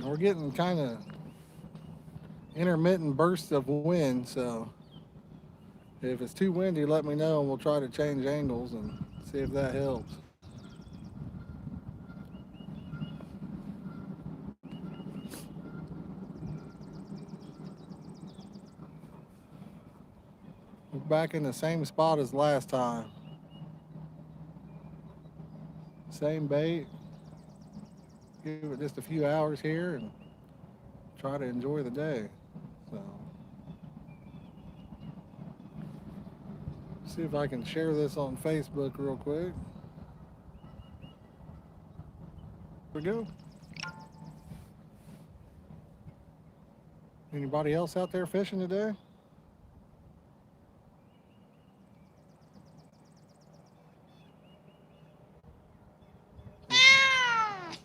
We're getting kind of intermittent bursts of wind, so if it's too windy, let me know and we'll try to change angles and see if that helps. We're back in the same spot as last time. Same bait. Give it just a few hours here and try to enjoy the day. So, see if I can share this on Facebook real quick. Here we go. Anybody else out there fishing today?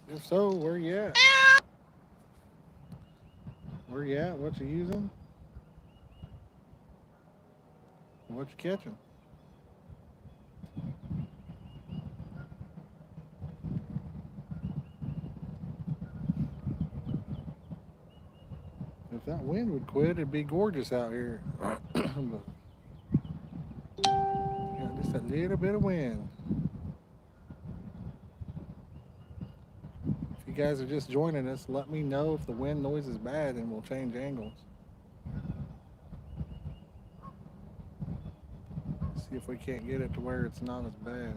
If so, where you at? Where you at? What you using? What you catching? If that wind would quit, it'd be gorgeous out here. But got just a little bit of wind. If you guys are just joining us, let me know if the wind noise is bad and we'll change angles. See if we can't get it to where it's not as bad.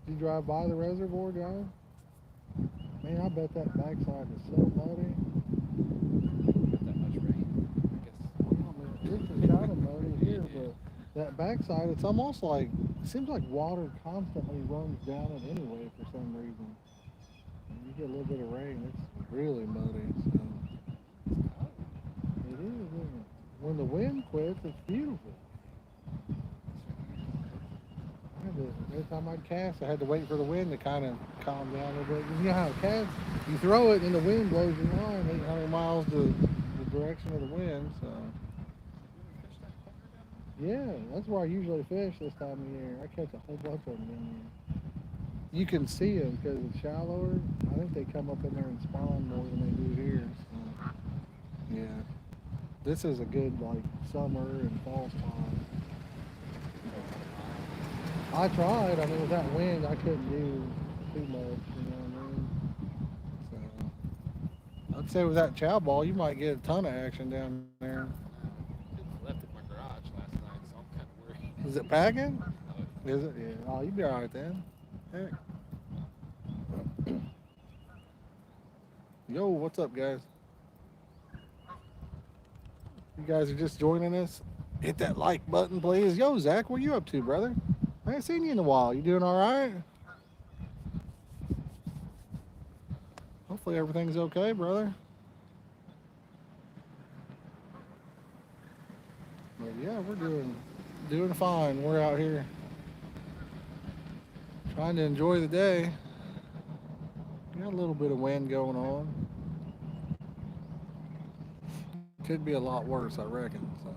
Did you drive by the reservoir, John? Man, I bet that backside is so muddy. Not that much rain, I guess. This is kind of muddy here, but that backside, it's almost like, it seems like water constantly runs down it anyway for some reason. When you get a little bit of rain, it's really muddy. So It's cold. it is, isn't it? When the wind quits, it's beautiful. Every time I'd cast, I had to wait for the wind to kind of calm down a little bit. You know how it casts, you throw it and the wind blows your line 800 miles to the direction of the wind. So Fish that pucker down yeah, that's where I usually fish this time of year. I catch a whole bunch of them in here. You can see them because it's shallower. I think they come up in there and spawn more than they do here. So yeah, this is a good like summer and fall spot. I tried. I mean, with that wind, I couldn't do too much. You know what I mean? So I'd say with that chow ball, you might get a ton of action down there. it left in my garage last night, so I'm kind of worried. Is it packing? Oh, Is it? Yeah. Oh, you'd be all right then. Heck. Yo, what's up, guys? You guys are just joining us. Hit that like button, please. Yo, Zach, what you up to, brother? I ain't seen you in a while. You doing all right? Hopefully everything's okay, brother. But yeah, we're doing fine. We're out here trying to enjoy the day. Got a little bit of wind going on. Could be a lot worse, I reckon. So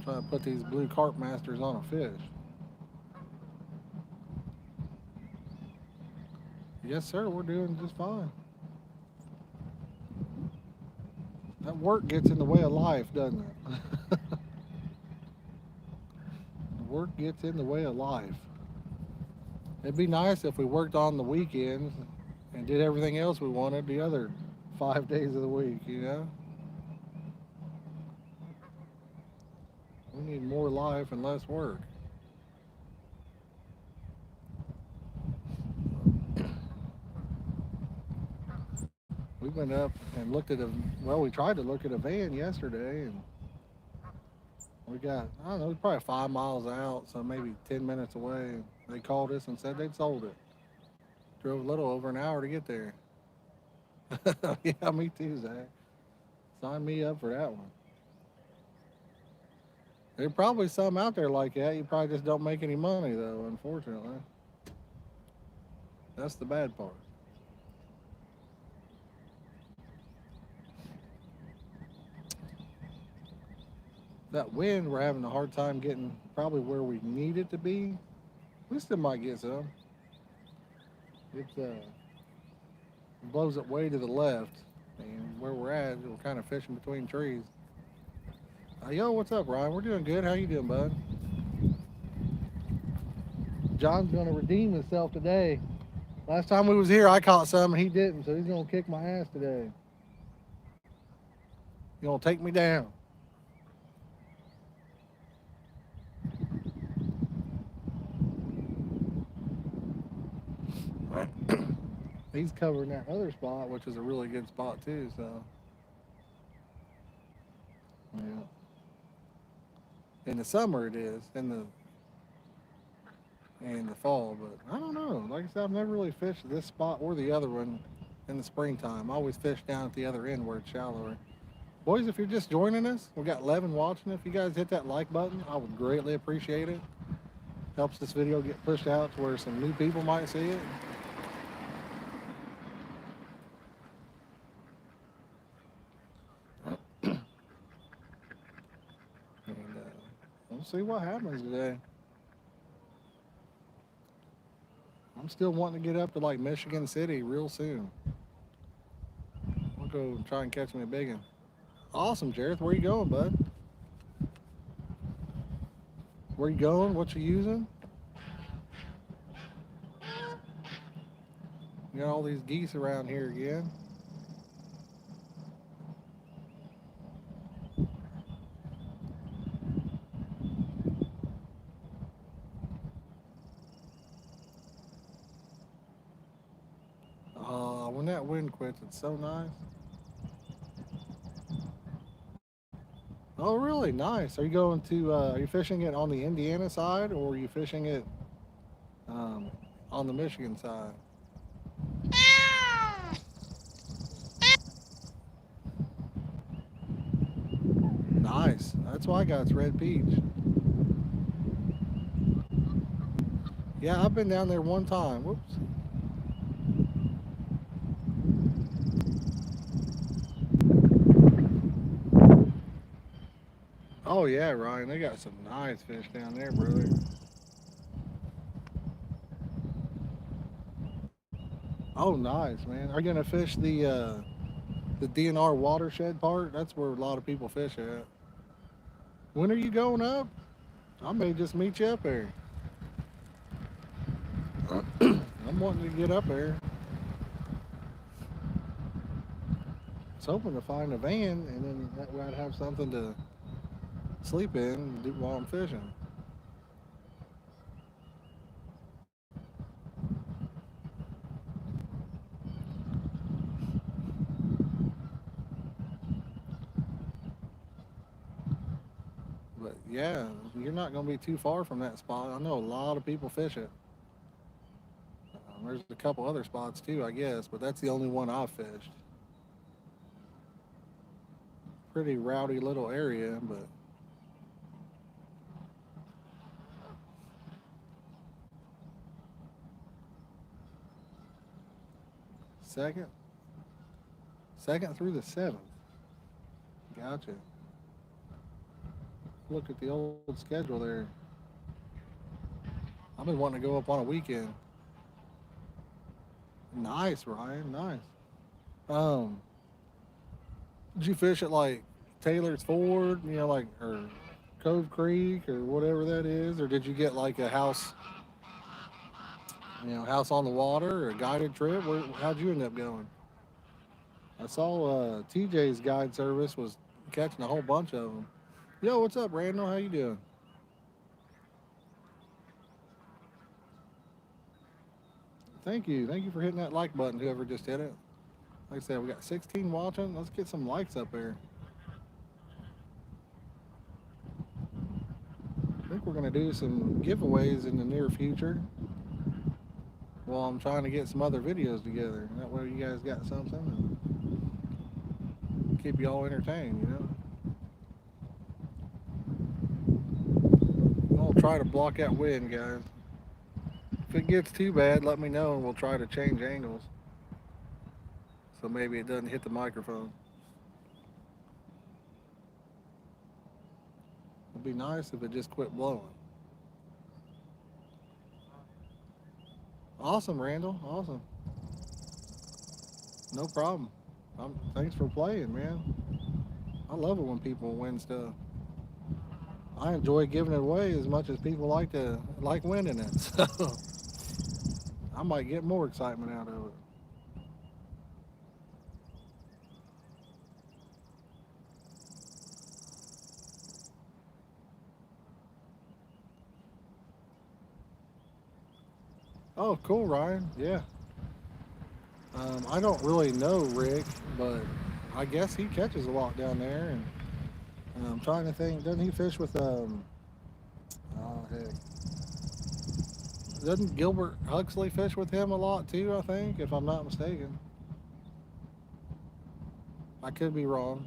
try to put these blue carp masters on a fish. Yes, sir. We're doing just fine. That work gets in the way of life, doesn't it? Work gets in the way of life. It'd be nice if we worked on the weekends and did everything else we wanted the other 5 days of the week, you know? We need more life and less work. We went up and looked at we tried to look at a van yesterday and we got, I don't know, probably 5 miles out, so maybe 10 minutes away. They called us and said they'd sold it. Drove a little over an hour to get there. Yeah, me too, Zach. Sign me up for that one. There's probably some out there like that. You probably just don't make any money, though, unfortunately. That's the bad part. That wind, we're having a hard time getting probably where we need it to be. We still might get some. It blows it way to the left, and where we're at, we're kind of fishing between trees. Yo, what's up, Ryan? We're doing good. How you doing, bud? John's gonna redeem himself today. Last time we was here, I caught some and he didn't, so he's gonna kick my ass today. He's gonna take me down. He's covering that other spot, which is a really good spot too. So, yeah. In the summer it is. In the fall, but I don't know. Like I said, I've never really fished this spot or the other one in the springtime. I always fish down at the other end where it's shallower. Boys, if you're just joining us, we got 11 watching. If you guys hit that like button, I would greatly appreciate it. Helps this video get pushed out to where some new people might see it. And we'll see what happens today. I'm still wanting to get up to like Michigan City real soon. I'll go try and catch me a big one. Awesome, Jareth. Where you going, bud? Where you going? What you using? You got all these geese around here again. When that wind quits, it's so nice. Oh, really? Nice. Are you going to? Are you fishing it on the Indiana side, or are you fishing it um, on the Michigan side? Nice. That's why I got it's red peach. Yeah, I've been down there one time. Whoops. Oh yeah, Ryan. They got some nice fish down there, brother. Oh, nice, man. Are you gonna fish the DNR watershed part? That's where a lot of people fish at. When are you going up? I may just meet you up there. I'm wanting to get up there. I was hoping to find a van, and then that way I'd have something to sleep in while I'm fishing. But yeah, you're not going to be too far from that spot. I know a lot of people fish it. There's a couple other spots too, I guess, but that's the only one I've fished. Pretty rowdy little area, but second, second through the seventh. Gotcha. Look at the old schedule there. I've been wanting to go up on a weekend. Nice, Ryan. Nice. Um, did you fish at like Taylor's Ford? Like or Cove Creek or whatever that is, or did you get like a house? House on the water or a guided trip? How'd you end up going? I saw TJ's guide service was catching a whole bunch of them. Yo, what's up, Randall? How you doing? Thank you for hitting that like button. Whoever just hit it. Like I said, we got 16 watching. Let's get some likes up there. I think we're gonna do some giveaways in the near future. While I'm trying to get some other videos together. That way you guys got something and keep you all entertained. I'll try to block that wind, guys. If it gets too bad, let me know and we'll try to change angles. So maybe it doesn't hit the microphone. It'd be nice if it just quit blowing. Awesome, Randall. Awesome. No problem. Thanks for playing, man. I love it when people win stuff. I enjoy giving it away as much as people like winning it. So I might get more excitement out of it. Oh, cool, Ryan. Yeah. I don't really know Rick, but I guess he catches a lot down there. And I'm trying to think. Doesn't he fish with Oh heck. Doesn't Gilbert Huxley fish with him a lot too? I think, if I'm not mistaken. I could be wrong,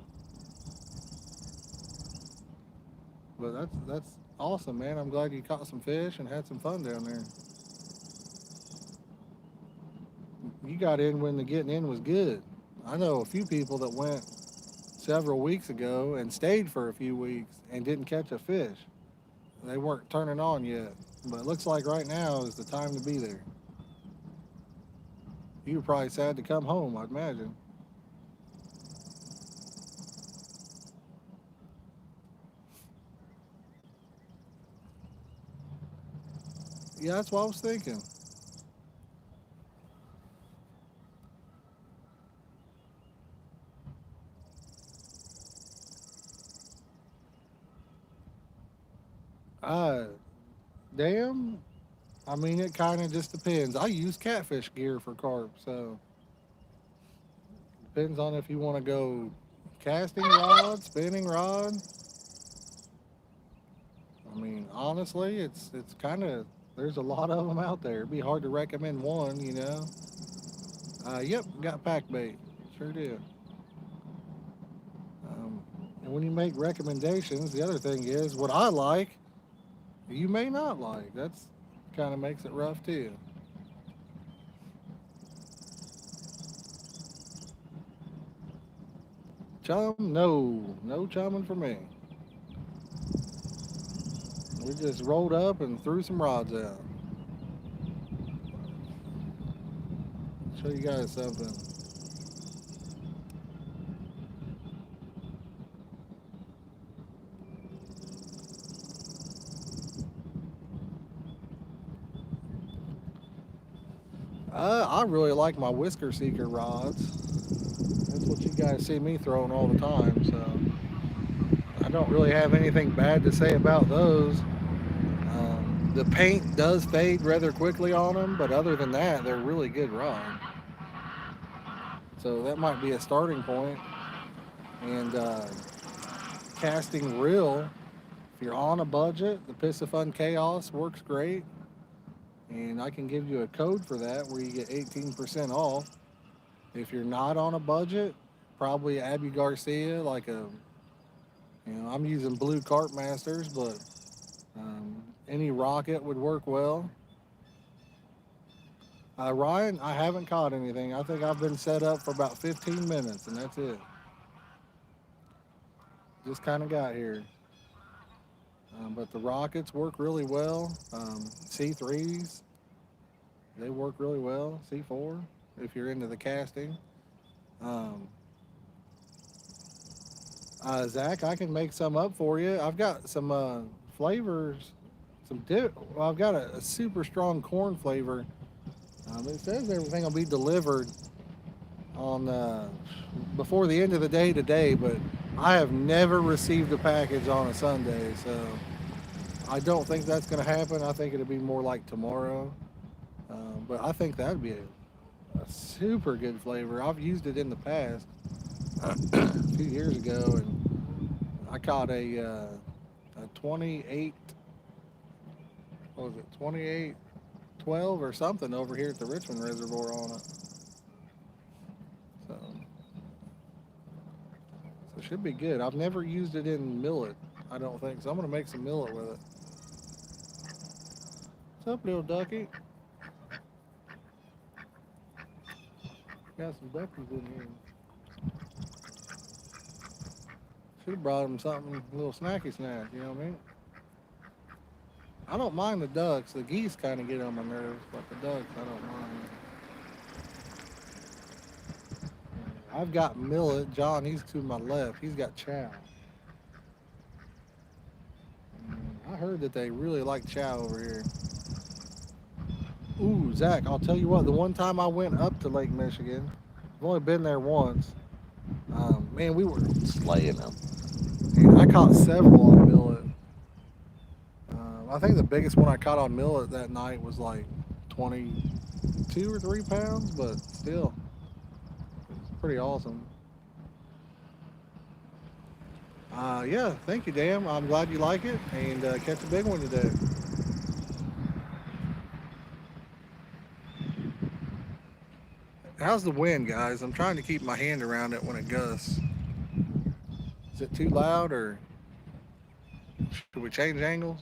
but that's awesome, man. I'm glad you caught some fish and had some fun down there. You got in when the getting in was good. I know a few people that went several weeks ago and stayed for a few weeks and didn't catch a fish. They weren't turning on yet, but it looks like right now is the time to be there. You were probably sad to come home, I'd imagine. Yeah, that's what I was thinking. Uh, damn. I mean, it kind of just depends. I use catfish gear for carp, so depends on if you want to go casting rod, spinning rod. I mean, honestly, it's kind of there's a lot of them out there. It'd be hard to recommend one, you know. Yep, got pack bait. Sure do. Um, and when you make recommendations, the other thing is what I like, you may not like. That's kind of makes it rough too. Chum? No, no chumming for me. We just rolled up and threw some rods out. Show you guys something. I really like my whisker seeker rods. That's what you guys see me throwing all the time. So I don't really have anything bad to say about those. The paint does fade rather quickly on them, but other than that, they're really good rod. So that might be a starting point. And casting reel, if you're on a budget, the Piscifun Chaos works great. And I can give you a code for that where you get 18% off. If you're not on a budget, probably Abu Garcia, I'm using Blue Carp Masters, but any rocket would work well. Ryan, I haven't caught anything. I think I've been set up for about 15 minutes, and that's it. Just kind of got here. But the rockets work really well. C3s, they work really well. C4, if you're into the casting. Um, Zach, I can make some up for you. I've got some flavors, Well, I've got a super strong corn flavor. It says everything will be delivered on before the end of the day today, but I have never received a package on a Sunday, so I don't think that's going to happen. I think it'll be more like tomorrow. But I think that'd be a super good flavor. I've used it in the past a few years ago, and I caught a 28, what was it, 28 12 or something over here at the Richmond Reservoir on it. So, so it should be good. I've never used it in millet, I don't think. So I'm going to make some millet with it. What's up, little ducky? Got some duckies in here. Should have brought him something, a little snacky snack. You know what I mean? I don't mind the ducks. The geese kind of get on my nerves, but the ducks I don't mind. I've got millet. John, he's to my left. He's got chow. I heard that they really like chow over here. Ooh, Zach, I'll tell you what. The one time I went up to Lake Michigan, I've only been there once. Man, we were slaying them. And I caught several on millet. I think the biggest one I caught on millet that night was like 22 or 23 pounds, but still, it's pretty awesome. Yeah, thank you, Dan. I'm glad you like it, and catch a big one today. How's the wind, guys? I'm trying to keep my hand around it when it gusts. Is it too loud, or should we change angles?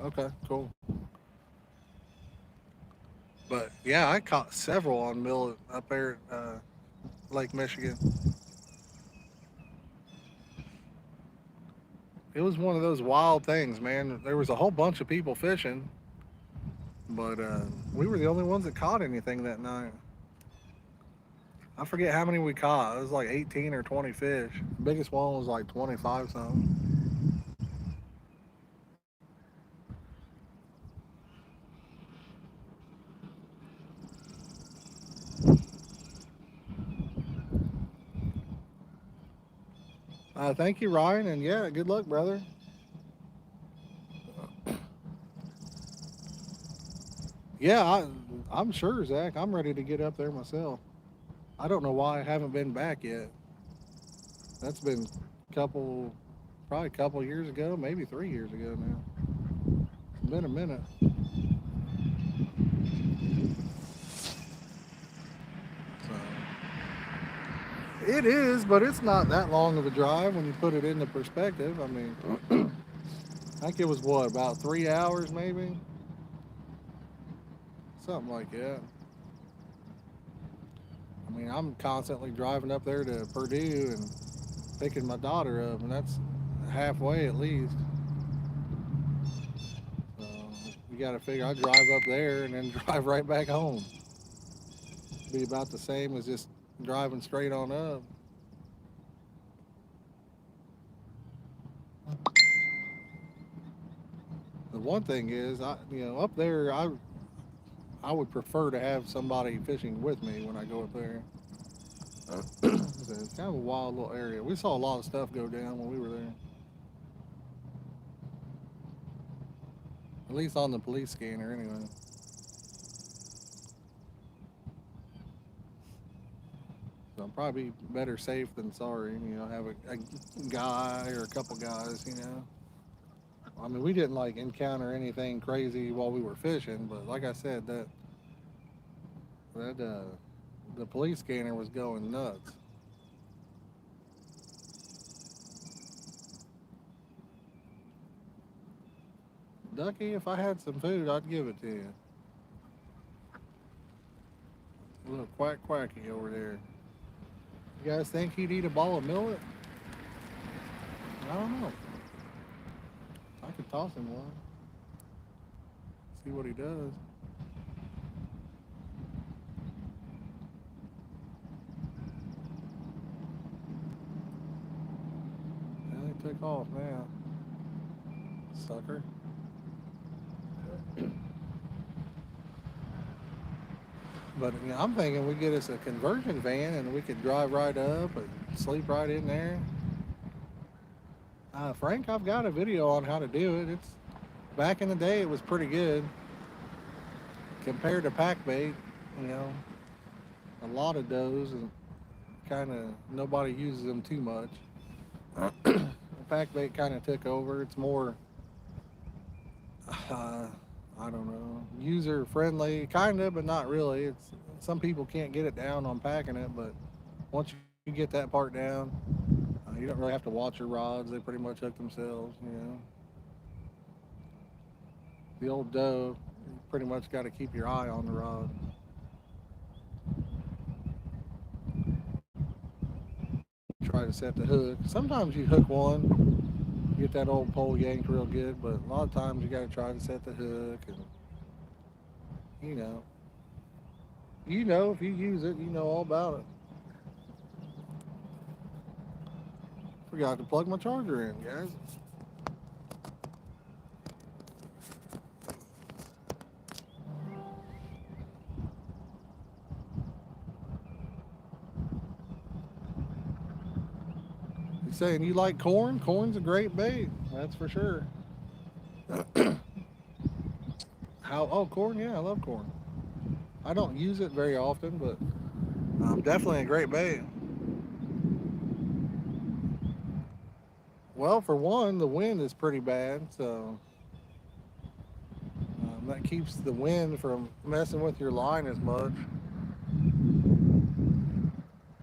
Okay, cool. But yeah, I caught several on millet up there at Lake Michigan. It was one of those wild things, man. There was a whole bunch of people fishing, but we were the only ones that caught anything that night. I forget how many we caught. It was like 18 or 20 fish. The biggest one was like 25 something. Thank you, Ryan, and yeah, good luck, brother. Yeah, I'm sure, Zach. I'm ready to get up there myself. I don't know why I haven't been back yet. That's been couple, probably a couple years ago, maybe 3 years ago now. It's been a minute. So it is, but it's not that long of a drive when you put it into perspective. I mean, I think it was what, about 3 hours maybe, something like that. I mean, I'm constantly driving up there to Purdue and picking my daughter up, and that's halfway at least. So you got to figure I drive up there and then drive right back home. Be about the same as just driving straight on up. The one thing is, up there, I would prefer to have somebody fishing with me when I go up there. It's kind of a wild little area. We saw a lot of stuff go down when we were there. At least on the police scanner, anyway. So probably better safe than sorry. Have a guy or a couple guys. I mean, we didn't like encounter anything crazy while we were fishing, but like I said, that the police scanner was going nuts. Ducky, if I had some food, I'd give it to you. A little quack quacky over there. You guys think he'd eat a ball of millet? I don't know. I could toss him one. See what he does. Yeah, he took off now. Sucker. But I'm thinking we get us a conversion van and we could drive right up and sleep right in there. Frank, I've got a video on how to do it. It's back in the day, it was pretty good compared to pack bait. You know, a lot of those and kind of nobody uses them too much. Pack bait kind of took over. It's more, uh, I don't know, user friendly, kind of, but not really. It's some people can't get it down on packing it, but once you get that part down, you don't really have to watch your rods. They pretty much hook themselves. The old doe, you pretty much got to keep your eye on the rod. try to set the hook. Sometimes you hook one, get that old pole yanked real good, but a lot of times you got to try to set the hook, and you know, if you use it, you know all about it. Forgot to plug my charger in, guys. You saying you like corn? Corn's a great bait, that's for sure. How? Oh, corn. Yeah, I love corn. I don't use it very often, but definitely a great bait. Well, for one, the wind is pretty bad, so that keeps the wind from messing with your line as much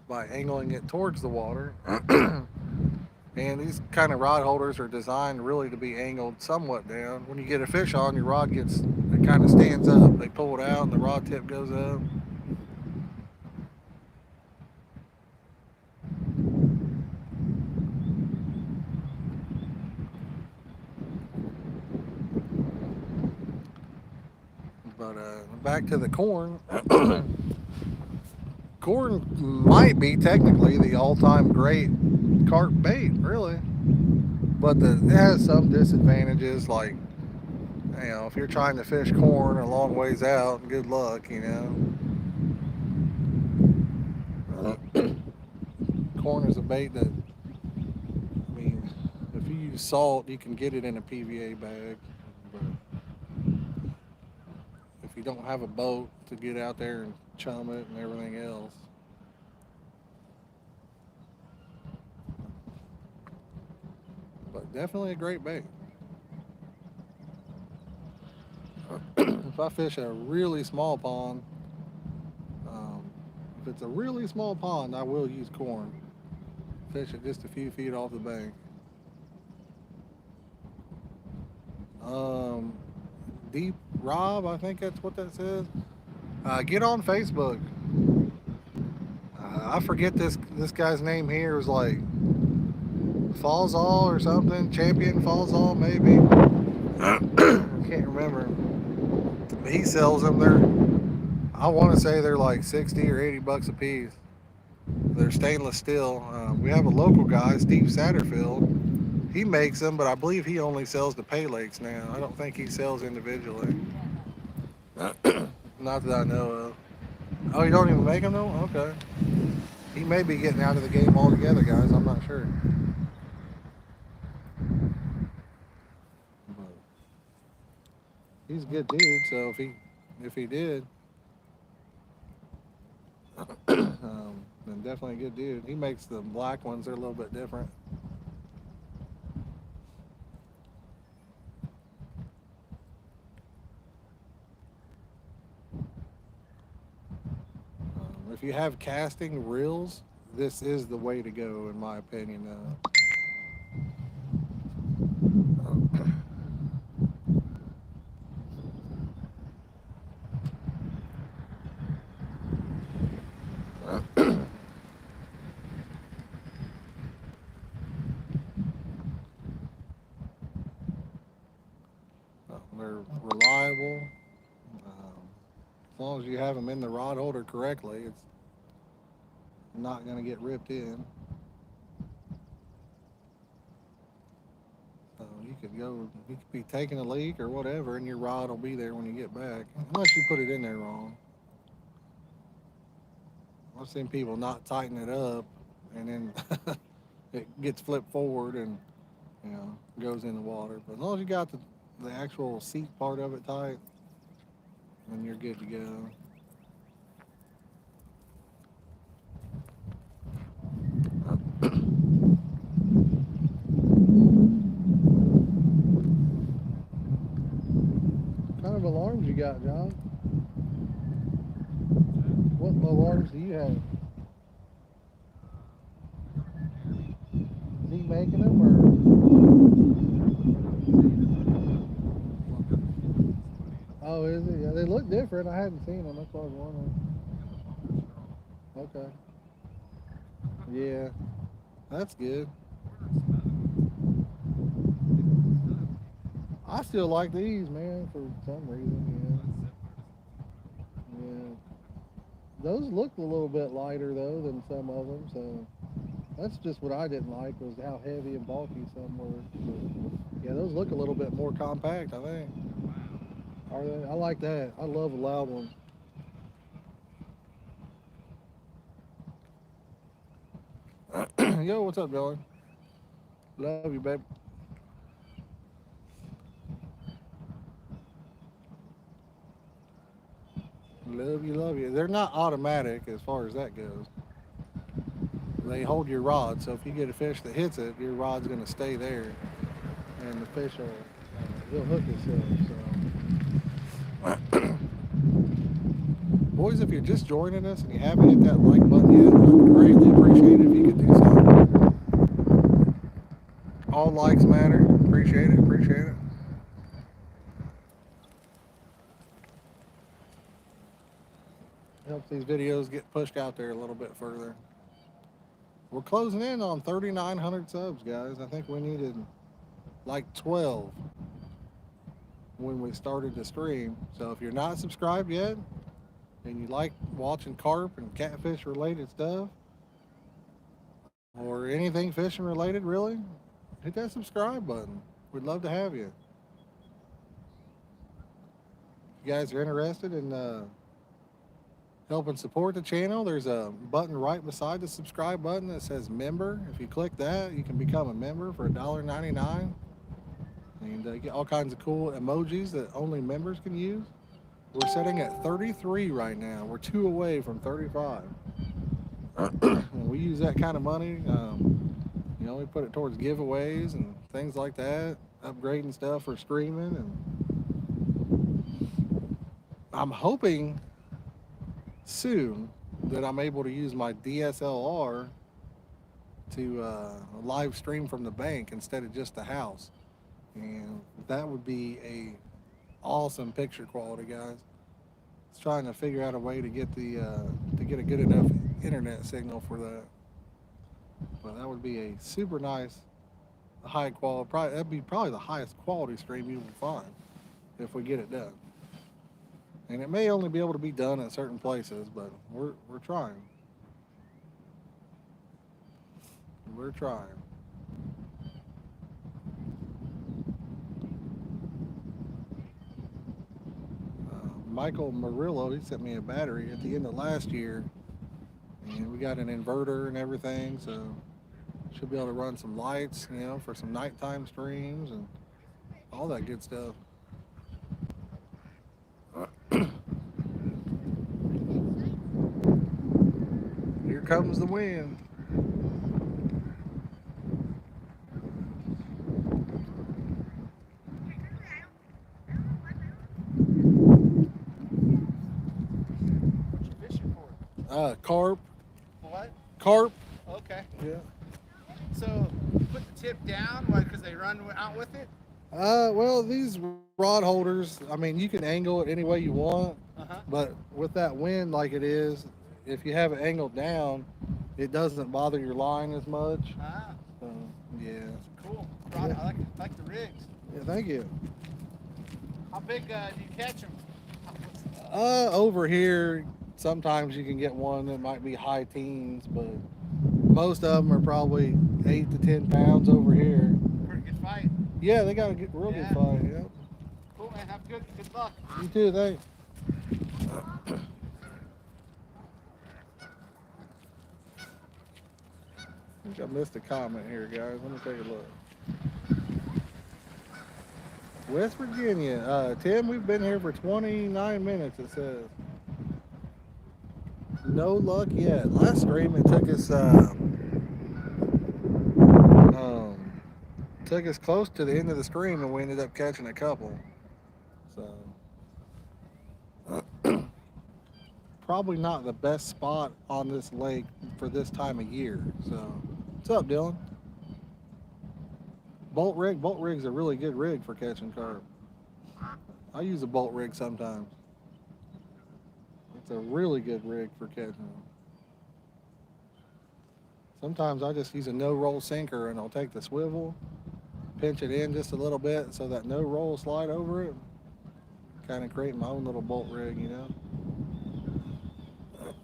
by angling it towards the water. And these kind of rod holders are designed really to be angled somewhat down. When you get a fish on, your rod it kind of stands up. They pull it out and the rod tip goes up. But back to the corn. Corn might be technically the all-time great carp bait, really. But it has some disadvantages, like, if you're trying to fish corn a long ways out, good luck. Corn is a bait that, I mean, if you use salt, you can get it in a PVA bag. But if you don't have a boat to get out there and chum it and everything else, but definitely a great bait. If I fish a really small pond, um, if it's a really small pond, I will use corn. Fish it just a few feet off the bank. Um, Deep Rob, I think that's what that says. Get on Facebook. I forget this guy's name here is like Fallsall or something. Champion Fallsall, maybe. I can't remember. But he sells them. I want to say they're like 60 or 80 bucks a piece. They're stainless steel. We have a local guy, Steve Satterfield. He makes them, but I believe he only sells the pay lakes now. I don't think he sells individually. Not that I know of. Oh, you don't even make them though? Okay. He may be getting out of the game altogether, guys. I'm not sure. But he's a good dude, so if he did, then definitely a good dude. He makes the black ones. They're a little bit different. If you have casting reels, this is the way to go, in my opinion. They're reliable. As long as you have them in the rod holder correctly, it's not going to get ripped in. So you could be taking a leak or whatever, and your rod will be there when you get back, unless you put it in there wrong. I've seen people not tighten it up, and then it gets flipped forward and goes in the water. But as long as you got the actual seat part of it tight, then you're good to go. What kind of alarms you got, John? What alarms do you have? Is he making them or? Oh, is it? Yeah, they look different. I hadn't seen them. That's what I was wondering. Okay. Yeah. That's good. I still like these, man, for some reason. Yeah, yeah. Those looked a little bit lighter though than some of them, so that's just what I didn't like was how heavy and bulky some were. But yeah, those look a little bit more compact, I think. Are they? I like that. I love a loud one. Yo, what's up, Dylan? Love you, babe. Love you, love you. They're not automatic as far as that goes. They hold your rod, so if you get a fish that hits it, your rod's going to stay there, and the fish will he'll hook himself. So, boys, if you're just joining us and you haven't hit that like button yet, I'd greatly appreciate it if you could do so. All likes matter. Appreciate it. Appreciate it. Helps these videos get pushed out there a little bit further. We're closing in on 3,900 subs, guys. I think we needed like 12 when we started the stream. So if you're not subscribed yet and you like watching carp and catfish related stuff or anything fishing related, really, hit that subscribe button. We'd love to have you. If you guys are interested in helping support the channel, there's a button right beside the subscribe button that says member. If you click that, you can become a member for $1.99 and get all kinds of cool emojis that only members can use. We're sitting at 33 right now. We're two away from 35. And we use that kind of money. We put it towards giveaways and things like that, upgrading stuff for streaming. And I'm hoping soon that I'm able to use my DSLR to live stream from the bank instead of just the house. And that would be a awesome picture quality, guys. It's trying to figure out a way to get to get a good enough internet signal for that. But that would be a super nice, high quality. Probably that'd be probably the highest quality stream you will find if we get it done. And it may only be able to be done at certain places, but we're trying. We're trying. Michael Murillo, he sent me a battery at the end of last year, and we got an inverter and everything, so should be able to run some lights, for some nighttime streams and all that good stuff. Here comes the wind. What you fishing for? Carp. What? Carp. Okay. Yeah. So you put the tip down, what? Because they run out with it. Well, these rod holders, I mean, you can angle it any way you want, Uh-huh. but with that wind like it is, if you have it angled down, it doesn't bother your line as much. Ah, So, yeah. cool. Yeah. I like the rigs. Yeah, thank you. How big do you catch them? Over here, sometimes you can get one that might be high teens, but most of them are probably 8 to 10 pounds over here. Pretty good fight. Yeah, they got a real good Yeah. fight. Yeah. Cool, man. Have good luck. You too, thanks. I think I missed a comment here, guys. Let me take a look. West Virginia. Tim, we've been here for 29 minutes, it says. No luck yet. Last stream, it took us close to the end of the stream, and we ended up catching a couple. So, probably not the best spot on this lake for this time of year. So, what's up, Dylan? Bolt rig. Bolt rig's a really good rig for catching carp. I use a bolt rig sometimes. It's a really good rig for catching them. Sometimes I just use a no roll sinker and I'll take the swivel, pinch it in just a little bit so that no roll slide over it. Kind of create my own little bolt rig, you know.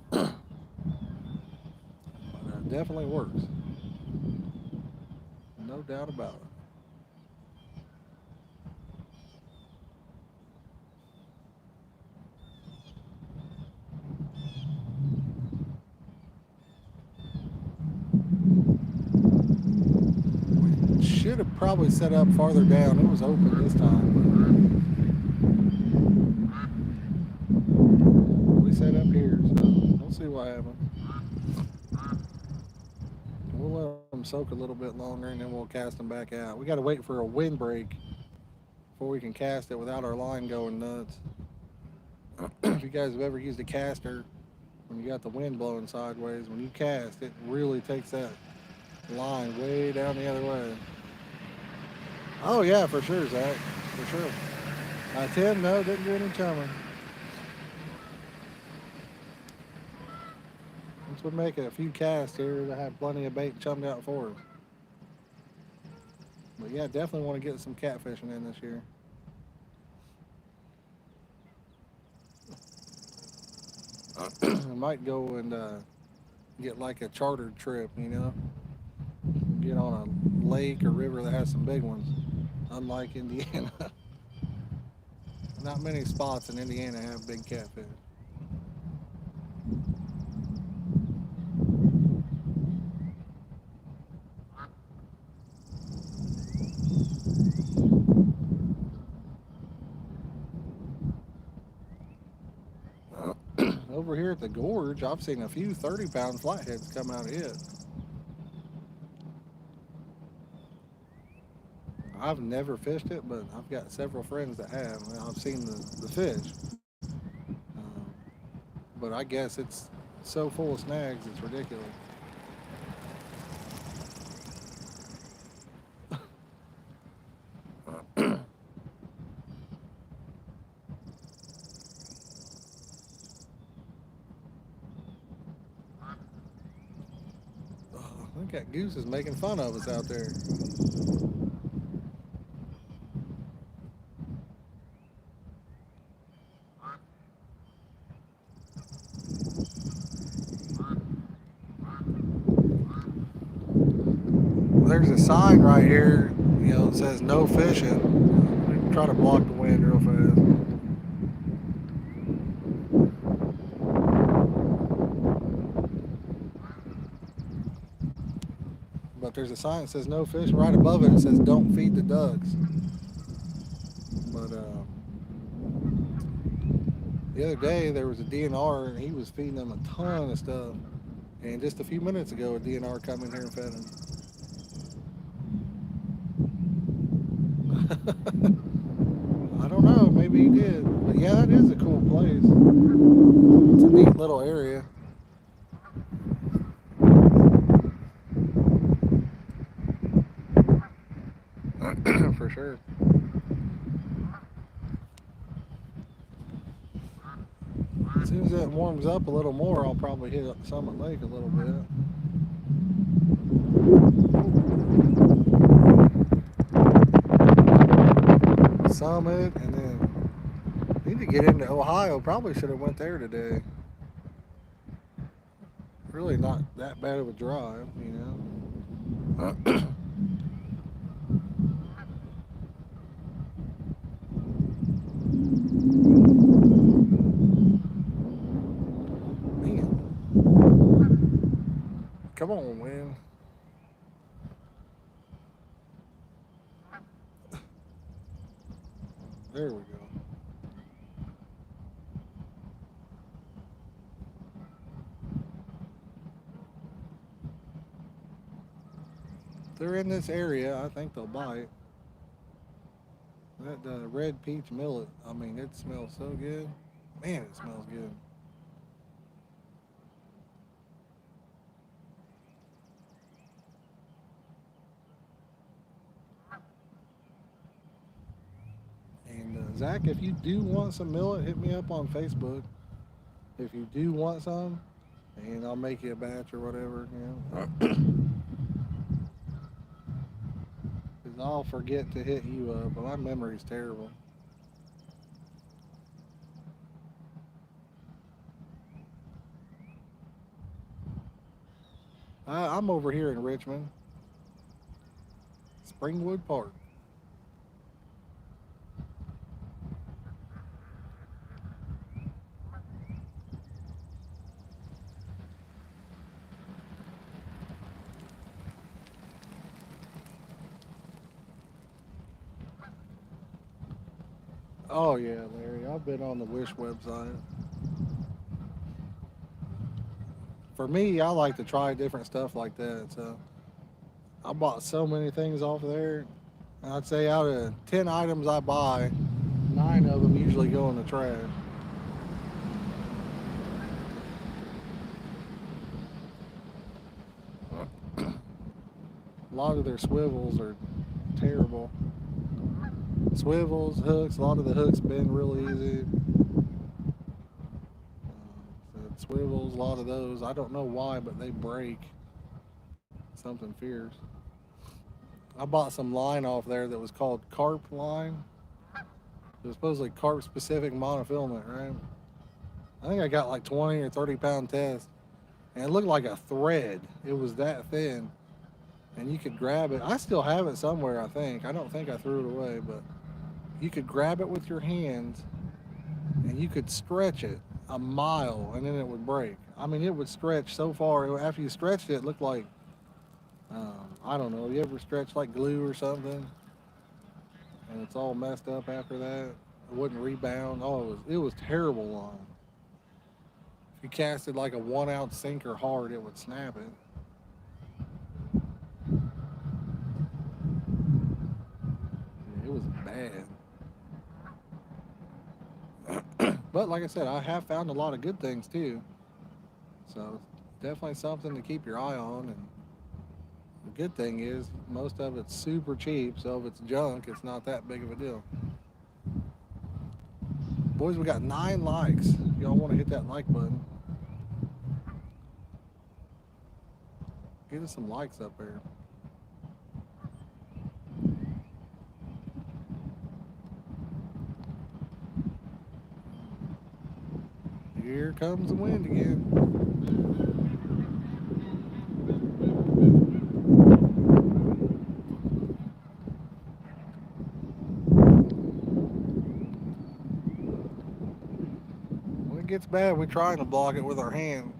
But it definitely works. No doubt about it. Should have probably set up farther down. It was open this time, but we set up here, so we'll see what happens. We'll let them soak a little bit longer and then we'll cast them back out. We got to wait for a wind break before we can cast it without our line going nuts. If you guys have ever used a caster, when you got the wind blowing sideways, when you cast, it really takes that line way down the other way. Oh yeah, for sure, Zach, for sure. 10, no, didn't do any chumming. Once we make a few casts here, we'll have plenty of bait chummed out for us. But yeah, definitely want to get some catfishing in this year. I might go and get like a chartered trip, you know, get on a lake or river that has some big ones. Unlike Indiana, not many spots in Indiana have big catfish. Over here at the gorge, I've seen a few 30-pound flatheads come out of it. I've never fished it, but I've got several friends that have. I mean, I've seen the fish. Um, but I guess it's so full of snags, it's ridiculous. Oh, I think that goose is making fun of us out there. There's a sign right here, you know, that says no fishing. Try to block the wind real fast. But there's a sign that says no fish. Right above it, it says don't feed the ducks. But the other day there was a DNR and he was feeding them a ton of stuff. And just a few minutes ago, a DNR come in here and fed him. I don't know. Maybe he did. But yeah, that is a cool place. It's a neat little area. For sure. As soon as it warms up a little more, I'll probably hit Summit Lake a little bit. Summit, and then need to get into Ohio. Probably should have went there today. Really not that bad of a drive, you know. Man, come on, man. There we go. If they're in this area, I think they'll bite. That red peach millet, I mean, it smells so good. Man, it smells good. And Zach, if you do want some millet, hit me up on Facebook. If you do want some, and I'll make you a batch or whatever, Because I'll forget to hit you up, but my memory's terrible. I'm over here in Richmond, Springwood Park. Oh yeah, Larry, I've been on the Wish website. For me, I like to try different stuff like that. So I bought so many things off there. I'd say out of 10 items I buy, 9 of them usually go in the trash. A lot of their swivels are terrible. Swivels, hooks, a lot of the hooks bend real easy. The swivels, a lot of those, I don't know why, but they break. Something fierce. I bought some line off there that was called carp line. It was supposedly carp specific monofilament, right? I think I got like 20 or 30 pound test, and it looked like a thread. It was that thin, and you could grab it. I still have it somewhere, I think. I don't think I threw it away, but you could grab it with your hands, and you could stretch it a mile, and then it would break. I mean, it would stretch so far. After you stretched it, it looked like I don't know. You ever stretch like glue or something, and it's all messed up after that? It wouldn't rebound. Oh, it was terrible line. If you casted like a 1 ounce sinker hard, it would snap it. It was bad. But like I said, I have found a lot of good things too. So definitely something to keep your eye on. And the good thing is most of it's super cheap. So if it's junk, it's not that big of a deal. Boys, we got 9 likes. Y'all want to hit that like button? Get us some likes up there. Here comes the wind again. When it gets bad, we're trying to block it with our hand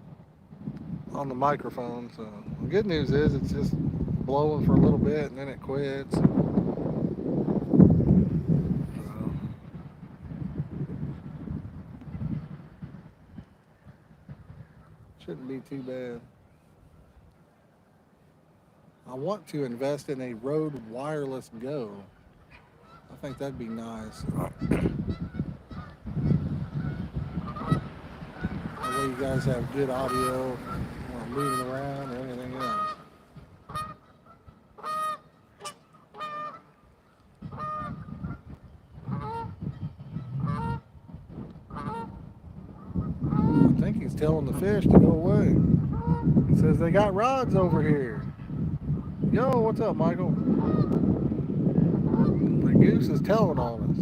on the microphone. So the good news is it's just blowing for a little bit and then it quits. Shouldn't be too bad. I want to invest in a Rode Wireless Go. I think that'd be nice. That way you guys have good audio when moving around or anything else. I think he's telling the fish to go away. He says they got rods over here. Yo, what's up, Michael? The goose is telling on us.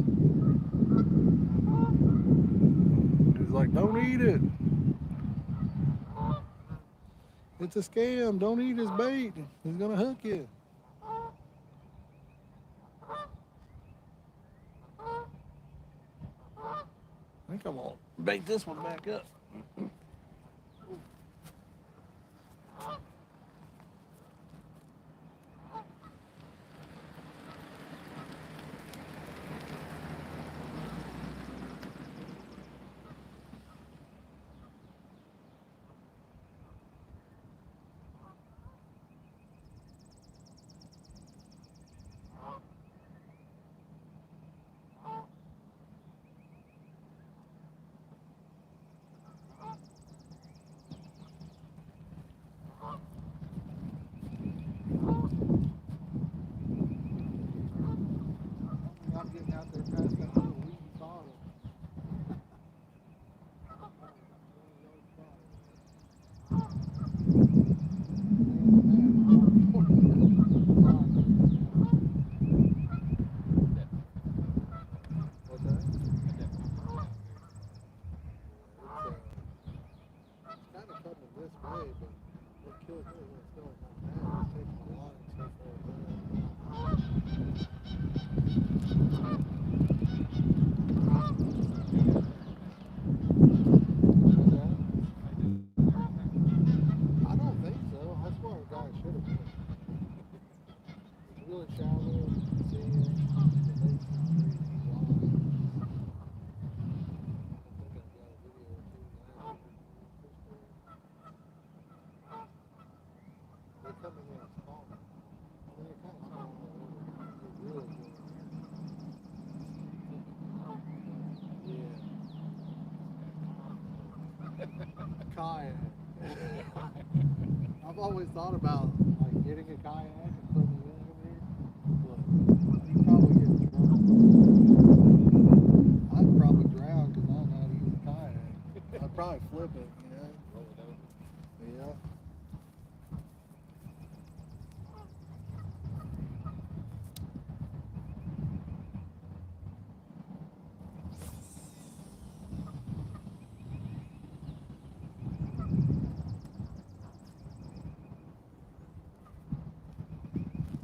He's like, don't eat it. It's a scam. Don't eat his bait. He's gonna hook you. I think I'm gonna bait this one back up. could do what's going on now. It's taking a lot and so forth. I don't think so. That's where a guy should have been. It's really shallow. You can see it. The lake's not very wide. I think I've got a video or two last year. They're coming in small. I mean, they're kind of small. They're really good. Yeah. Kayak. I've always thought about like getting a kayak and putting it in here, but you probably get in trouble. I'd probably drown because I don't know how to use a kayak. I'd probably flip it, you know? Roll it over. Yeah.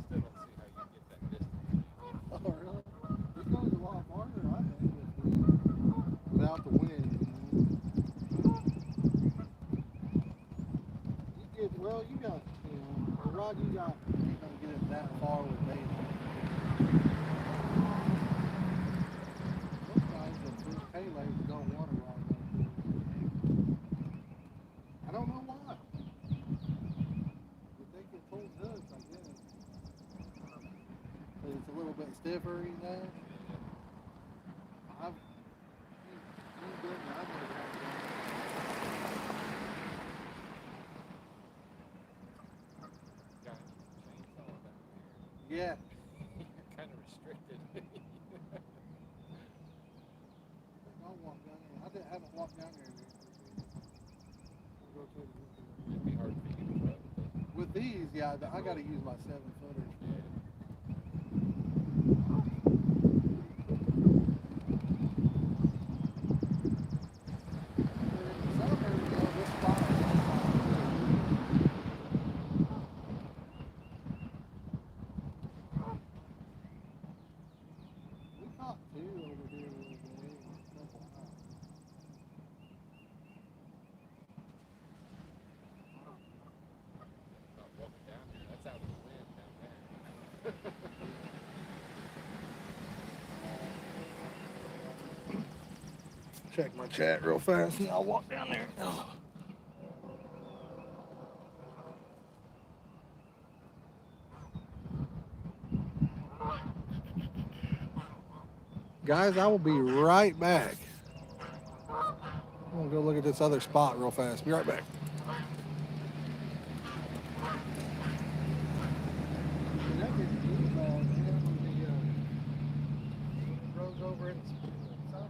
Still don't see how you get that distance. Oh, really? It goes a lot farther, I think, without the wind. You get, well, you got, the rod you got, you're going to get it that far with bait on it. Most guys that fish paylays don't want a rod like this. I don't know why. But they can pull hooks, I guess. But it's a little bit stiffer, you know? I've used it and I've never had it. Got a chainsaw down there. Yeah. You're kind of restricted. Don't walk down there. I haven't walked down there yet. We'll go to it. It'd be hard for you to rub, but With these, yeah, I got to use my 7-footers. yeah. We caught two over here the other day in a couple hours. Not walking down here. That's out of the wind down there. Check my chat real fast and I'll walk down there. Guys, I will be right back. I'm gonna go look at this other spot real fast. Be right back. Over in the summer.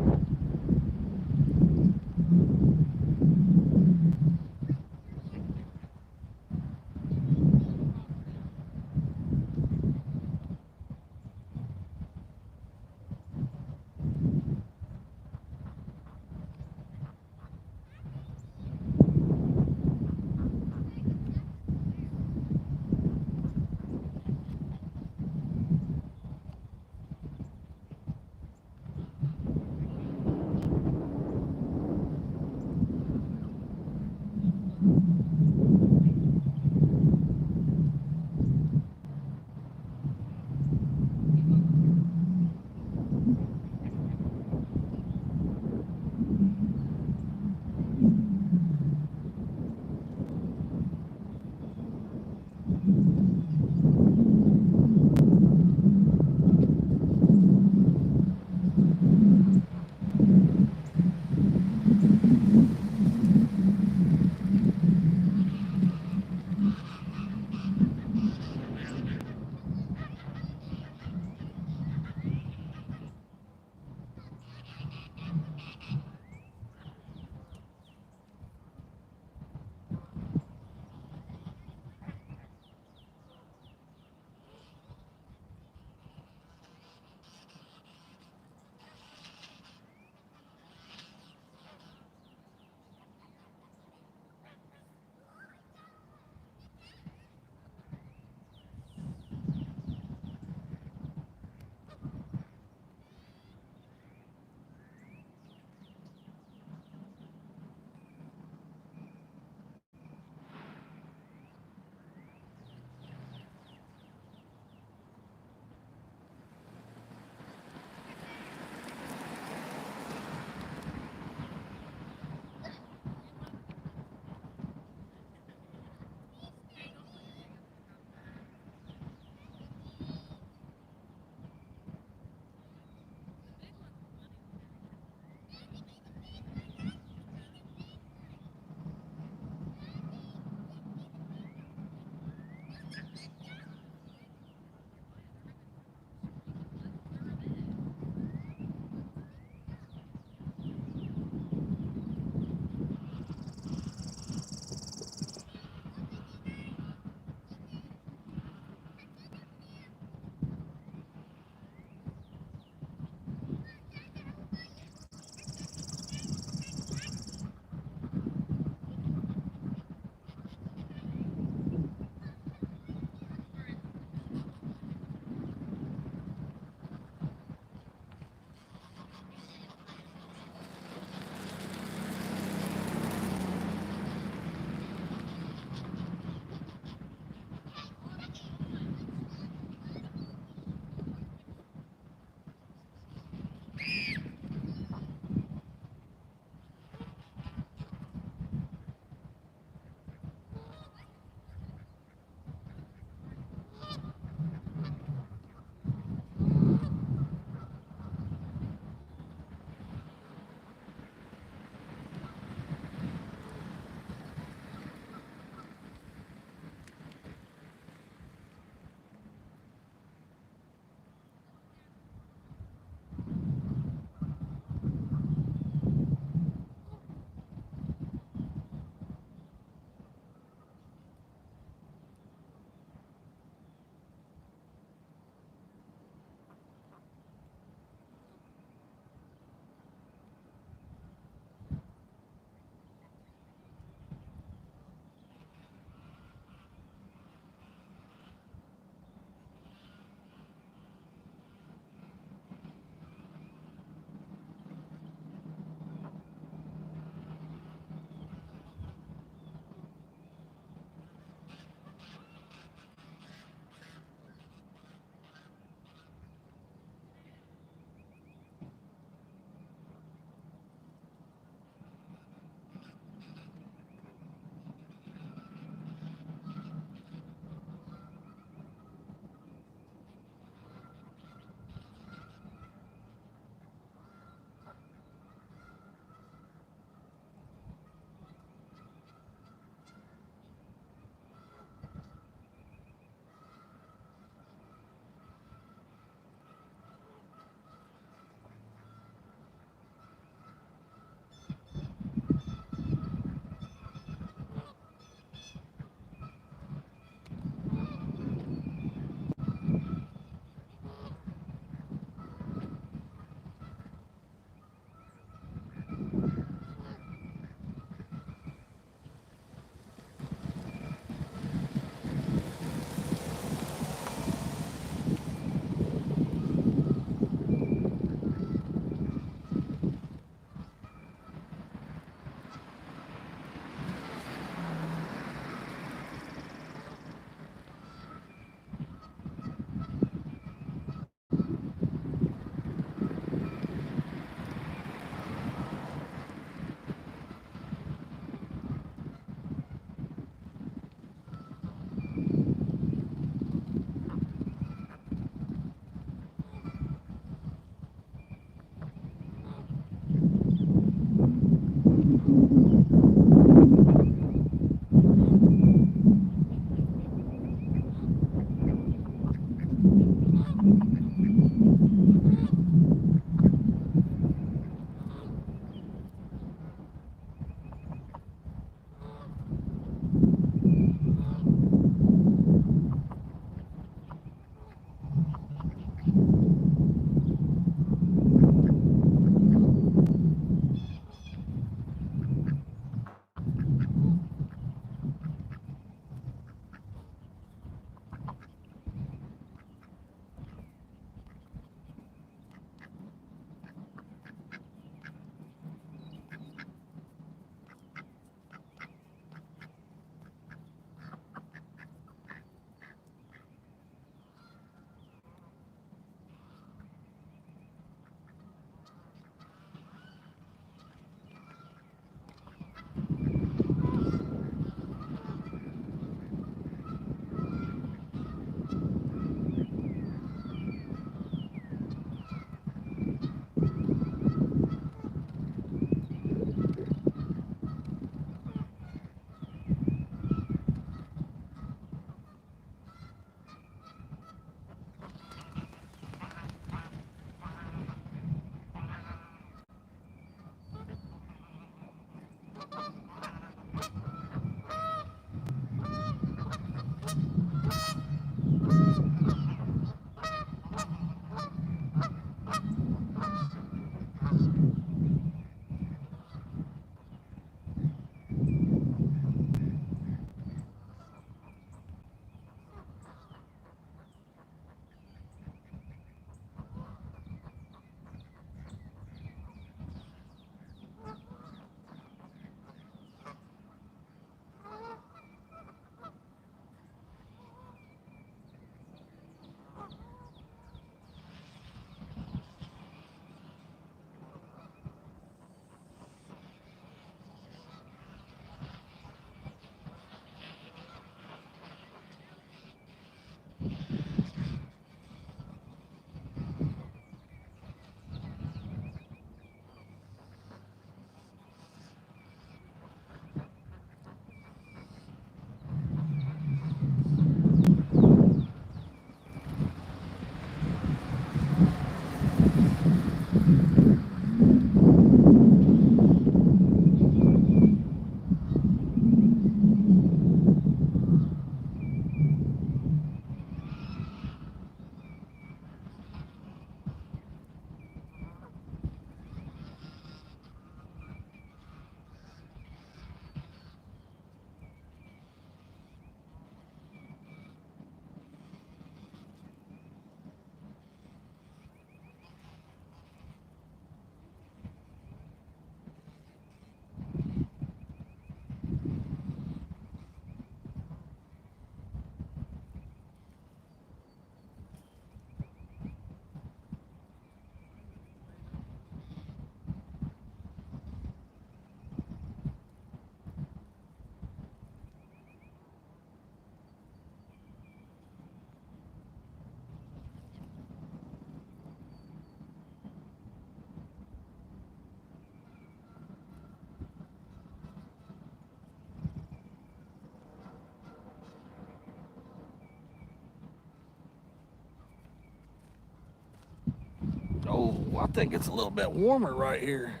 I think it's a little bit warmer right here.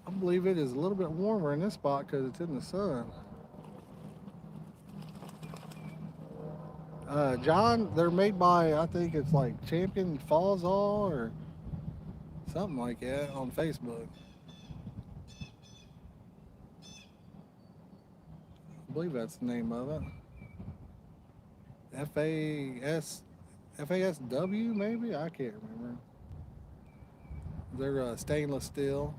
I believe it is a little bit warmer in this spot because it's in the sun. John, they're made by, I think it's like Champion Falls All or something like that on Facebook. I believe that's the name of it. FAS, FASW maybe? I can't remember. They're stainless steel.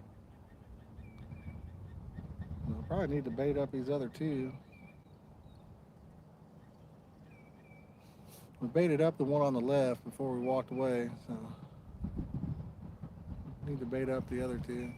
I'll probably need to bait up these other two. We baited up the one on the left before we walked away, so need to bait up the other two.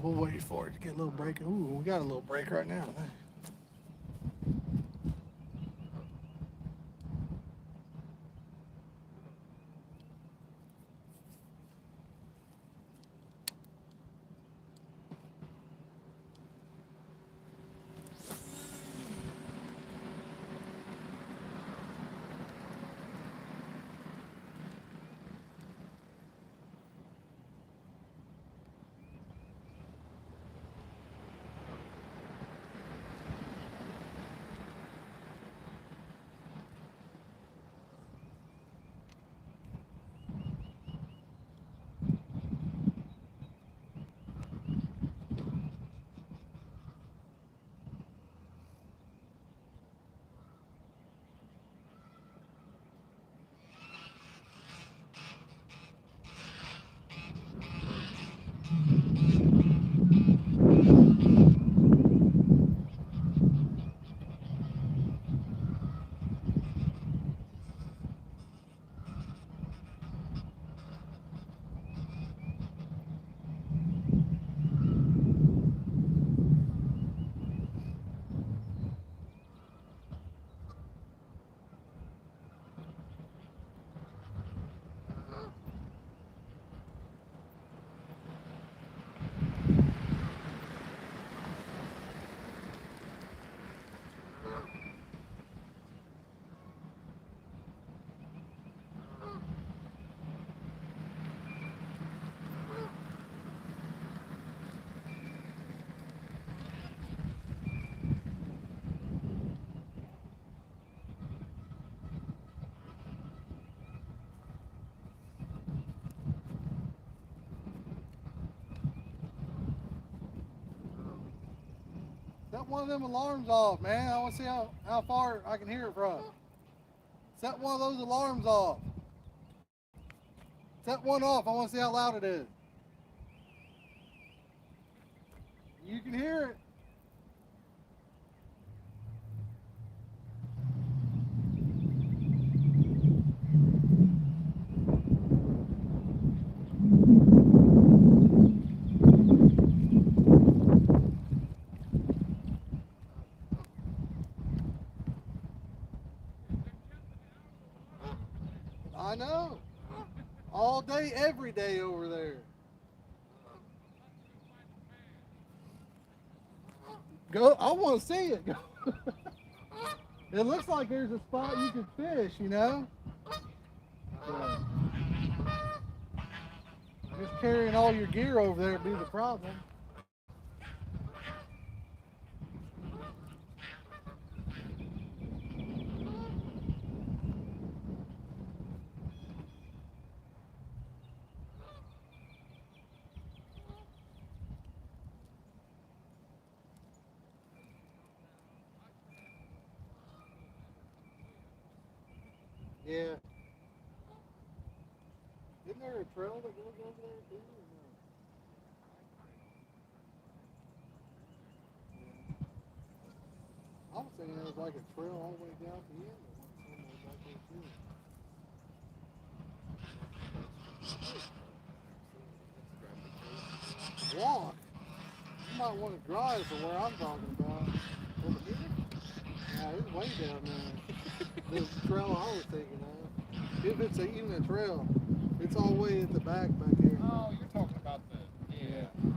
We'll wait for it to get a little break. Ooh, we got a little break right now. Set one of them alarms off, man. I want to see how far I can hear it from. Set one of those alarms off. Set one off. I want to see how loud it is. You can hear it. I know. All day, every day over there. Go. I want to see it. It looks like there's a spot you can fish, you know? Yeah. Just carrying all your gear over there would be the problem. Yeah. Isn't there a trail that goes over there too? I was thinking it was like a trail all the way down to the end. Or somewhere back there too. Walk. You might want to drive for where I'm talking about. Over here? Yeah, it's way down there. The trail I was thinking of. If it's even a trail, it's all the way at the back here. Oh, you're talking about the. Yeah. No,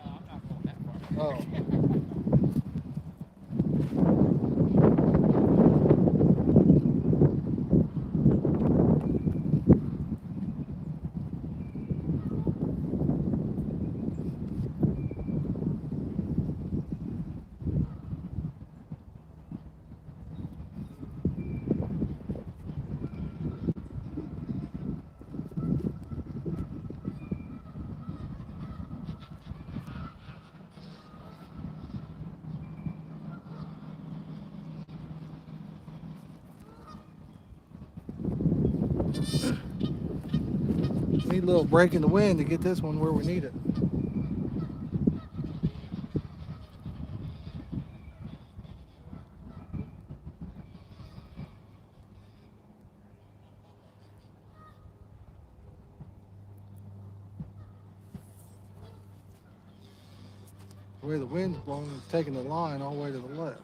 I'm not going that far. Oh. Need a little break in the wind to get this one where we need it. The way the wind's blowing, it's taking the line all the way to the left.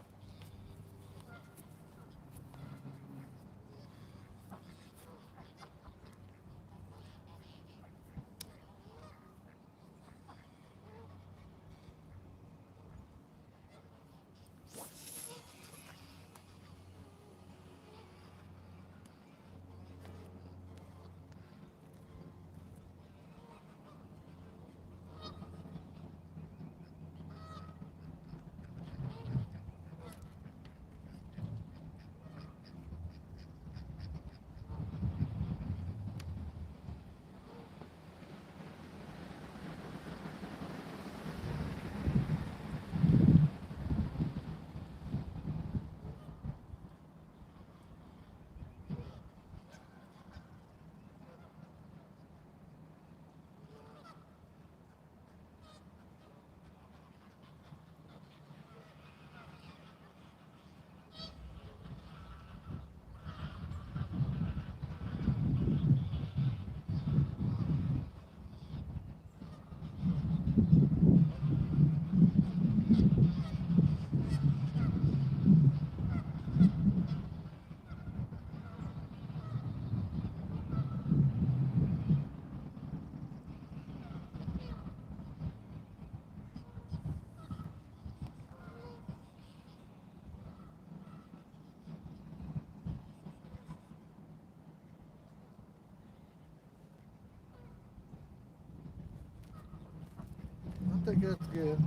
I think that's good.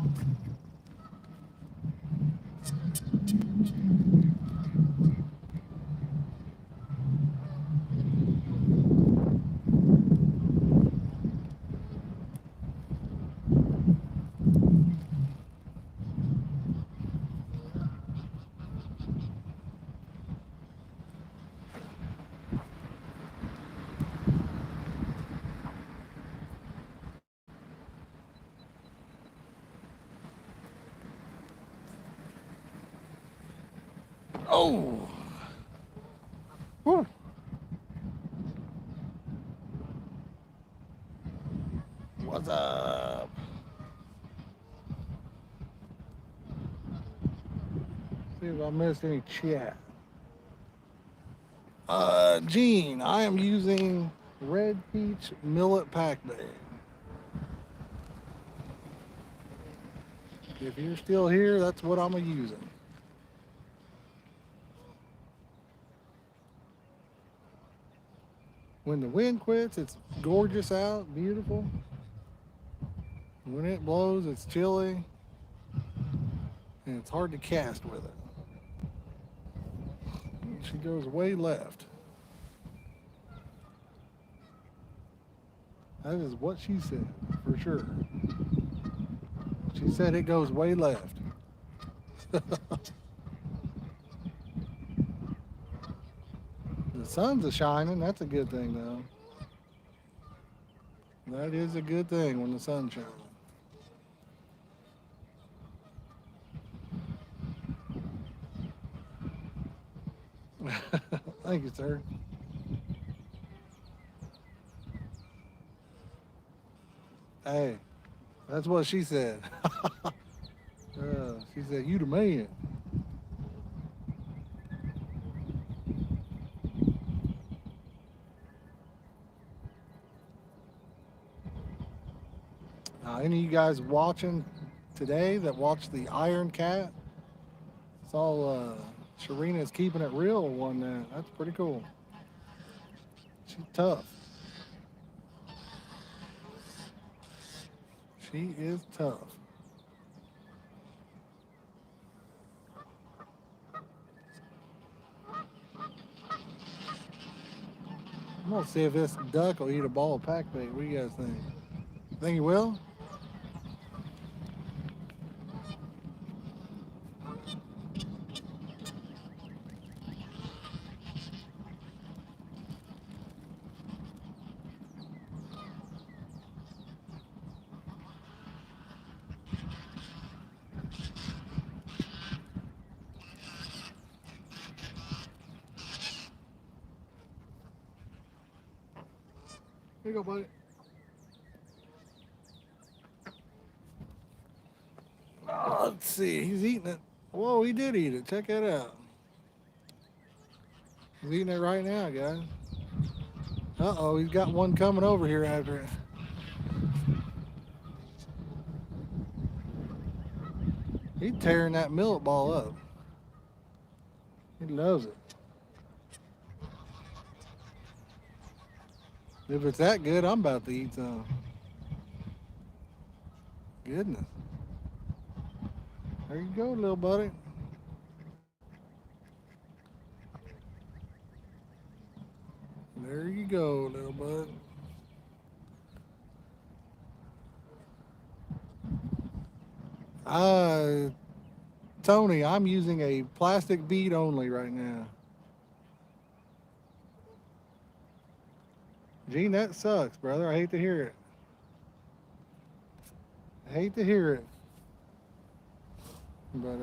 Oh! Whew. What's up? See if I missed any chat. Gene, I am using Red Peach Millet Pack Bag. If you're still here, that's what I'm using. When the wind quits, it's gorgeous out, beautiful. When it blows, it's chilly, and it's hard to cast with it. She goes way left. That is what she said, for sure. She said it goes way left. The sun's a shining. That's a good thing, though. That is a good thing when the sun's shining. Thank you, sir. Hey, that's what she said. She said, "You the man." Any of you guys watching today that watched the Iron Cat? Saw Sharina's keeping it real one that. That's pretty cool. She's tough. She is tough. I'm gonna see if this duck will eat a ball of pack bait. What do you guys think? Think he will? Here you go, buddy. Oh, let's see. He's eating it. Whoa, he did eat it. Check that out. He's eating it right now, guys. Uh-oh, he's got one coming over here after it. He's tearing that millet ball up. He loves it. If it's that good, I'm about to eat some. Goodness. There you go, little buddy. There you go, little bud. Uh, Tony, I'm using a plastic bead only right now. Gene, that sucks, brother. I hate to hear it. I hate to hear it. But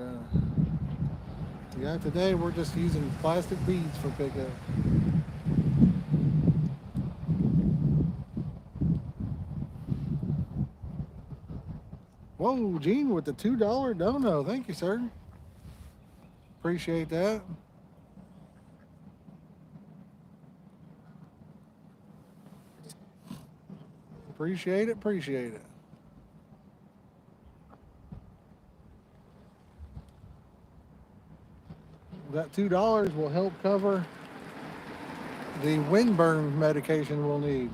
yeah, today we're just using plastic beads for pickup. Whoa, Gene with the $2 dono. Thank you, sir. Appreciate that. Appreciate it, appreciate it. That $2 will help cover the windburn medication we'll need.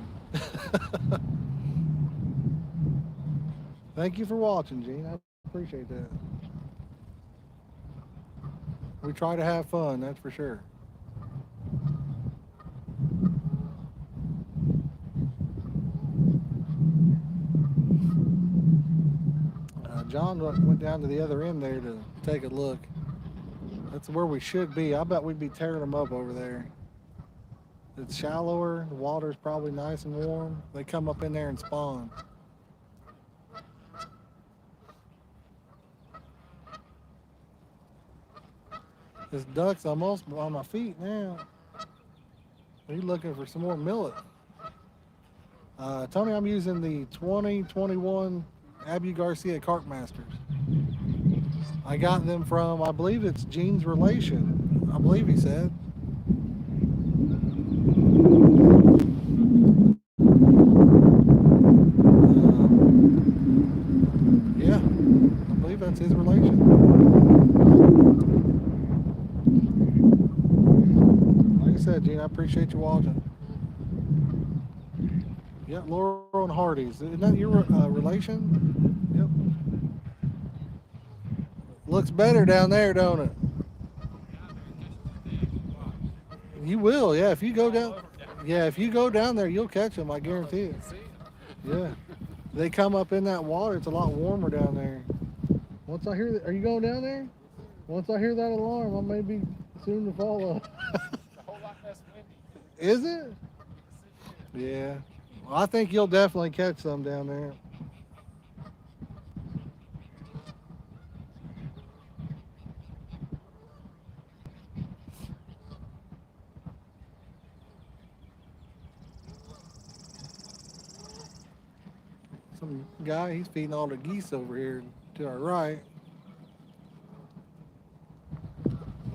Thank you for watching, Gene. I appreciate that. We try to have fun, that's for sure. John went down to the other end there to take a look. That's where we should be. I bet we'd be tearing them up over there. It's shallower. The water's probably nice and warm. They come up in there and spawn. This duck's almost on my feet now. He's looking for some more millet. Tony, I'm using the 2021 Abu Garcia Carp Masters. I got them from, I believe it's Gene's relation. I believe he said. said, Gene, I appreciate you watching. Yeah, Laurel and Hardy's. Isn't that your relation? Yep. Looks better down there, don't it? You will, yeah. If you go down, yeah, if you go down there, you'll catch them. I guarantee it. Yeah, they come up in that water. It's a lot warmer down there. Once I hear, are you going down there? Once I hear that alarm, I may be soon to follow. Is it? Yeah. Well, I think you'll definitely catch some down there. Some guy, he's feeding all the geese over here to our right.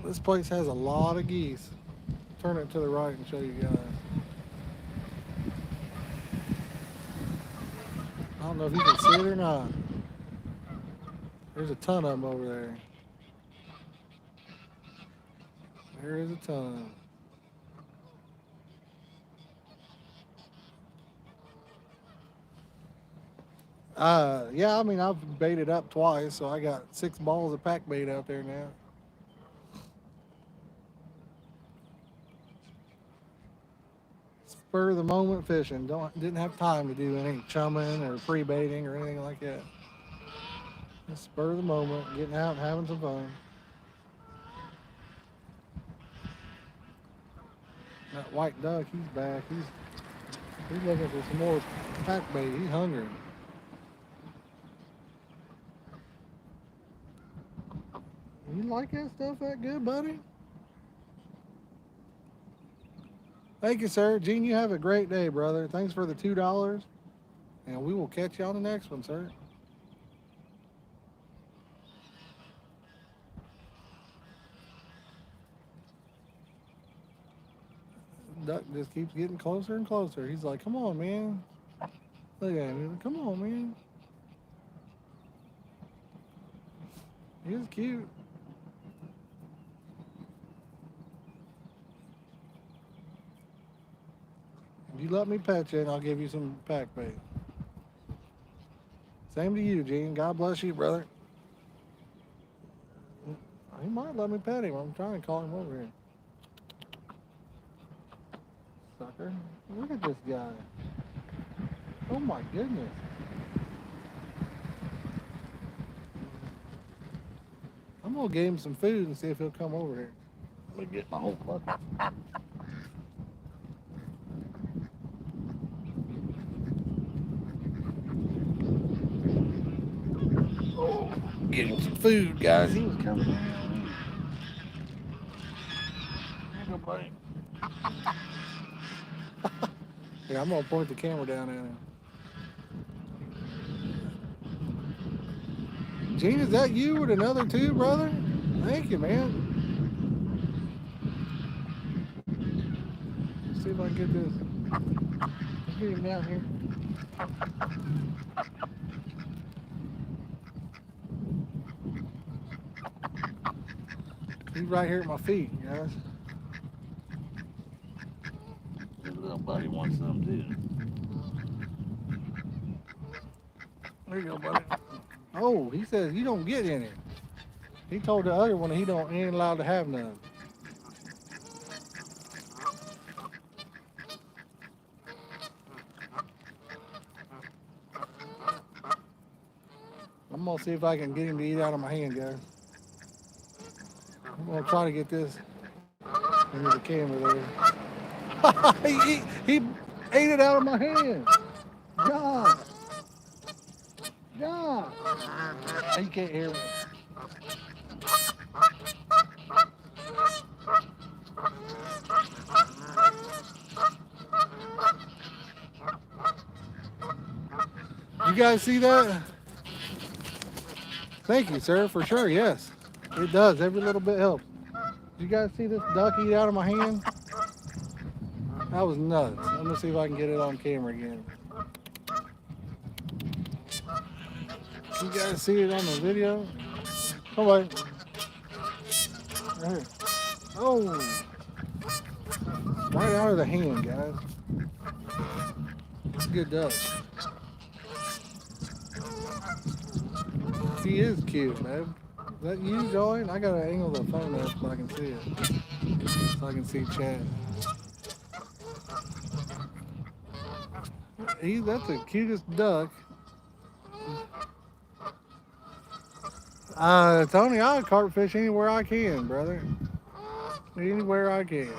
This place has a lot of geese. Turn it to the right and show you guys. I don't know if you can see it or not. There's a ton of them over there. There is a ton. Yeah, I mean, I've baited up twice, so I got 6 balls of pack bait out there now. Spur of the moment fishing. Didn't have time to do any chumming or free baiting or anything like that. Just spur of the moment, getting out and having some fun. That white duck, he's back. He's looking for some more pack bait. He's hungry. You like that stuff that good, buddy? Thank you, sir. Gene, you have a great day, brother. Thanks for the $2. And we will catch you on the next one, sir. Duck just keeps getting closer and closer. He's like, come on, man. Look at him. He's like, come on, man. He's cute. You let me pet you and I'll give you some pack bait. Same to you, Gene. God bless you, brother. He might let me pet him. I'm trying to call him over here. Sucker. Look at this guy. Oh my goodness. I'm gonna give him some food and see if he'll come over here. Let me get my whole bucket. Oh, get him some food, guys. He was coming down. Here you go, buddy. Yeah, I'm gonna point the camera down at him. Gene, is that you with another 2, brother? Thank you, man. Let's see if I can get this. Let's get him down here. He's right here at my feet, guys. This little buddy wants some too. There you go, buddy. Oh, he says you don't get any. He told the other one he ain't allowed to have none. I'm gonna see if I can get him to eat out of my hand, guys. I'm gonna try to get this into the camera there. he ate it out of my hand. God. God. He can't hear me. You guys see that? Thank you, sir, for sure, yes. It does, every little bit helps. Did you guys see this duck eat out of my hand? That was nuts. I'm gonna see if I can get it on camera again. You guys see it on the video? Come on. Right here. Oh. Right out of the hand, guys. It's a good duck. He is cute, man. Is that you, Joy? I gotta angle the phone up so I can see it. So I can see chat. That's the cutest duck. Tony, I'll carp fish anywhere I can, brother. Anywhere I can.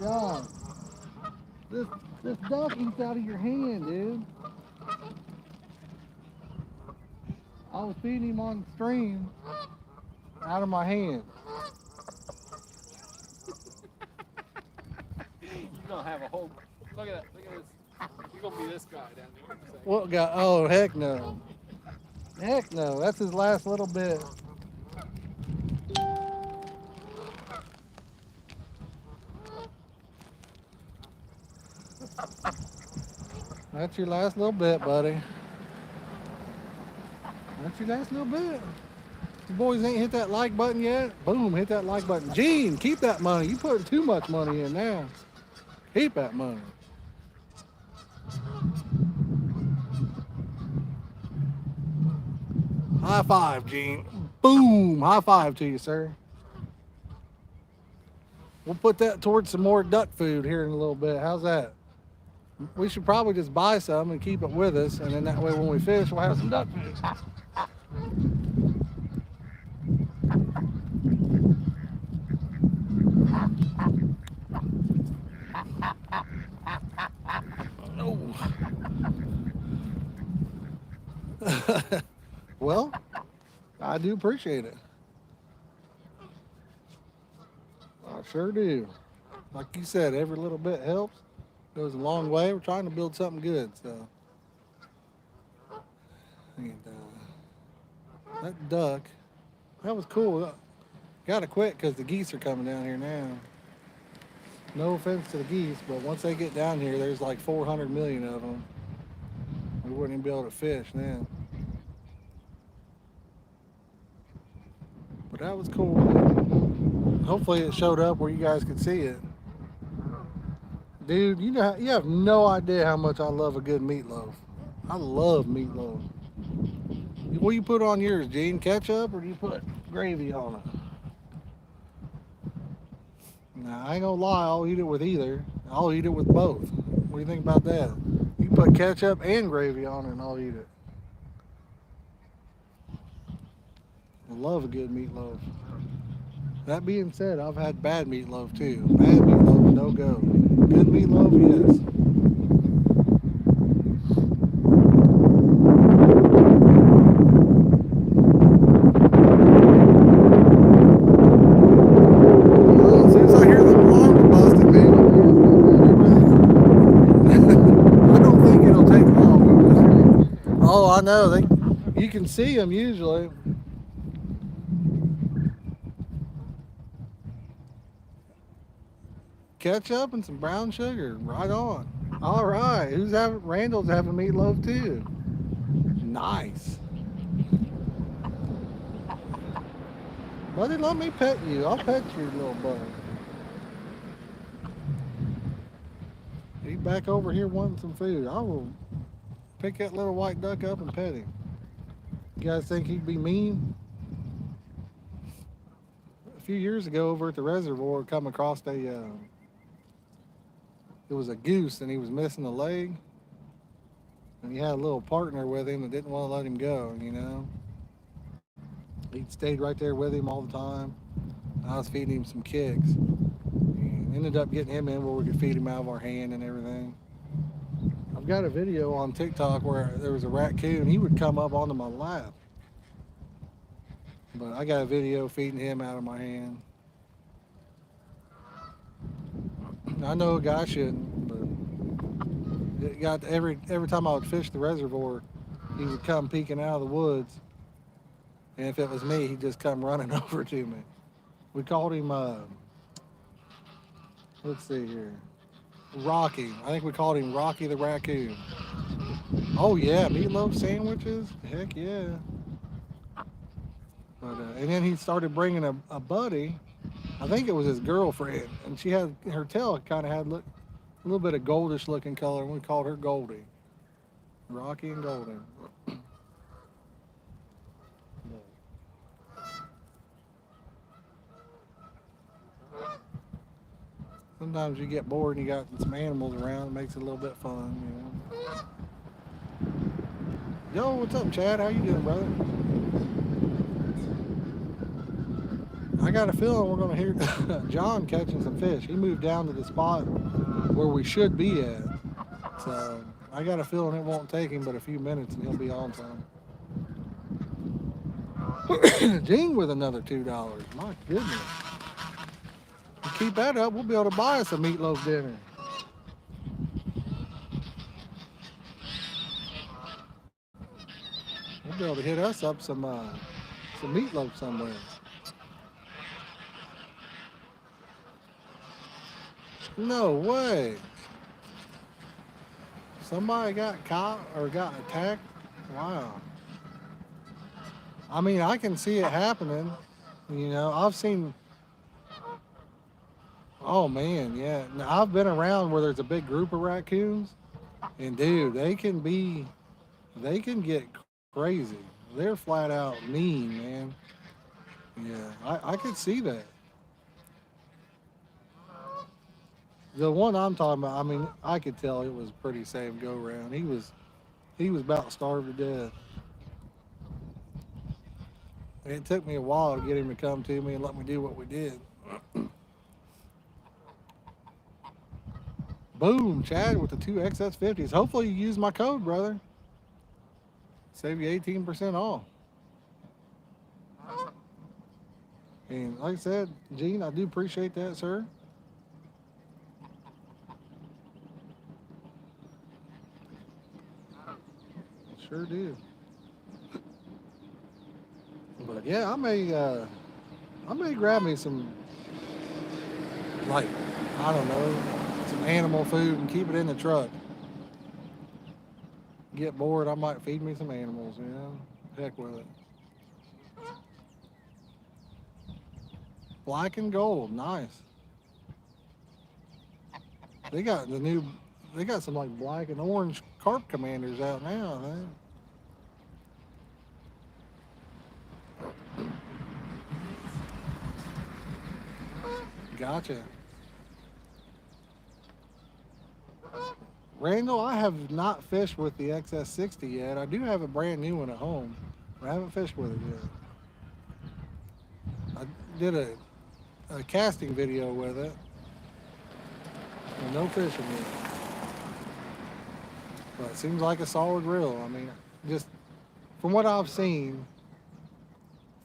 John, this this duck eats out of your hand, dude. I was feeding him on the stream out of my hand. You're gonna have a whole. Look at that. Look at this. You're gonna be this guy down there. What guy? Oh, heck no. Heck no. That's his last little bit. That's your last little bit, buddy. That's your last little bit. You boys ain't hit that like button yet? Boom, hit that like button. Gene, keep that money. You putting too much money in now. Keep that money. High five, Gene. Boom, high five to you, sir. We'll put that towards some more duck food here in a little bit. How's that? We should probably just buy some and keep it with us, and then that way when we fish, we'll have some duck food. Oh. Well, I do appreciate it. I sure do. Like you said, every little bit helps. Goes a long way. We're trying to build something good, so. And, that duck, that was cool. Gotta quit because the geese are coming down here now. No offense to the geese, but once they get down here, there's like 400 million of them. We wouldn't even be able to fish then. But that was cool. Hopefully it showed up where you guys could see it. Dude, you have no idea how much I love a good meatloaf. I love meatloaf. What do you put on yours, Gene? Ketchup or do you put gravy on it? Nah, I ain't gonna lie, I'll eat it with either. I'll eat it with both. What do you think about that? You can put ketchup and gravy on it and I'll eat it. I love a good meatloaf. That being said, I've had bad meatloaf too. Bad meatloaf, no go. Good meatloaf, yes. As soon as I hear the alarm busting, man, I don't think it'll take long. Oh, I know. You can see them usually. Ketchup and some brown sugar. Right on. All right. Randall's having meatloaf too. Nice. Buddy, let me pet you. I'll pet you, little buddy. He's back over here wanting some food. I will pick that little white duck up and pet him. You guys think he'd be mean? A few years ago over at the reservoir, come across it was a goose and he was missing a leg. And he had a little partner with him that didn't want to let him go, you know. He stayed right there with him all the time. I was feeding him some kicks. And ended up getting him in where we could feed him out of our hand and everything. I've got a video on TikTok where there was a raccoon. He would come up onto my lap. But I got a video feeding him out of my hand. I know a guy shouldn't, but it got every time I would fish the reservoir, he would come peeking out of the woods. And if it was me, he'd just come running over to me. We called him, let's see here, Rocky. I think we called him Rocky the Raccoon. Oh yeah, meatloaf sandwiches? Heck yeah. But, and then he started bringing a buddy I think it was his girlfriend, and she had her tail kind of had a little bit of goldish looking color, and we called her Goldie, Rocky and Goldie. Sometimes you get bored and you got some animals around, it makes it a little bit fun, you know. Yo, what's up, Chad? How you doing, brother? I got a feeling we're gonna hear John catching some fish. He moved down to the spot where we should be at. So I got a feeling it won't take him but a few minutes and he'll be on some. Gene with another $2. My goodness. You keep that up, we'll be able to buy us a meatloaf dinner. We'll be able to hit us up some meatloaf somewhere. No way. Somebody got caught or got attacked? Wow. I mean, I can see it happening. You know, I've seen. Oh man, yeah. Now, I've been around where there's a big group of raccoons, and dude, they can get crazy. They're flat out mean, man. Yeah, I could see that. The one I'm talking about, I mean, I could tell it was pretty safe go around. He was about starved to death. And it took me a while to get him to come to me and let me do what we did. Boom, Chad with the 2 XS50s. Hopefully you use my code, brother. Save you 18% off. And like I said, Gene, I do appreciate that, sir. Sure do. But yeah, I may grab me some, like, I don't know, some animal food and keep it in the truck. Get bored, I might feed me some animals, you know? Heck with it. Black and gold, nice. They got some like black and orange carp commanders out now, man. Gotcha. Randall, I have not fished with the XS60 yet. I do have a brand new one at home, but I haven't fished with it yet. I did a casting video with it, and no fishing yet. But it seems like a solid reel. I mean, just from what I've seen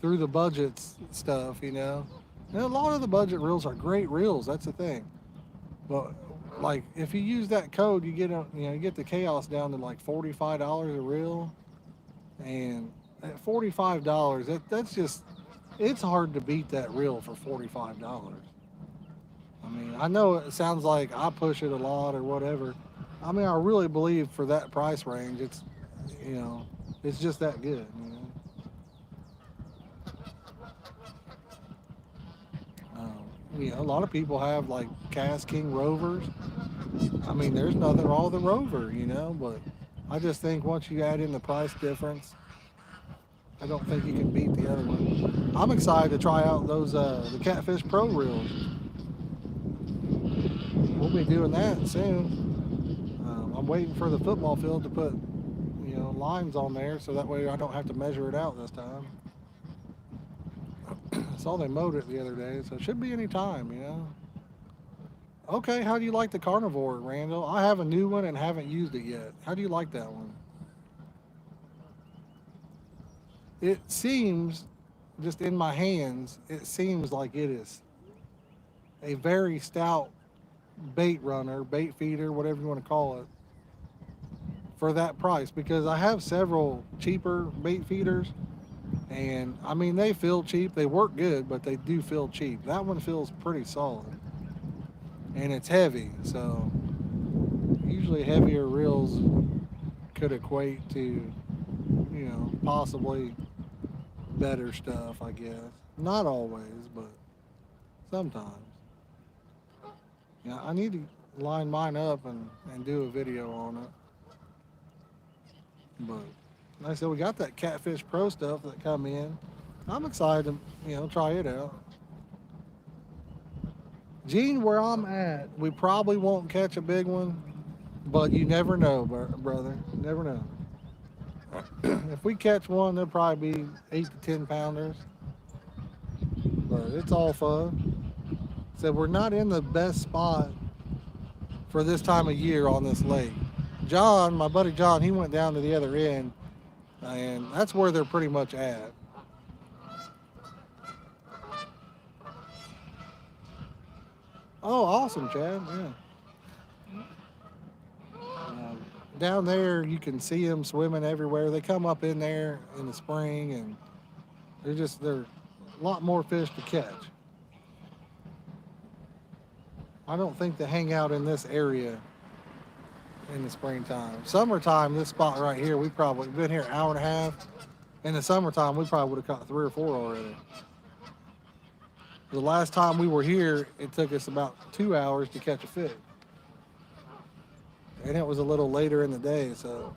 through the budget stuff, you know, and a lot of the budget reels are great reels. That's the thing. But like, if you use that code, you get you get the chaos down to like $45 a reel, and at $45, that's just, it's hard to beat that reel for $45. I mean, I know it sounds like I push it a lot or whatever. I mean, I really believe for that price range, it's, you know, it's just that good. You know? You know, a lot of people have like Cast King Rovers. I mean, there's nothing wrong with the Rover, you know, but I just think once you add in the price difference, I don't think you can beat the other one. I'm excited to try out those the Catfish Pro reels. We'll be doing that soon. I'm waiting for the football field to put, you know, lines on there so that way I don't have to measure it out this time. I saw they mowed it the other day, so it should be any time, you know. Okay, how do you like the Carnivore, Randall? I have a new one and haven't used it yet. How do you like that one? It seems, just in my hands, it seems like it is a very stout bait runner, bait feeder, whatever you want to call it, for that price, because I have several cheaper bait feeders, and I mean, they feel cheap, they work good, but they do feel cheap. That one feels pretty solid, and it's heavy, so usually heavier reels could equate to, you know, possibly better stuff, I guess. Not always, but sometimes. Yeah, I need to line mine up and do a video on it. But like I said, we got that Catfish Pro stuff that come in. I'm excited to, try it out. Gene, where I'm at, we probably won't catch a big one, but you never know, brother. You never know. If we catch one, they'll probably be 8 to 10 pounders, but it's all fun. So we're not in the best spot for this time of year on this lake. John, my buddy John, he went down to the other end, and that's where they're pretty much at. Oh, awesome, Chad. Yeah. Down there, you can see them swimming everywhere. They come up in there in the spring, and they're a lot more fish to catch. I don't think they hang out in this area in the springtime. Summertime, this spot right here, we've been here an hour and a half. In the summertime, we probably would have caught 3 or 4 already. The last time we were here, it took us about 2 hours to catch a fish. And it was a little later in the day, so.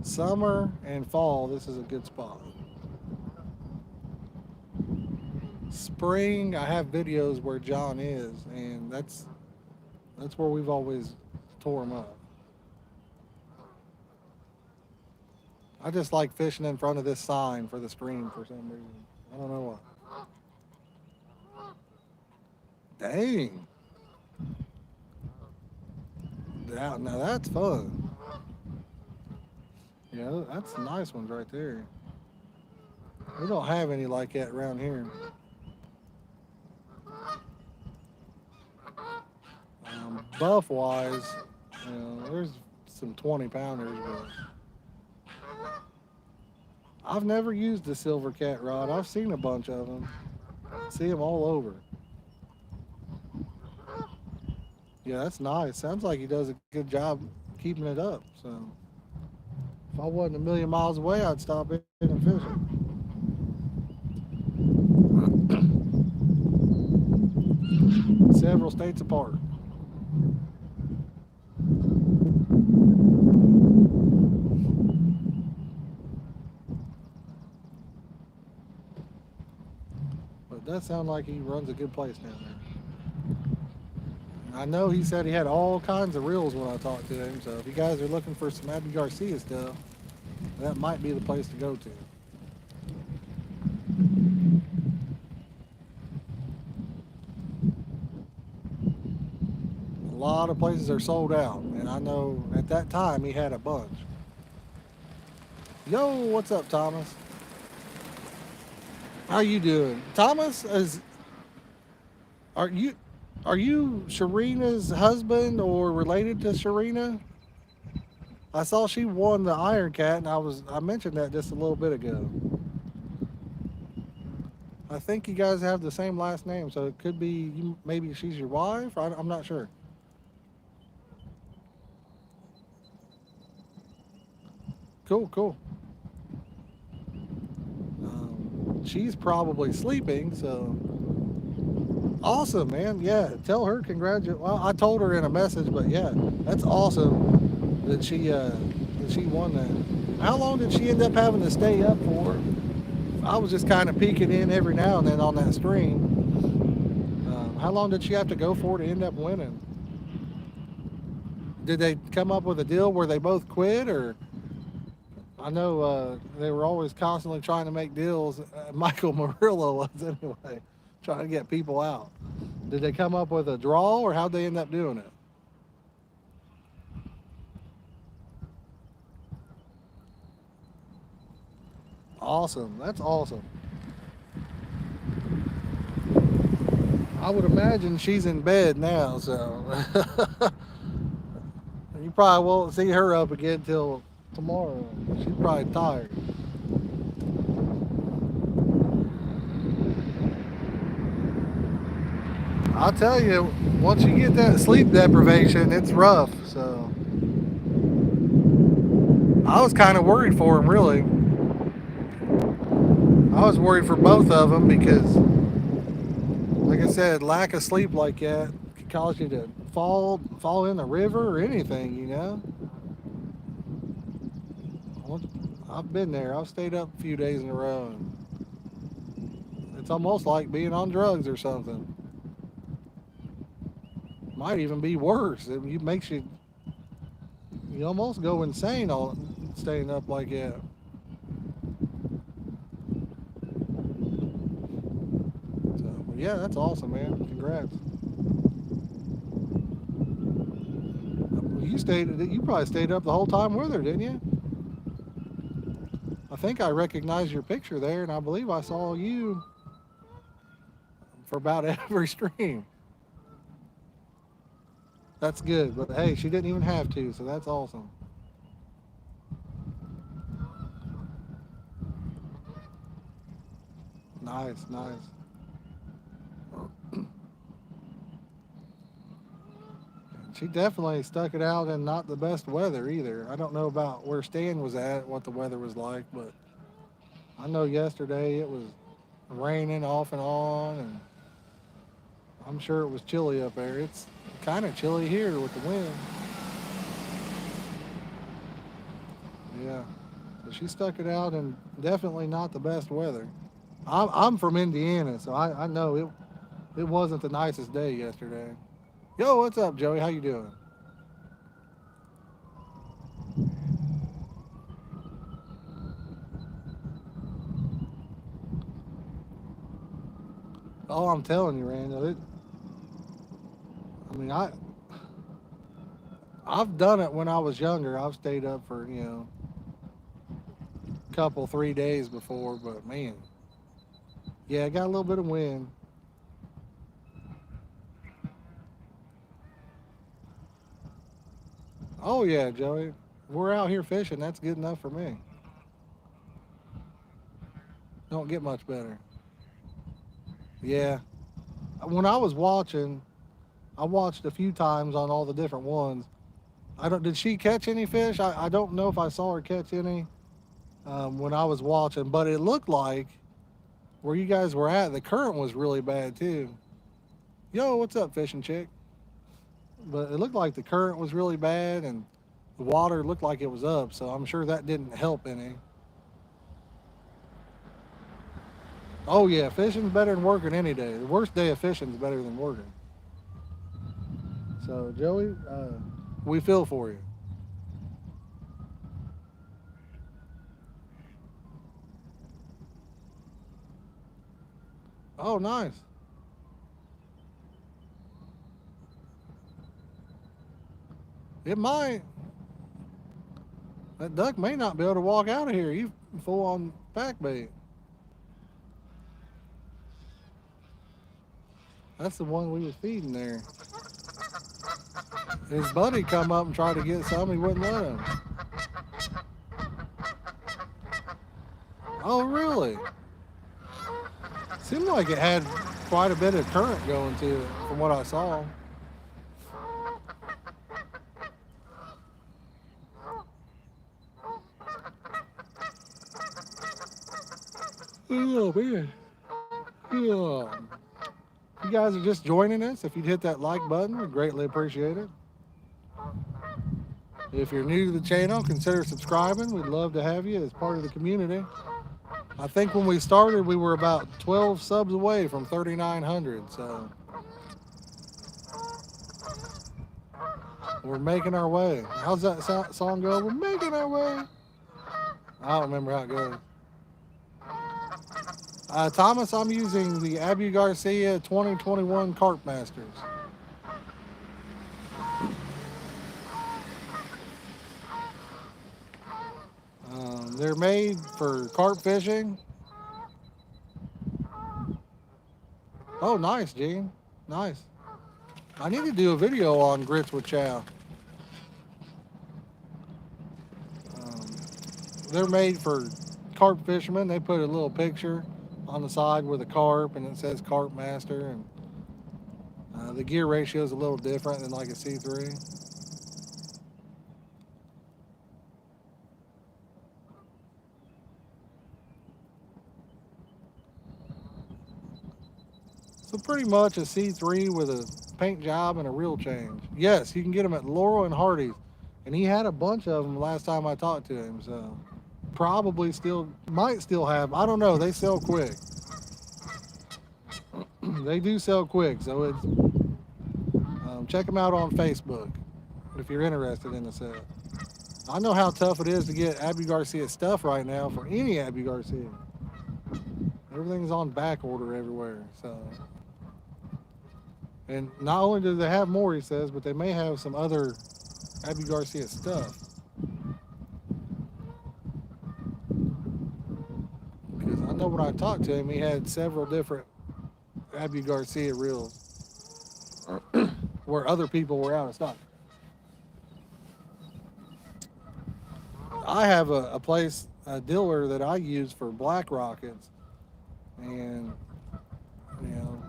Summer and fall, this is a good spot. Spring, I have videos where John is, and that's where we've always tore him up. I just like fishing in front of this sign for the stream for some reason. I don't know why. Dang. Now that's fun. Yeah, that's nice ones right there. We don't have any like that around here. Buff wise, there's some 20 pounders, but I've never used the silver cat rod. I've seen a bunch of them. See them all over. Yeah, that's nice. Sounds like he does a good job keeping it up. So if I wasn't a million miles away, I'd stop in and fish it. Several states apart. But it does sound like he runs a good place down there. I know he said he had all kinds of reels when I talked to him, so if you guys are looking for some Abby Garcia stuff, that might be the place to go to. A lot of places are sold out, and I know at that time he had a bunch. Yo, what's up, Thomas? How you doing? Thomas, are you Sharina's husband or related to Sharina? I saw she won the Iron Cat, and I mentioned that just a little bit ago. I think you guys have the same last name, so it could be maybe she's your wife. I'm not sure. Cool. She's probably sleeping, so awesome, man. Yeah, tell her congratulations. Well, I told her in a message, but yeah, that's awesome that she won that. How long did she end up having to stay up for? I was just kind of peeking in every now and then on that stream. How long did she have to go for to end up winning? Did they come up with a deal where they both quit, or? I know they were always constantly trying to make deals. Michael Murillo was anyway, trying to get people out. Did they come up with a draw, or how'd they end up doing it? Awesome. That's awesome. I would imagine she's in bed now, so you probably won't see her up again till tomorrow. She's probably tired. I'll tell you, once you get that sleep deprivation, it's rough. So I was kind of worried for him, really. I was worried for both of them because, like I said, lack of sleep like that could cause you to fall in the river or anything, you know. I've been there. I've stayed up a few days in a row. And it's almost like being on drugs or something. Might even be worse. It makes you almost go insane all staying up like that. So yeah, that's awesome, man. Congrats. You probably stayed up the whole time with her, didn't you? I think I recognized your picture there, and I believe I saw you for about every stream. That's good, but hey, she didn't even have to, so that's awesome. Nice, nice. She definitely stuck it out in not the best weather either. I don't know about where Stan was at, what the weather was like, but I know yesterday it was raining off and on, and I'm sure it was chilly up there. It's kind of chilly here with the wind. Yeah. So she stuck it out in definitely not the best weather. I'm from Indiana, so I know it wasn't the nicest day yesterday. Yo, what's up, Joey? How you doing? Oh, I'm telling you, Randall. I mean, I've done it when I was younger. I've stayed up for a couple 3 days before, but man, yeah, I got a little bit of wind. Oh yeah, Joey, we're out here fishing. That's good enough for me. Don't get much better. Yeah, when I was watching, I watched a few times on all the different ones. I don't. Did she catch any fish? I don't know if I saw her catch any when I was watching, but it looked like where you guys were at, the current was really bad too. Yo, what's up, fishing chick? But it looked like the current was really bad and the water looked like it was up, so I'm sure that didn't help any. Oh yeah, fishing's better than working any day. The worst day of fishing's better than working. So Joey, we feel for you. Oh, nice. It might. That duck may not be able to walk out of here. You full on back bait. That's the one we was feeding there. His buddy come up and tried to get some. He wouldn't let him. Oh, really? Seemed like it had quite a bit of current going to it from what I saw. Oh, man. Yeah. If you guys are just joining us, if you'd hit that like button, we'd greatly appreciate it. If you're new to the channel, consider subscribing. We'd love to have you as part of the community. I think when we started, we were about 12 subs away from 3,900, so we're making our way. How's that song go? We're making our way. I don't remember how it goes. Thomas, I'm using the Abu Garcia 2021 Carp Masters. They're made for carp fishing. Oh, nice, Gene. Nice. I need to do a video on grits with chow. Um, they're made for carp fishermen. They put a little picture on the side with a carp, and it says Carp Master. And the gear ratio is a little different than like a C3. So pretty much a C3 with a paint job and a real change. Yes, you can get them at Laurel and Hardy's, and he had a bunch of them last time I talked to him. So probably still might still have. I don't know. They sell quick. They do sell quick. So it's check them out on Facebook if you're interested in the set. I know how tough it is to get Abu Garcia stuff right now for any Abu Garcia. Everything's on back order everywhere. So, and not only do they have more, he says, but they may have some other Abu Garcia stuff. Because I know when I talked to him, he had several different Abu Garcia reels where other people were out of stock. I have a place, a dealer that I use for black rockets, and you know,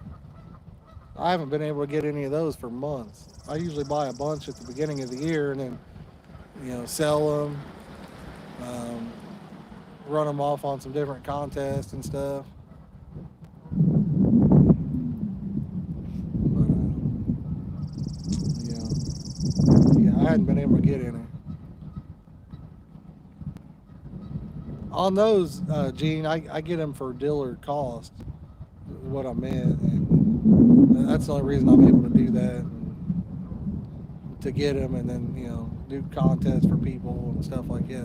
I haven't been able to get any of those for months. I usually buy a bunch at the beginning of the year and then, sell them, run them off on some different contests and stuff. But yeah, I hadn't been able to get any. On those, Gene, I get them for dealer cost. Is what I meant, and that's the only reason I'm able to do that. To get them, and then do contests for people and stuff like that.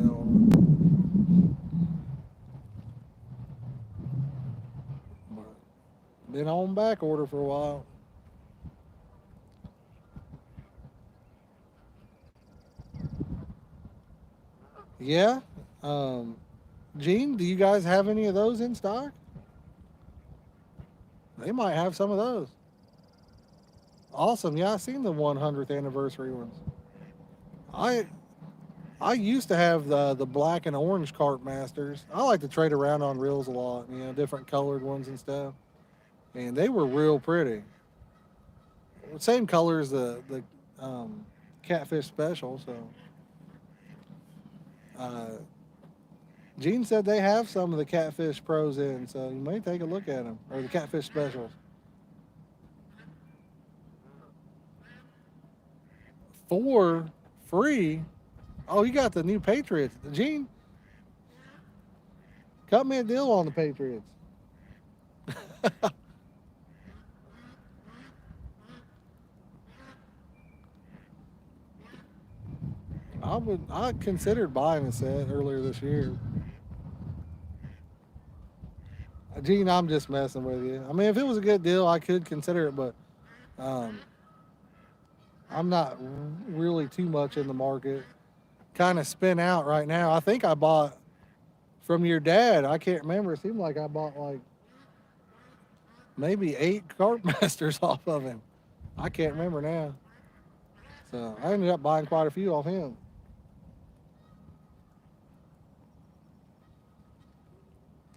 But been on back order for a while. Yeah. Gene, do you guys have any of those in stock? They might have some of those. Awesome. Yeah, I seen the 100th anniversary ones. I I used to have the black and orange carp masters. I like to trade around on reels a lot, different colored ones and stuff. And they were real pretty. Same color as the catfish special. So uh, Gene said they have some of the catfish pros in, so you may take a look at them, or the catfish specials. 4 free. Oh, you got the new Patriots. Gene, cut me a deal on the Patriots. I considered buying a set earlier this year. Gene, I'm just messing with you. I mean, if it was a good deal, I could consider it, but um, I'm not really too much in the market. Kind of spin out right now. I think I bought from your dad. I can't remember. It seemed like I bought like maybe 8 carp masters off of him. I can't remember now. So I ended up buying quite a few off him.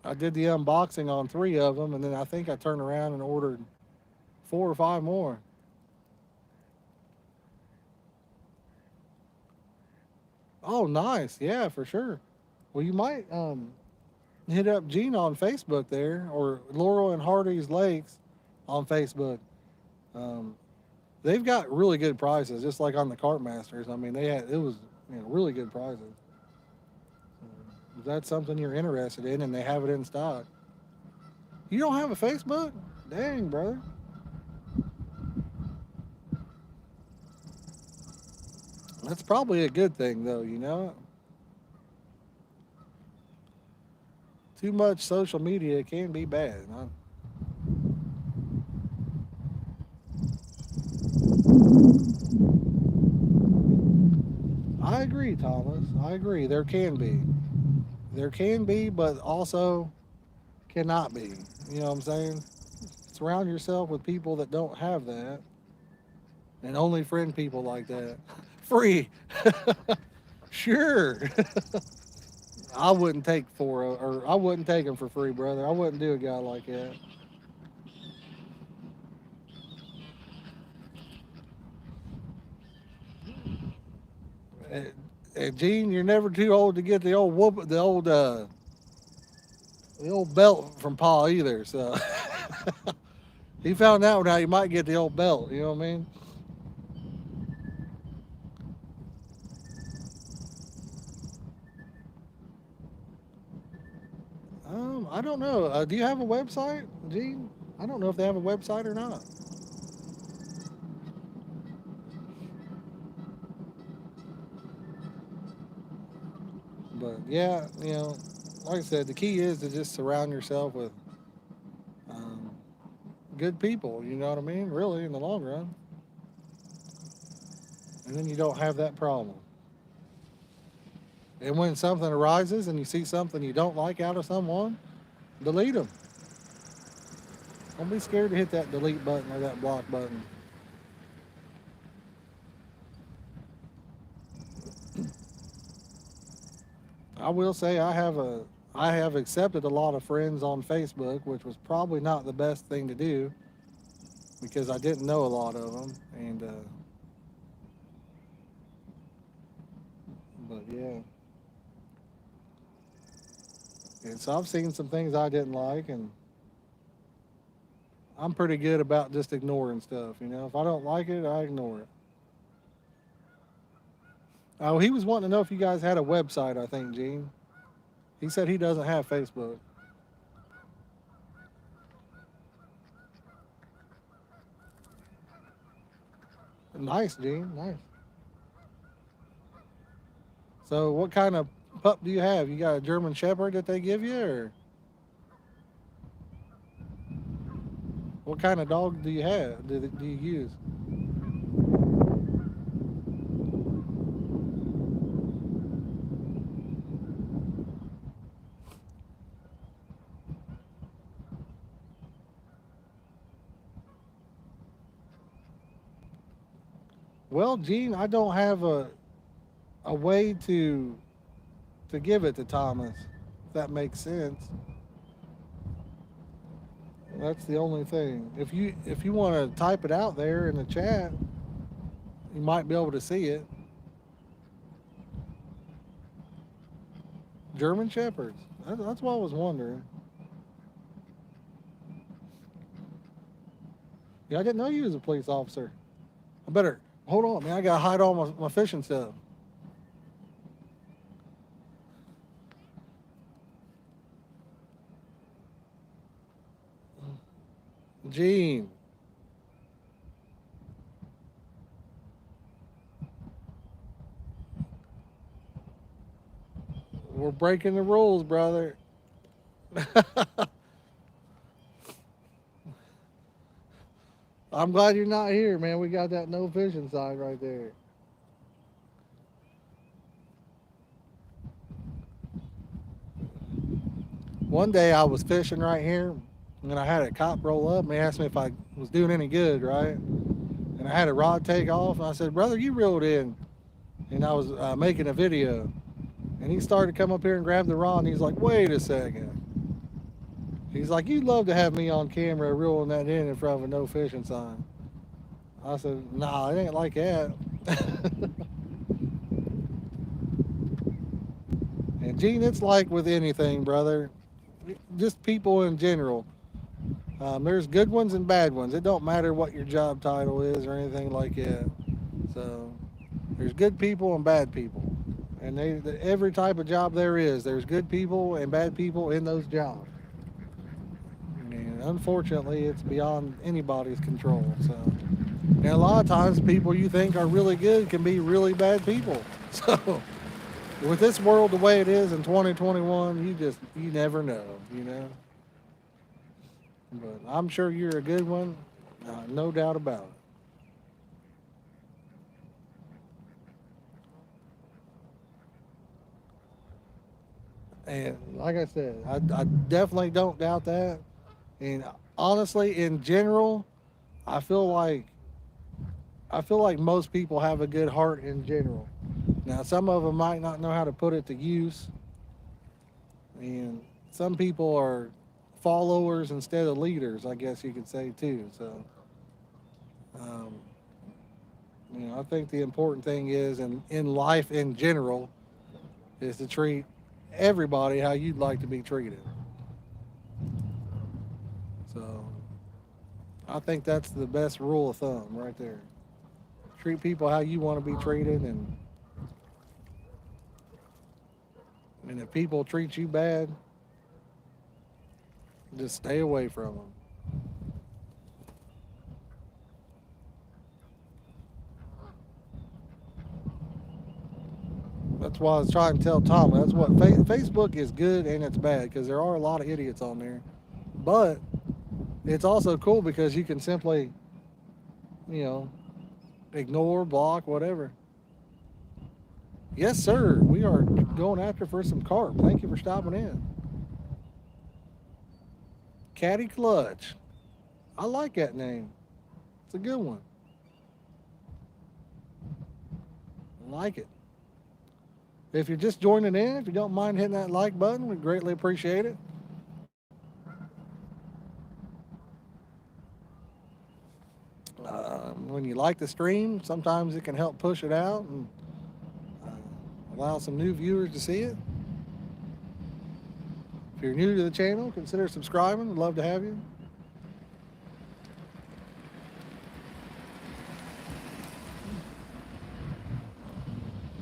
I did the unboxing on 3 of them, and then I think I turned around and ordered 4 or 5 more. Oh, nice. Yeah, for sure. Well, you might hit up Gene on Facebook there, or Laurel and Hardy's Lakes on Facebook. Um, they've got really good prices, just like on the Carp Masters. I mean, it was really good prices. If that's something you're interested in, and they have it in stock. You don't have a Facebook? Dang, brother. That's probably a good thing, though. Too much social media can be bad. Huh? I agree, Thomas. I agree. There can be. There can be, but also cannot be. You know what I'm saying? Surround yourself with people that don't have that, and only friend people like that. Free. Sure. I wouldn't take 4, or I wouldn't take them for free, brother. I wouldn't do a guy like that. Gene, you're never too old to get the old the old belt from Pa either. So He found out now he might get the old belt. You know what I mean? I don't know. Do you have a website, Gene? I don't know if they have a website or not. But yeah, like I said, the key is to just surround yourself with um, good people. You know what I mean? Really, in the long run, and then you don't have that problem. And when something arises and you see something you don't like out of someone, delete them. Don't be scared to hit that delete button or that block button. I will say I have accepted a lot of friends on Facebook, which was probably not the best thing to do because I didn't know a lot of them. And but yeah, and so I've seen some things I didn't like, and I'm pretty good about just ignoring stuff. If I don't like it, I ignore it. Oh, he was wanting to know if you guys had a website. I think Gene. He said he doesn't have Facebook. Nice, Gene. Nice. So, what kind of pup do you have? You got a German Shepherd that they give you, or what kind of dog do you have? Do you use? Well, Gene, I don't have a way to give it to Thomas. If that makes sense. That's the only thing. If you want to type it out there in the chat, you might be able to see it. German Shepherds. That's what I was wondering. Yeah, I didn't know you was a police officer. I better hold on, man. I gotta hide all my fishing stuff. Gene, we're breaking the rules, brother. I'm glad you're not here, man. We got that no fishing sign right there. One day I was fishing right here, and I had a cop roll up and he asked me if I was doing any good, right? And I had a rod take off, and I said, "Brother, you reeled in," and I was making a video. And he started to come up here and grab the rod, and he's like, "Wait a second." He's like, "You'd love to have me on camera reeling that in front of a no fishing sign." I said, "Nah, it ain't like that." And Gene, it's like with anything, brother. Just people in general. There's good ones and bad ones. It don't matter what your job title is or anything like that. So there's good people and bad people, and every type of job there is. There's good people and bad people in those jobs. And unfortunately, it's beyond anybody's control. So, and a lot of times, people you think are really good can be really bad people. So, with this world the way it is in 2021, you never know, you know. But I'm sure you're a good one, no doubt about it. And like I said, I definitely don't doubt that. And honestly, in general, I feel like I feel like most people have a good heart in general. Now, some of them might not know how to put it to use, and some people are followers instead of leaders, I guess you could say too. So, um, I think the important thing is, in life in general, is to treat everybody how you'd like to be treated. So, I think that's the best rule of thumb right there. Treat people how you want to be treated, and if people treat you bad, just stay away from them. That's why I was trying to tell Tom. That's what Facebook is good and it's bad because there are a lot of idiots on there. But it's also cool because you can simply, you know, ignore, block, whatever. Yes, sir. We are going after for some carp. Thank you for stopping in. Caddy Clutch. I like that name. It's a good one. I like it. If you're just joining in, if you don't mind hitting that like button, we'd greatly appreciate it. When you like the stream, sometimes it can help push it out and allow some new viewers to see it. If you're new to the channel, consider subscribing. We'd love to have you.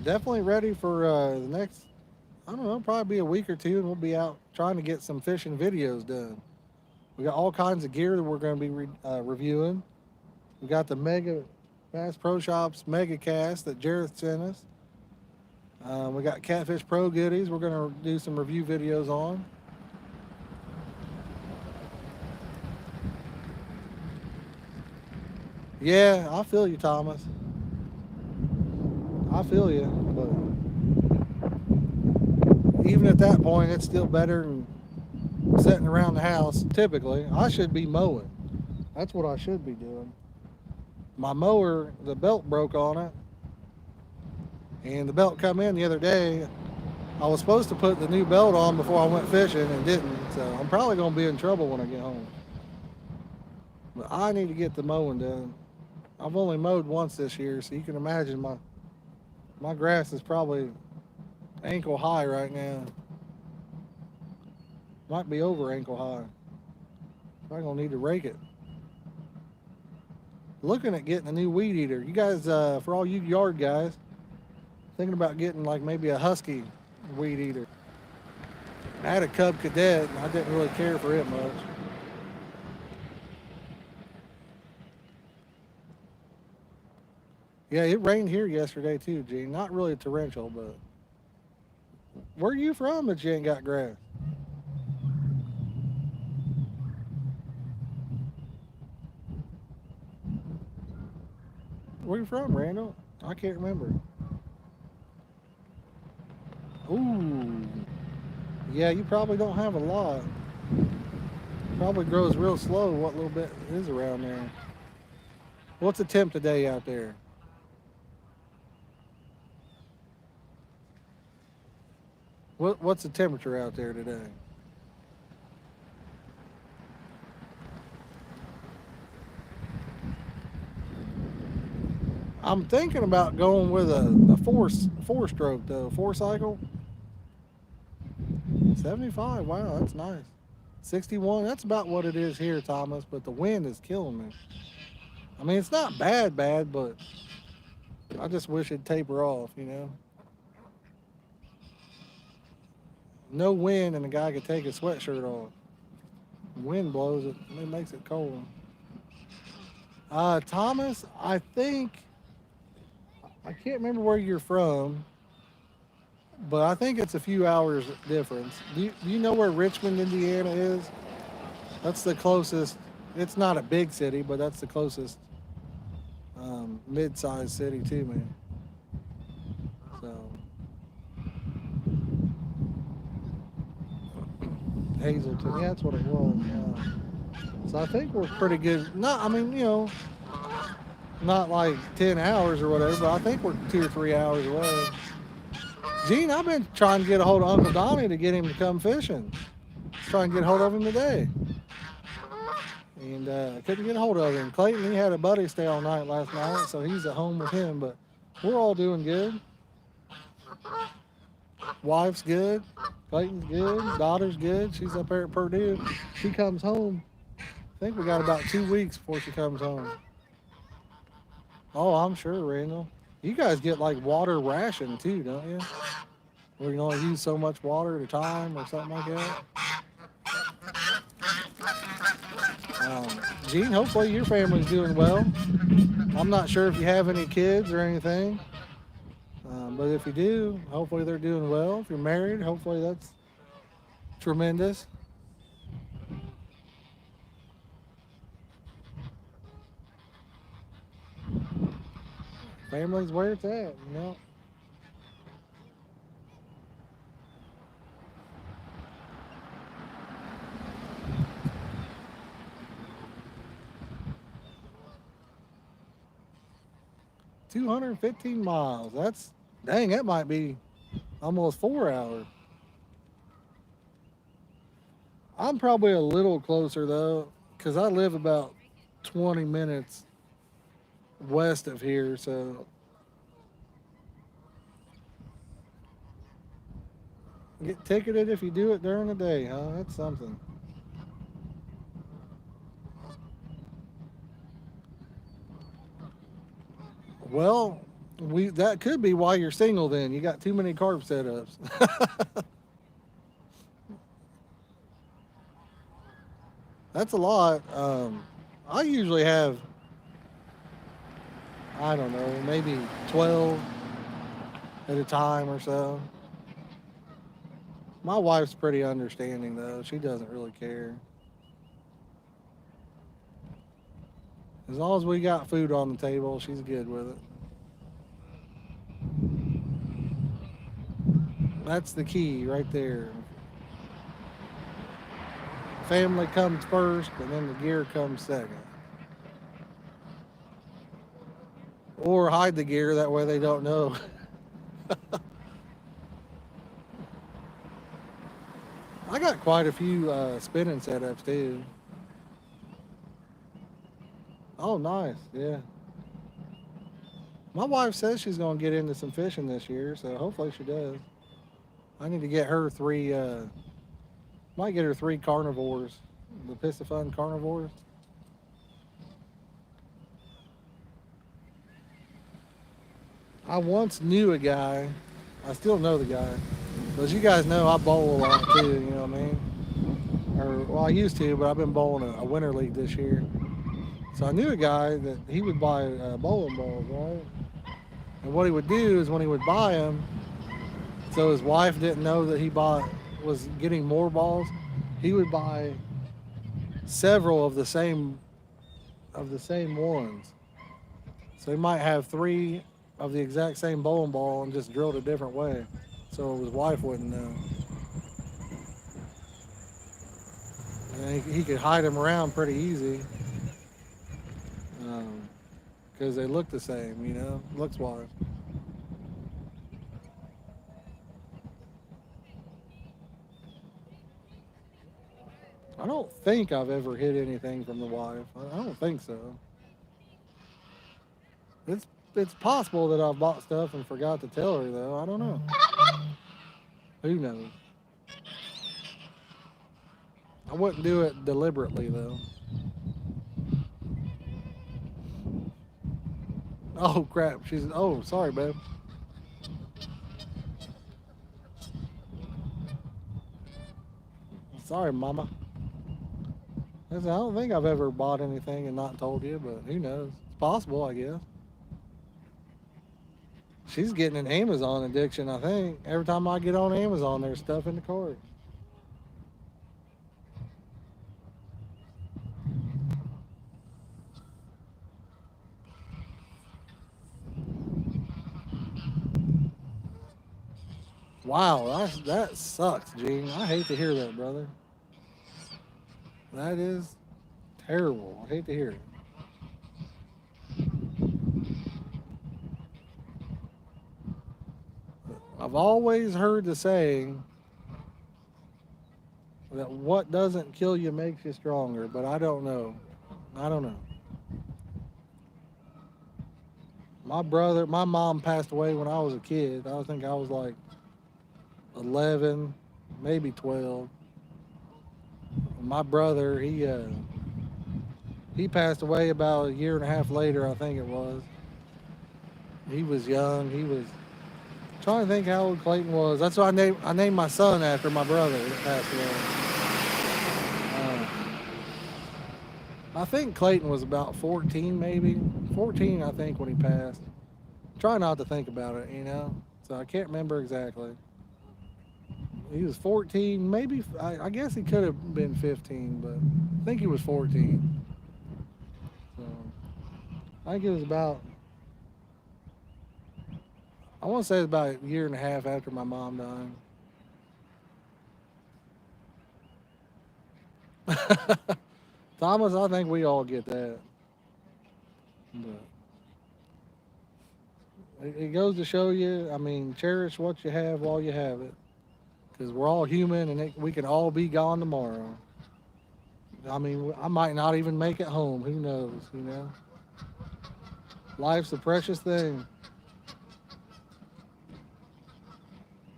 Definitely ready for the next, I don't know, probably be a week or two, and we'll be out trying to get some fishing videos done. We got all kinds of gear that we're going to be reviewing. We got the Mega Bass Pro Shops Mega Cast that Jareth sent us. We got Catfish Pro goodies we're going to do some review videos on. Yeah, I feel you, Thomas. I feel you, but even at that point, it's still better than sitting around the house. Typically, I should be mowing. That's what I should be doing. My mower, the belt broke on it, and the belt come in the other day. I was supposed to put the new belt on before I went fishing and didn't, so I'm probably going to be in trouble when I get home. But I need to get the mowing done. I've only mowed once this year, so you can imagine my grass is probably ankle high right now. Might be over ankle high. I'm going to need to rake it. Looking at getting a new weed eater. You guys, for all you yard guys, thinking about getting like maybe a husky weed eater. I had a Cub Cadet, and I didn't really care for it much. Yeah, it rained here yesterday too, Gene. Not really torrential, but where are you from that you ain't got grass? Where you from, Randall? I can't remember. Ooh. Yeah, you probably don't have a lot. Probably grows real slow what little bit is around there. What's the temp today out there? What's the temperature out there today? I'm thinking about going with a four stroke though, 4 cycle. 75. Wow, that's nice. 61. That's about what it is here, Thomas. But the wind is killing me. I mean, it's not bad, but I just wish it'd taper off. You know, no wind and the guy could take his sweatshirt off. The wind blows it. It makes it cold. Thomas, I think I can't remember where you're from, but I think it's a few hours difference. Do you know where Richmond, Indiana is? That's the closest. It's not a big city, but that's the closest mid-sized city to me. So Hazleton, yeah, that's what it was. So I think we're pretty good. Not, I mean, you know, not like 10 hours or whatever, but I think we're 2 or 3 hours away. Gene, I've been trying to get a hold of Uncle Donnie to get him to come fishing. Trying to get a hold of him today. And I couldn't get a hold of him. Clayton, he had a buddy stay all night last night, so he's at home with him, but we're all doing good. Wife's good. Clayton's good. Daughter's good. She's up there at Purdue. She comes home think we got about 2 weeks before she comes home. Oh, I'm sure, Randall. You guys get like water ration too, don't you? Where you only use so much water at a time or something like that. Gene, hopefully your family's doing well. I'm not sure if you have any kids or anything, but if you do, hopefully they're doing well. If you're married, hopefully that's tremendous. Family's where it's at, you know. 215 miles. That's dang. That might be almost 4 hours. I'm probably a little closer though, because I live about 20 minutes west of here. So get ticketed if you do it during the day, huh? That's something. Well, we that could be why you're single. Then you got too many carb setups. That's a lot. I usually have, I don't know, maybe 12 at a time or so. My wife's pretty understanding though. She doesn't really care. As long as we got food on the table, she's good with it. That's the key right there. Family comes first, and then the gear comes second. Or hide the gear, that way they don't know. I got quite a few spinning setups too. Oh, nice. Yeah. My wife says she's going to get into some fishing this year, so hopefully she does. I need to get her three, might get her three carnivores, the Piscifun carnivores. I once knew a guy, I still know the guy, because you guys know I bowl a lot too, you know what I mean? Or, well, I used to, but I've been bowling a winter league this year. So I knew a guy that he would buy bowling balls, right? And what he would do is when he would buy them, so his wife didn't know that he was getting more balls, he would buy several of the same ones. So he might have three of the exact same bowling ball and just drilled a different way, so his wife wouldn't know. And he could hide them around pretty easy because they look the same, you know, looks wise. I don't think I've ever hid anything from the wife. I don't think so. It's possible that I've bought stuff and forgot to tell her though. I don't know. Who knows? I wouldn't do it deliberately though. Oh crap! Oh, sorry, babe. Sorry, mama. I don't think I've ever bought anything and not told you, but who knows? It's possible, I guess. She's getting an Amazon addiction, I think. Every time I get on Amazon, there's stuff in the cart. Wow, that sucks, Gene. I hate to hear that, brother. That is terrible. I hate to hear it. I've always heard the saying that what doesn't kill you makes you stronger, but I don't know. I don't know. My mom passed away when I was a kid. I think I was like 11, maybe 12. My brother, He passed away about a year and a half later, I think it was. He was young. He was trying to think how old Clayton was. That's why I named my son after my brother that passed away. I think Clayton was about 14, maybe 14. I think when he passed. Try not to think about it, So I can't remember exactly. He was 14, maybe. I guess he could have been 15, but I think he was 14. So I think it was about. I want to say it was about a year and a half after my mom died. Thomas, I think we all get that. But it goes to show you, I mean, cherish what you have while you have it. Because we're all human and we can all be gone tomorrow. I mean, I might not even make it home. Who knows? Life's a precious thing.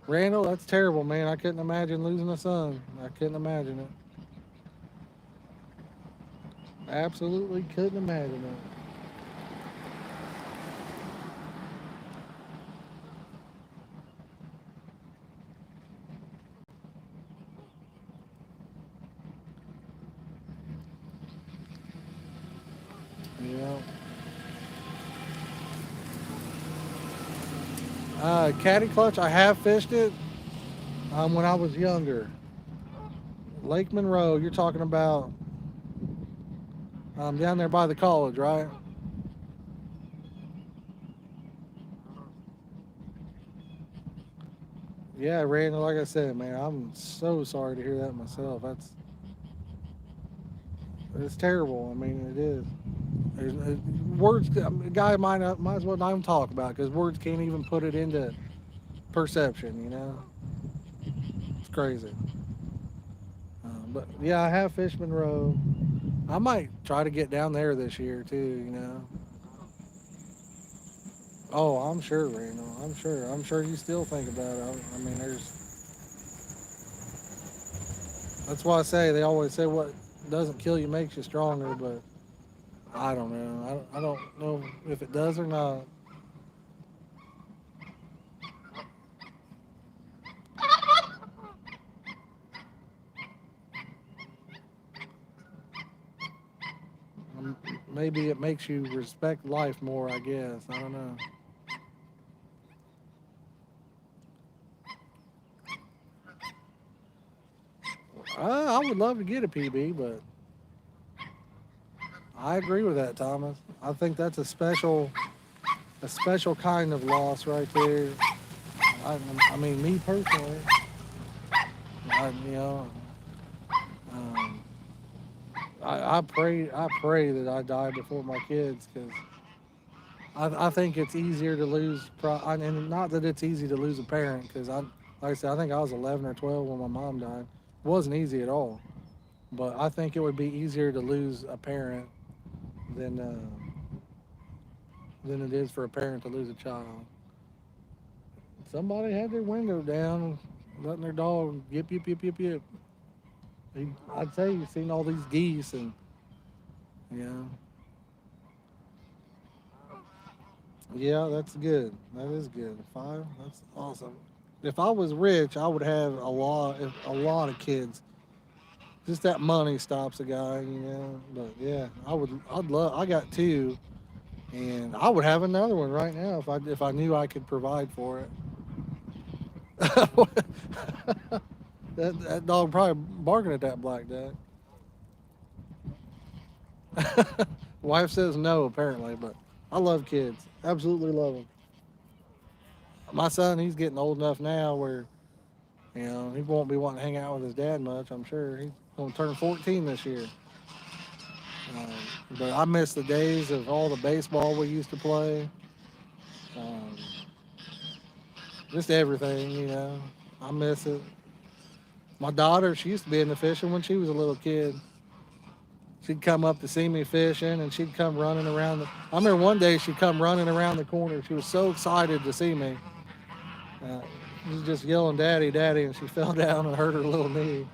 Randall, that's terrible, man. I couldn't imagine losing a son. I couldn't imagine it. Absolutely couldn't imagine it. Yeah. Caddy clutch, I have fished it when I was younger. Lake Monroe, you're talking about down there by the college, right? Yeah, Randall, like I said, man, I'm so sorry to hear that myself. It's terrible. I mean, it is. Words, a guy might as well not even talk about it because words can't even put it into perception. It's crazy. But yeah, I have fished Monroe. I might try to get down there this year too. Oh, I'm sure, Randall. I'm sure. I'm sure you still think about it. I mean, that's why I say they always say what doesn't kill you makes you stronger, but I don't know. I don't know if it does or not. Maybe it makes you respect life more, I guess. I don't know. I would love to get a PB, but I agree with that, Thomas. I think that's a special kind of loss right there. I mean, me personally, I, you know, um, I pray that I die before my kids because I think it's easier to lose, and not that it's easy to lose a parent because like I said, I think I was 11 or 12 when my mom died. It wasn't easy at all, but I think it would be easier to lose a parent than than it is for a parent to lose a child. Somebody had their window down, letting their dog yip yip yip yip yip. I'd say you've seen all these geese and yeah, yeah, that's good. That is good. Five, that's awesome. If I was rich, I would have a lot of kids. Just that money stops a guy. But yeah, I'd love. I got two, and I would have another one right now if I knew I could provide for it. That dog probably barking at that black duck. Wife says no, apparently, but I love kids. Absolutely love them. My son, he's getting old enough now where he won't be wanting to hang out with his dad much. I'm sure he's going to turn 14 this year. Um, but I miss the days of all the baseball we used to play. Um, just everything. I miss it. My daughter, she used to be into fishing when she was a little kid. She'd come up to see me fishing, and she'd come running around. I remember one day she'd come running around the corner. She was so excited to see me. She was just yelling, "Daddy, Daddy," and she fell down and hurt her little knee.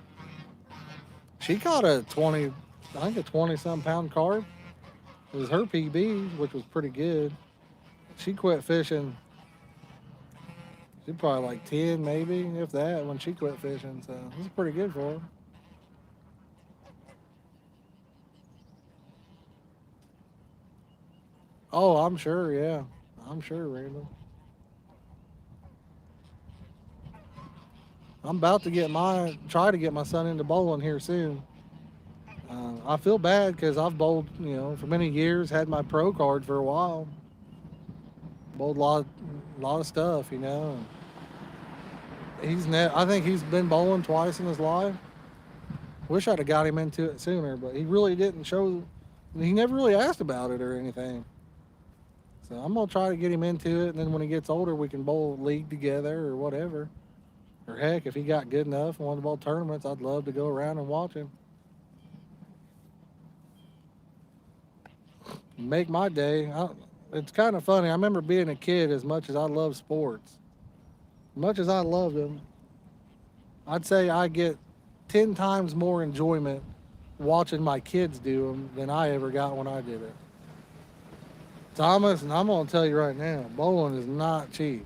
She caught I think a 20-some pound carp. It was her PB, which was pretty good. She quit fishing. She probably like 10, maybe, if that, when she quit fishing. So it was pretty good for her. Oh, I'm sure, yeah. I'm sure, Randall. I'm about to try to get my son into bowling here soon. I feel bad because I've bowled, for many years, had my pro card for a while, bowled a lot of stuff, I think he's been bowling twice in his life. Wish I'd have got him into it sooner, but he really didn't show. He never really asked about it or anything. So I'm gonna try to get him into it, and then when he gets older, we can bowl league together or whatever. Or heck, if he got good enough and wanted to bowl tournaments, I'd love to go around and watch him. Make my day. It's kind of funny. I remember being a kid. As much as I love sports, as much as I love them, I'd say I get 10 times more enjoyment watching my kids do them than I ever got when I did it. Thomas, and I'm gonna tell you right now, bowling is not cheap.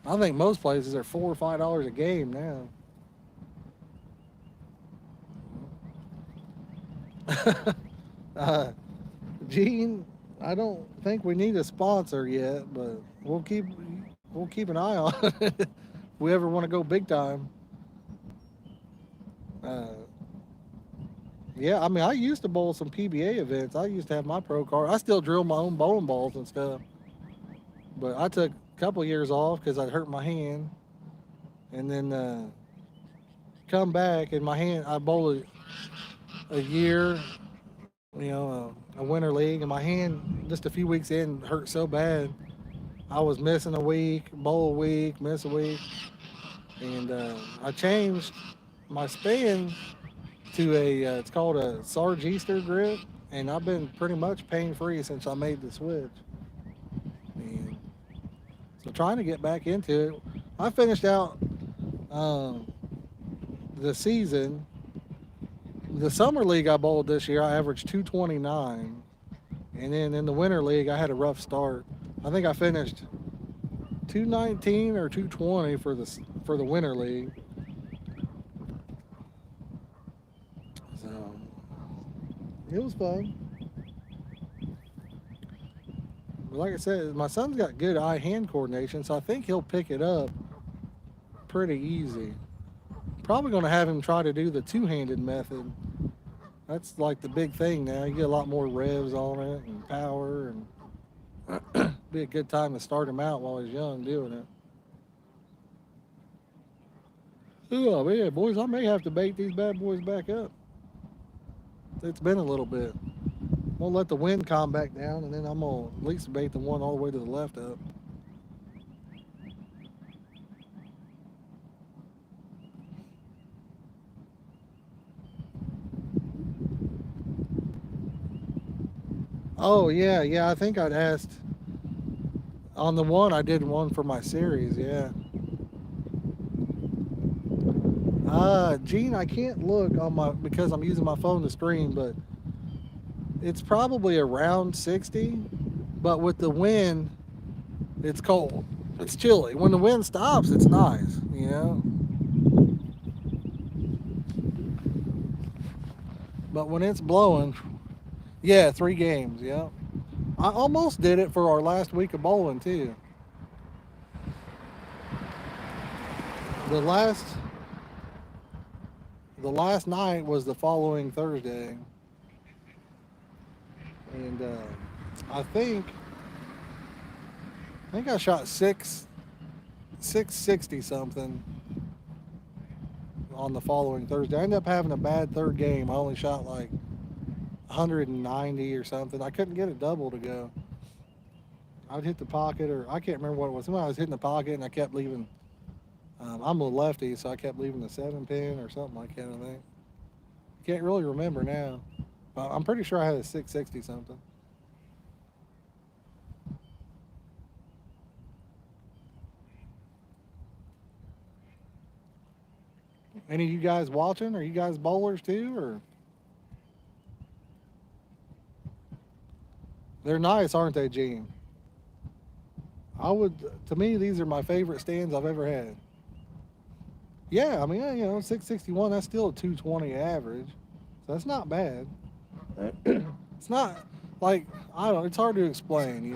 I think most places are $4 or $5 a game now. uh, Gene, I don't think we need a sponsor yet, but we'll keep an eye on it. If we ever want to go big time. Uh, yeah, I mean, I used to bowl some PBA events. I used to have my pro card. I still drill my own bowling balls and stuff. But I took a couple years off because I hurt my hand, and then come back and my hand. I bowled a year, a winter league, and my hand just a few weeks in hurt so bad. I was missing a week, bowl a week, miss a week, and I changed my span to it's called a Sarge Easter grip, and I've been pretty much pain free since I made the switch. And so trying to get back into it. I finished out um, the season. The summer league I bowled this year, I averaged 229, and then in the winter league I had a rough start. I think I finished 219 or 220 for the winter league. So it was fun. But like I said, my son's got good eye-hand coordination, so I think he'll pick it up pretty easy. Probably going to have him try to do the two-handed method. That's like the big thing now. You get a lot more revs on it and power, and be a good time to start him out while he's young doing it. Oh man, boys, I may have to bait these bad boys back up. It's been a little bit. We'll let the wind calm back down, and then I'm gonna at least bait the one all the way to the left up. Oh yeah, yeah. I think I'd asked on the one I did one for my series. Yeah. Gene, I can't look on my because I'm using my phone to stream, but it's probably around 60. But with the wind, it's cold. It's chilly. When the wind stops, it's nice. But when it's blowing, yeah, 3 games. Yeah. I almost did it for our last week of bowling too. The last the last night was the following Thursday, and I think I think I shot 660 something on the following Thursday. I ended up having a bad third game. I only shot like 190 or something. I couldn't get a double to go. I'd hit the pocket, or I can't remember what it was. Somebody was hitting the pocket, and I kept leaving. I'm a lefty, so I kept leaving the 7 pin or something like that. I think. Can't really remember now, but I'm pretty sure I had a 660 something. Any of you guys watching? Are you guys bowlers too, or? They're nice, aren't they, Gene? To me, these are my favorite stands I've ever had. Yeah, I mean, 661, that's still a 220 average. So that's not bad. It's not like, I don't, it's hard to explain.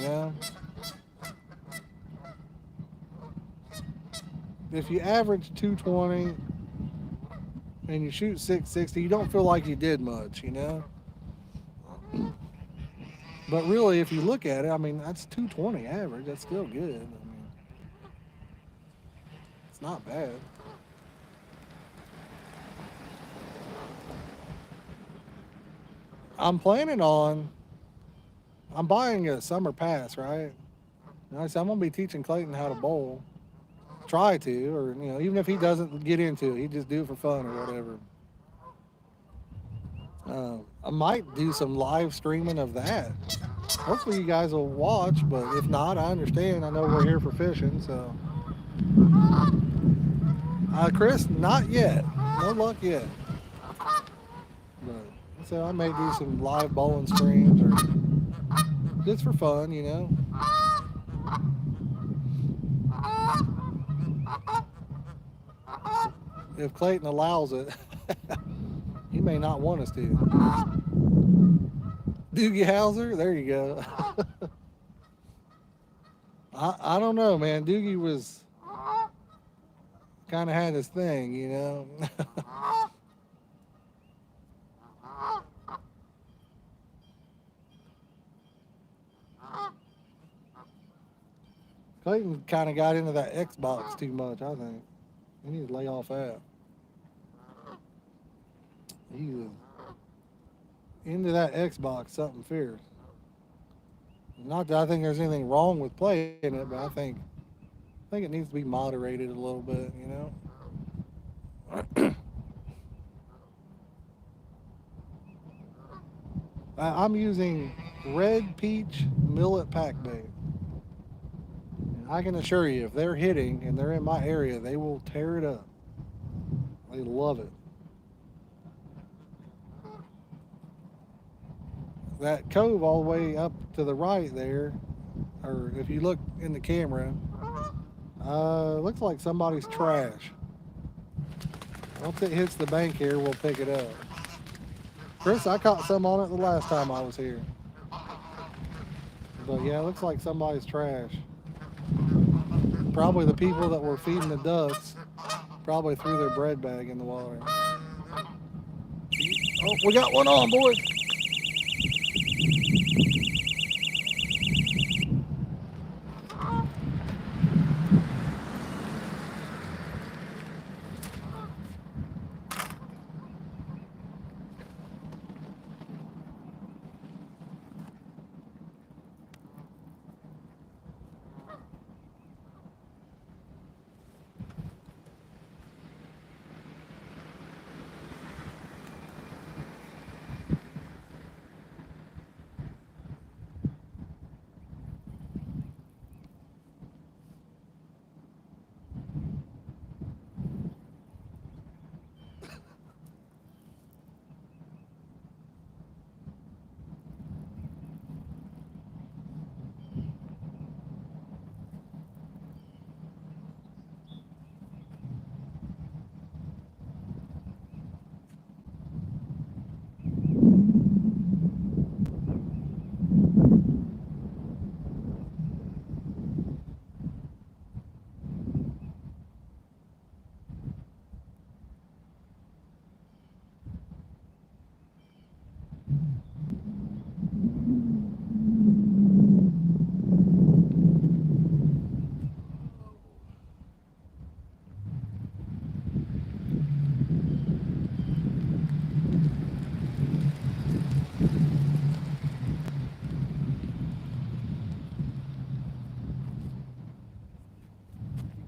If you average 220 and you shoot 660, you don't feel like you did much. But really, if you look at it, I mean, that's 220 average. That's still good. I mean, it's not bad. I'm planning on, I'm buying a summer pass, right? And I said, I'm going to be teaching Clayton how to bowl. Try to, or, even if he doesn't get into it, he just do it for fun or whatever. I might do some live streaming of that. Hopefully you guys will watch, but if not, I understand. I know we're here for fishing, so. Chris, not yet. No luck yet. But so I may do some live bowling streams or just for fun. If Clayton allows it, he may not want us to. Doogie Howser, there you go. I don't know, man. Doogie was kind of had his thing. Clayton kind of got into that Xbox too much, I think. He needs to lay off that. He was into that Xbox, something fierce. Not that I think there's anything wrong with playing it, but I think it needs to be moderated a little bit. I'm using red peach millet pack bait. And I can assure you, if they're hitting and they're in my area, they will tear it up. They love it. That cove all the way up to the right there, or if you look in the camera, looks like somebody's trash. Once it hits the bank here, we'll pick it up. Chris, I caught some on it the last time I was here. But yeah, it looks like somebody's trash. Probably the people that were feeding the ducks probably threw their bread bag in the water. Oh, we got one on, boys.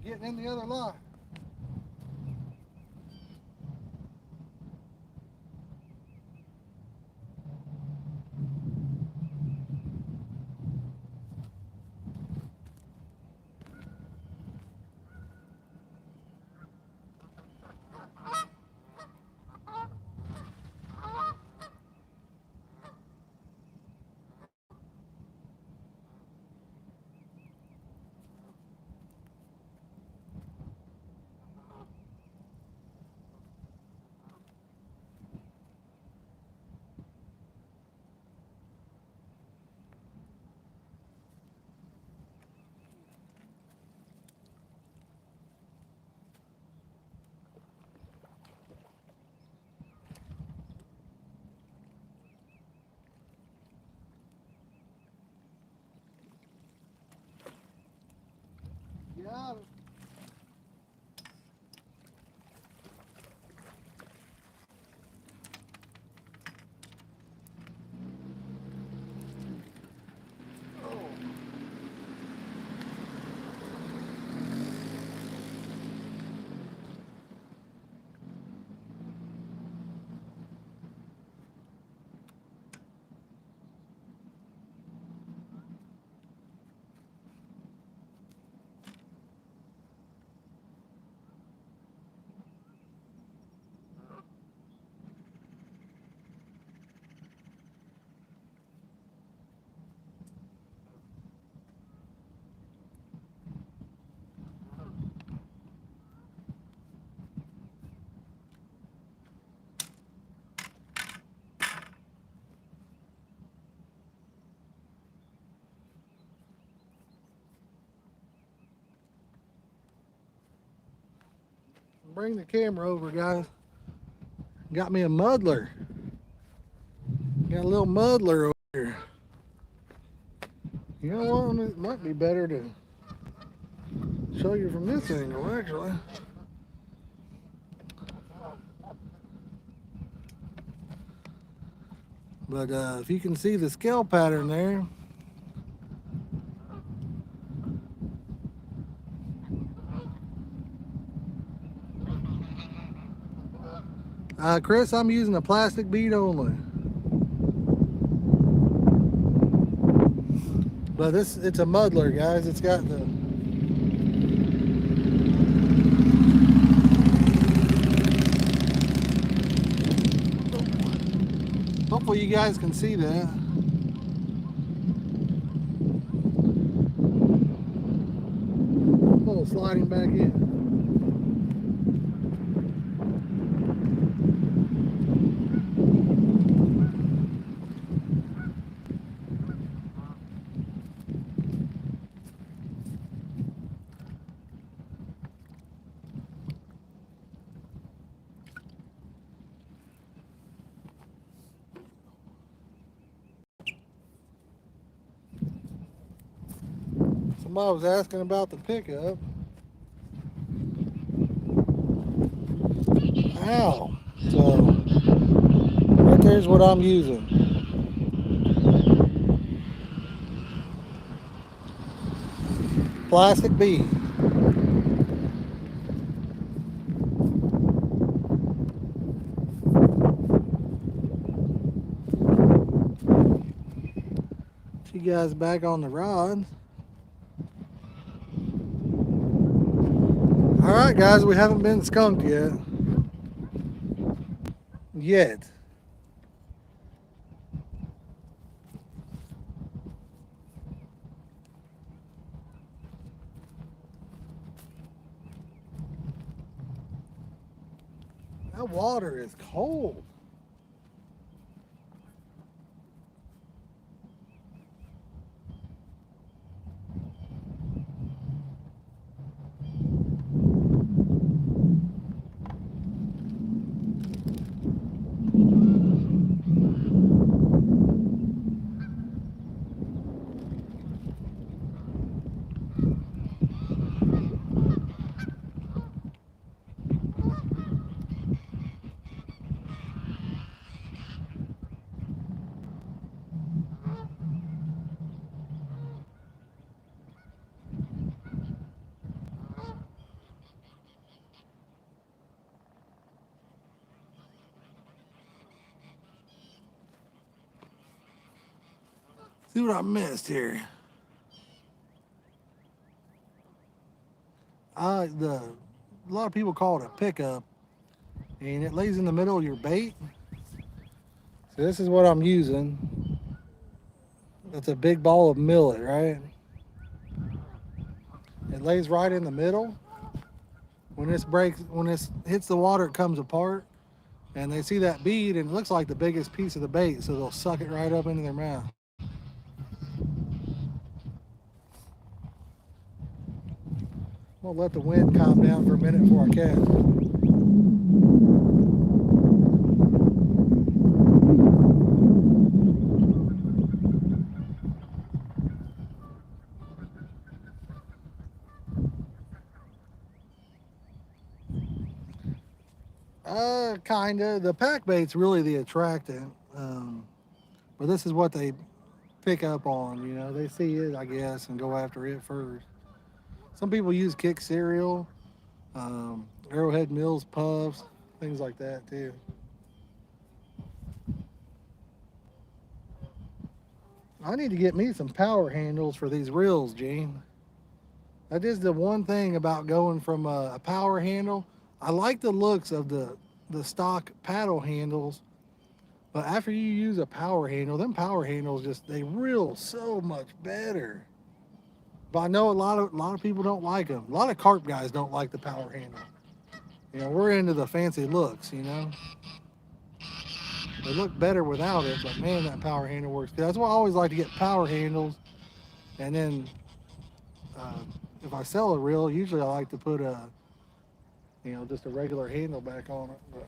Getting in the other line. Got it. Bring the camera over, guys. Got me a muddler. Got a little muddler over here. You know what? It might be better to show you from this angle, actually. But if you can see the scale pattern there, Chris, I'm using a plastic bead only. But it's a muddler, guys. It's got the hopefully you guys can see that. I'm gonna slide him back in. Somebody was asking about the pickup. Ow. So, right there's what I'm using. Plastic bead. You guys back on the rod. Alright guys, we haven't been skunked yet. That water is cold. See what I missed here. A lot of people call it a pickup, and it lays in the middle of your bait. So this is what I'm using. It's a big ball of millet, right? It lays right in the middle. When this hits the water, it comes apart, and they see that bead, and it looks like the biggest piece of the bait, so they'll suck it right up into their mouth. We'll let the wind calm down for a minute before I cast. Yeah, kinda. The pack bait's really the attractant, but this is what they pick up on. You know, they see it, I guess, and go after it first. Some people use kick cereal, Arrowhead Mills puffs, things like that too. I need to get me some power handles for these reels, Gene. That is the one thing about going from a power handle. I like the looks of the stock paddle handles, but after you use a power handle, them power handles just they reel so much better. But I know a lot of people don't like them. A lot of carp guys don't like the power handle. You know, we're into the fancy looks. You know, they look better without it, but man, that power handle works good. That's why I always like to get power handles, and then uh, if I sell a reel, usually I like to put a just a regular handle back on it. But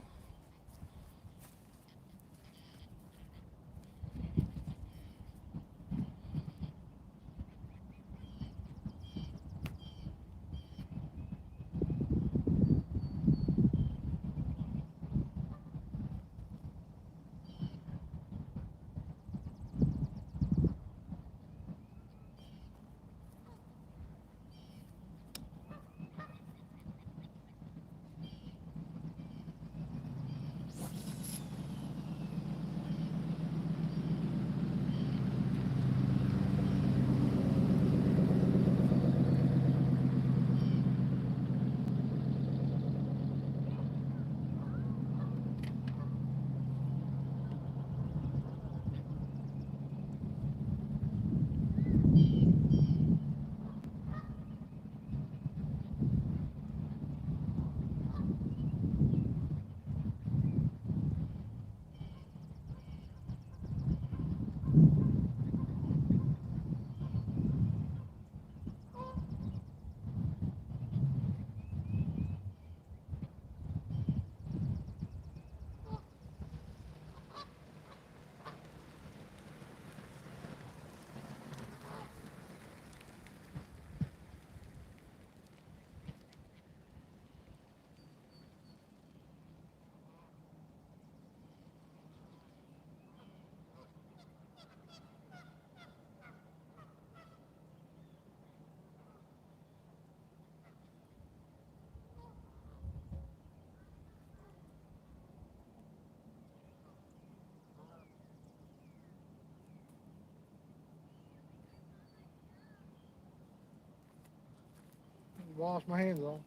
wash my hands off.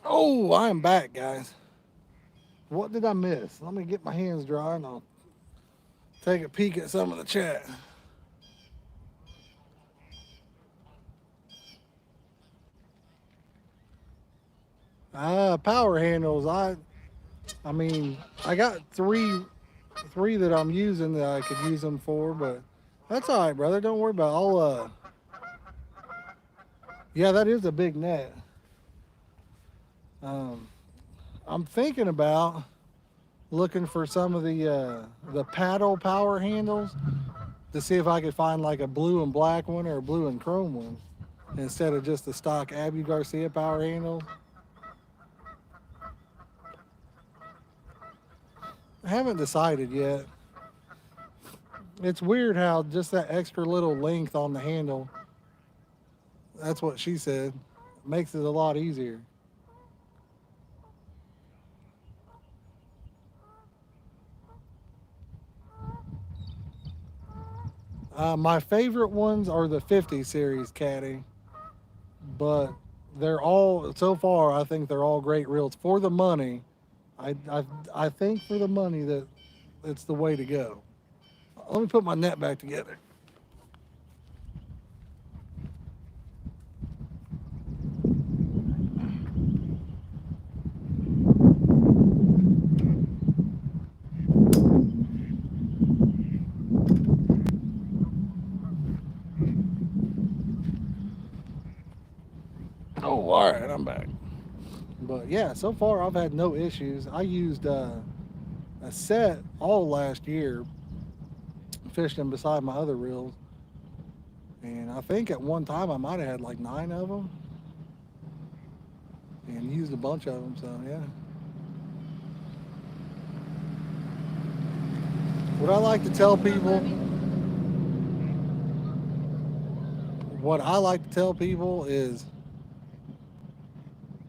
Oh, I am back, guys. What did I miss? Let me get my hands dry and I'll take a peek at some of the chat. Power handles. I mean, I got three that I'm using that I could use them for, but that's all right, brother. Don't worry about it. Yeah, that is a big net. Um, I'm thinking about looking for some of the paddle power handles to see if I could find like a blue and black one or a blue and chrome one instead of just the stock Abu Garcia power handle. I haven't decided yet. It's weird how just that extra little length on the handle, that's what she said, makes it a lot easier. My favorite ones are the 50 series caddy, but they're all so far. I think they're all great reels for the money. I think for the money that it's the way to go. Let me put my net back together. Oh, all right, I'm back. But yeah, so far I've had no issues. I used a set all last year, fishing beside my other reels. And I think at one time I might have had like 9 of them and used a bunch of them. So, yeah. What I like to tell people, what I like to tell people is,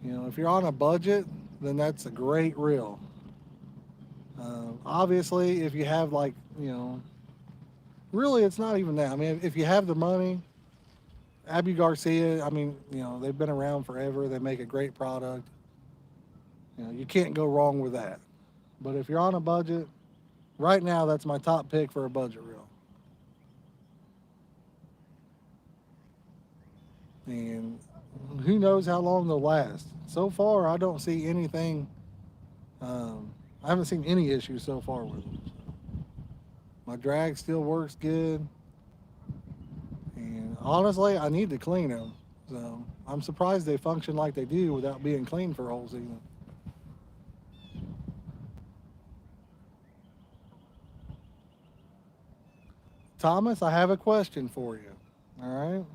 if you're on a budget, then that's a great reel. Obviously, if you have like, really, it's not even that. I mean, if you have the money, Abu Garcia, I mean, they've been around forever. They make a great product. You can't go wrong with that. But if you're on a budget, right now, that's my top pick for a budget reel. And who knows how long they'll last. So far, I don't see anything. I haven't seen any issues so far with them. My drag still works good. And honestly, I need to clean them. So I'm surprised they function like they do without being cleaned for a whole season. Thomas, I have a question for you. All right.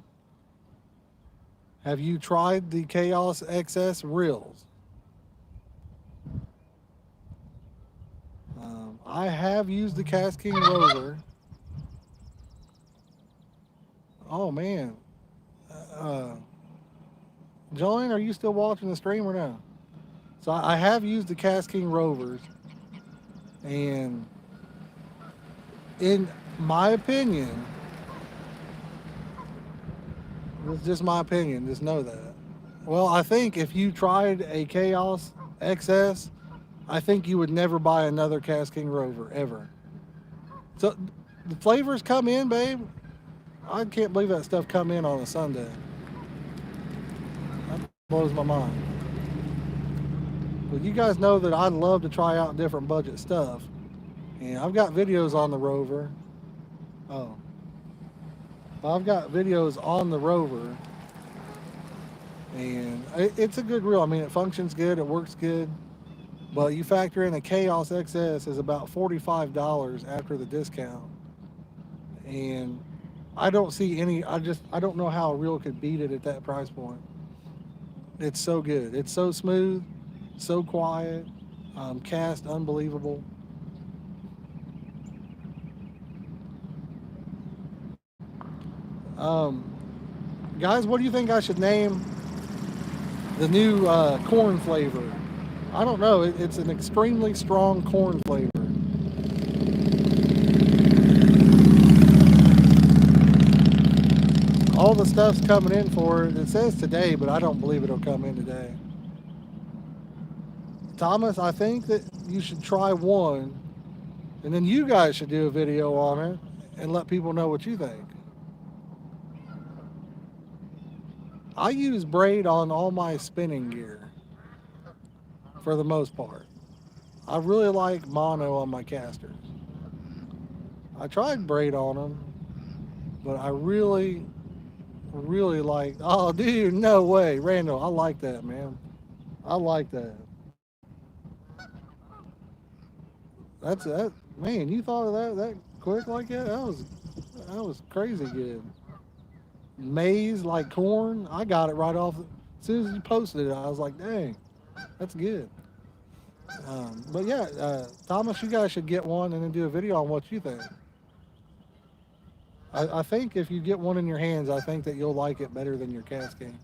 Have you tried the Chaos XS reels? I have used the Cast King Rover. Oh man, Jolene, are you still watching the stream or no? So I have used the Cast King Rovers, and in my opinion, this is just my opinion. Just know that. Well, I think if you tried a Chaos XS, I think you would never buy another Cast King Rover ever. So the flavors come in, babe. I can't believe that stuff come in on a Sunday. That blows my mind. But you guys know that I love to try out different budget stuff. And I've got videos on the Rover. Oh. I've got videos on the Rover. And it's a good reel. I mean, it functions good. It works good. But you factor in a Chaos XS is about $45 after the discount. And I don't see any, I don't know how a reel could beat it at that price point. It's so good. It's so smooth, so quiet, cast unbelievable. Guys, what do you think I should name the new corn flavor? I don't know. It's an extremely strong corn flavor. All the stuff's coming in for it. It says today, but I don't believe it'll come in today. Thomas, I think that you should try one, and then you guys should do a video on it and let people know what you think. I use braid on all my spinning gear for the most part. I really like mono on my casters. I tried braid on them, but I really like, oh dude, no way. Randall, I like that, man. I like that. That's that, man, you thought of that quick like that? That was crazy good. Maize like corn, I got it right off. As soon as you posted it, I was like, dang, that's good. But yeah, Thomas, you guys should get one and then do a video on what you think. I think if you get one in your hands, I think that you'll like it better than your Cast King.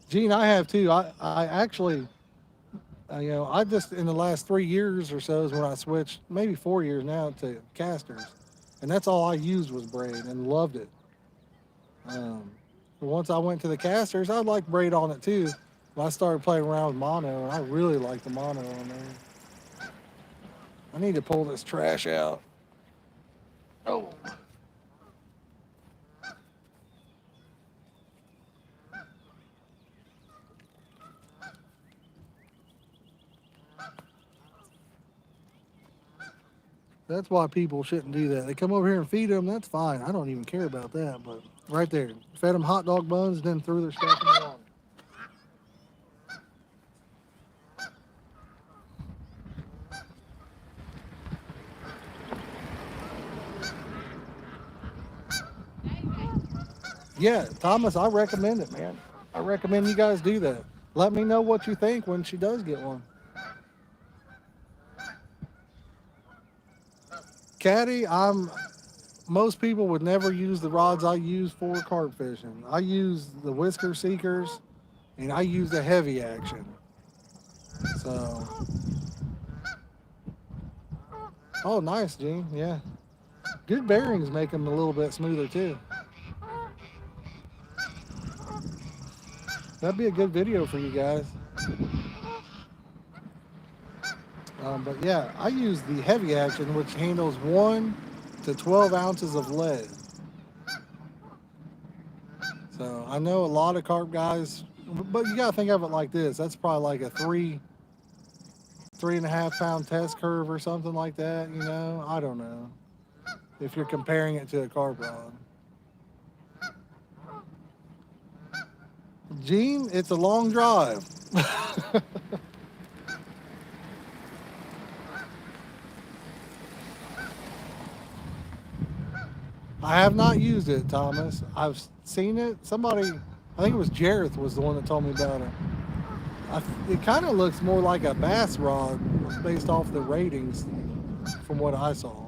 Gene, I have too. I actually, I just, in the last 3 years or so is when I switched, maybe 4 years now, to casters. And that's all I used was braid and loved it. Once I went to the casters, I liked braid on it too. But I started playing around with mono, and I really like the mono on there. I need to pull this trash out. Oh. That's why people shouldn't do that. They come over here and feed them, that's fine. I don't even care about that, but right there, fed them hot dog buns, then threw their stuff in the water. Yeah, Thomas, I recommend it, man. I recommend you guys do that. Let me know what you think when she does get one. Caddy, most people would never use the rods I use for carp fishing. I use the whisker seekers and I use the heavy action. So, oh, nice, Gene. Yeah, good bearings make them a little bit smoother too. That'd be a good video for you guys. But yeah, I use the heavy action, which handles 1 to 12 ounces of lead. So I know a lot of carp guys, but you gotta think of it like this. That's probably like a 3.5 pound test curve or something like that. You know, I don't know if you're comparing it to a carp rod. Gene, it's a long drive. I have not used it, Thomas. I've seen it. Somebody, I think it was Jareth, was the one that told me about it. It kind of looks more like a bass rod based off the ratings from what I saw.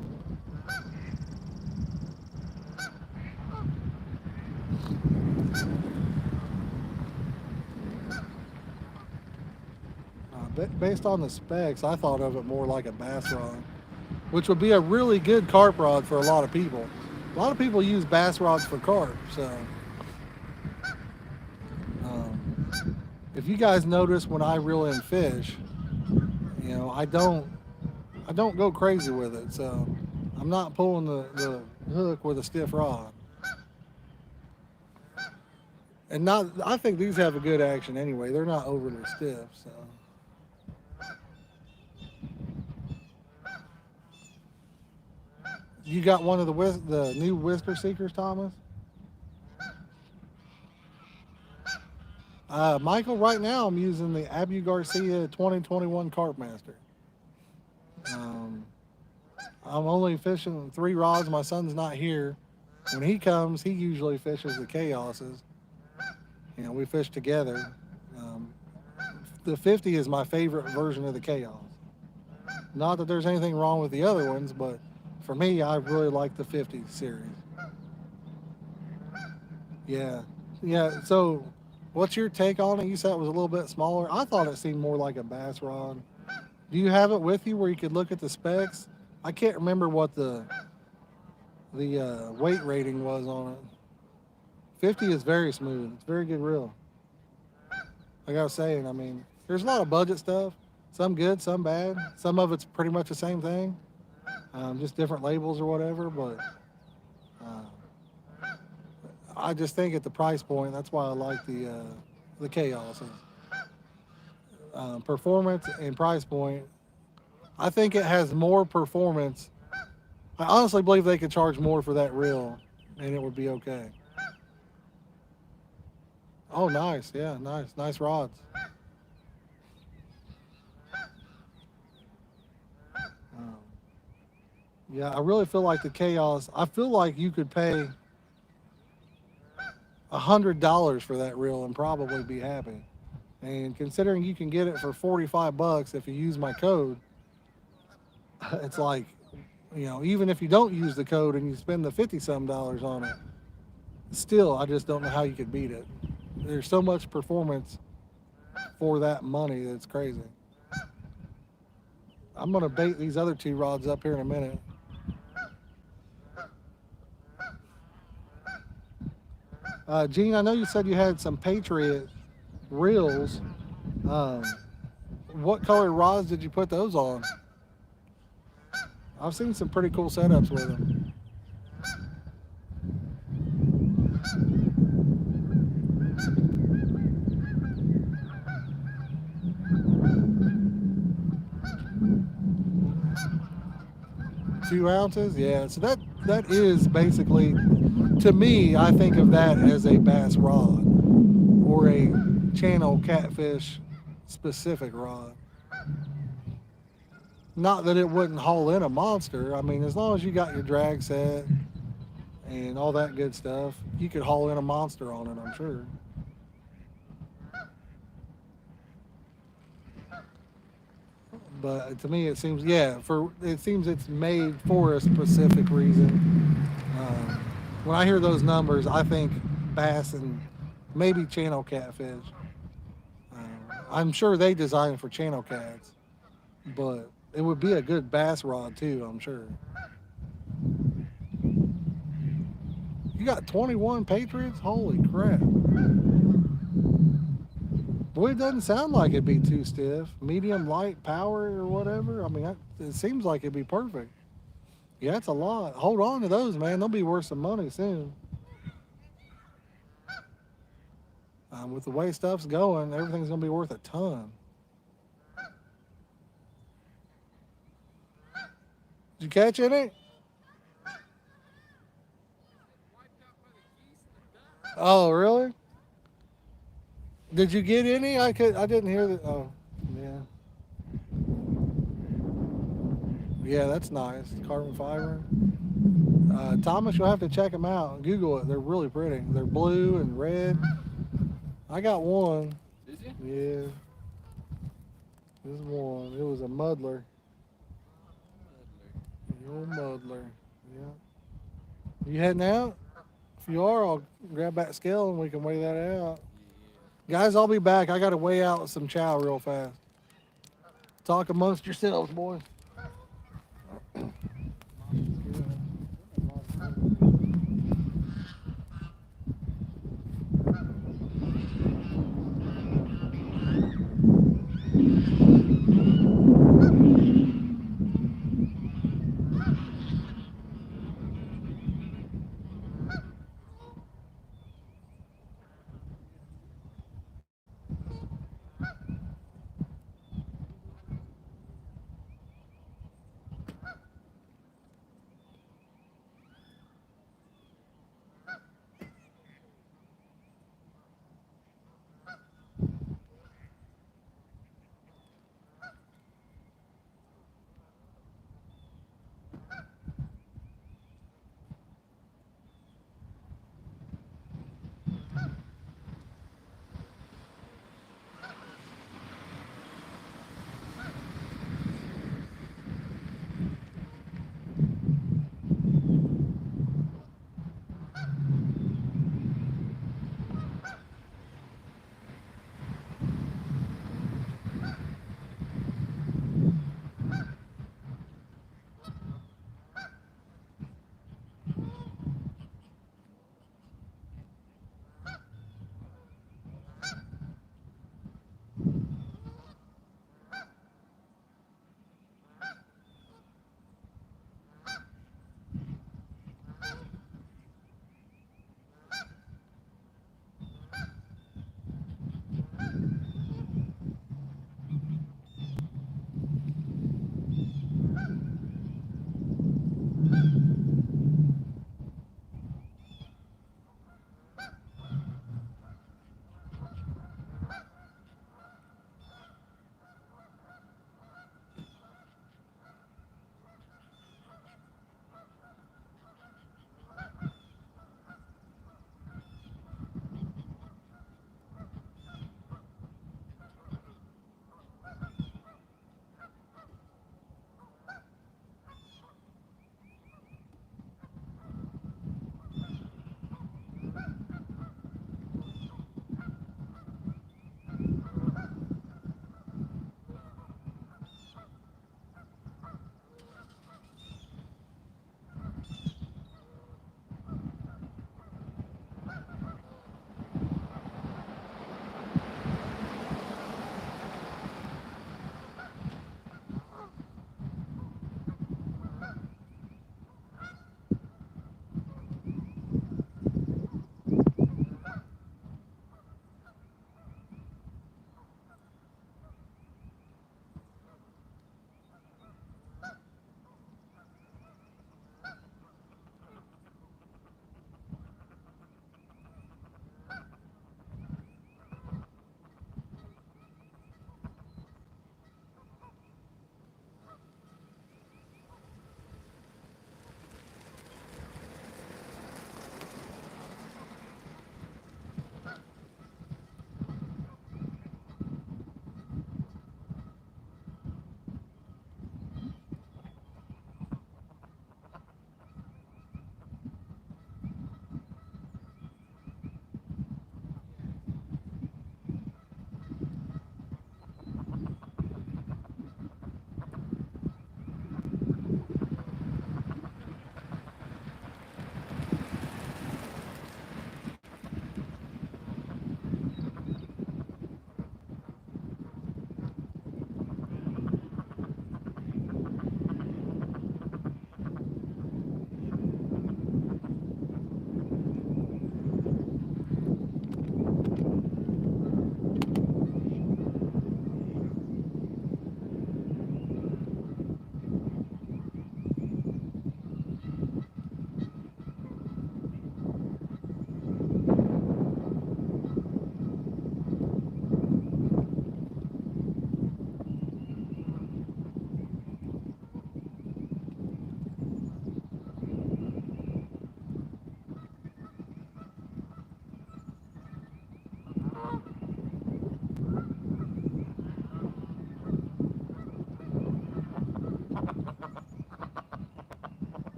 Based on the specs, I thought of it more like a bass rod, which would be a really good carp rod for a lot of people. A lot of people use bass rods for carp, so if you guys notice when I reel in fish, you know, I don't go crazy with it, so I'm not pulling the hook with a stiff rod. And not, I think these have a good action anyway. They're not overly stiff, so. You got one of the new whisker seekers, Thomas? Michael, right now I'm using the Abu Garcia 2021 Carp Master. Um, I'm only fishing 3 rods. My son's not here. When he comes, he usually fishes the Chaoses. You know, we fish together. Um, the 50 is my favorite version of the Chaos. Not that there's anything wrong with the other ones, but for me, I really like the 50 series. Yeah. Yeah. So, what's your take on it? You said it was a little bit smaller. I thought it seemed more like a bass rod. Do you have it with you where you could look at the specs? I can't remember what the weight rating was on it. 50 is very smooth. It's very good reel. Like I was saying, I mean, there's a lot of budget stuff. Some good, some bad. Some of it's pretty much the same thing, just different labels or whatever. But I just think at the price point, that's why I like the Chaos. Performance and price point. I think it has more performance. I honestly believe they could charge more for that reel, and it would be okay. Oh, nice. Yeah, nice rods. Um, yeah, I really feel like the Chaos. I feel like you could pay $100 for that reel and probably be happy. And considering you can get it for $45 if you use my code, it's like, you know, even if you don't use the code and you spend the 50 some dollars on it, still, I just don't know how you could beat it. There's so much performance for that money that's crazy. I'm gonna bait these other 2 rods up here in a minute. Gene, I know you said you had some Patriot reels. Um, what color rods did you put those on? I've seen some pretty cool setups with them. Two ounces, yeah. So that is basically, to me, I think of that as a bass rod or a channel catfish specific rod. Not that it wouldn't haul in a monster. I mean, as long as you got your drag set and all that good stuff. You could haul in a monster on it, I'm sure. But to me, it seems it seems it's made for a specific reason. Um, when I hear those numbers, I think bass and maybe channel catfish. I'm sure they designed for channel cats, but it would be a good bass rod too. I'm sure. You got 21 Patriots? Holy crap! Boy, it doesn't sound like it'd be too stiff. Medium light power or whatever. I mean, it seems like it'd be perfect. Yeah, it's a lot. Hold on to those, man. They'll be worth some money soon. With the way stuff's going, everything's gonna be worth a ton. Did you catch any? Oh, really? Did you get any? I didn't hear that. Oh, yeah. Yeah, that's nice. Carbon fiber. Thomas, you'll have to check them out. Google it. They're really pretty. They're blue and red. I got one. Did you? Yeah, this one. It was a muddler. The old muddler. Yeah. You heading out? If you are, I'll grab that scale and we can weigh that out. Guys, I'll be back. I got to weigh out some chow real fast. Talk amongst yourselves, boys.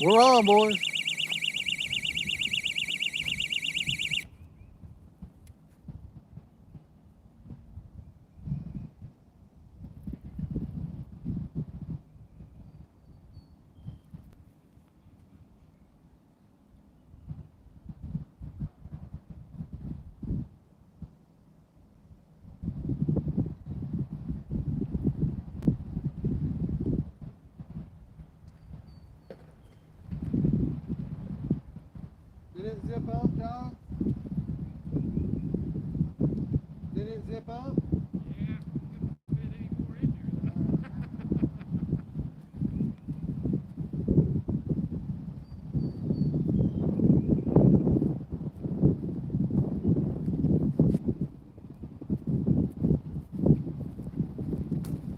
We're on, boys. Did it zip up, John? Did it zip up? Yeah, couldn't fit any more in there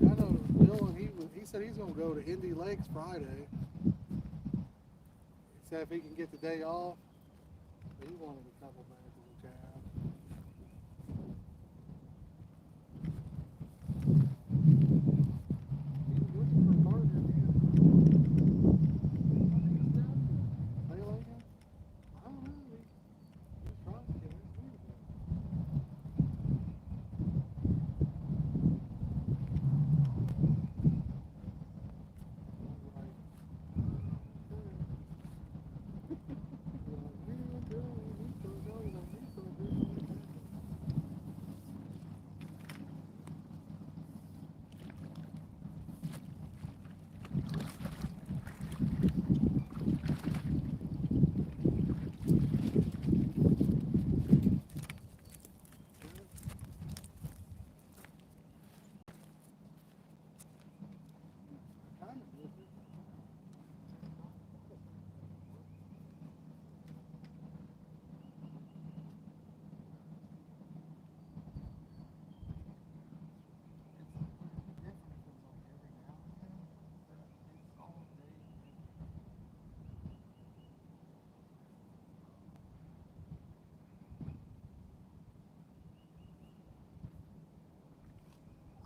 I know Dylan, he said he's gonna go to Indy Lakes Friday. He said if he can get the day off, he wanted a couple bags of the cab. He was looking for a partner, man. Hey, Lincoln? I don't know. He's trying to get his music.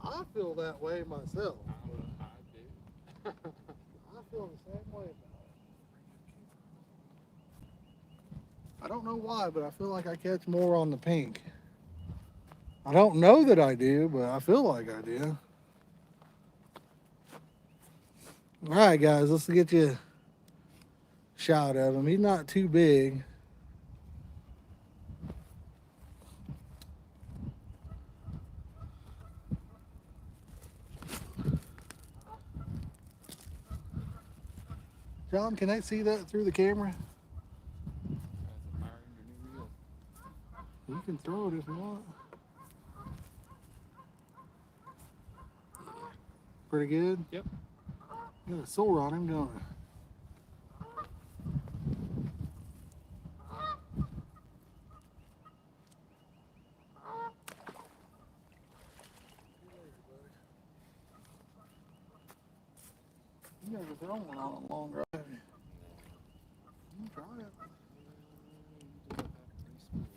I feel that way myself. I do. I feel the same way about it. I don't know why, but I feel like I catch more on the pink. I don't know that I do, but I feel like I do. All right, guys, let's get you a shot of him. He's not too big. John, can I see that through the camera? That's a fire in your new reel. You can throw it if you want. Pretty good? Yep. Got a sore on him, don't it? You never thrown one on a long drive. You can try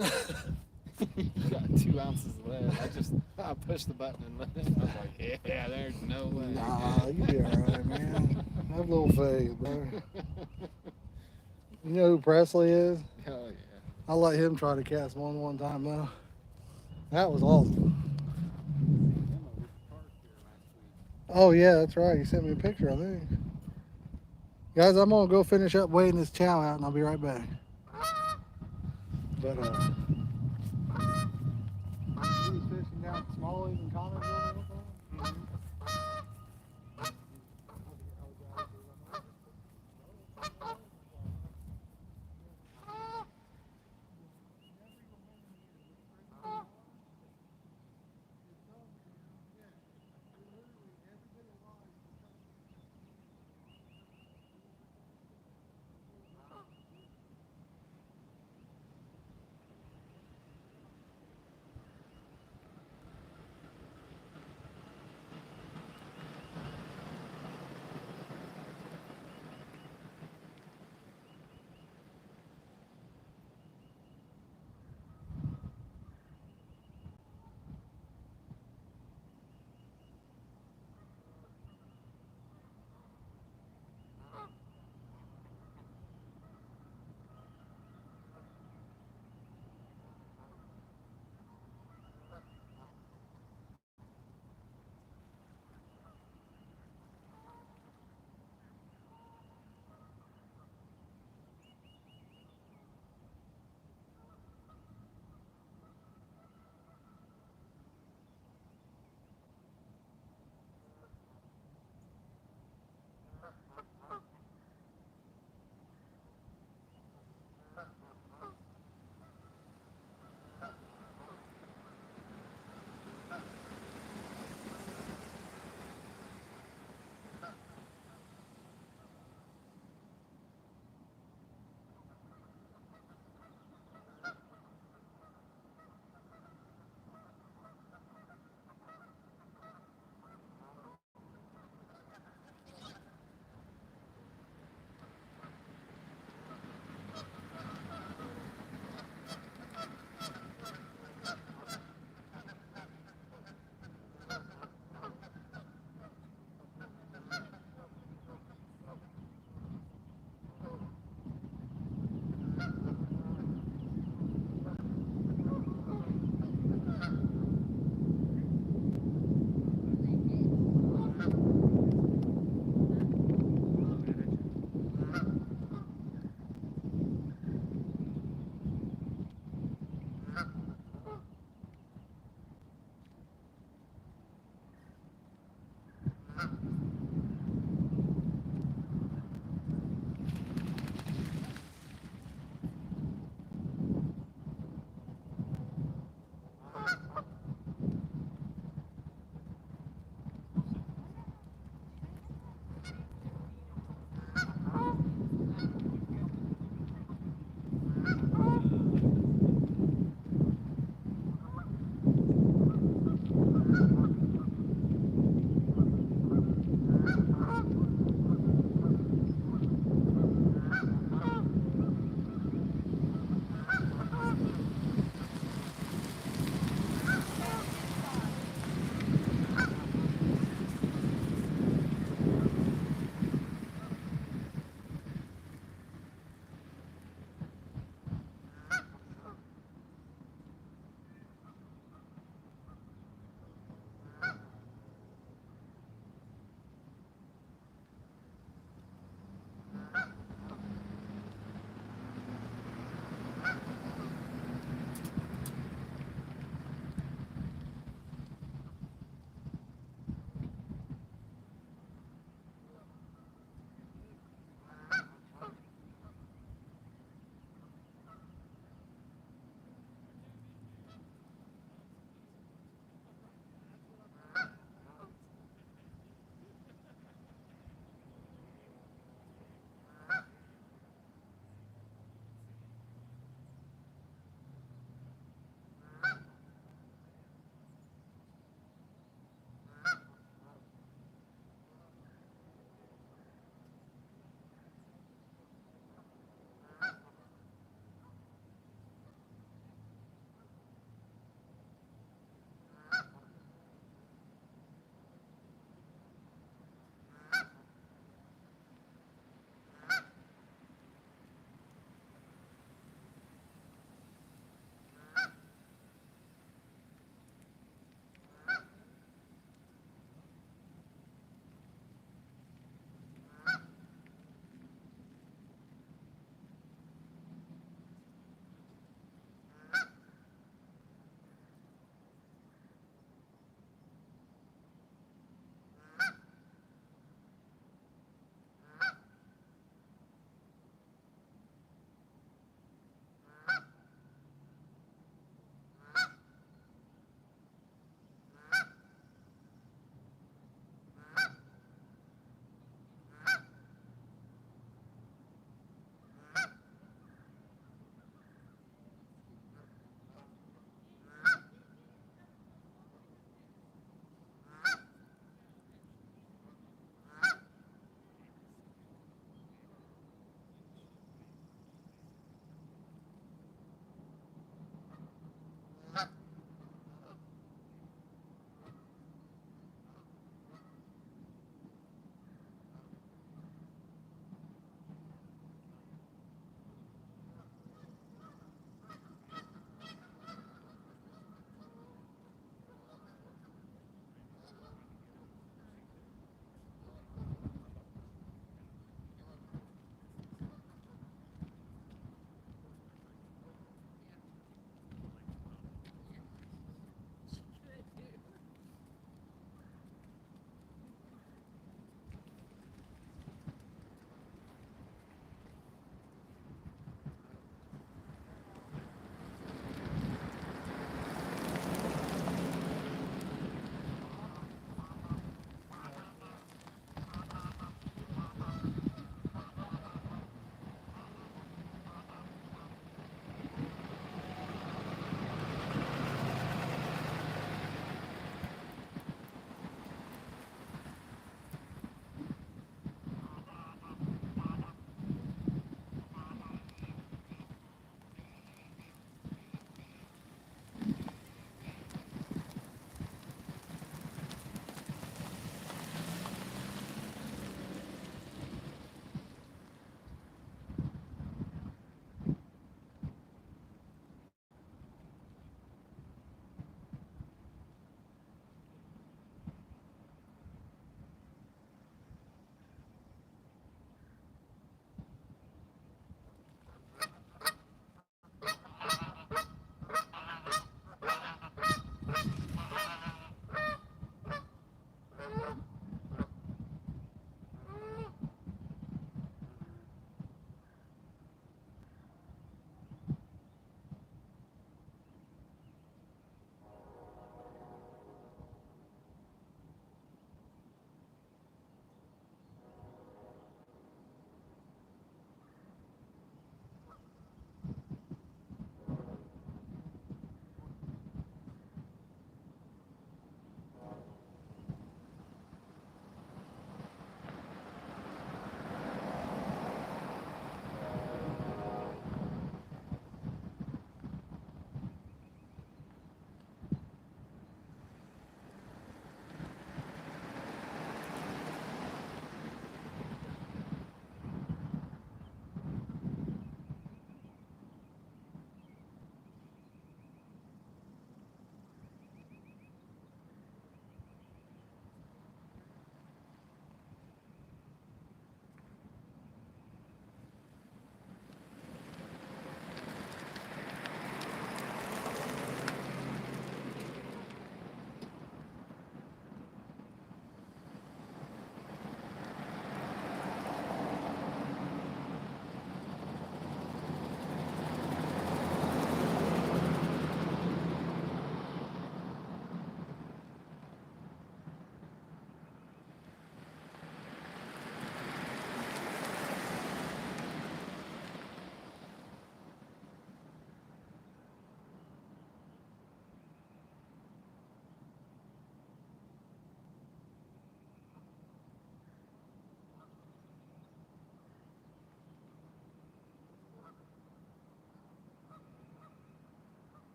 it. You got 2 ounces left. I pushed the button and let it. I was like, yeah, there's no way. Nah, you be alright, man. Have a little faith, brother. You know who Presley is? Hell yeah. I let him try to cast one time though. That was awesome. Oh yeah, that's right. You sent me a picture, I think. Guys, I'm gonna go finish up weighing this chow out and I'll be right back. But he was fishing down at Smalley's in Connersville.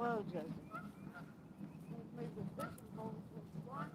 road, Joseph. Leave the fishing poles with the water.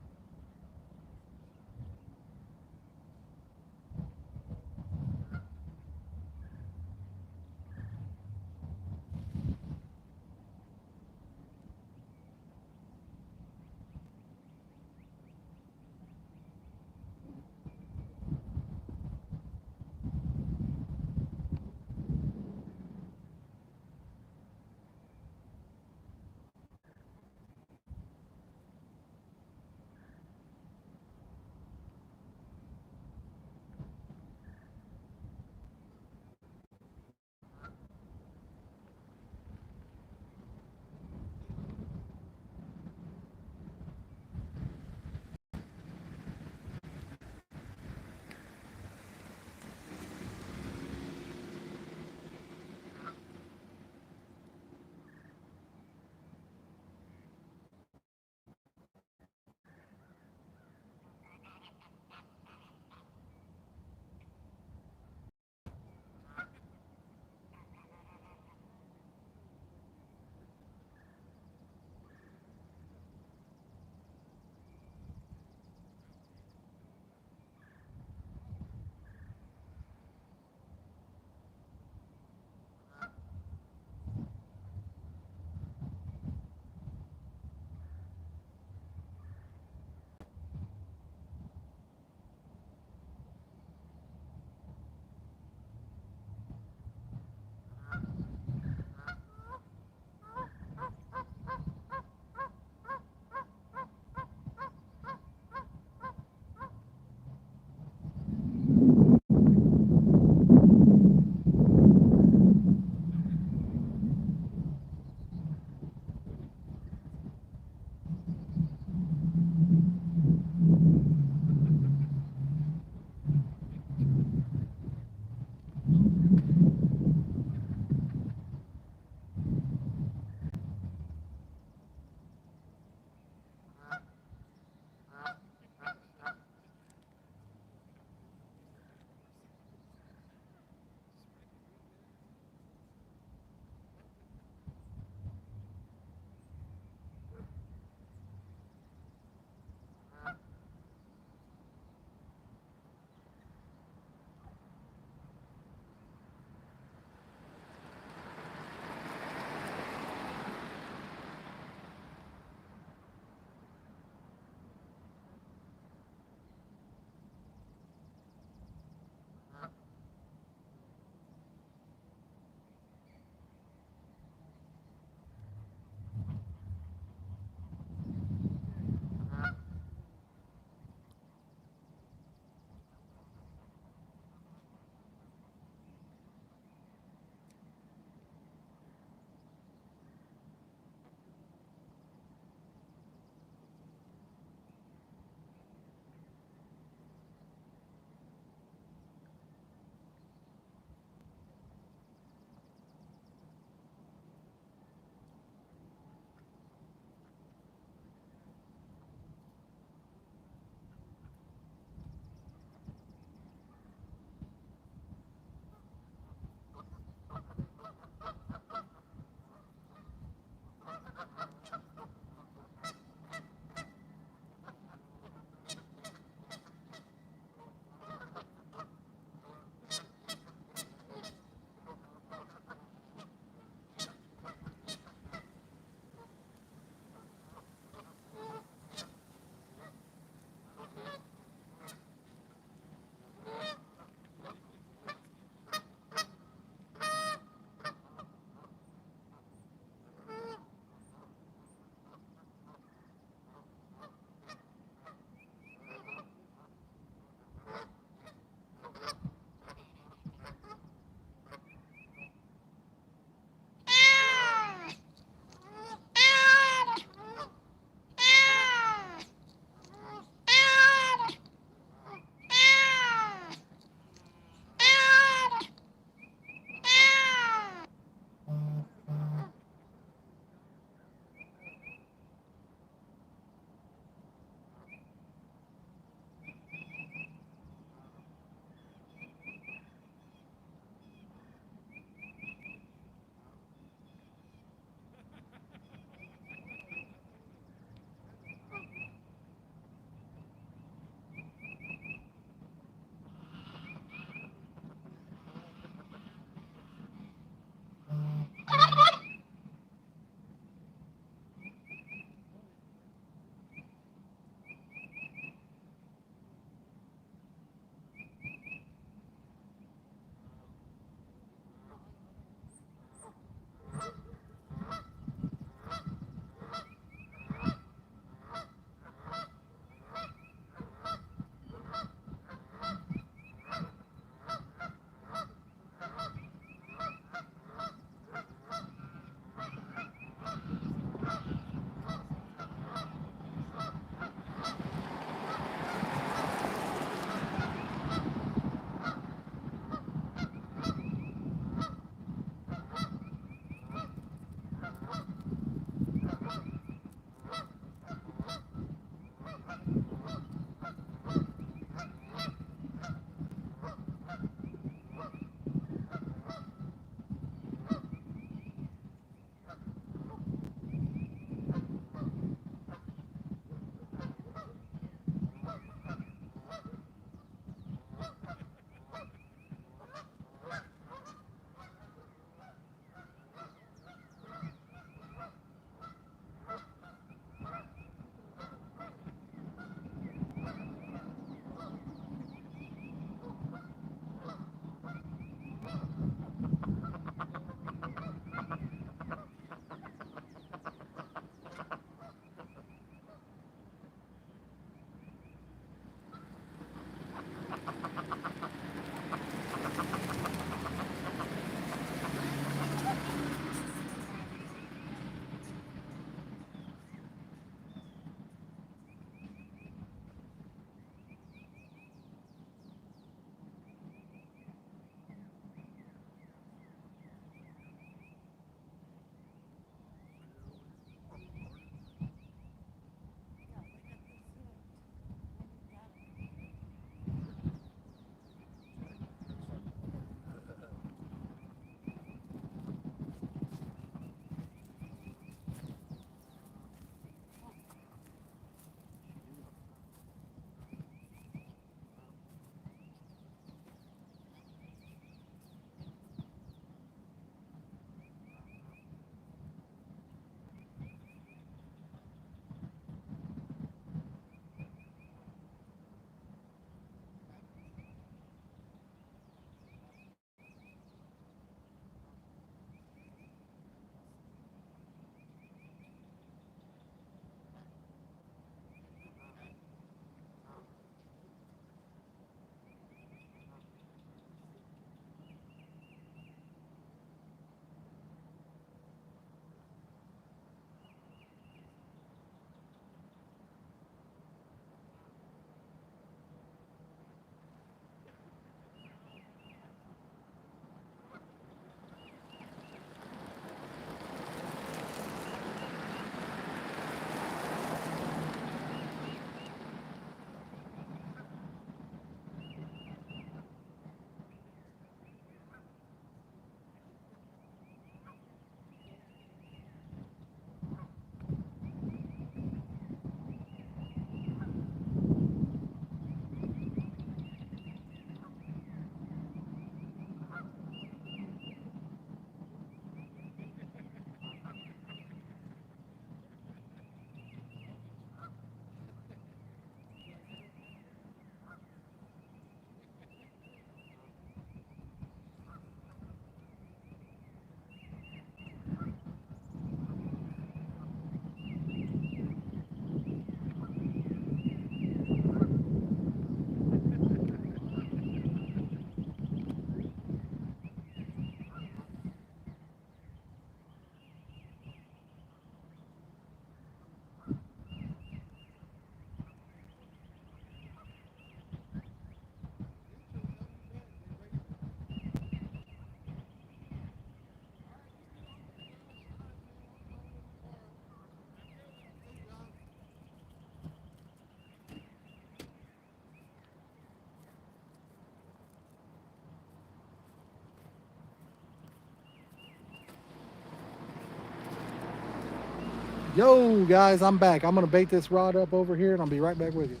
Yo, guys, I'm back. I'm gonna bait this rod up over here, and I'll be right back with you.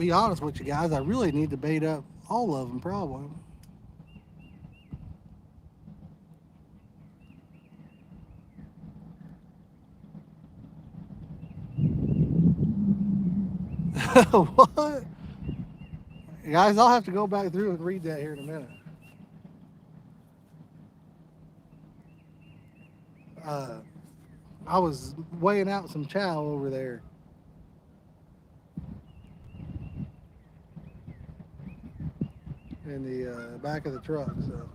Be honest with you guys, I really need to bait up all of them, probably. What? Guys, I'll have to go back through and read that here in a minute. Uh, I was weighing out some chow over there in the back of the truck. So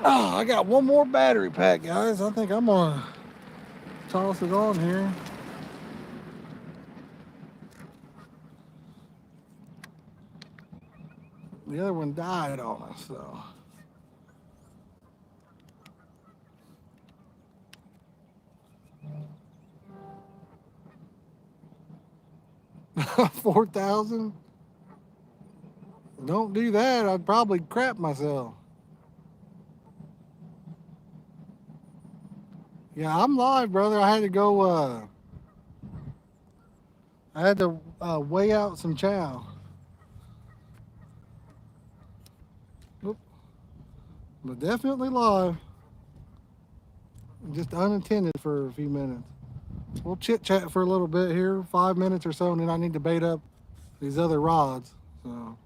oh, I got one more battery pack, guys. I think I'm gonna toss it on here. The other one died on us, so. 4,000? Don't do that. I'd probably crap myself. Yeah, I'm live, brother. I had to weigh out some chow. Oop. But definitely live. Just unattended for a few minutes. We'll chit chat for a little bit here, 5 minutes or so, and then I need to bait up these other rods. So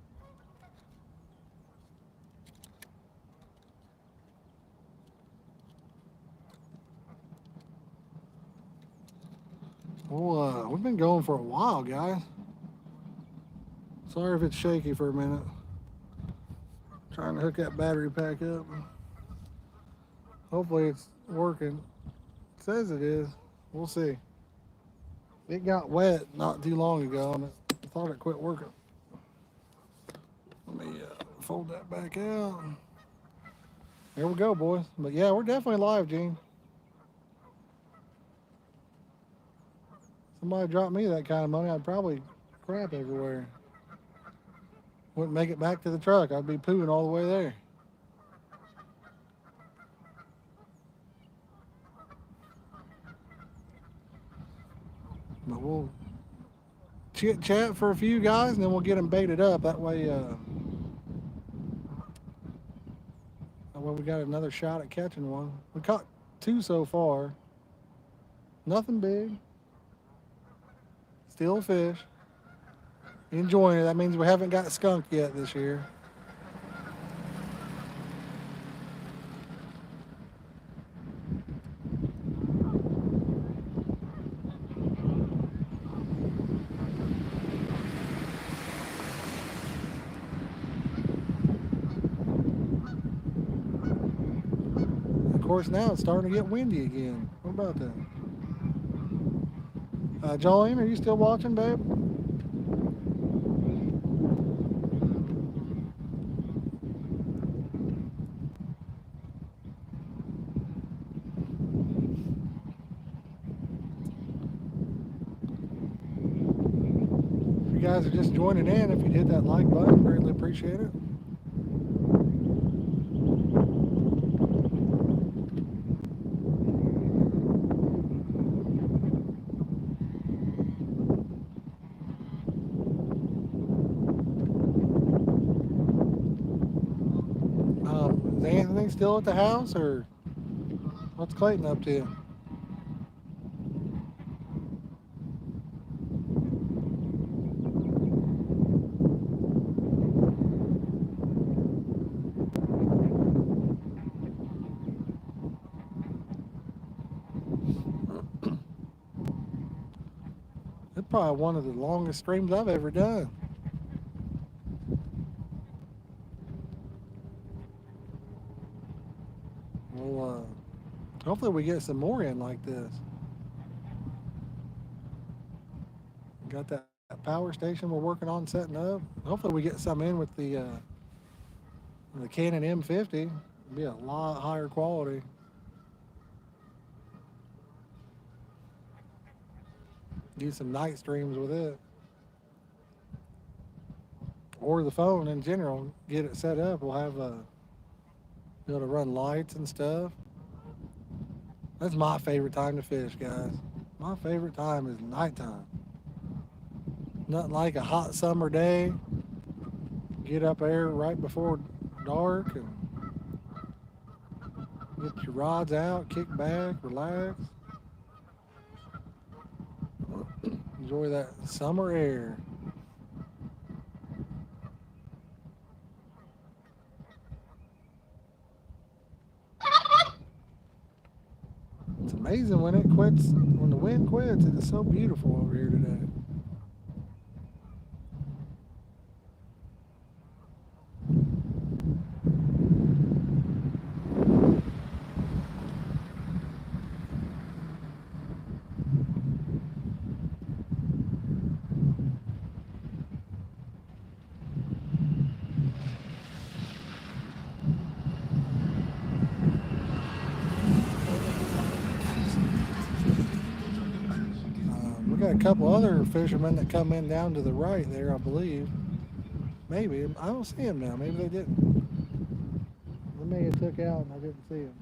we've been going for a while, guys. Sorry if it's shaky for a minute. Trying to hook that battery pack up. Hopefully it's working. It says it is. We'll see. It got wet not too long ago, and I thought it quit working. Let me fold that back out. There we go, boys. But yeah, we're definitely live, Gene. Somebody dropped me that kind of money, I'd probably crap everywhere. Wouldn't make it back to the truck. I'd be pooing all the way there. But we'll chit chat for a few guys, and then we'll get them baited up. That way we got another shot at catching one. We caught two so far. Nothing big. Still a fish. Enjoying it. That means we haven't got skunked yet this year. Of course, now it's starting to get windy again. What about that? Jolene, are you still watching, babe? If you guys are just joining in, if you'd hit that like button, greatly appreciate it. Is Anthony still at the house, or what's Clayton up to? It's probably one of the longest streams I've ever done. Well, hopefully we get some more in like this. Got that power station we're working on setting up. Hopefully we get some in with the Canon M50. It'll be a lot higher quality. Do some night streams with it. Or the phone in general. Get it set up. We'll have be able to run lights and stuff. That's my favorite time to fish, guys. My favorite time is nighttime. Nothing like a hot summer day. Get up there right before dark and get your rods out, kick back, relax. Enjoy that summer air. It's amazing when it quits, when the wind quits. It is so beautiful over here today. We got a couple other fishermen that come in down to the right there, I believe. Maybe. I don't see them now. Maybe they didn't. They may have took out and I didn't see them.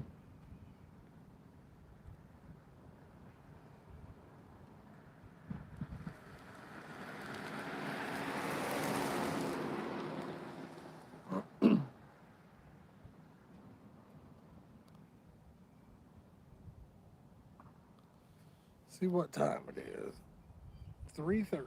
See what time it is. 3:30.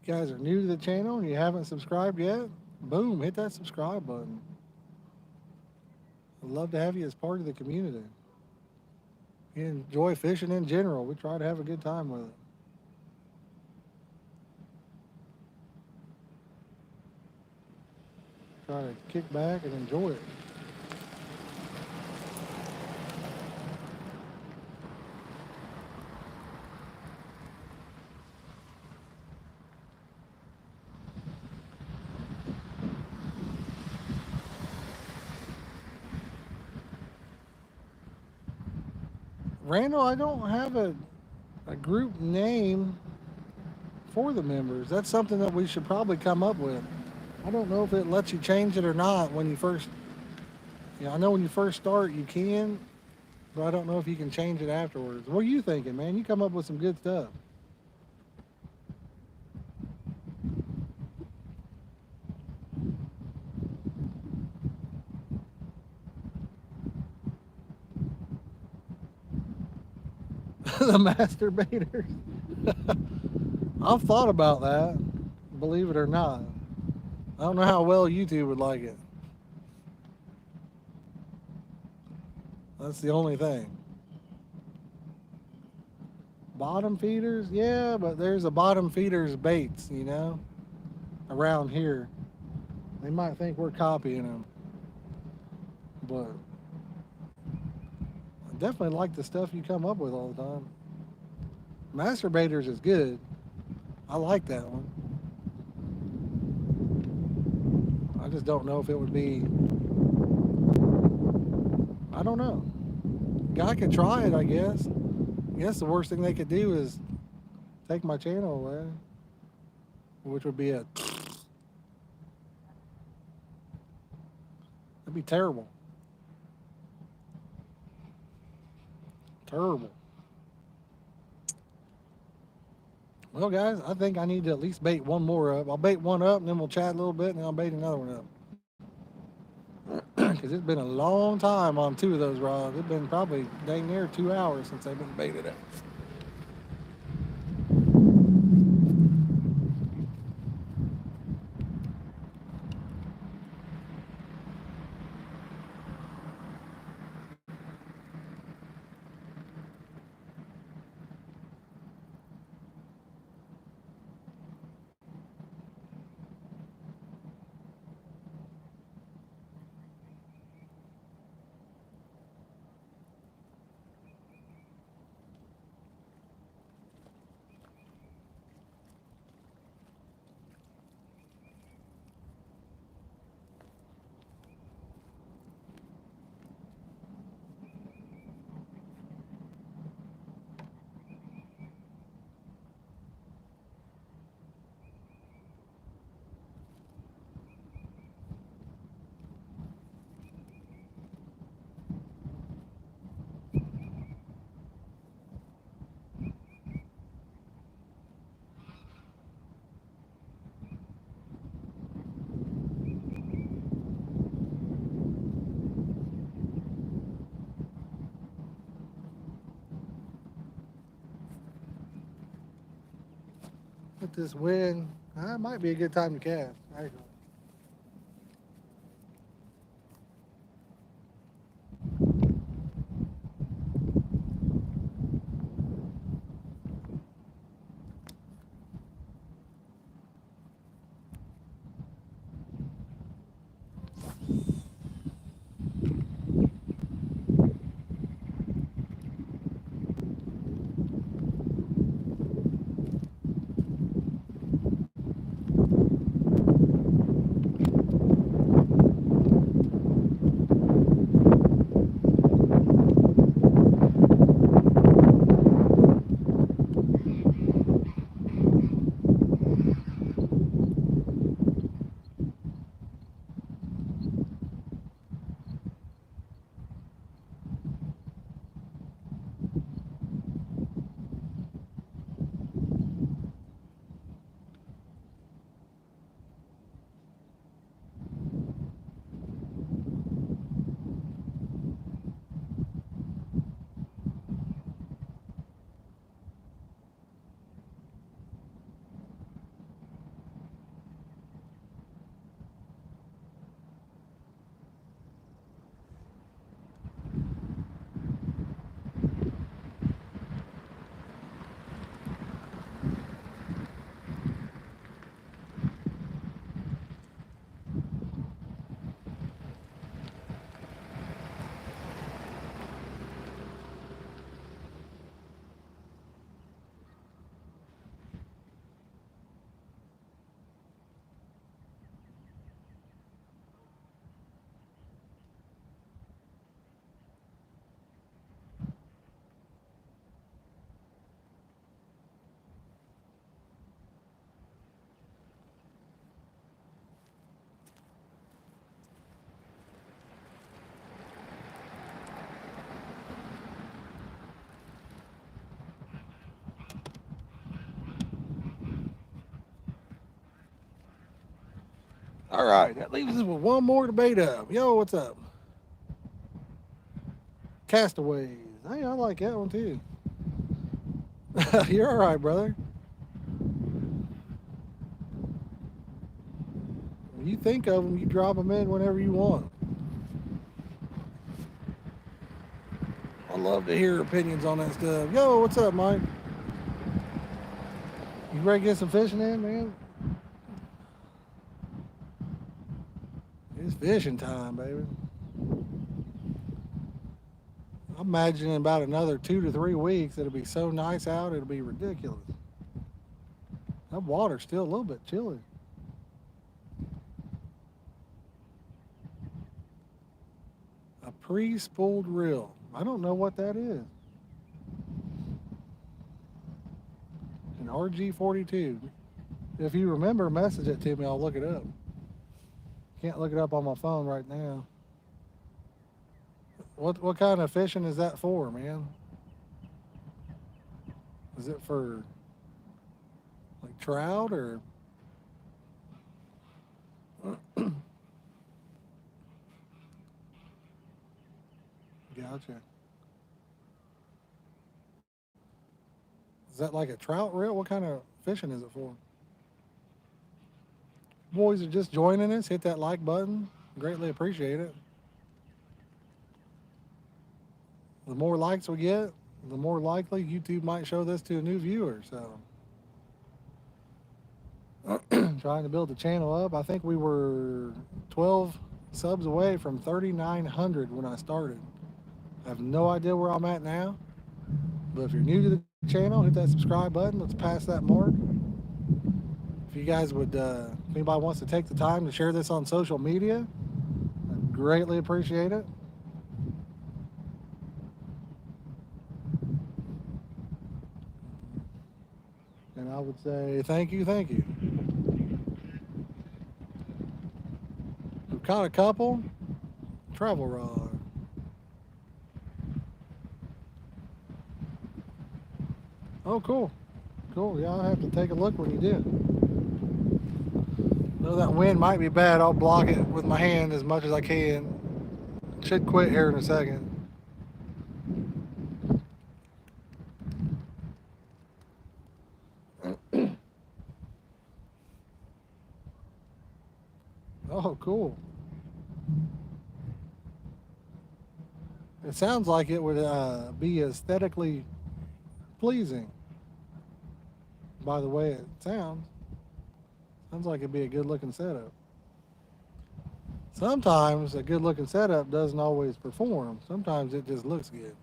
you guys are new to the channel and you haven't subscribed yet, boom, hit that subscribe button. I'd love to have you as part of the community. You enjoy fishing in general. We try to have a good time with it. Try to kick back and enjoy it. Randall, I don't have a group name for the members. That's something that we should probably come up with. I don't know if it lets you change it or not when you first. Yeah, I know when you first start you can, but I don't know if you can change it afterwards. What are you thinking, man? You come up with some good stuff. The masturbators. I've thought about that, believe it or not. I don't know how well YouTube would like it. That's the only thing. Bottom feeders? Yeah, but there's a bottom feeders baits, you know, around here. They might think we're copying them. But I definitely like the stuff you come up with all the time. Masturbators is good. I like that one. I just don't know if it would be. I don't know. Guy could try it, I guess. I guess the worst thing they could do is take my channel away, which would be a. That'd be terrible. Terrible. Well, guys, I think I need to at least bait one more up. I'll bait one up, and then we'll chat a little bit, and then I'll bait another one up. Because it's been a long time on two of those rods. It's been probably dang near 2 hours since they've been baited up. With this wind, it might be a good time to cast. Actually. All right, that leaves us with one more to bait up. Yo, what's up? Castaways. Hey, I like that one too. You're all right, brother. When you think of them, you drop them in whenever you want. I love to hear opinions on that stuff. Yo, what's up, Mike? You ready to get some fishing in, man? It's fishing time, baby. I'm imagining about another 2 to 3 weeks, it'll be so nice out, it'll be ridiculous. That water's still a little bit chilly. A pre-spooled reel. I don't know what that is. An RG42. If you remember, message it to me. I'll look it up. Can't look it up on my phone right now. What kind of fishing is that for, man? Is it for like trout or? Gotcha. Is that like a trout reel? What kind of fishing is it for? Boys are just joining us. Hit that like button. Greatly appreciate it. The more likes we get, the more likely YouTube might show this to a new viewer. So, trying to build the channel up. I think we were 12 subs away from 3,900 when I started. I have no idea where I'm at now. But if you're new to the channel, hit that subscribe button. Let's pass that mark. If you guys would, if anybody wants to take the time to share this on social media, I'd greatly appreciate it. And I would say thank you, thank you. We've caught a couple. Travel rod. Oh, cool. Cool. Yeah, I'll have to take a look when you do. Though that wind might be bad, I'll block it with my hand as much as I can. Should quit here in a second. Oh, cool. It sounds like it would be aesthetically pleasing by the way it sounds. Sounds like it'd be a good looking setup. Sometimes a good looking setup doesn't always perform. Sometimes it just looks good.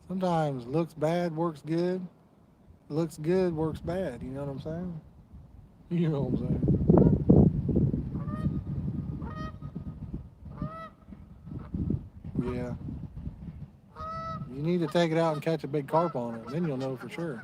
Sometimes looks bad works good. Looks good works bad. You know what I'm saying? You know what I'm saying? Yeah. You need to take it out and catch a big carp on it. Then you'll know for sure.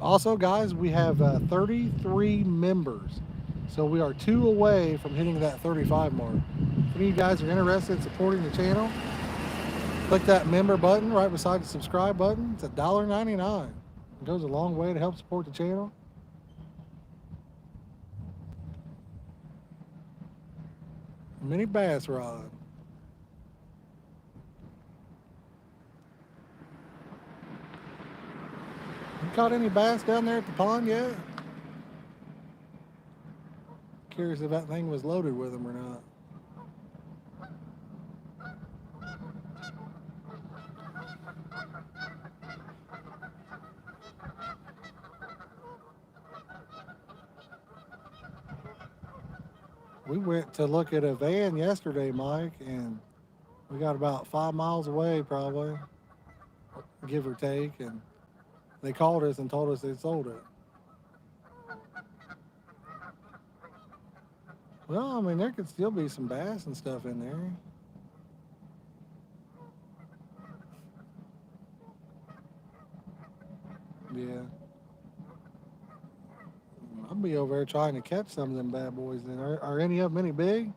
Also, guys, we have 33 members. So we are 2 away from hitting that 35 mark. If any of you guys are interested in supporting the channel, click that member button right beside the subscribe button. It's $1.99. It goes a long way to help support the channel. Mini bass rod. You caught any bass down there at the pond yet? Curious if that thing was loaded with them or not. We went to look at a van yesterday, Mike, and we got about 5 miles away probably, give or take, and they called us and told us they sold it. Well, I mean, there could still be some bass and stuff in there. Yeah. I be over there trying to catch some of them bad boys. Then are any of them any big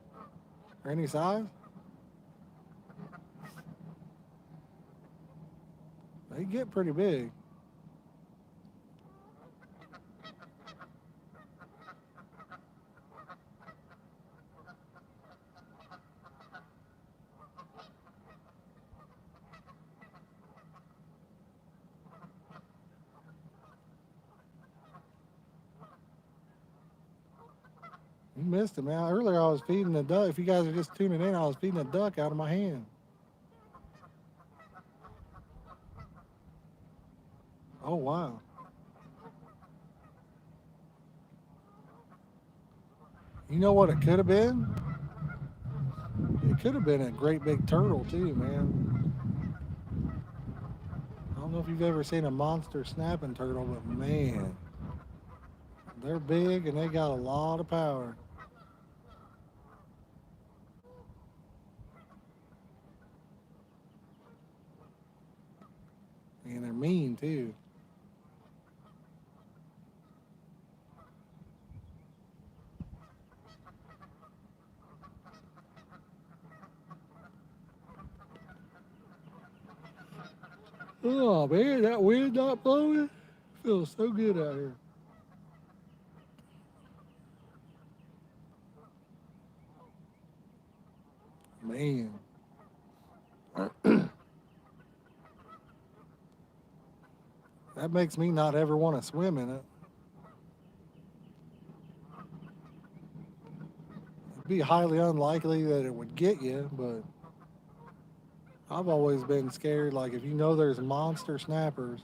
or any size? They get pretty big. You missed it, man. Earlier I was feeding the duck. If you guys are just tuning in, I was feeding a duck out of my hand. Oh, wow. You know what it could have been? It could have been a great big turtle, too, man. I don't know if you've ever seen a monster snapping turtle, but man, they're big and they got a lot of power. And they're mean, too. Oh man, that wind not blowing. Feels so good out here. Man. That makes me not ever want to swim in it. It'd be highly unlikely that it would get you, but I've always been scared. Like if you know there's monster snappers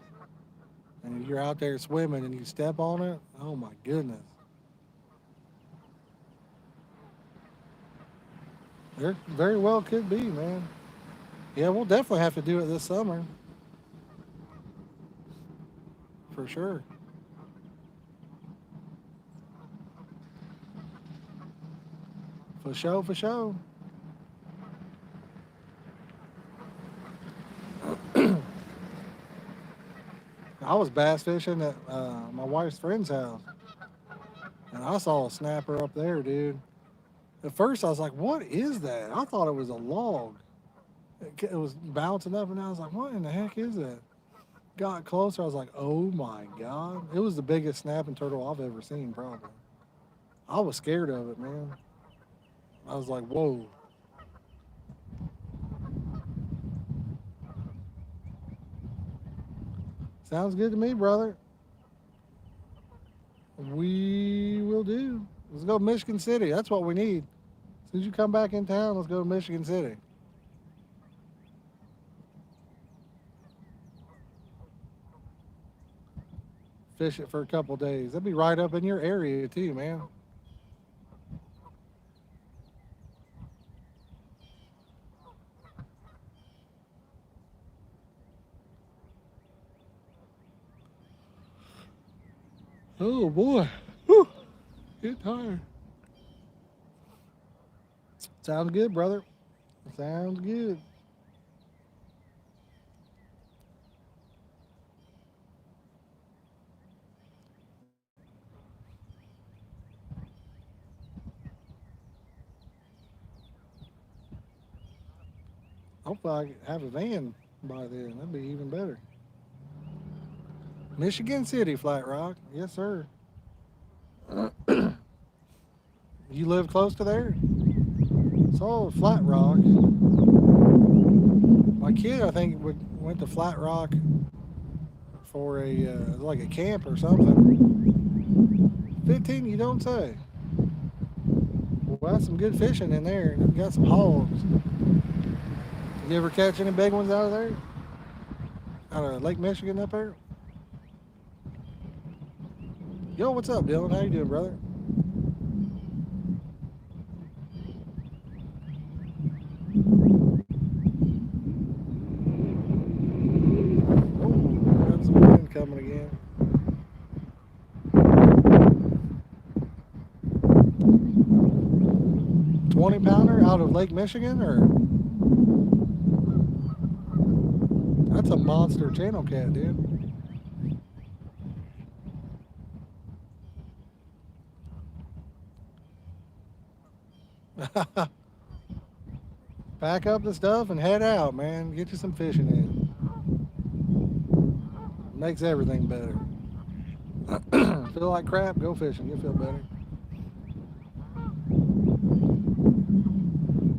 and you're out there swimming and you step on it, oh my goodness. There very well could be, man. Yeah, we'll definitely have to do it this summer. For sure. For sure, for sure. I was bass fishing at my wife's friend's house, and I saw a snapper up there, dude. At first, I was like, "What is that?" I thought it was a log. It was bouncing up, and I was like, "What in the heck is that?" Got closer, I was like, "Oh my god!" It was the biggest snapping turtle I've ever seen, probably. I was scared of it, man. I was like, "Whoa." Sounds good to me, brother. We will do. Let's go to Michigan City. That's what we need. As soon as you come back in town, let's go to Michigan City. Fish it for a couple days. That'd be right up in your area too, man. Oh boy. Whew. Get tired. Sounds good, brother. Sounds good. Hopefully I can have a van by then. That'd be even better. Michigan City, Flat Rock. Yes, sir. You live close to there? So Flat Rock. My kid, I think, went to Flat Rock for a like a camp or something. 15, you don't say. Well, that's some good fishing in there. Got some hogs. You ever catch any big ones out of there? Out of Lake Michigan up there? Yo, what's up, Dylan? How you doing, brother? Oh, got some wind coming again. $20-pounder out of Lake Michigan, or that's a monster channel cat, dude. Pack up the stuff and head out, man. Get you some fishing in. Makes everything better. Feel like crap? Go fishing. You'll feel better.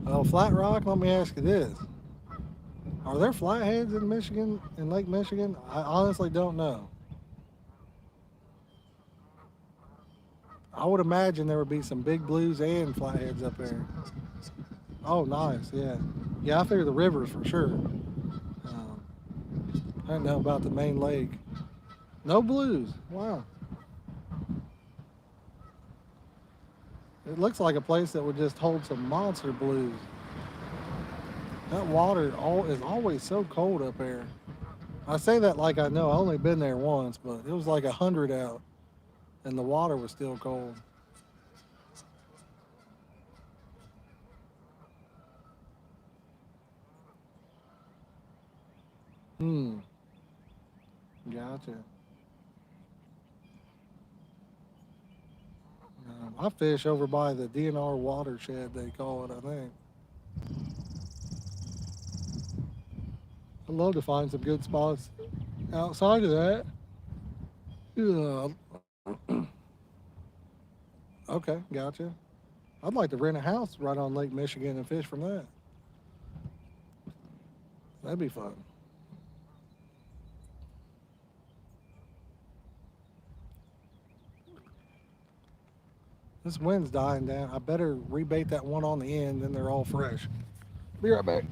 Oh, Flat Rock. Let me ask you this: are there flatheads in Michigan, in Lake Michigan? I honestly don't know. I would imagine there would be some big blues and flatheads up there. Oh, nice. Yeah. Yeah, I figure the rivers for sure. I don't know about the main lake. No blues. Wow. It looks like a place that would just hold some monster blues. That water is always so cold up there. I say that like I know. I only been there once, but it was like 100 out, and the water was still cold. Hmm. Gotcha. I fish over by the DNR watershed, they call it, I think. I'd love to find some good spots outside of that. Yeah. Okay, gotcha. I'd like to rent a house right on Lake Michigan and fish from that. That'd be fun. This wind's dying down. I better rebait that one on the end, then they're all fresh. Be right back.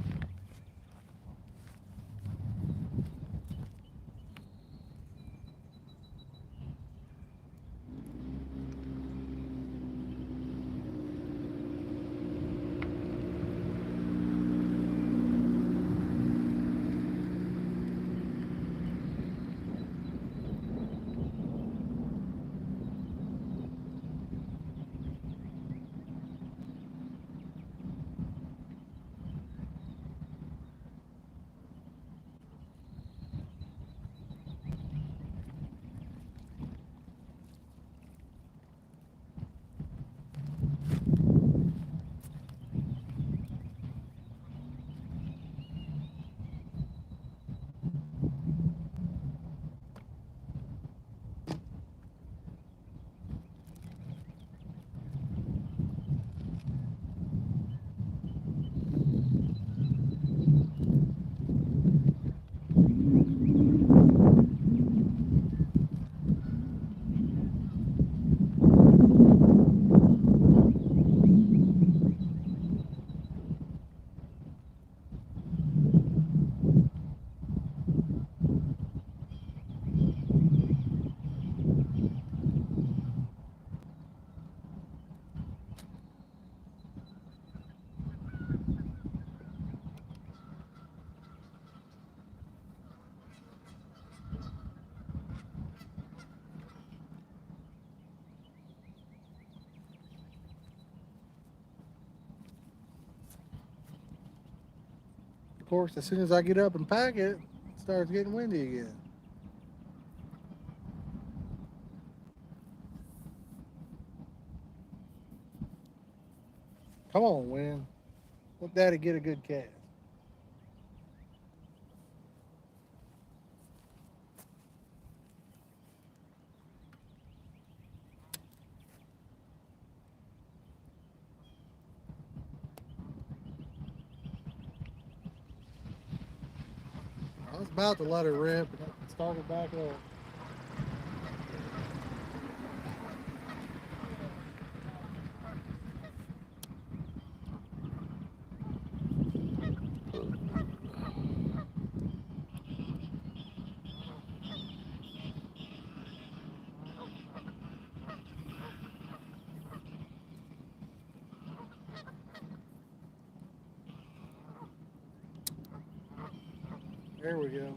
Of course, as soon as I get up and pack it, it starts getting windy again. Come on, wind. Let Daddy get a good cast. I was about to let it rip and it started back up. There we go.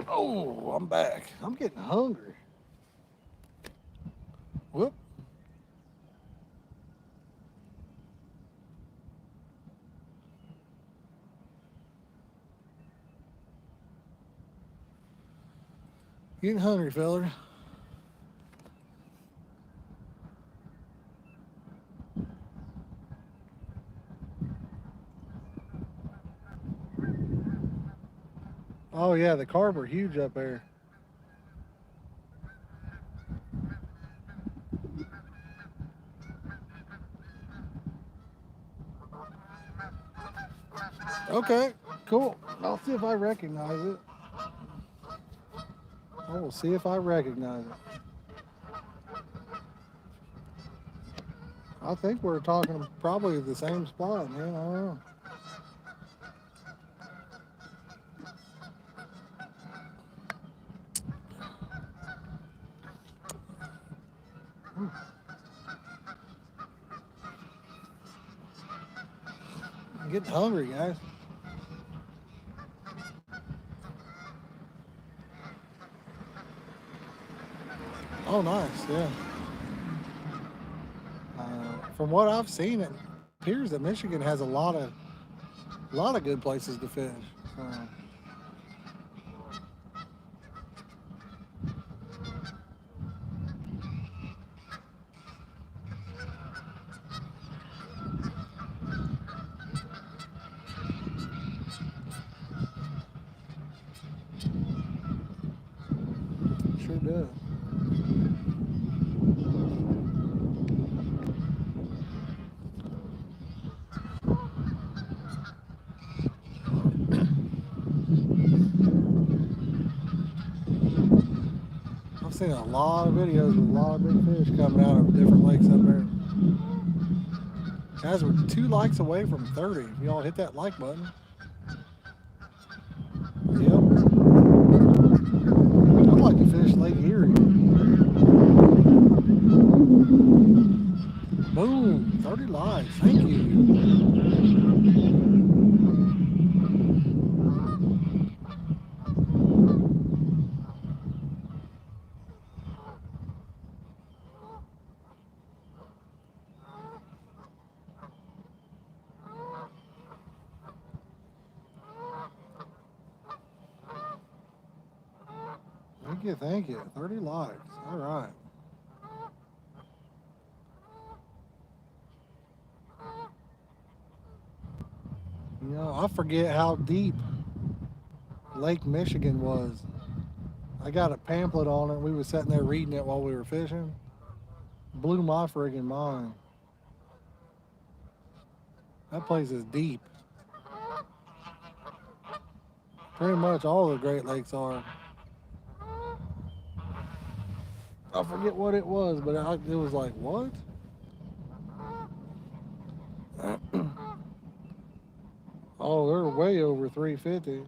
Oh, I'm back. I'm getting hungry. Whoop. Getting hungry, feller. Oh yeah, the carp are huge up there. Okay, cool. I'll see if I recognize it. I will see if I recognize it. I think we're talking probably the same spot, man. I don't know. I'm getting hungry, guys. Oh, nice. Yeah. From what I've seen, it appears that Michigan has a lot of good places to fish. So, sure does. I've seen a lot of videos with a lot of big fish coming out of different lakes up there. Guys, we're 2 likes away from 30. If y'all hit that like button. Yep. I'd like to fish Lake Erie. Boom, 30 likes. Thank you. Thank you, thank you. 30 likes. All right. You know, I forget how deep Lake Michigan was. I got a pamphlet on it. We was sitting there reading it while we were fishing. Blew my friggin' mind. That place is deep. Pretty much all the Great Lakes are. I forget what it was, but it was like, what? Oh, they're way over 350.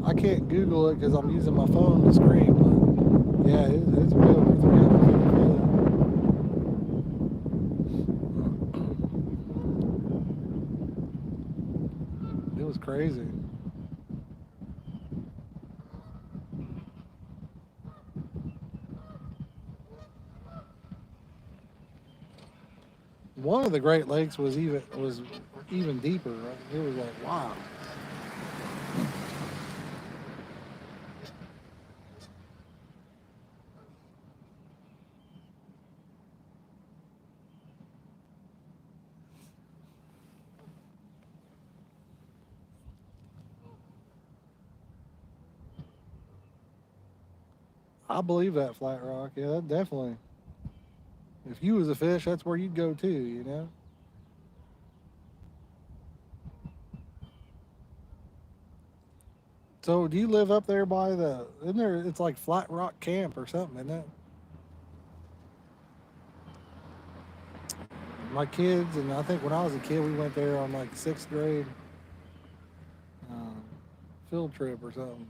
I can't Google it because I'm using my phone to screen, but yeah, it's way over 350 feet. It was crazy. One of the Great Lakes was even deeper. Right? It was like, wow. I believe that, Flat Rock. Yeah, that definitely. If you was a fish, that's where you'd go to, you know? So do you live up there by isn't there, it's like Flat Rock Camp or something, isn't it? My kids, and I think when I was a kid, we went there on like 6th grade uh, field trip or something.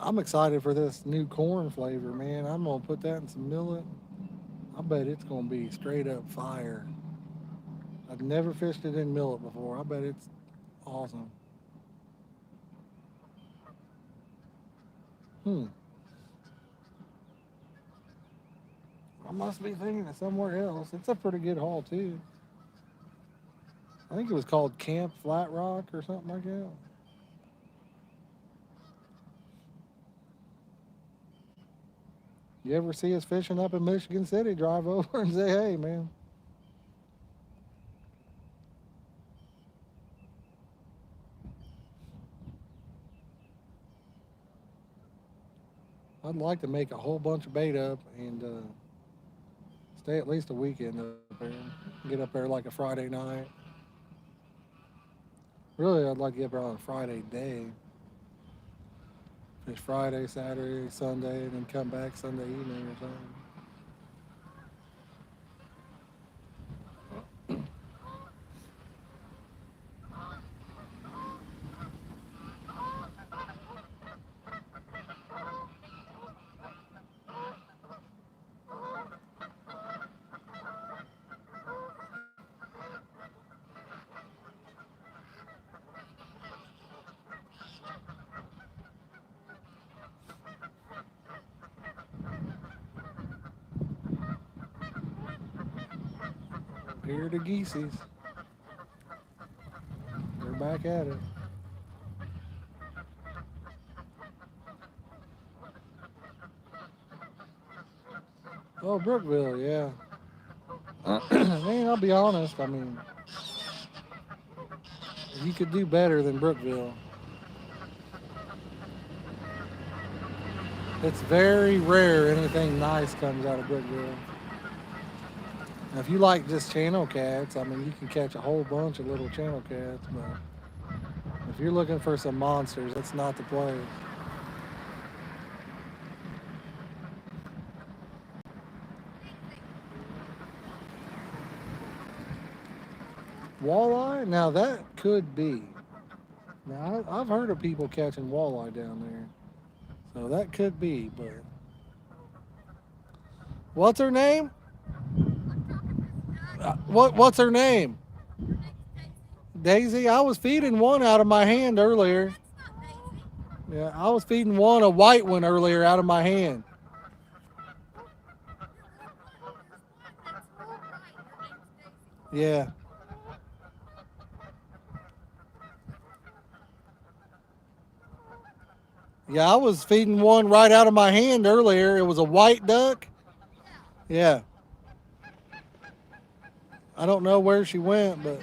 I'm excited for this new corn flavor, man. I'm gonna put that in some millet. I bet it's gonna be straight up fire. I've never fished it in millet before. I bet it's awesome. Hmm. I must be thinking of somewhere else. It's a pretty good haul too. I think it was called Camp Flat Rock or something like that. You ever see us fishing up in Michigan City? Drive over and say, "Hey, man." I'd like to make a whole bunch of bait up and stay at least a weekend up there. Get up there like a Friday night. Really, I'd like to get up there on a Friday day. Fish Friday, Saturday, Sunday, and then come back Sunday evening or something. Here are the geeseys. They're back at it. Oh, Brookville, yeah. Man, I'll be honest. I mean, you could do better than Brookville. It's very rare anything nice comes out of Brookville. Now, if you like just channel cats, I mean, you can catch a whole bunch of little channel cats, but if you're looking for some monsters, that's not the place. Walleye? Now, that could be. Now, I've heard of people catching walleye down there. So that could be, but. What's her name? What's her name? Daisy. I was feeding one out of my hand earlier. Yeah, I was feeding one a white one earlier out of my hand. Yeah. Yeah, I was feeding one right out of my hand earlier. It was a white duck. Yeah. I don't know where she went, but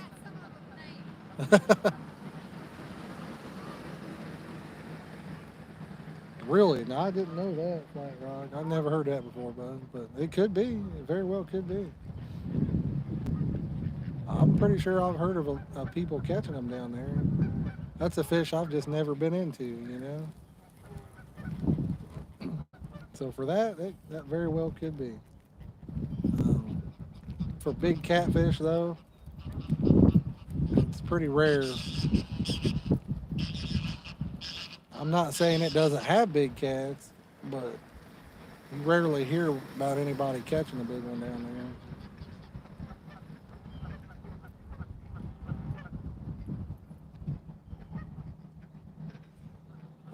really, no, I didn't know that, Flat Rock. I've never heard that before, bud. But it could be. It very well could be. I'm pretty sure I've heard of people catching them down there. That's a fish I've just never been into, you know. So for that very well could be. Um, for big catfish, though, it's pretty rare. I'm not saying it doesn't have big cats, but you rarely hear about anybody catching a big one down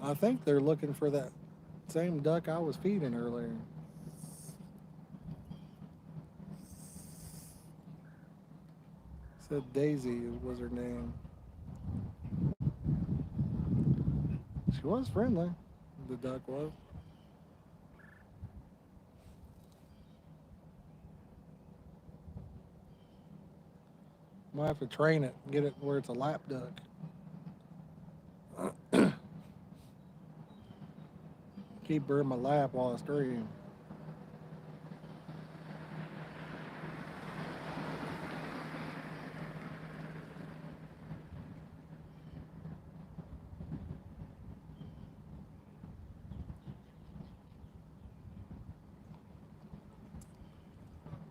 there. I think they're looking for that same duck I was feeding earlier. Said Daisy was her name. She was friendly. The duck was. Might have to train it, get it where it's a lap duck. Keep her in my lap while I stream.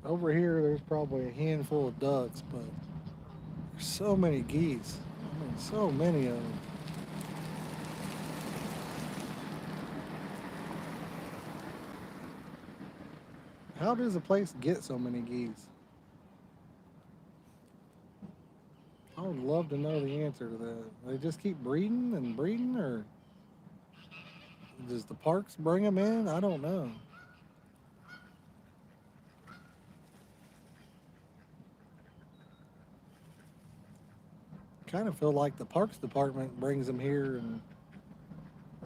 Over here, there's probably a handful of ducks, but there's so many geese. I mean, so many of them. How does a place get so many geese? I would love to know the answer to that. They just keep breeding and breeding, or does the parks bring them in? I don't know. Kind of feel like the parks department brings them here and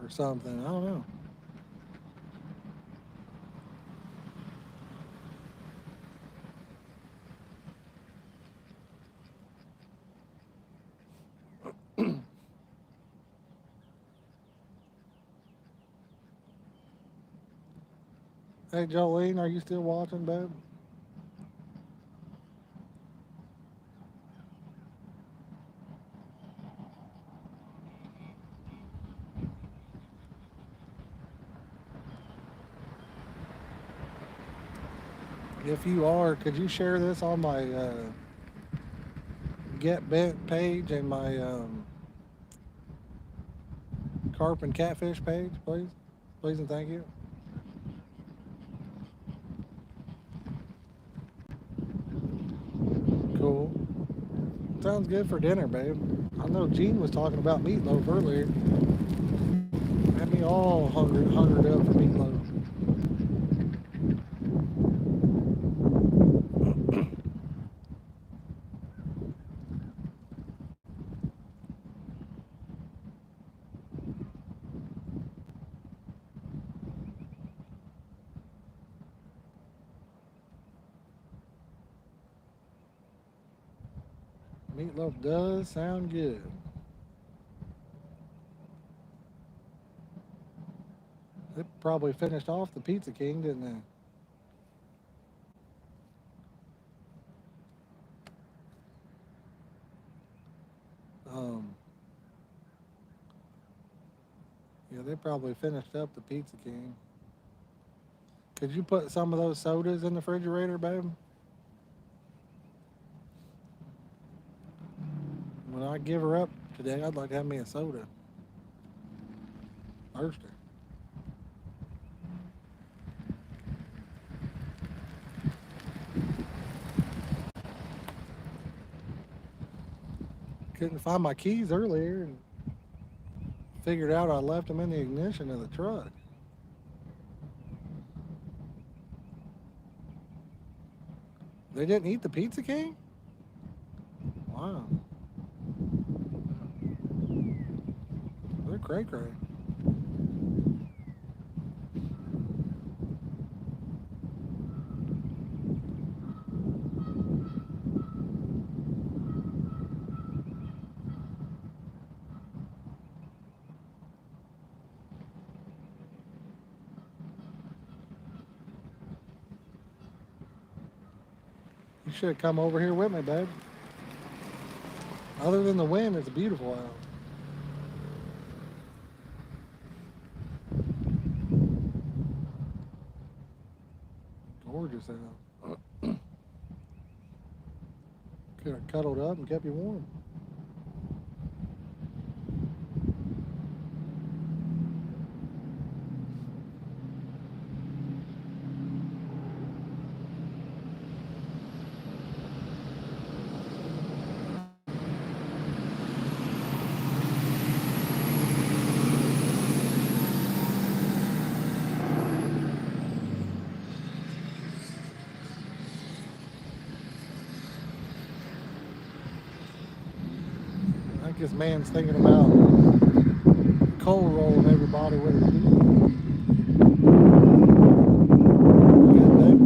or something. I don't know. Hey, Jolene, are you still watching, babe? If you are, could you share this on my Get Bent page and my Carp and Catfish page, please? Please and thank you. Cool. Sounds good for dinner, babe. I know Gene was talking about meatloaf earlier. Had me all hungered up for meatloaf. Meatloaf does sound good. They probably finished off the Pizza King, didn't they? Um, yeah, they probably finished up the Pizza King. Could you put some of those sodas in the refrigerator, babe? When I give her up today, I'd like to have me a soda. Thirsty. Couldn't find my keys earlier and figured out I left them in the ignition of the truck. They didn't eat the Pizza King? Wow. They're cray cray. You should have come over here with me, babe. Other than the wind, it's beautiful out. Gorgeous out. Could have cuddled up and kept you warm. I think this man's thinking about cold rolling everybody with his feet. Good, babe.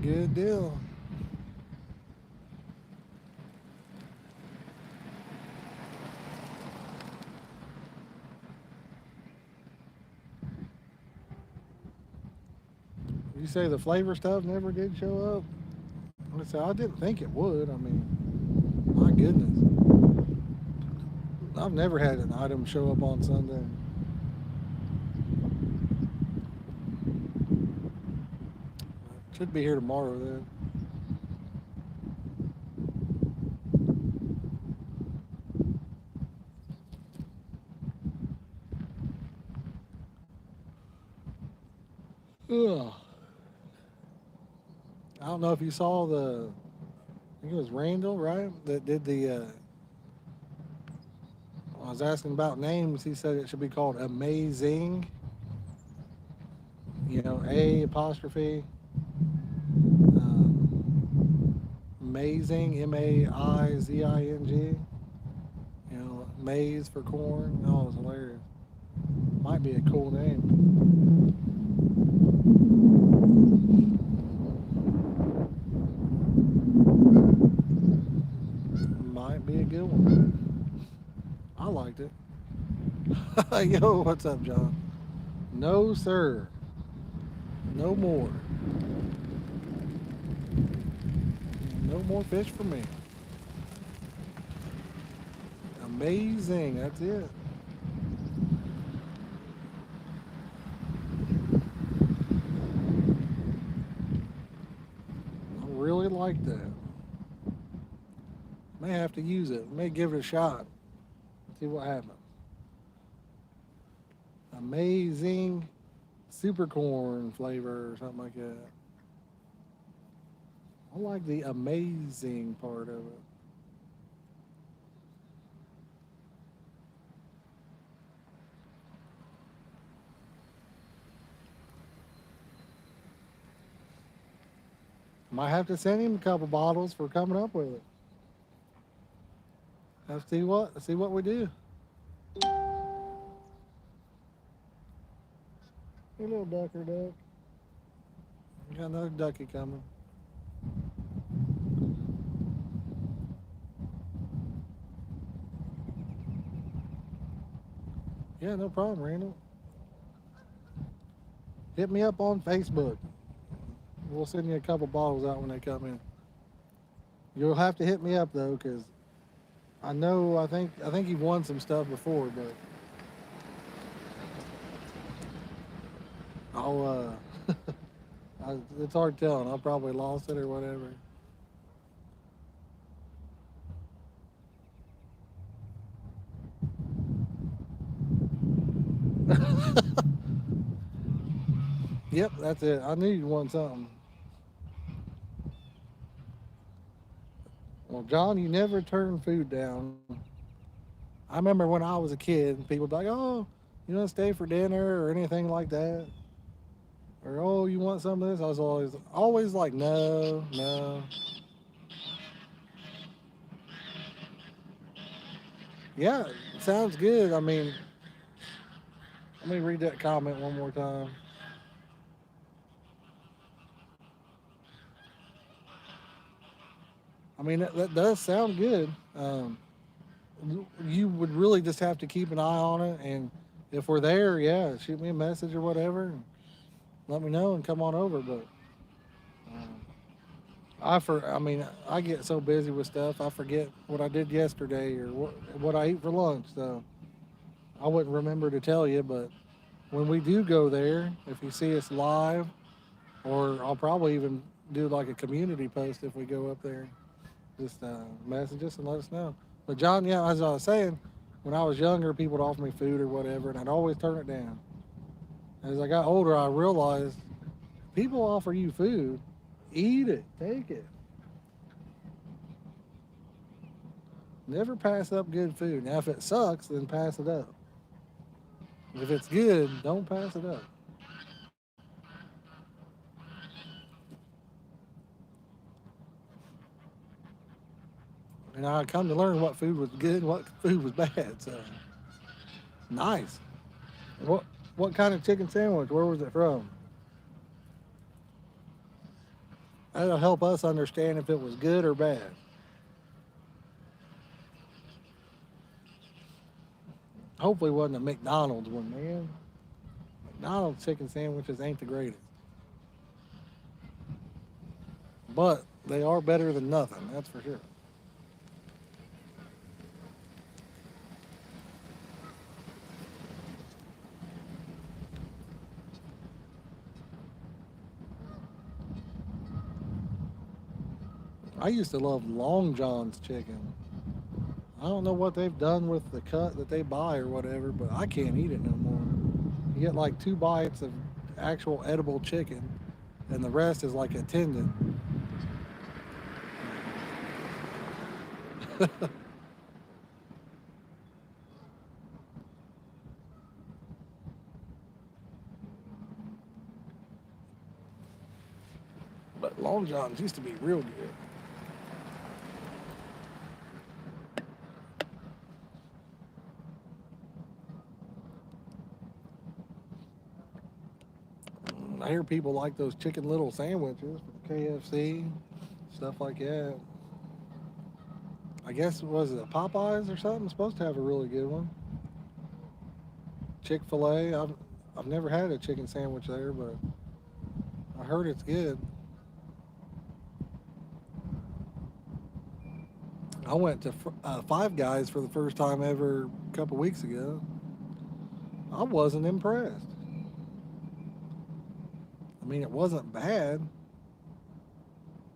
Good deal. You say the flavor stuff never did show up? I said I didn't think it would. I mean, my goodness. I've never had an item show up on Sunday. Should be here tomorrow then. Ugh. I don't know if you saw I think it was Randall, right? That did I was asking about names. He said it should be called Amazing. You know, A apostrophe, amazing, Maizing. You know, maize for corn. Oh, it was hilarious. Might be a cool name. Might be a good one. I liked it. Yo, what's up, John? No, sir. No more. No more fish for me. Amazing. That's it. I really like that. May have to use it. May give it a shot. See what happens. Amazing super corn flavor or something like that. I like the amazing part of it. Might have to send him a couple bottles for coming up with it. Have to see what we do. Hey, little ducker duck. We got another ducky coming. Yeah, no problem, Randall. Hit me up on Facebook. We'll send you a couple bottles out when they come in. You'll have to hit me up though, because I know I think you've won some stuff before, but I'll it's hard telling. I probably lost it or whatever. Yep, that's it. I knew you won something. Well, John, you never turn food down. I remember when I was a kid, people would be like, "Oh, you want to stay for dinner or anything like that?" Or, "Oh, you want some of this?" I was always like, "No, no." Yeah, sounds good. I mean, let me read that comment one more time. I mean, that does sound good. You would really just have to keep an eye on it, and if we're there, yeah, shoot me a message or whatever, and let me know and come on over. But um, I mean, I get so busy with stuff, I forget what I did yesterday or what I eat for lunch. So I wouldn't remember to tell you. But when we do go there, if you see us live, or I'll probably even do like a community post if we go up there. Just message us and let us know. But John, yeah, as I was saying, when I was younger, people would offer me food or whatever, and I'd always turn it down. As I got older, I realized people offer you food, eat it, take it. Never pass up good food. Now, if it sucks, then pass it up. If it's good, don't pass it up. And I come to learn what food was good and what food was bad. So nice. What what kind of chicken sandwich? Where was it from? That'll help us understand if it was good or bad. Hopefully, it wasn't a McDonald's one, man. McDonald's chicken sandwiches ain't the greatest, but they are better than nothing. That's for sure. I used to love Long John's chicken. I don't know what they've done with the cut that they buy or whatever, but I can't eat it no more. You get like two bites of actual edible chicken, and the rest is like a tendon. But Long John's used to be real good. I hear people like those chicken little sandwiches from KFC, stuff like that. I guess was it Popeyes or something? Supposed to have a really good one. Chick-fil-A. I've never had a chicken sandwich there, but I heard it's good. I went to Five Guys for the first time ever a couple weeks ago. I wasn't impressed. I mean, it wasn't bad,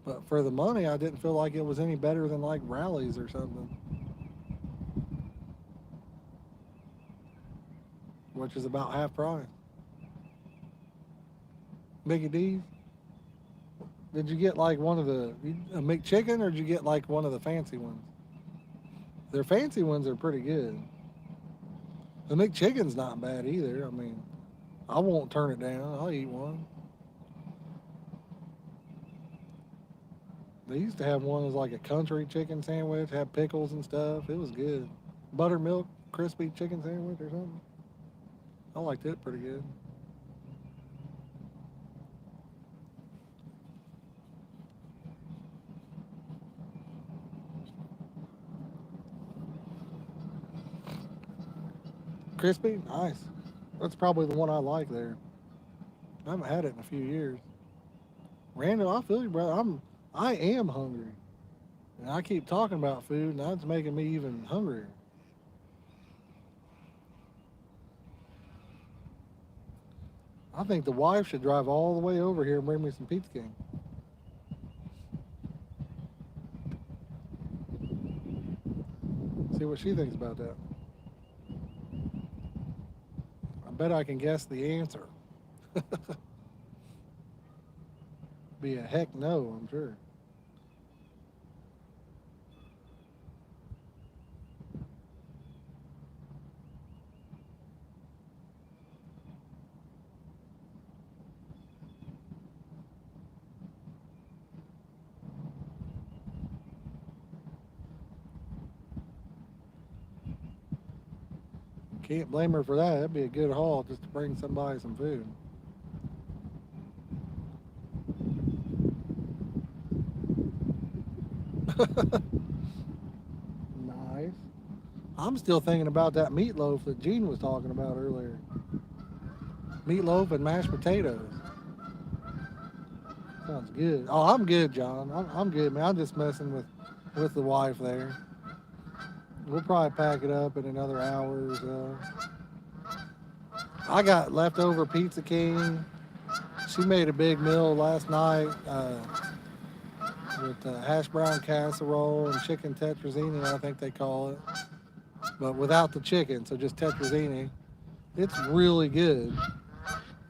but for the money, I didn't feel like it was any better than like Rallies or something, which is about half price. Mickey D's. Did you get like one of the a McChicken, or did you get like one of the fancy ones? Their fancy ones are pretty good. The McChicken's not bad either. I mean, I won't turn it down. I'll eat one. They used to have one that was like a country chicken sandwich, had pickles and stuff. It was good. Buttermilk crispy chicken sandwich or something. I liked it pretty good. Crispy? Nice. That's probably the one I like there. I haven't had it in a few years. Randall, I feel you, brother. I am hungry. And I keep talking about food, and that's making me even hungrier. I think the wife should drive all the way over here and bring me some Pizza King. See what she thinks about that. I bet I can guess the answer. Be a heck no, I'm sure. Can't blame her for that. That'd be a good haul just to bring somebody some food. Nice. I'm still thinking about that meatloaf that Gene was talking about earlier. Meatloaf and mashed potatoes. Sounds good. Oh, I'm good, John. I'm good, man. I'm just messing with the wife there. We'll probably pack it up in another hour or so. I got leftover Pizza King. She made a big meal last night with hash brown casserole and chicken tetrazzini, I think they call it. But without the chicken, so just tetrazzini. It's really good.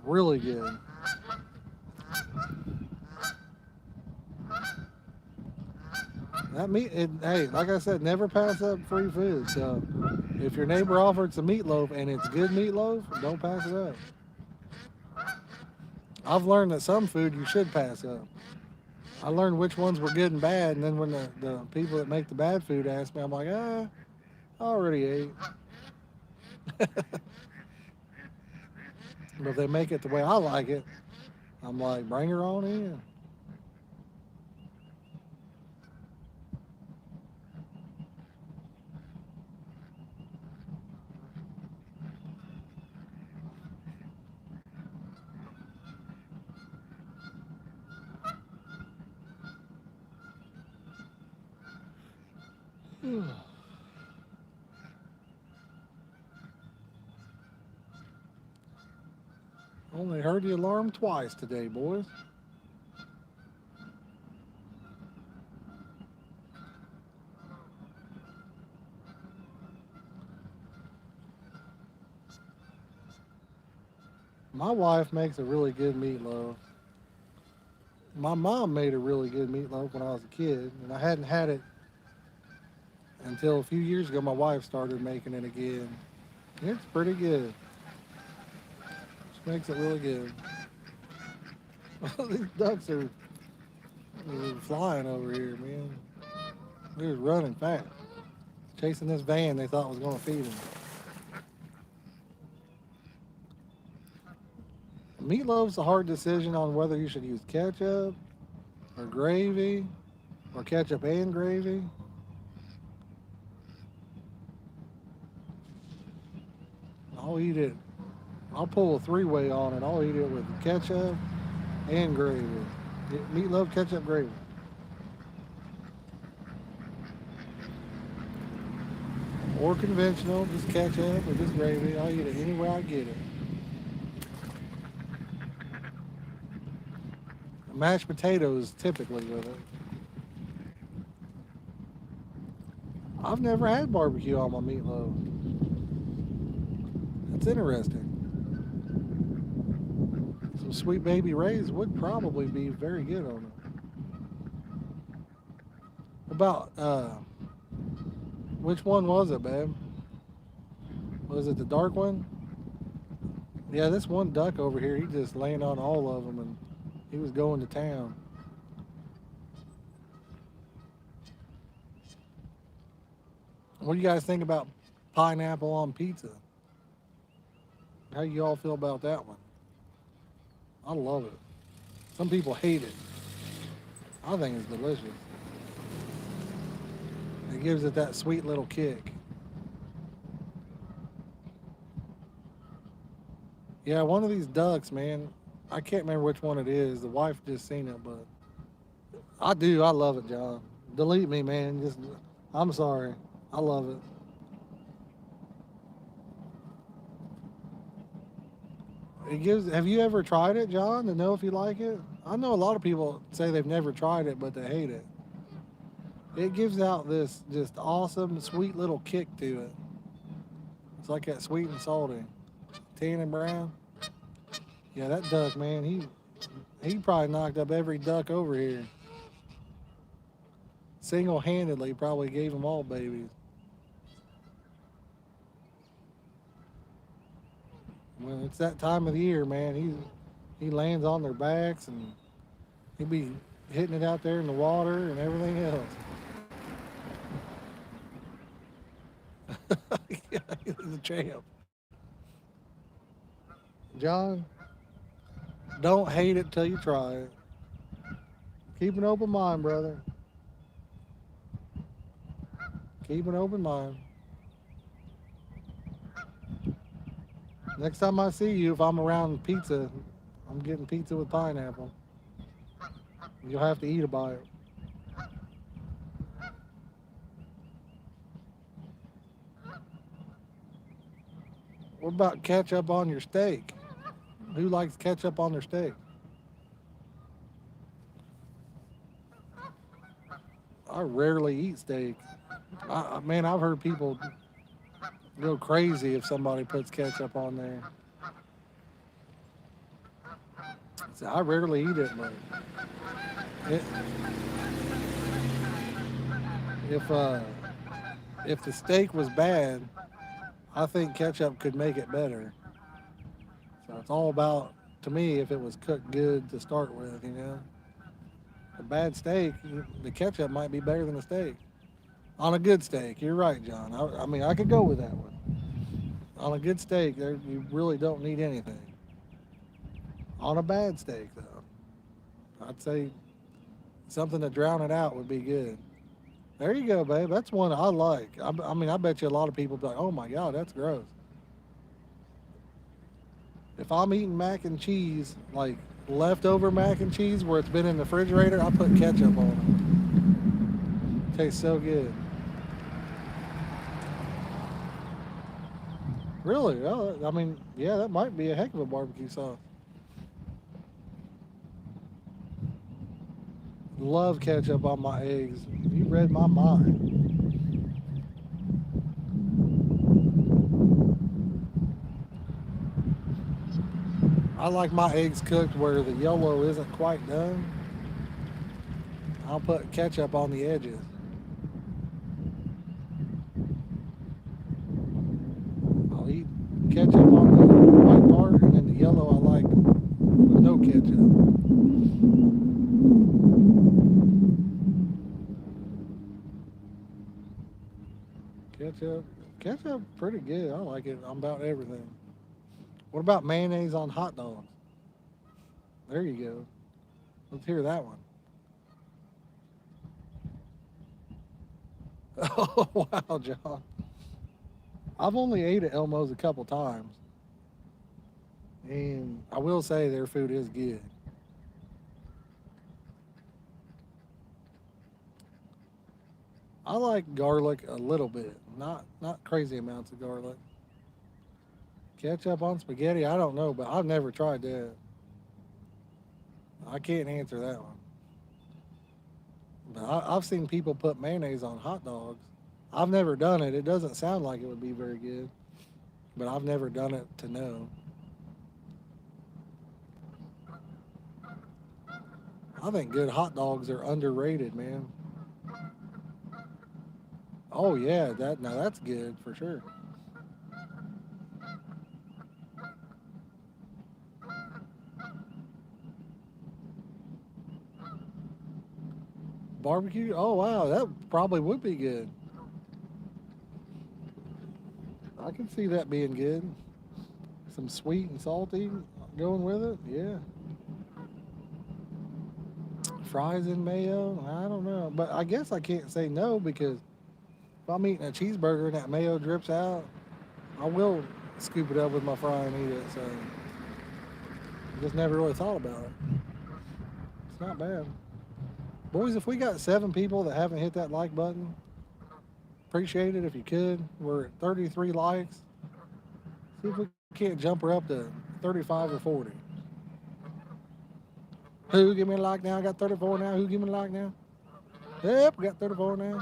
Really good. That hey, like I said, never pass up free food. So if your neighbor offered some meatloaf and it's good meatloaf, don't pass it up. I've learned that some food you should pass up. I learned which ones were good and bad, and then when the people that make the bad food ask me, I'm like, I already ate. But if they make it the way I like it, I'm like, bring her on in. Only heard the alarm twice today, boys. My wife makes a really good meatloaf. My mom made a really good meatloaf when I was a kid, and I hadn't had it until a few years ago. My wife started making it again. It's pretty good. She makes it really good. These ducks are flying over here, man. They're running fast, chasing this van they thought was going to feed them. Meatloaf's a hard decision on whether you should use ketchup or gravy or ketchup and gravy. I'll eat it. I'll pull a three-way on it. I'll eat it with ketchup and gravy. Meatloaf, ketchup, gravy. Or conventional, just ketchup or just gravy. I'll eat it any way I get it. Mashed potatoes typically with it. I've never had barbecue on my meatloaf. That's interesting. Some Sweet Baby Ray's would probably be very good on it. About which one was it, babe? Was it the dark one? Yeah, this one duck over here, he just laying on all of them and he was going to town. What do you guys think about pineapple on pizza? How you all feel about that one? I love it. Some people hate it. I think it's delicious. It gives it that sweet little kick. Yeah, one of these ducks, man. I can't remember which one it is. The wife just seen it, but I do. I love it, John. Delete me, man. I'm sorry. I love it. Have you ever tried it, John, to know if you like it? I know a lot of people say they've never tried it, but they hate it. It gives out this just awesome, sweet little kick to it. It's like that sweet and salty. Tan and brown. Yeah, that duck, man, he probably knocked up every duck over here. Single-handedly probably gave them all babies. When it's that time of the year, man, he lands on their backs and he be hitting it out there in the water and everything else. Yeah, he's a champ. John, don't hate it till you try it. Keep an open mind, brother. Keep an open mind. Next time I see you, if I'm around pizza, I'm getting pizza with pineapple. You'll have to eat a bite. What about ketchup on your steak? Who likes ketchup on their steak? I rarely eat steak. Man, I've heard people go crazy if somebody puts ketchup on there. So I rarely eat it, but if the steak was bad, I think ketchup could make it better. So it's all about, to me, if it was cooked good to start with, you know. A bad steak, the ketchup might be better than the steak. On a good steak, you're right, John. I mean, I could go with that one. On a good steak, you really don't need anything. On a bad steak, though, I'd say something to drown it out would be good. There you go, babe. That's one I like. I mean, I bet you a lot of people be like, oh my God, that's gross. If I'm eating mac and cheese, like leftover mac and cheese where it's been in the refrigerator, I put ketchup on it. Tastes so good. Really? Oh, I mean, yeah, that might be a heck of a barbecue sauce. Love ketchup on my eggs. You read my mind. I like my eggs cooked where the yellow isn't quite done. I'll put ketchup on the edges. I'll eat ketchup on the white part, and then the yellow I like with no ketchup. Ketchup, pretty good. I like it on about everything. What about mayonnaise on hot dogs? There you go. Let's hear that one. Oh wow, John. I've only ate at Elmo's a couple times, and I will say their food is good. I like garlic a little bit, not crazy amounts of garlic. Ketchup on spaghetti, I don't know, but I've never tried that. I can't answer that one. But I've seen people put mayonnaise on hot dogs. I've never done it. It doesn't sound like it would be very good, but I've never done it to know. I think good hot dogs are underrated, man. Oh yeah, that's good for sure. Barbecue? Oh wow, that probably would be good. I can see that being good. Some sweet and salty going with it. Yeah. Fries and mayo. I don't know, but I guess I can't say no because if I'm eating a cheeseburger and that mayo drips out, I will scoop it up with my fry and eat it. So I just never really thought about it. It's not bad. Boys, if we got 7 people that haven't hit that like button, appreciate it if you could. We're at 33 likes. See if we can't jump her up to 35 or 40. Who give me a like now? I got 34 now. Who give me a like now? Yep, we got 34 now.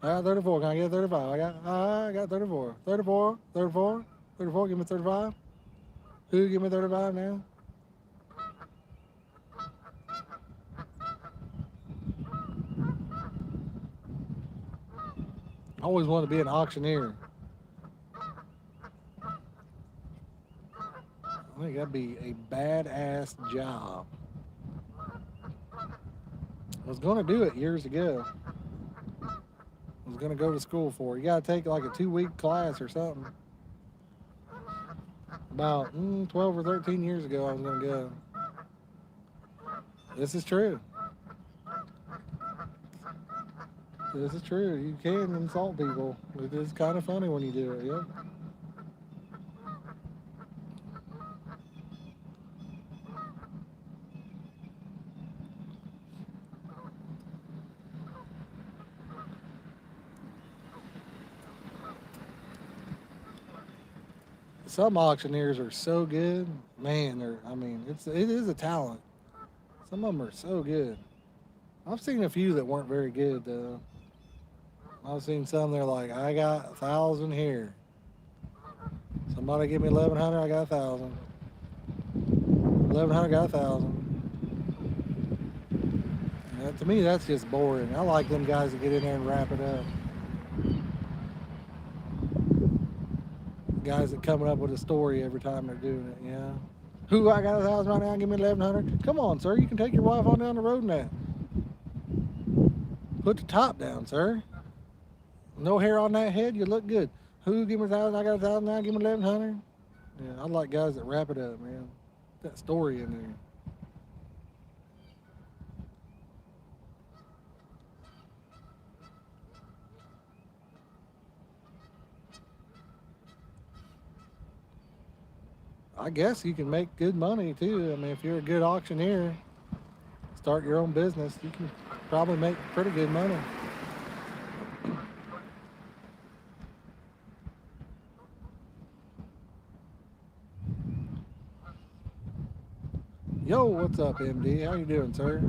I got 34. Can I get 35? I got 34. 34, 34, 34. Give me 35. Who give me 35 now? I always wanted to be an auctioneer. I think that'd be a badass job. I was going to do it years ago. I was going to go to school for it. You got to take like a 2-week class or something. About 12 or 13 years ago, I was going to go. This is true. This is true. You can insult people. It is kind of funny when you do it, yep. Some auctioneers are so good, man. It is a talent. Some of them are so good. I've seen a few that weren't very good though. I've seen some they're like, I got 1,000 here. Somebody give me 1,100, I got 1,000. 1,100 got 1,000. To me, that's just boring. I like them guys that get in there and wrap it up. Guys that coming up with a story every time they're doing it, yeah. Who, I got 1,000 right now, give me 1,100. Come on, sir, you can take your wife on down the road now. Put the top down, sir. No hair on that head, you look good. Who, give me 1,000, I got 1,000 now, give me 1,100. Yeah, I like guys that wrap it up, man. That story in there. I guess you can make good money too. I mean, if you're a good auctioneer, start your own business, you can probably make pretty good money. Yo, what's up, MD? How you doing, sir?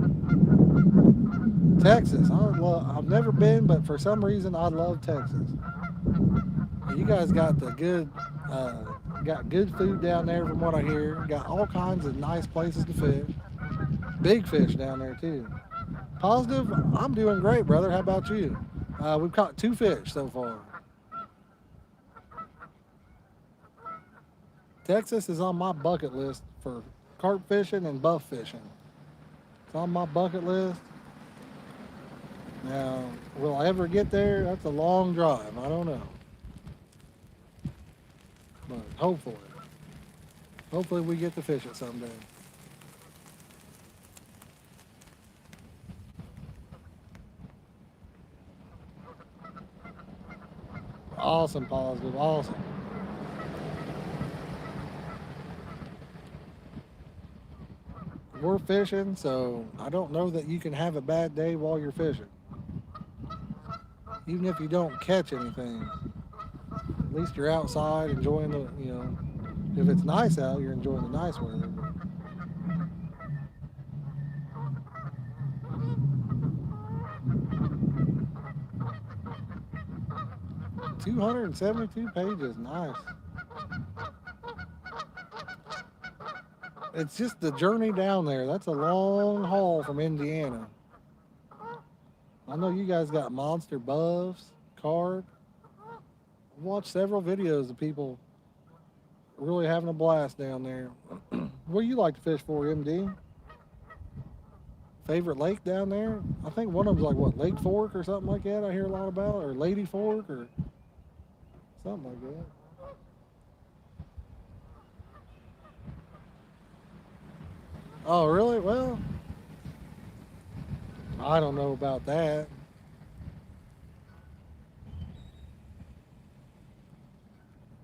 Texas. I've never been, but for some reason I love Texas. You guys got the good, got good food down there from what I hear. Got all kinds of nice places to fish. Big fish down there too. Positive, I'm doing great, brother. How about you? We've caught 2 fish so far. Texas is on my bucket list for carp fishing and buff fishing. It's on my bucket list. Now, will I ever get there? That's a long drive. I don't know. But hopefully. Hopefully we get to fish it someday. Awesome, positive, awesome. We're fishing, so I don't know that you can have a bad day while you're fishing. Even if you don't catch anything, at least you're outside enjoying the, if it's nice out, you're enjoying the nice weather. 272 pages, nice. It's just the journey down there. That's a long haul from Indiana. I know you guys got monster buffs, carp. I've watched several videos of people really having a blast down there. What do you like to fish for, MD? Favorite lake down there? I think one of them's like what, Lake Fork or something like that. I hear a lot about, or Lady Fork or something like that. Oh, really? Well, I don't know about that.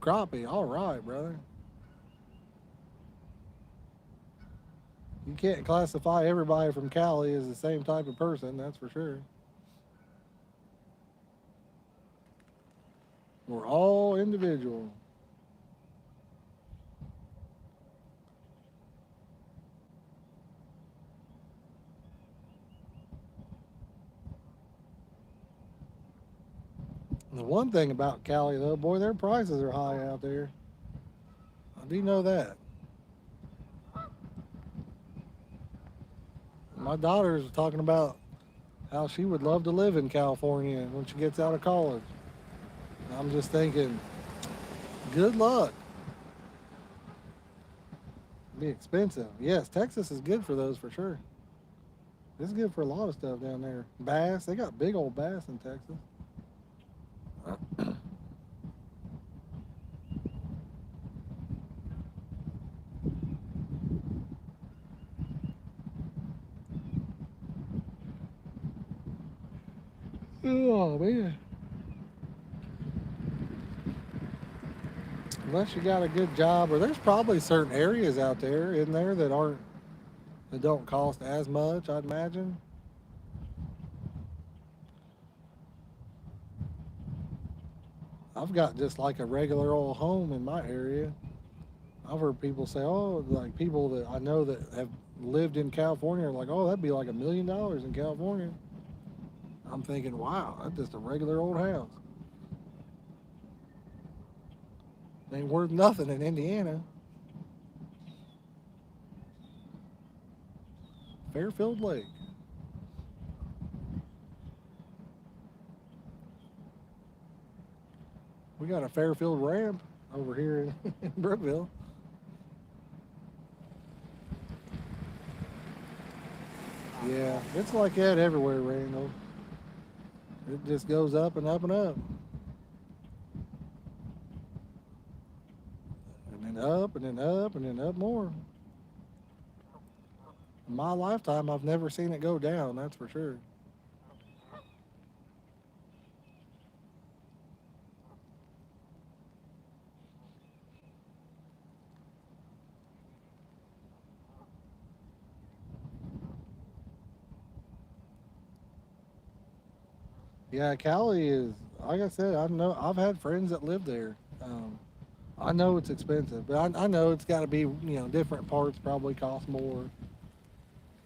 Crappie, all right, brother. You can't classify everybody from Cali as the same type of person, that's for sure. We're all individual. The one thing about Cali, though, boy, their prices are high out there. I do know that. My daughter's talking about how she would love to live in California when she gets out of college. I'm just thinking, good luck. Be expensive. Yes, Texas is good for those for sure. It's good for a lot of stuff down there. Bass, they got big old bass in Texas. Oh man. Unless you got a good job, or there's probably certain areas out there in there that don't cost as much, I'd imagine. I've got just like a regular old home in my area. I've heard people say, oh, like people that I know that have lived in California are like, oh, that'd be like $1 million in California. I'm thinking, wow, that's just a regular old house. Ain't worth nothing in Indiana. Fairfield Lake. We got a Fairfield ramp over here in Brookville. Yeah, it's like that everywhere, Randall. It just goes up and up and up. And then up and then up and then up more. In my lifetime, I've never seen it go down, that's for sure. Yeah, Cali is, like I said, I've had friends that live there. I know it's expensive, but I know it's got to be, different parts probably cost more.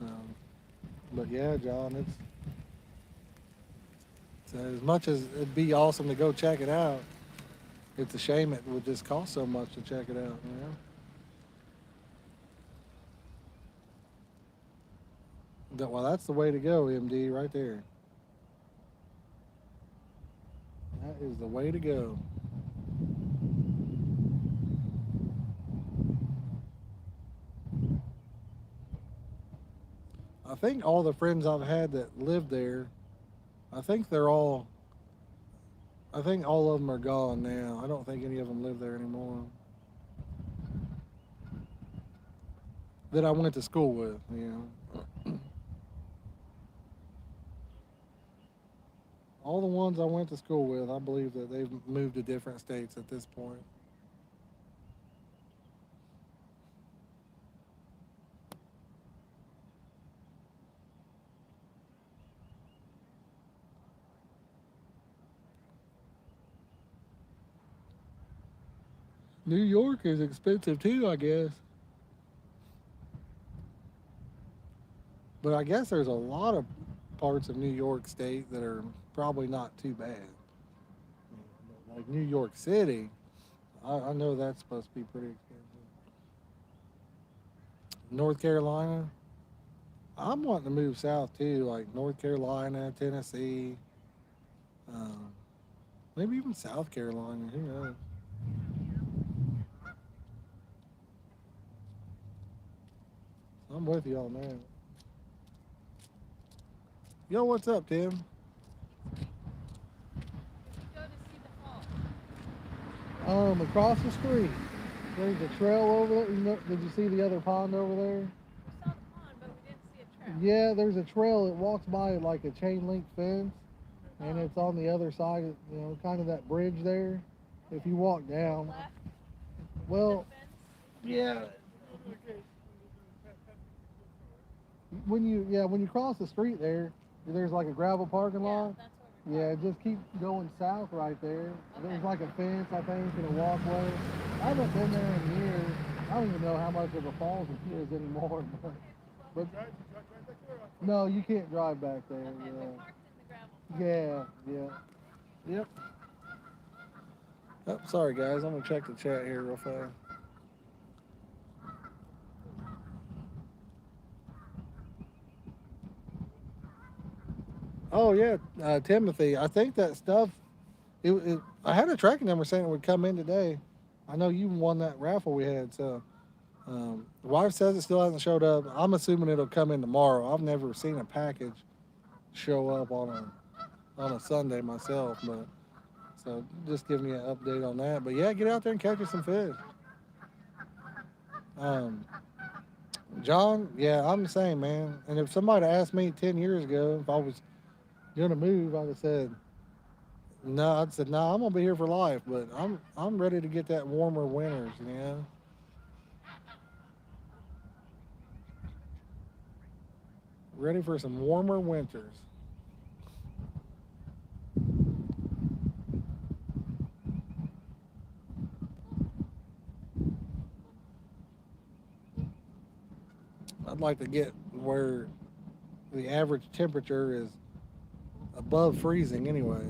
Um, but yeah, John, it's as much as it'd be awesome to go check it out. It's a shame it would just cost so much to check it out. Well, that's the way to go, MD, right there. That is the way to go. I think all the friends I've had that lived there, I think they're all, I think all of them are gone now. I don't think any of them live there anymore. That I went to school with. All the ones I went to school with, I believe that they've moved to different states at this point. New York is expensive too, I guess. But I guess there's a lot of parts of New York State that are probably not too bad. Like New York City, I know that's supposed to be pretty expensive. North Carolina, I'm wanting to move south too, like North Carolina, Tennessee, um, maybe even South Carolina. Who knows? I'm with you on that. Yo, what's up, Tim? Go to see the fall. Across the street, there's a trail over there. Did you see the other pond over there? We saw the pond, but we didn't see a trail. Yeah, there's a trail that walks by like a chain link fence, and Oh. it's on the other side, kind of that bridge there. If you walk down, Left well, the fence. yeah, when you cross the street there, there's like a gravel parking Yeah, lot. that's what we're Yeah, talking just keep going south right there. There's Okay. like a fence, I think, and a walkway. I haven't been there in years. I don't even know how much of a falls it is anymore. But no, you can't drive back there. about. Okay, we parked in the gravel. Yep. Oh, sorry guys, I'm gonna check the chat here real fast. Oh yeah, Timothy. I think that stuff. I had a tracking number saying it would come in today. I know you won that raffle we had, so the wife says it still hasn't showed up. I'm assuming it'll come in tomorrow. I've never seen a package show up on a Sunday myself, but so just give me an update on that. But yeah, get out there and catch us some fish. Um, John, yeah, I'm the same man. And if somebody asked me 10 years ago if I was gonna move, I'd have said no. I'd said no. I'm gonna be here for life, but I'm ready to get that warmer winters. Ready for some warmer winters. I'd like to get where the average temperature is above freezing anyway.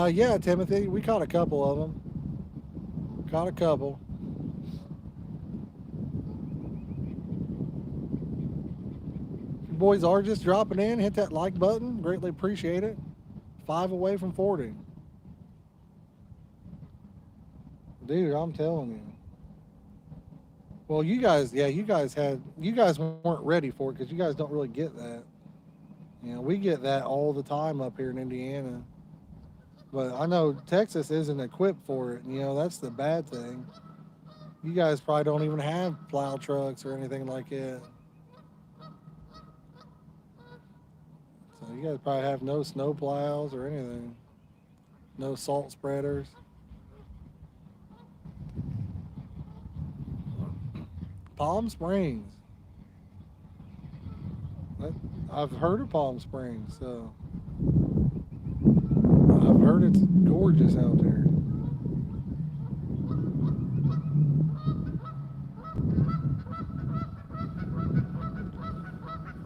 Yeah, Timothy, we caught a couple of them. Caught a couple. If you boys are just dropping in, hit that like button. Greatly appreciate it. 5 away from 40. Dude, I'm telling you. Well, you guys weren't ready for it because you guys don't really get that. We get that all the time up here in Indiana. But I know Texas isn't equipped for it. That's the bad thing. You guys probably don't even have plow trucks or anything like that. So you guys probably have no snow plows or anything. No salt spreaders. Palm Springs. I've heard of Palm Springs, so I've heard it's gorgeous out there.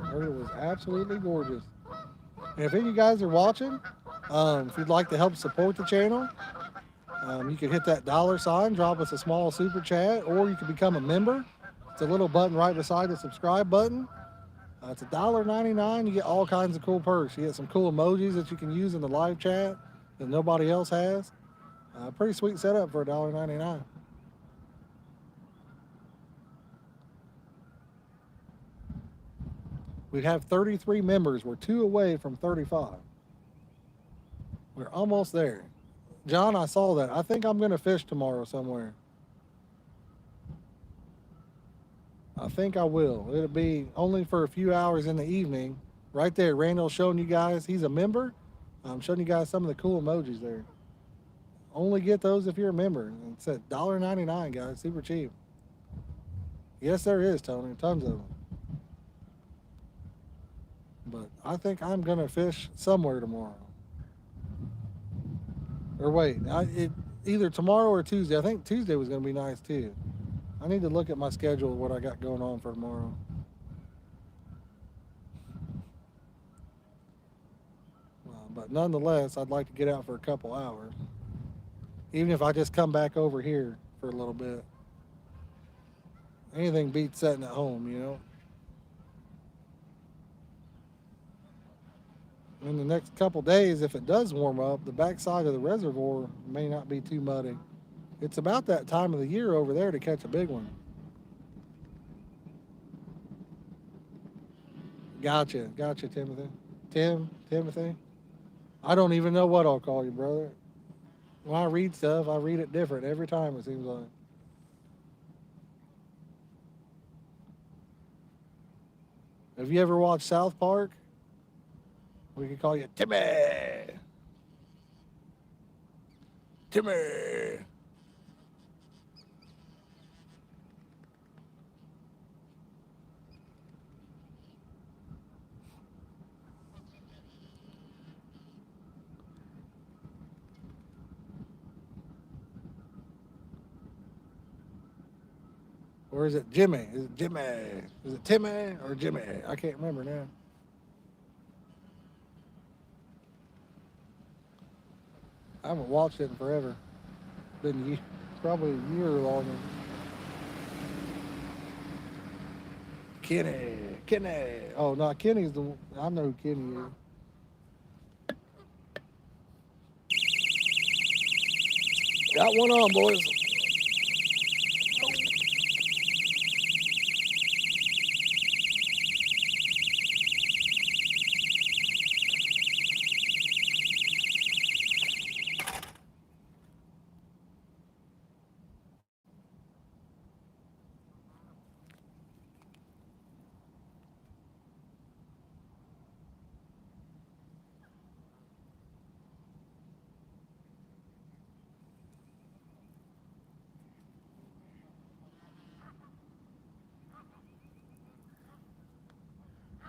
Heard it was absolutely gorgeous. And if any of you guys are watching, if you'd like to help support the channel, You can hit that $sign, drop us a small super chat, or you can become a member. It's a little button right beside the subscribe button. It's $1.99. You get all kinds of cool perks. You get some cool emojis that you can use in the live chat that nobody else has. Pretty sweet setup for $1.99. We have 33 members. We're 2 away from 35. We're almost there. John, I saw that. I think I'm going to fish tomorrow somewhere. I think I will. It'll be only for a few hours in the evening. Right there, Randall's showing you guys. He's a member. I'm showing you guys some of the cool emojis there. Only get those if you're a member. It's at $1.99, guys. Super cheap. Yes, there is, Tony. Tons of them. But I think I'm going to fish somewhere tomorrow. Or wait, either tomorrow or Tuesday. I think Tuesday was going to be nice too. I need to look at my schedule, what I got going on for tomorrow. But nonetheless, I'd like to get out for a couple hours. Even if I just come back over here for a little bit. Anything beats sitting at home, you know. In the next couple days, if it does warm up, the backside of the reservoir may not be too muddy. It's about that time of the year over there to catch a big one. Gotcha, Timothy. Timothy. I don't even know what I'll call you, brother. When I read stuff, I read it different every time, it seems like. Have you ever watched South Park? We could call you Timmy. Timmy. Or is it Jimmy? Is it Jimmy? Is it Timmy or Jimmy? I can't remember now. I haven't watched it in forever. Been probably a year or longer. Kenny. Oh no, Kenny's the. I know who Kenny is. Got one on, boys.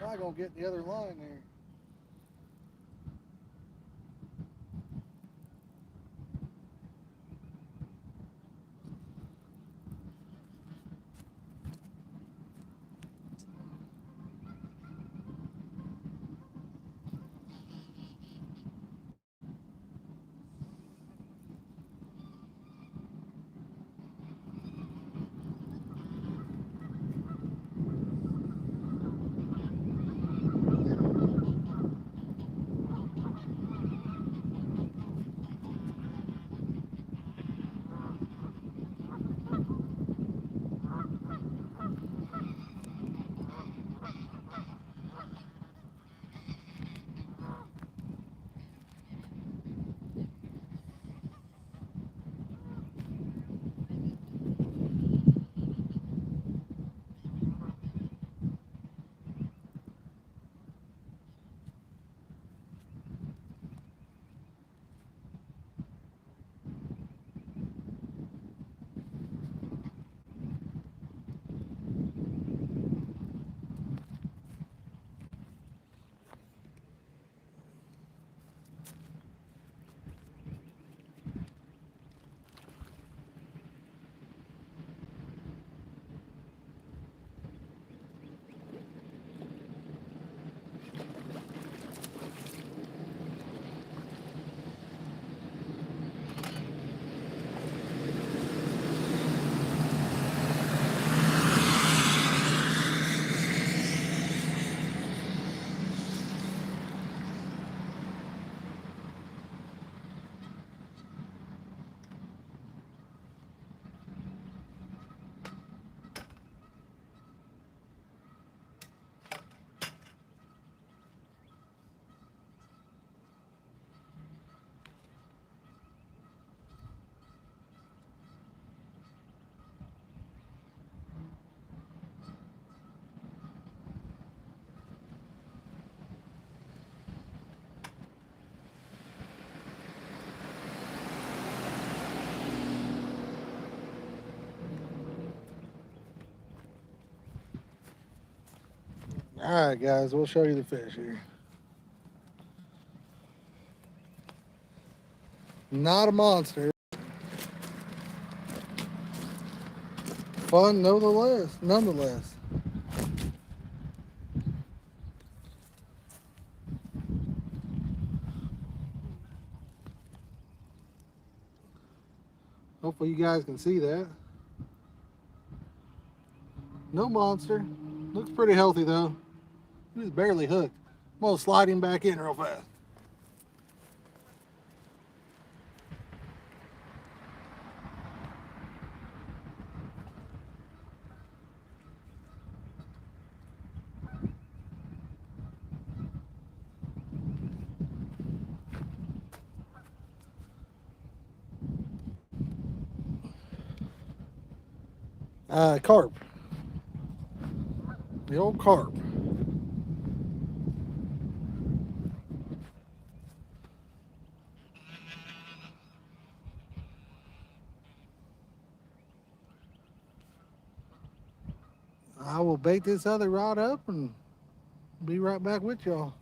I'm gonna get the other line there. All right, guys, we'll show you the fish here. Not a monster. Fun, nonetheless. Nonetheless. Hopefully you guys can see that. No monster. Looks pretty healthy though. He's barely hooked. I'm gonna slide him back in real fast. Carp. The old carp. I will bait this other rod up and be right back with y'all.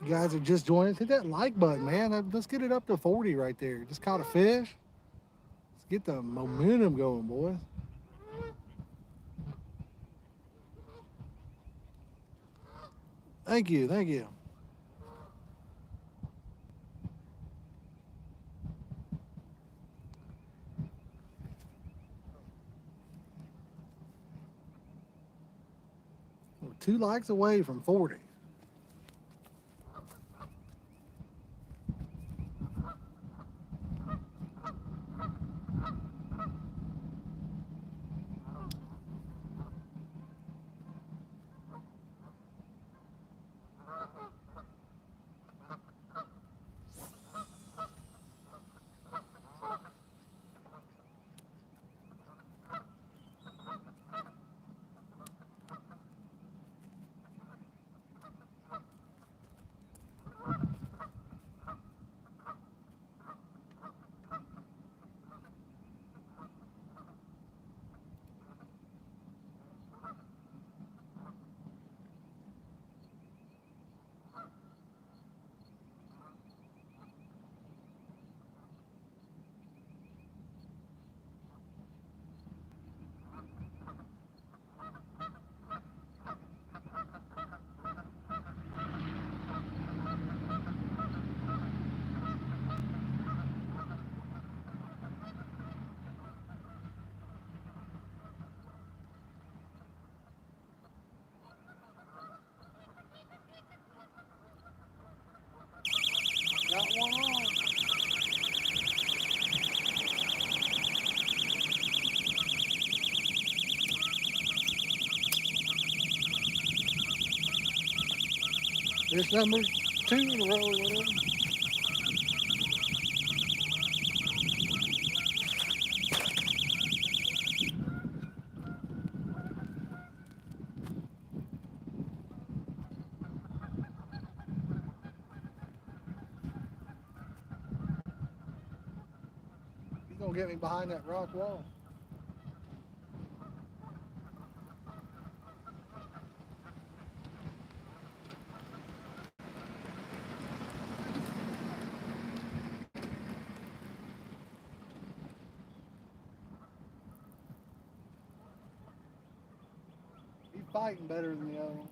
You guys are just joining. Hit that like button, man. Let's get it up to 40 right there. Just caught a fish. Let's get the momentum going, boys. Thank you, thank you. We're 2 likes away from 40. Got one on. This number 2 in a row or whatever. He's gonna get me behind that rock wall. fighting better than the other one.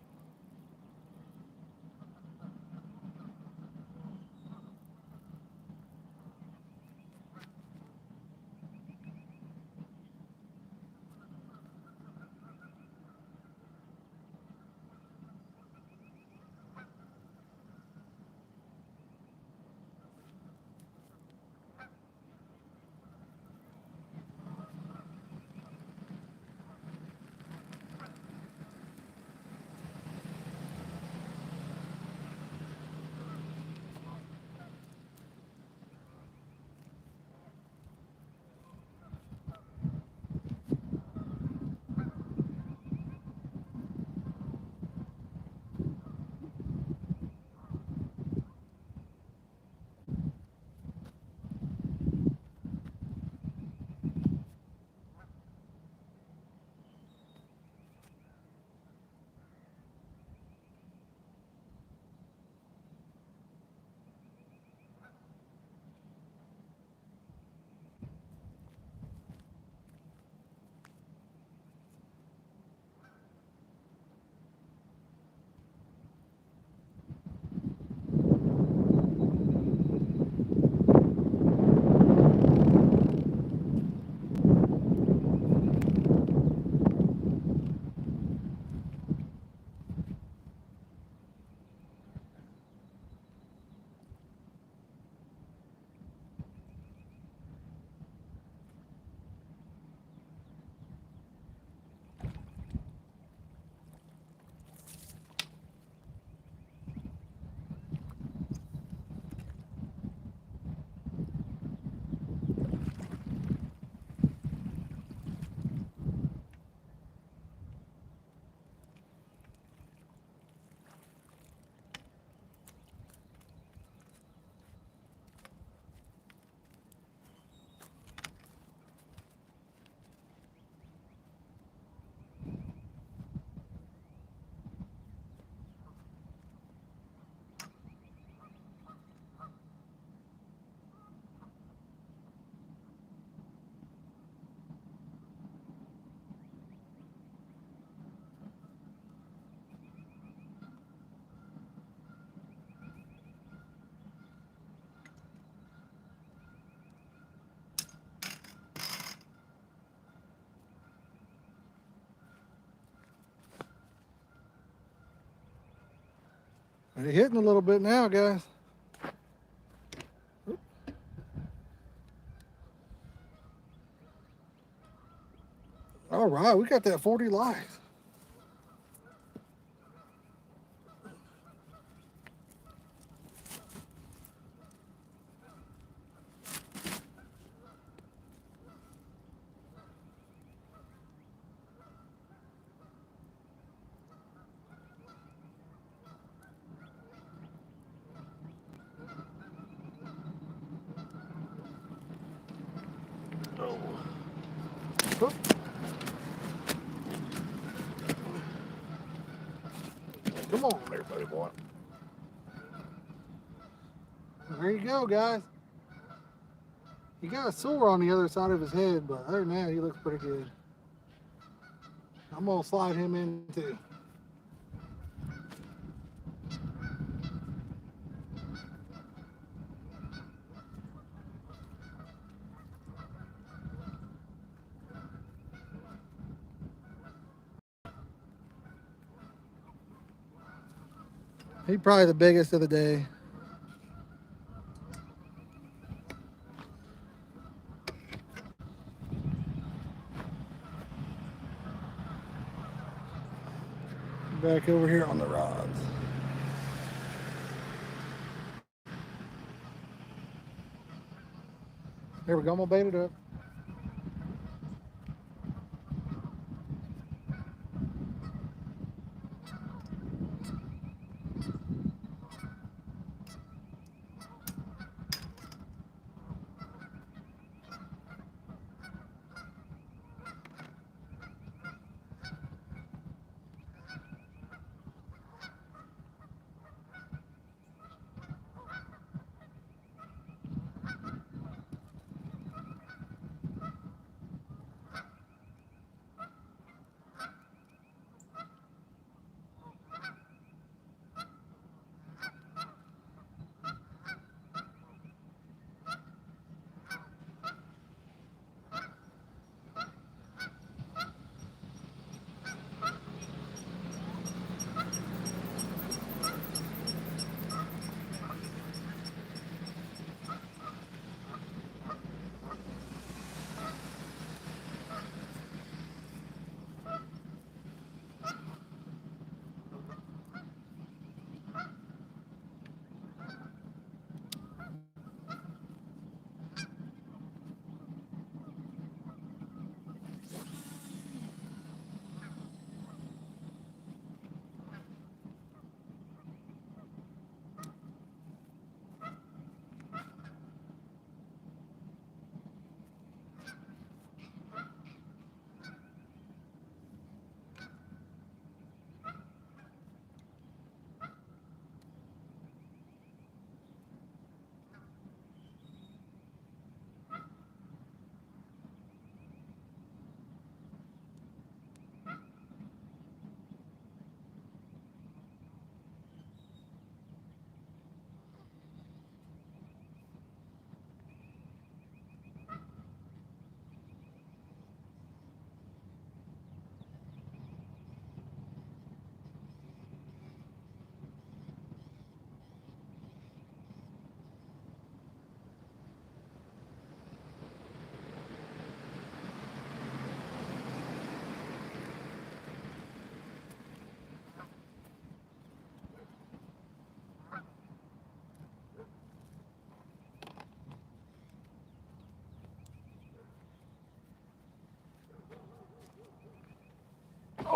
They're hitting a little bit now, guys. All right, we got that 40 likes. Oh. Come on there, buddy boy. There you go, guys. He got a sore on the other side of his head, but other than that, he looks pretty good. I'm gonna slide him in too. He's probably the biggest of the day. Back over here on the rods. There we go, I'm gonna bait it up.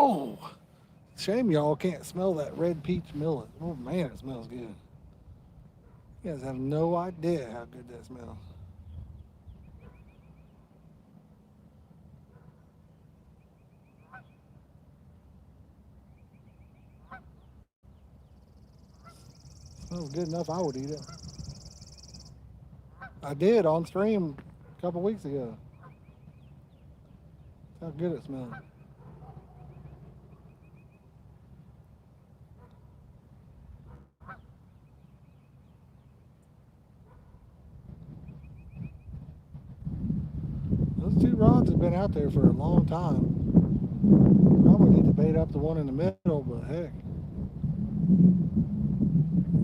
Oh, shame y'all can't smell that red peach millet. Oh man, it smells good. You guys have no idea how good that smells. Smells good enough I would eat it. I did on stream a couple weeks ago. That's how good it smells. Those two rods have been out there for a long time. Probably need to bait up the one in the middle, but heck,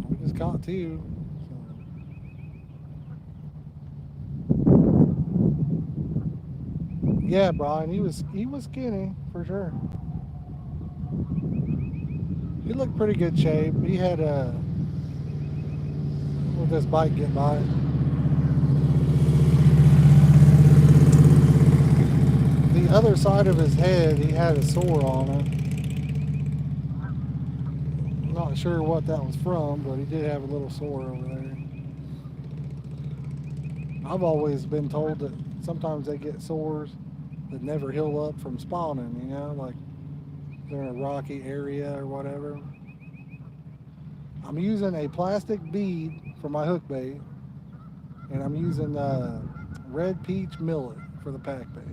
we just caught two. So. Yeah, Brian, he was skinny for sure. He looked pretty good shape. He had a with this bike get by. The other side of his head, he had a sore on it. I'm not sure what that was from, but he did have a little sore over there. I've always been told that sometimes they get sores that never heal up from spawning, like they're in a rocky area or whatever. I'm using a plastic bead for my hook bait, and I'm using red peach millet for the pack bait.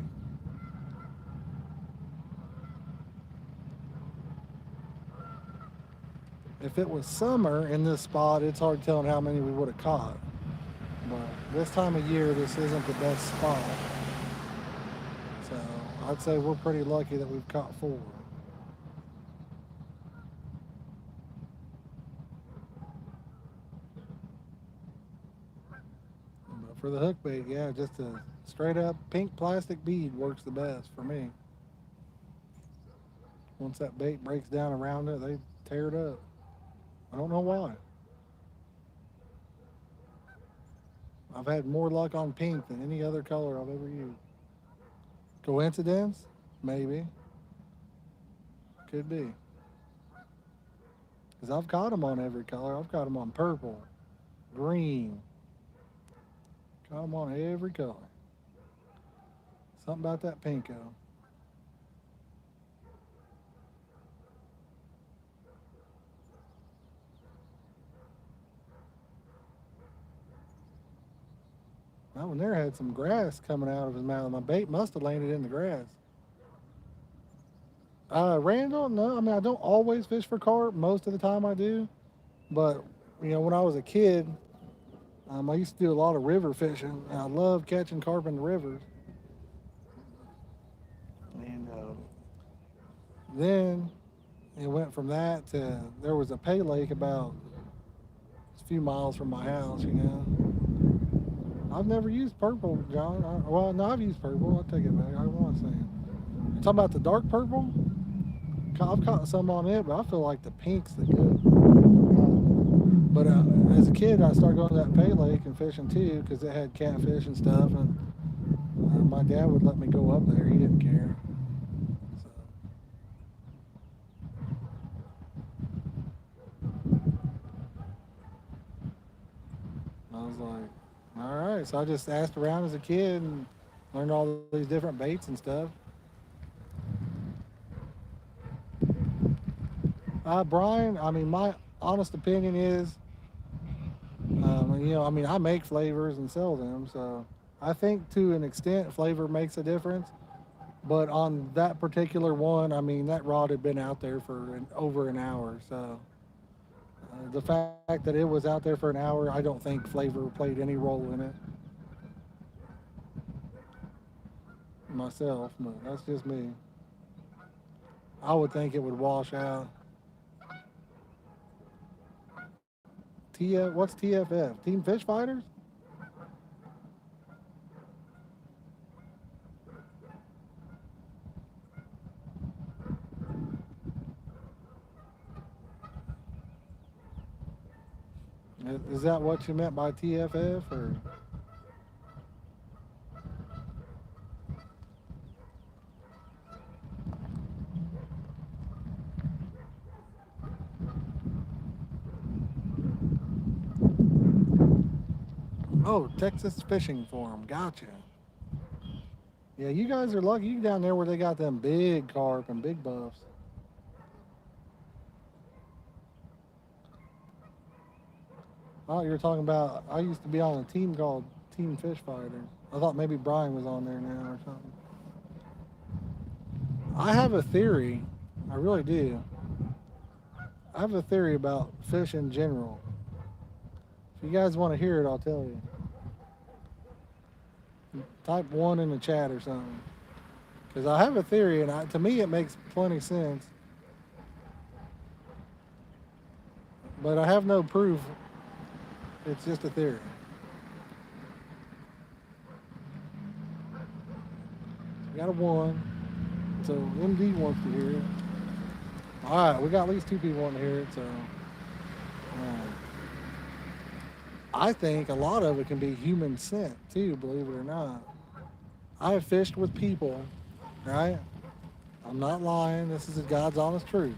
If it was summer in this spot, it's hard telling how many we would have caught. But this time of year, this isn't the best spot. So I'd say we're pretty lucky that we've caught 4. But for the hook bait, yeah, just a straight up pink plastic bead works the best for me. Once that bait breaks down around it, they tear it up. I don't know why. I've had more luck on pink than any other color I've ever used. Coincidence? Maybe. Could be. Because I've caught them on every color. I've caught them on purple, green. Caught them on every color. Something about that pinko. That one there had some grass coming out of his mouth. My bait must have landed in the grass. Randall, no. I mean, I don't always fish for carp. Most of the time I do. But, when I was a kid, I used to do a lot of river fishing. And I loved catching carp in the rivers. And then it went from that to there was a pay lake about a few miles from my house. I've never used purple, John. No, I've used purple. I'll take it back. I was saying. You're talking about the dark purple? I've caught some on it, but I feel like the pink's the good. But as a kid, I started going to that pay lake and fishing too because it had catfish and stuff. And my dad would let me go up there. He didn't care. So. I was like, all right. So I just asked around as a kid and learned all these different baits and stuff. Brian, I mean, my honest opinion is, I make flavors and sell them, so I think to an extent flavor makes a difference. But on that particular one, I mean, that rod had been out there for over an hour, so the fact that it was out there for an hour, I don't think flavor played any role in it. Myself, but that's just me. I would think it would wash out. What's TFF? Team Fish Fighters? Is that what you meant by TFF, or? Oh, Texas Fishing Forum. Gotcha. Yeah, you guys are lucky. You down there where they got them big carp and big buffs. Oh, you were talking about. I used to be on a team called Team Fish Fighter. I thought maybe Brian was on there now or something. I have a theory. I really do. I have a theory about fish in general. If you guys want to hear it, I'll tell you. Type one in the chat or something. Because I have a theory, and to me, it makes plenty sense. But I have no proof. It's just a theory. Got a one. So MD wants to hear it. All right, we got at least two people wanting to hear it. So I think a lot of it can be human scent too, believe it or not. I have fished with people, right? I'm not lying. This is God's honest truth.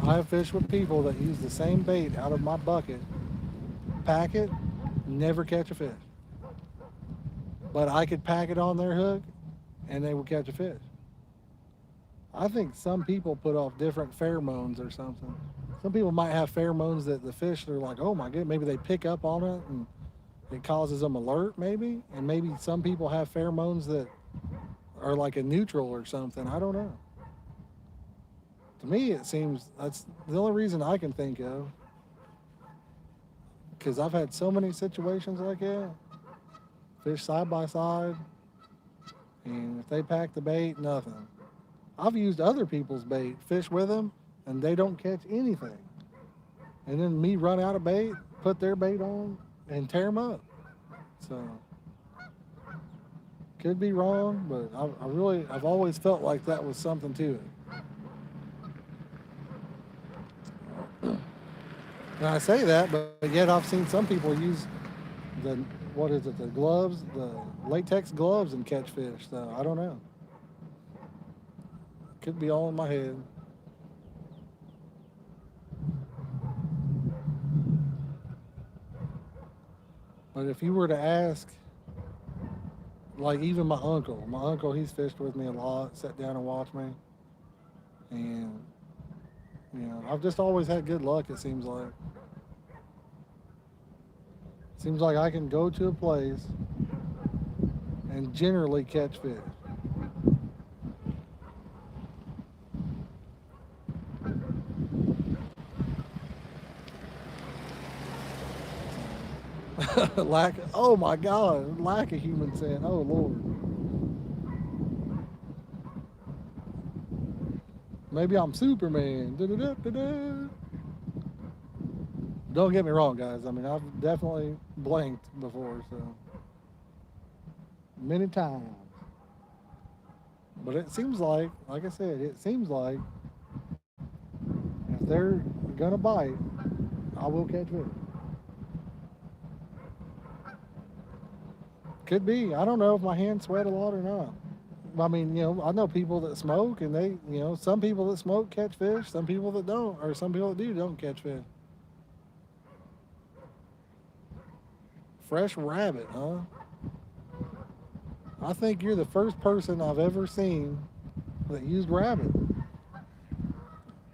I have fished with people that use the same bait out of my bucket, pack it, never catch a fish. But I could pack it on their hook and they would catch a fish. I think some people put off different pheromones or something. Some people might have pheromones that the fish are like, oh my goodness, maybe they pick up on it and it causes them alert maybe. And maybe some people have pheromones that are like a neutral or something. I don't know. To me, it seems that's the only reason I can think of. Because I've had so many situations like that. Fish side by side. And if they pack the bait, nothing. I've used other people's bait, fish with them, and they don't catch anything. And then me run out of bait, put their bait on, and tear them up. So, could be wrong, but I've always felt like that was something to it. And I say that, but yet I've seen some people use the gloves, the latex gloves, and catch fish. So I don't know. Could be all in my head. But if you were to ask, like even my uncle, he's fished with me a lot, sat down and watched me. And, I've just always had good luck, it seems like. Seems like I can go to a place and generally catch fish. Oh my God, lack of human scent. Oh Lord. Maybe I'm Superman. Da-da-da-da-da. Don't get me wrong, guys. I mean, I've definitely blanked before, so many times. But it seems like I said, it seems like if they're gonna bite, I will catch fish. Could be. I don't know if my hands sweat a lot or not. I mean, I know people that smoke, and they, some people that smoke catch fish, some people that don't, or some people that do don't catch fish. Fresh rabbit, huh? I think you're the first person I've ever seen that used rabbit.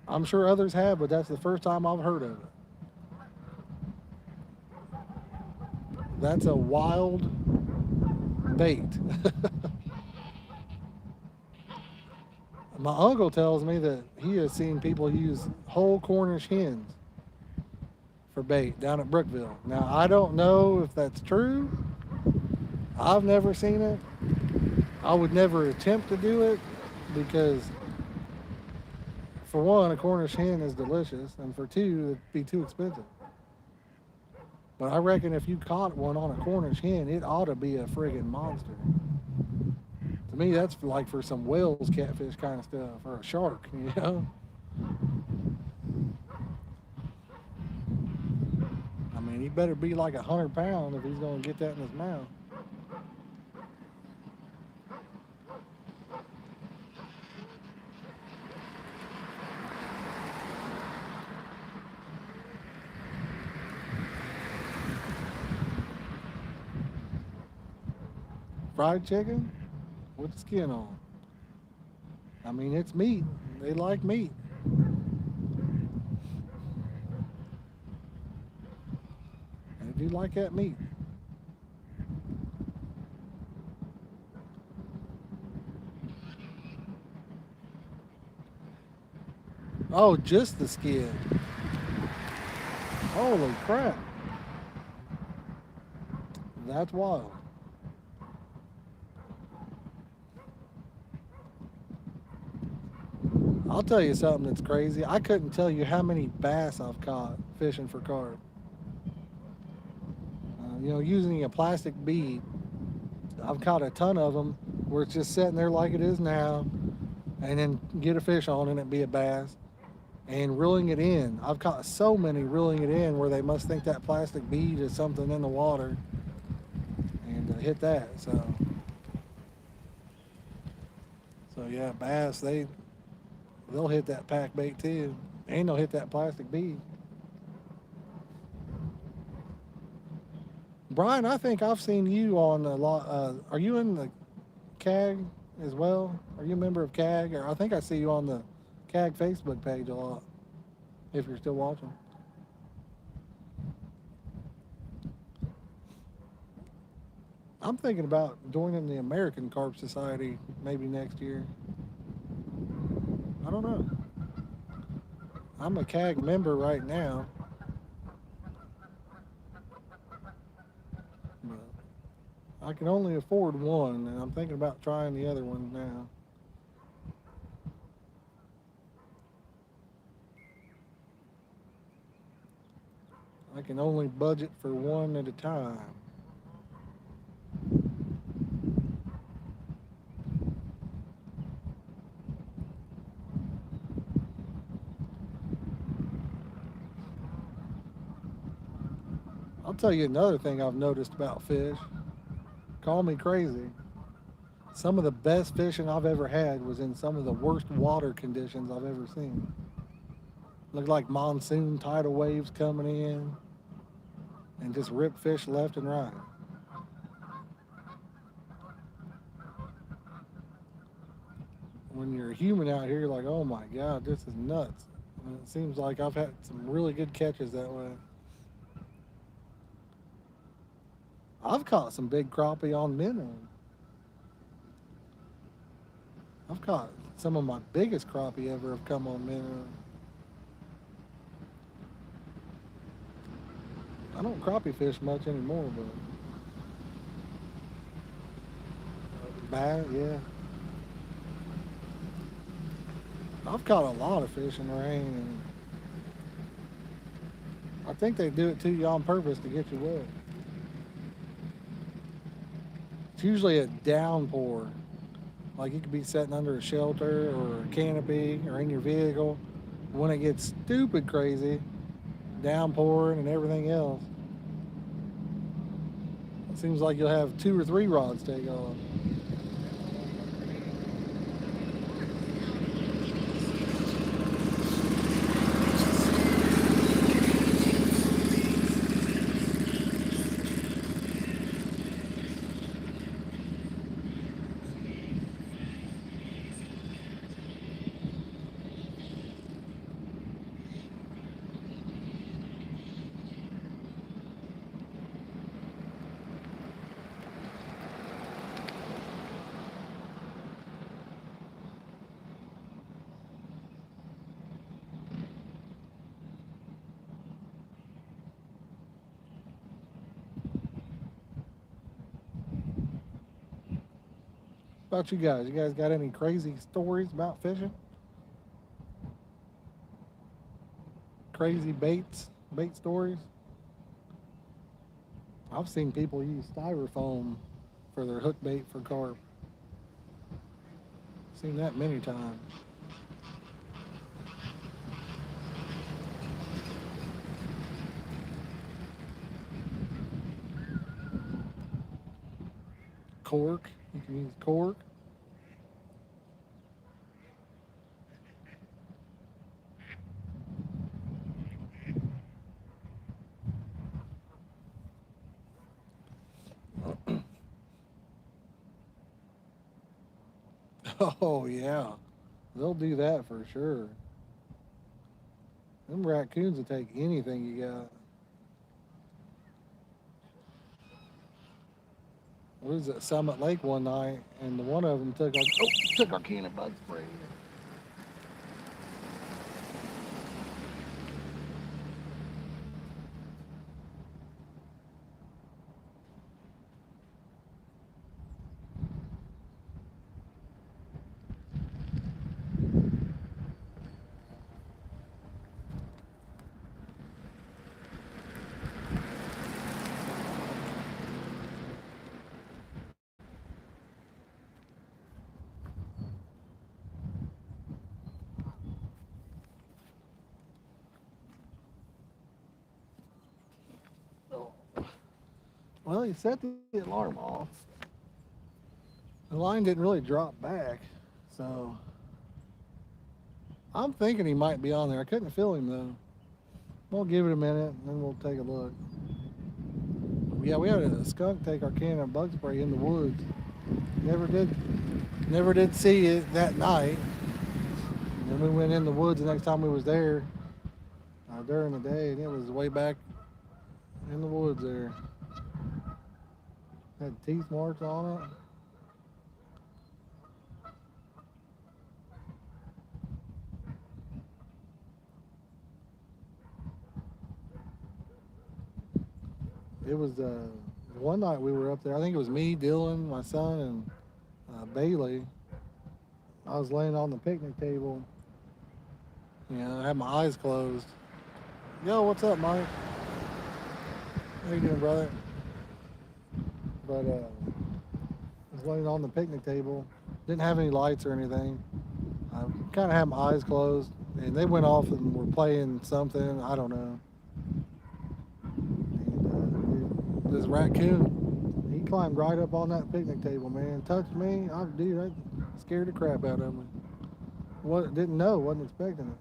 I'm sure others have, but that's the first time I've heard of it. That's a wild bait. My uncle tells me that he has seen people use whole Cornish hens for bait down at Brookville. Now, I don't know if that's true. I've never seen it. I would never attempt to do it because, for one, a Cornish hen is delicious, and for two, it'd be too expensive. But I reckon if you caught one on a Cornish hen, it ought to be a friggin' monster. To me, that's like for some whales, catfish kind of stuff, or a shark, I mean, he better be like 100 pounds if he's going to get that in his mouth. Fried chicken with the skin on. I mean, it's meat. They like meat. They do like that meat. Oh, just the skin. Holy crap. That's wild. I'll tell you something that's crazy. I couldn't tell you how many bass I've caught fishing for carp. Using a plastic bead, I've caught a ton of them where it's just sitting there like it is now, and then get a fish on and it be a bass. And reeling it in, I've caught so many reeling it in where they must think that plastic bead is something in the water and hit that. So yeah, bass they'll hit that pack bait too, and they'll hit that plastic bead. Brian, I think I've seen you on a lot. Are you in the CAG as well? Are you a member of CAG? Or I think I see you on the CAG Facebook page a lot. If you're still watching, I'm thinking about joining the American Carp Society maybe next year. I don't know. I'm a CAG member right now, but I can only afford one, and I'm thinking about trying the other one now. I can only budget for one at a time. I'll tell you another thing I've noticed about fish. Call me crazy. Some of the best fishing I've ever had was in some of the worst water conditions I've ever seen. Looked like monsoon tidal waves coming in and just rip fish left and right. When you're a human out here, you're like, oh my God, this is nuts. And it seems like I've had some really good catches that way. I've caught some big crappie on minnow. I've caught some of my biggest crappie ever have come on minnow. I don't crappie fish much anymore, but bad, yeah. I've caught a lot of fish in the rain, and I think they do it to you on purpose to get you wet. It's usually a downpour. Like you could be sitting under a shelter or a canopy or in your vehicle. When it gets stupid crazy, downpouring and everything else, it seems like you'll have 2 or 3 rods take off. What about you guys? You guys got any crazy stories about fishing? Crazy bait stories? I've seen people use styrofoam for their hook bait for carp. Seen that many times. Cork. You can use cork. Oh yeah, they'll do that for sure. Them raccoons will take anything you got. We was at Summit Lake one night, and one of them took our can of bug spray. Well, he set the alarm off. The line didn't really drop back, so I'm thinking he might be on there. I couldn't feel him though. We'll give it a minute, and then we'll take a look. Yeah, we had a skunk take our can of bug spray in the woods. Never did, never did see it that night. And then we went in the woods the next time we was there during the day, and it was way back in the woods there. Had teeth marks on it. It was one night we were up there. I think it was me, Dylan, my son, and Bailey. I was laying on the picnic table. You know, I had my eyes closed. Yo, what's up, Mike? How you doing, brother? But I was laying on the picnic table. Didn't have any lights or anything. I kind of had my eyes closed, and they went off and were playing something. I don't know. And this raccoon, he climbed right up on that picnic table, man. Touched me. Dude, that scared the crap out of me. What? Didn't know. Wasn't expecting it.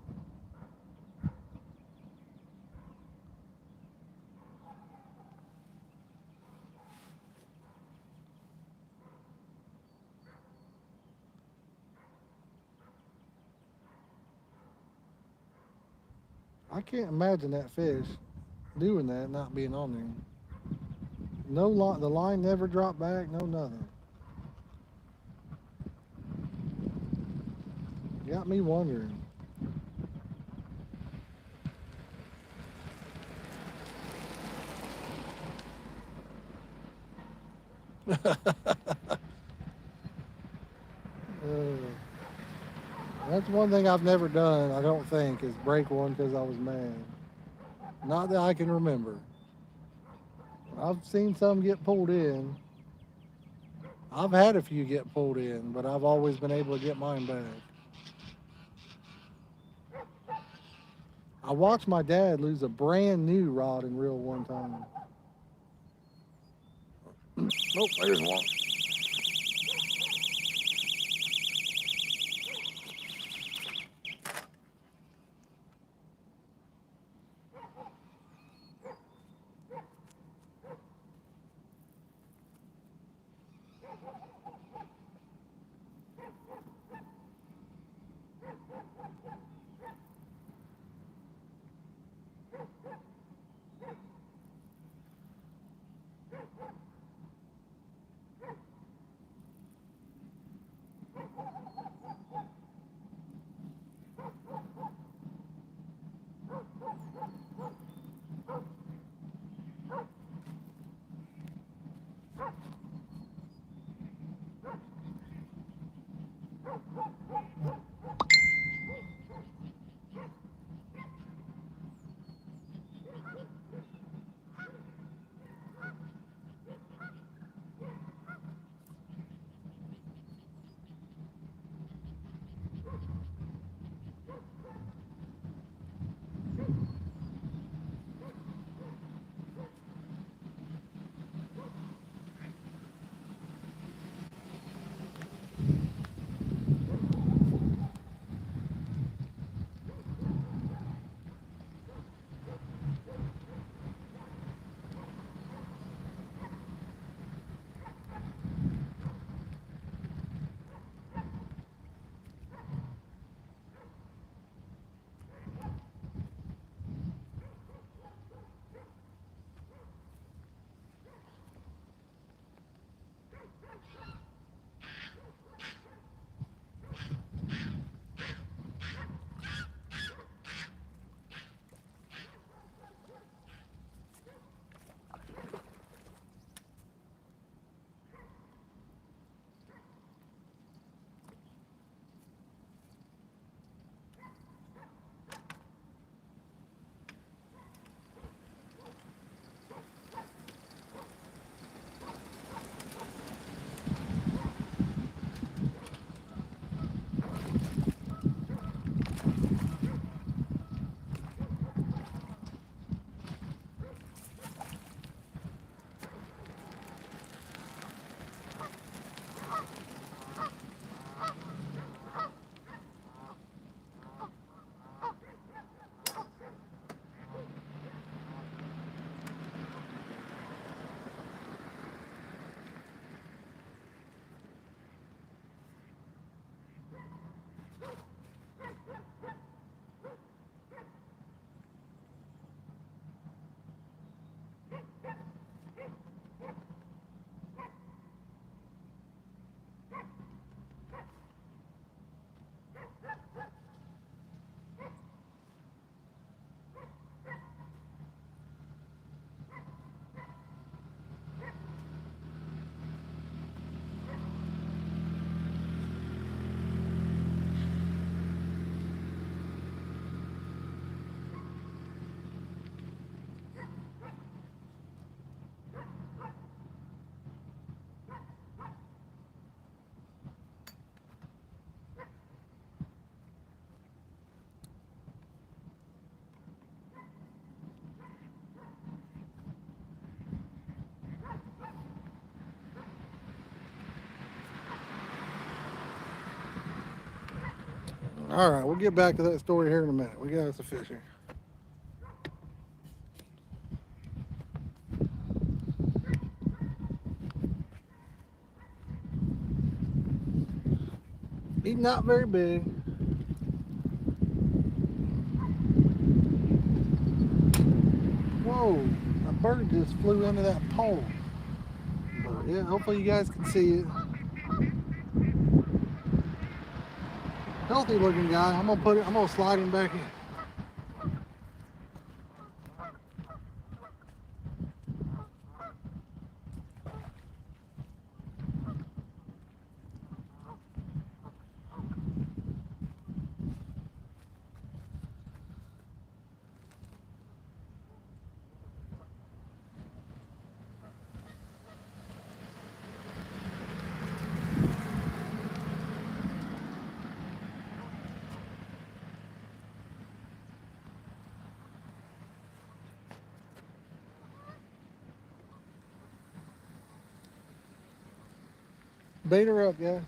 I can't imagine that fish doing that, not being on there. No line, the line never dropped back. No nothing. Got me wondering. That's one thing I've never done. I don't think is break one because I was mad. Not that I can remember. I've seen some get pulled in. I've had a few get pulled in, but I've always been able to get mine back. I watched my dad lose a brand new rod and reel one time. Nope, there's one. All right, we'll get back to that story here in a minute. We got us a fish here. He's not very big. Whoa, a bird just flew into that pole. But yeah, hopefully you guys can see it. Healthy looking guy. I'm gonna slide him back in. Bait her up, guys.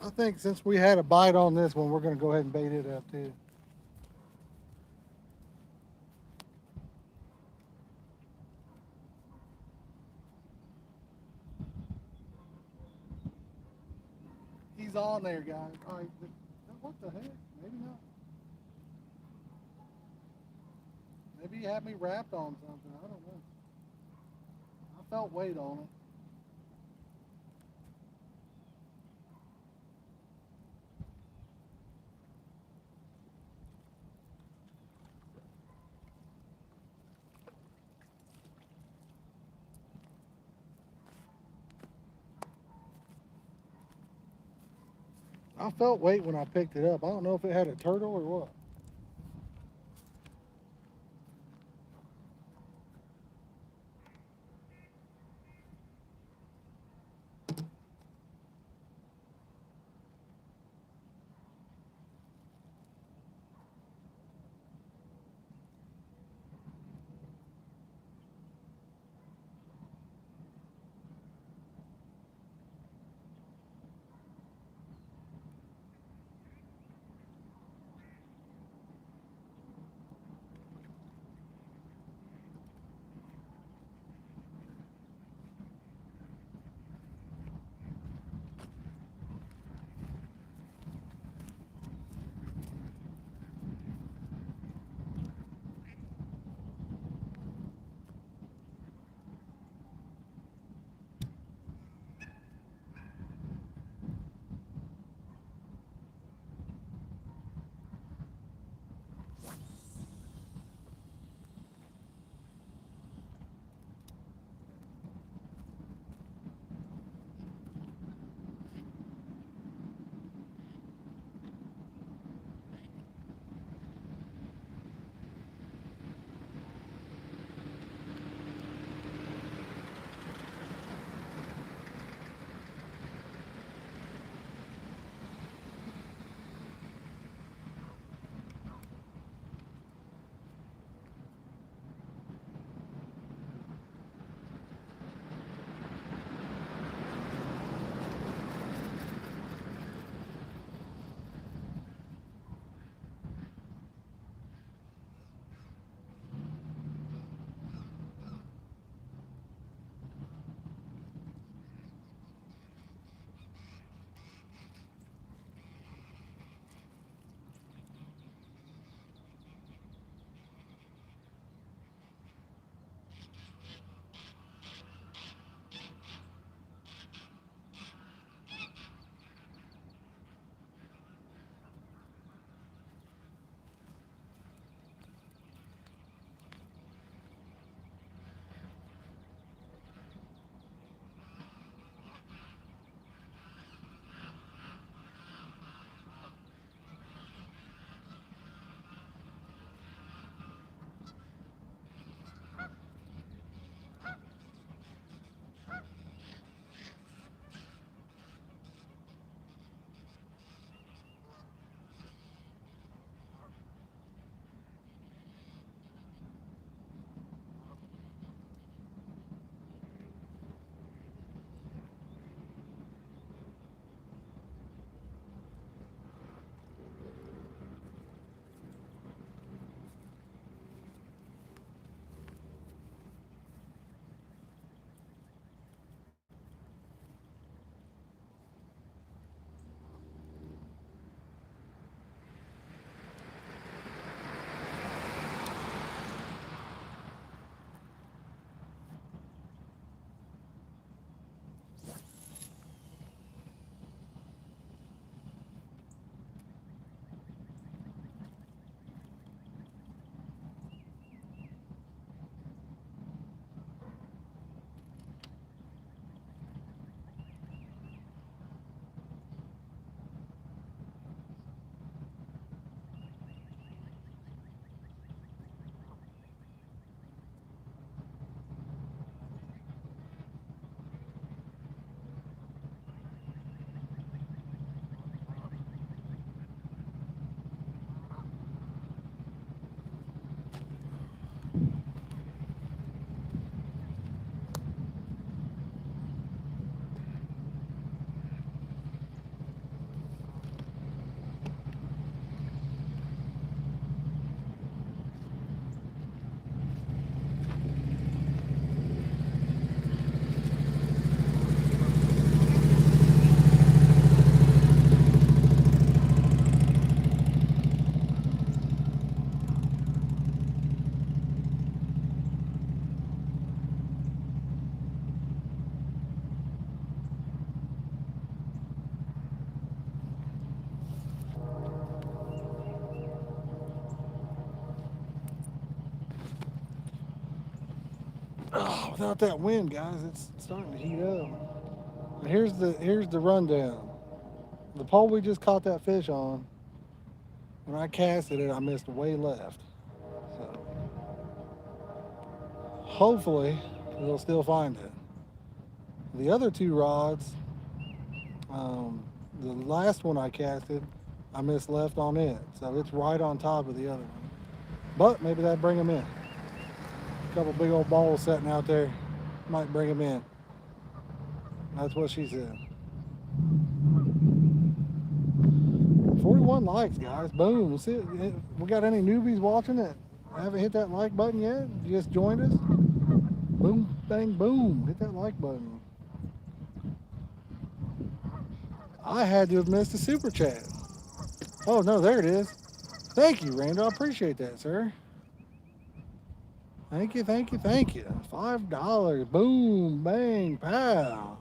I think since we had a bite on this one, we're gonna go ahead and bait it up too. He's on there, guys. All right, what the heck? Maybe not. Maybe he had me wrapped on something. I don't know. I felt weight on it. I felt weight when I picked it up. I don't know if it had a turtle or what. without that wind, guys, it's starting to heat up. Here's the rundown. The pole we just caught that fish on, when I casted it, I missed way left. So hopefully we'll still find it. The other two rods, um, the last one I casted, I missed left on it, so it's right on top of the other one. But maybe that'd bring them in. A couple big old balls sitting out there might bring them in. That's what she said. 41 likes, guys. Boom. See, we got any newbies watching it? Haven't hit that like button yet? You just joined us? Boom, bang, boom. Hit that like button. I had to have missed a super chat. Oh, no, there it is. Thank you, Randall. I appreciate that, sir. Thank you, thank you, thank you. $5. Boom, bang, pow.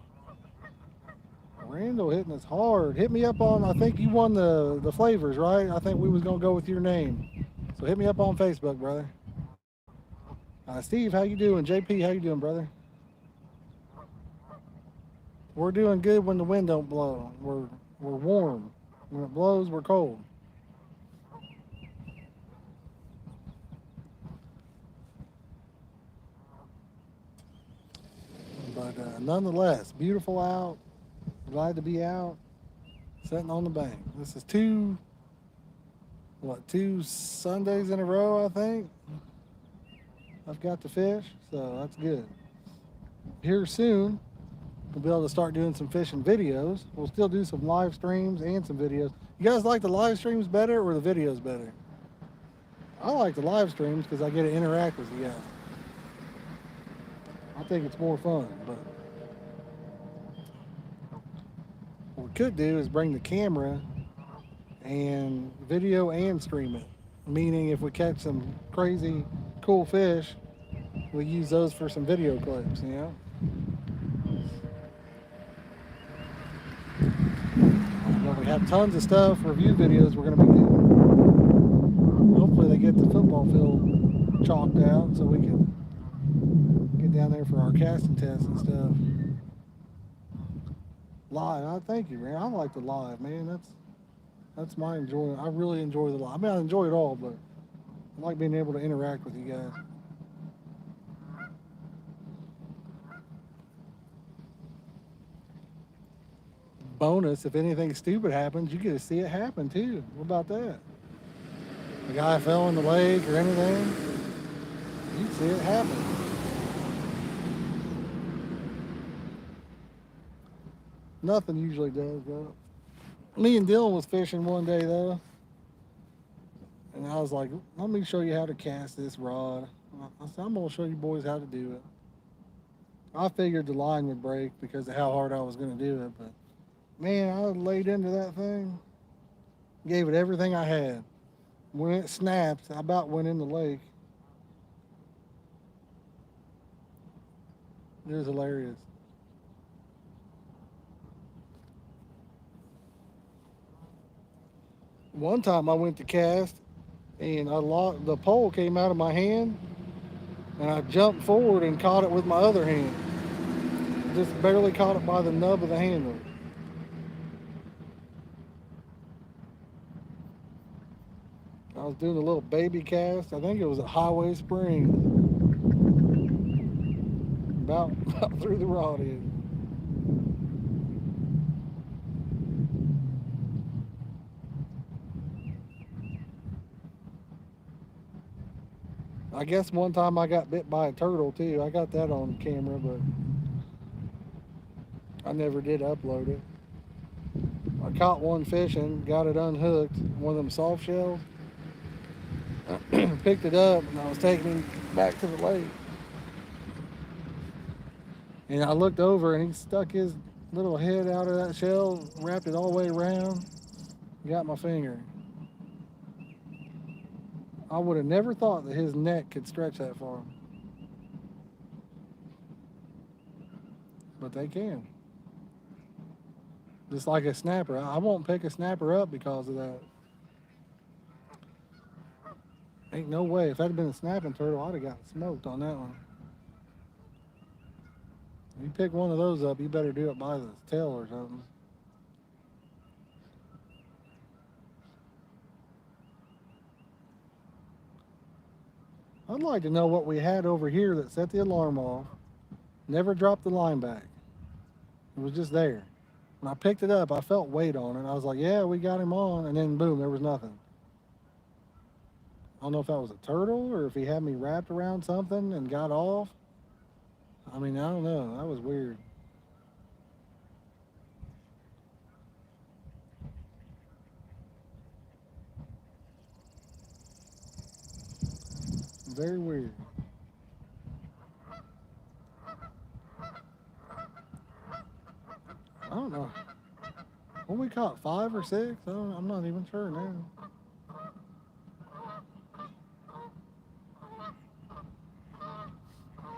Randall hitting us hard. Hit me up on, I think you won the flavors, right? I think we was going to go with your name. So hit me up on Facebook, brother. Steve, how you doing? JP, how you doing, brother? We're doing good when the wind don't blow. We're warm. When it blows, we're cold. But nonetheless, beautiful out. Glad to be out. Sitting on the bank. This is two Sundays in a row, I think. I've got to fish, so that's good. Here soon, we'll be able to start doing some fishing videos. We'll still do some live streams and some videos. You guys like the live streams better or the videos better? I like the live streams because I get to interact with you guys. I think it's more fun, but what we could do is bring the camera and video and stream it. Meaning if we catch some crazy cool fish, we use those for some video clips, you know? But we have tons of stuff, review videos we're going to be doing. Hopefully they get the football field chalked out so we can get down there for our casting tests and stuff. Live, I thank you, man. I like the live, man. That's my enjoyment. I really enjoy the live. I mean, I enjoy it all, but I like being able to interact with you guys. Bonus, if anything stupid happens, you get to see it happen too. What about that? A guy fell in the lake or anything, you see it happen. Nothing usually does, though. Me and Dylan was fishing one day, though. And I was like, let me show you how to cast this rod. I said, I'm going to show you boys how to do it. I figured the line would break because of how hard I was going to do it. But, man, I laid into that thing. Gave it everything I had. When it snapped, I about went in the lake. It was hilarious. One time I went to cast and the pole came out of my hand and I jumped forward and caught it with my other hand. Just barely caught it by the nub of the handle. I was doing a little baby cast. I think it was at Highway Springs. About through the rod end. I guess one time I got bit by a turtle too. I got that on camera, but I never did upload it. I caught one fishing, got it unhooked, one of them soft shells. Picked it up and I was taking him back to the lake. And I looked over and he stuck his little head out of that shell, wrapped it all the way around, got my finger. I would have never thought that his neck could stretch that far. But they can. Just like a snapper. I won't pick a snapper up because of that. Ain't no way. If that had been a snapping turtle, I'd have gotten smoked on that one. You pick one of those up, you better do it by the tail or something. I'd like to know what we had over here that set the alarm off, never dropped the line back. It was just there. When I picked it up, I felt weight on it. I was like, yeah, we got him on. And then boom, there was nothing. I don't know if that was a turtle or if he had me wrapped around something and got off. I mean, I don't know. That was weird. Very weird. I don't know. When we caught 5 or 6, I'm not even sure now.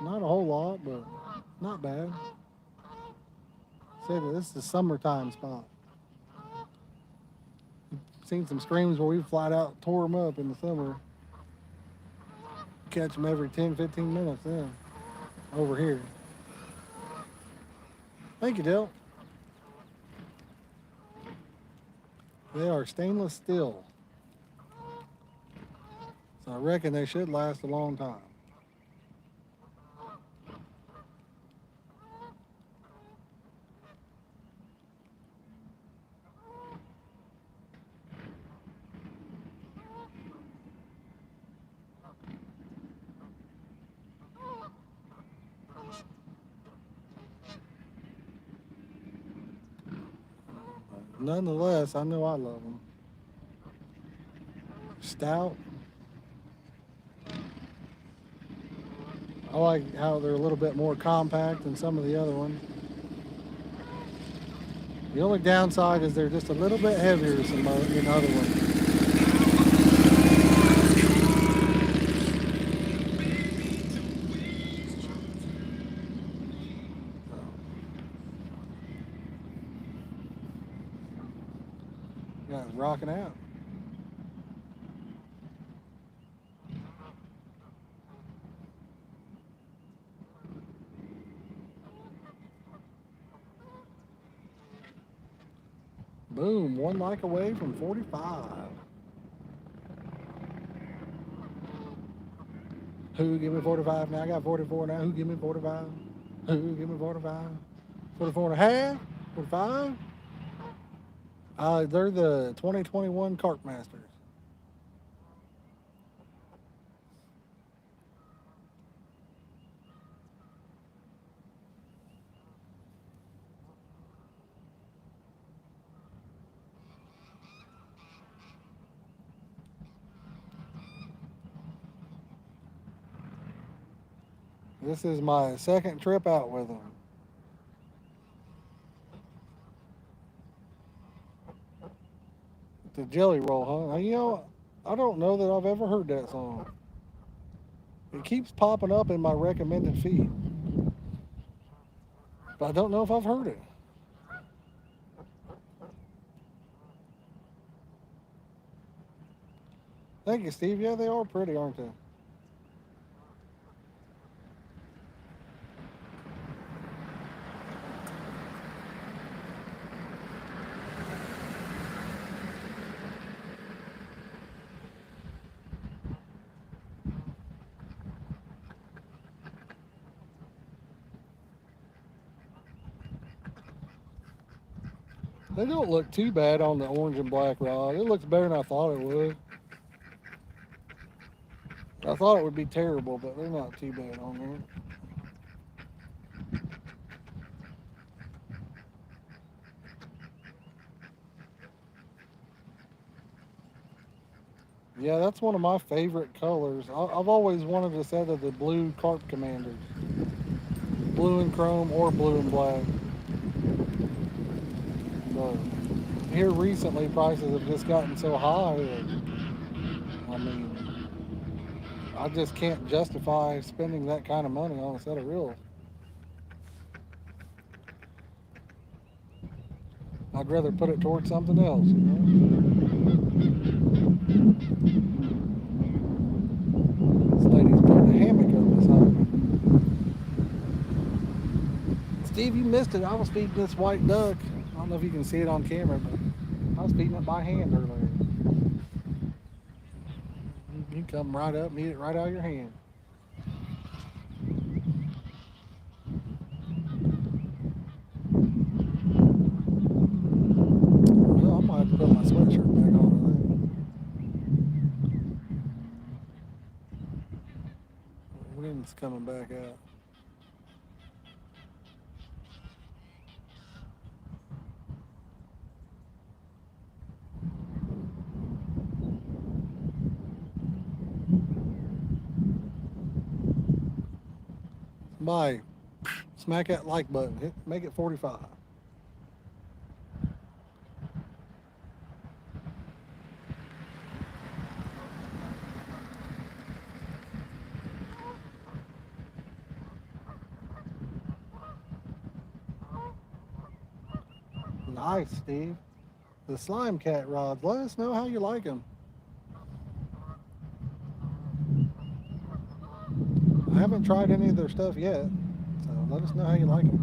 Not a whole lot, but not bad. Say that this is a summertime spot. Seen some streams where we flat out tore them up in the summer. Catch them every 10, 15 minutes then. Over here. Thank you, Dale. They are stainless steel. So I reckon they should last a long time. Nonetheless, I know I love them. Stout. I like how they're a little bit more compact than some of the other ones. The only downside is they're just a little bit heavier than some other ones. Yeah, it's rocking out. Boom, 1 like away from 45. Who give me 45 now? I got 44 now. Who give me 45? Who give me 45? 44 and a half? 45? They're the 2021 Carp Masters. This is my second trip out with them. The Jelly Roll, huh? Now, you know, I don't know that I've ever heard that song. It keeps popping up in my recommended feed. But I don't know if I've heard it. Thank you, Steve. Yeah, they are pretty, aren't they? They don't look too bad on the orange and black rod. It looks better than I thought it would. I thought it would be terrible, but they're not too bad on there. Yeah, that's one of my favorite colors. I've always wanted a set of the blue Carp Commanders. Blue and chrome or blue and black. But here recently, prices have just gotten so high that, I mean, I just can't justify spending that kind of money on a set of reels. I'd rather put it towards something else, you know? This lady's putting a hammock over beside me. Steve, you missed it. I was feeding this white duck. I don't know if you can see it on camera, but I was feeding it by hand earlier. You come right up and eat it right out of your hand. Well, I might have to put my sweatshirt back on. The wind's coming back out. Somebody smack that like button. Make it 45. Nice, Steve. The slime cat rods. Let us know how you like them. I haven't tried any of their stuff yet, so let us know how you like them.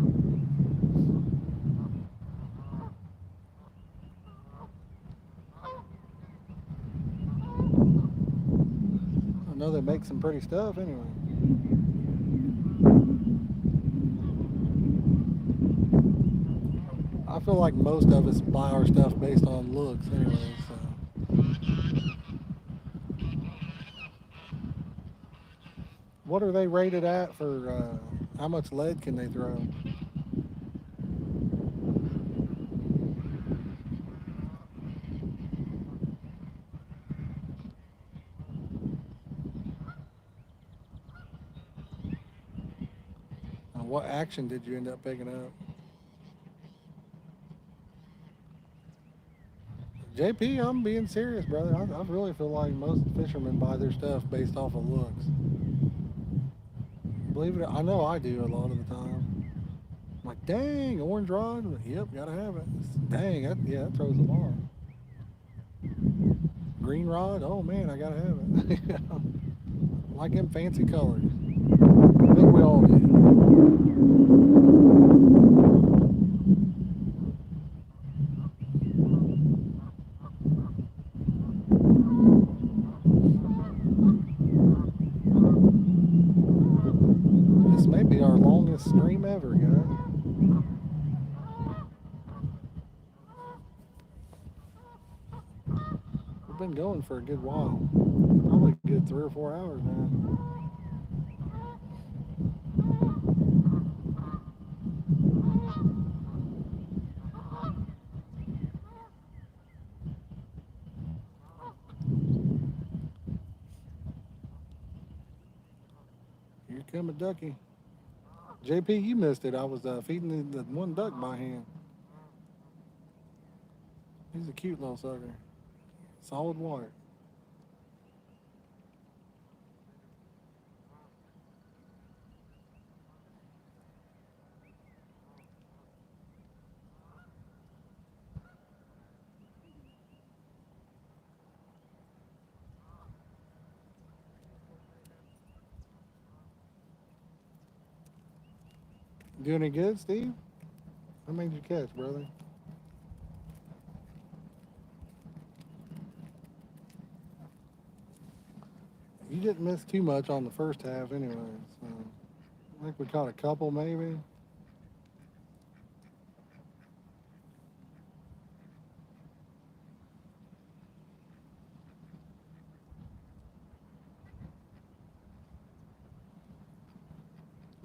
I know they make some pretty stuff anyway. I feel like most of us buy our stuff based on looks anyway, so. What are they rated at for how much lead can they throw? What action did you end up picking up? JP, I'm being serious, brother. I really feel like most fishermen buy their stuff based off of looks. Believe it, I know I do a lot of the time. I'm like, dang, orange rod. Yep, gotta have it. Dang, that throws a bar. Green rod. Oh man, I gotta have it. Like them fancy colors. I think we all do. This may be our longest stream ever, guys. We've been going for a good while. Probably a good 3 or 4 hours now. Here come a ducky. JP, you missed it. I was feeding the one duck by hand. He's a cute little sucker. Solid white. Do any good, Steve? How many did you catch, brother? You didn't miss too much on the first half anyway. So I think we caught a couple maybe.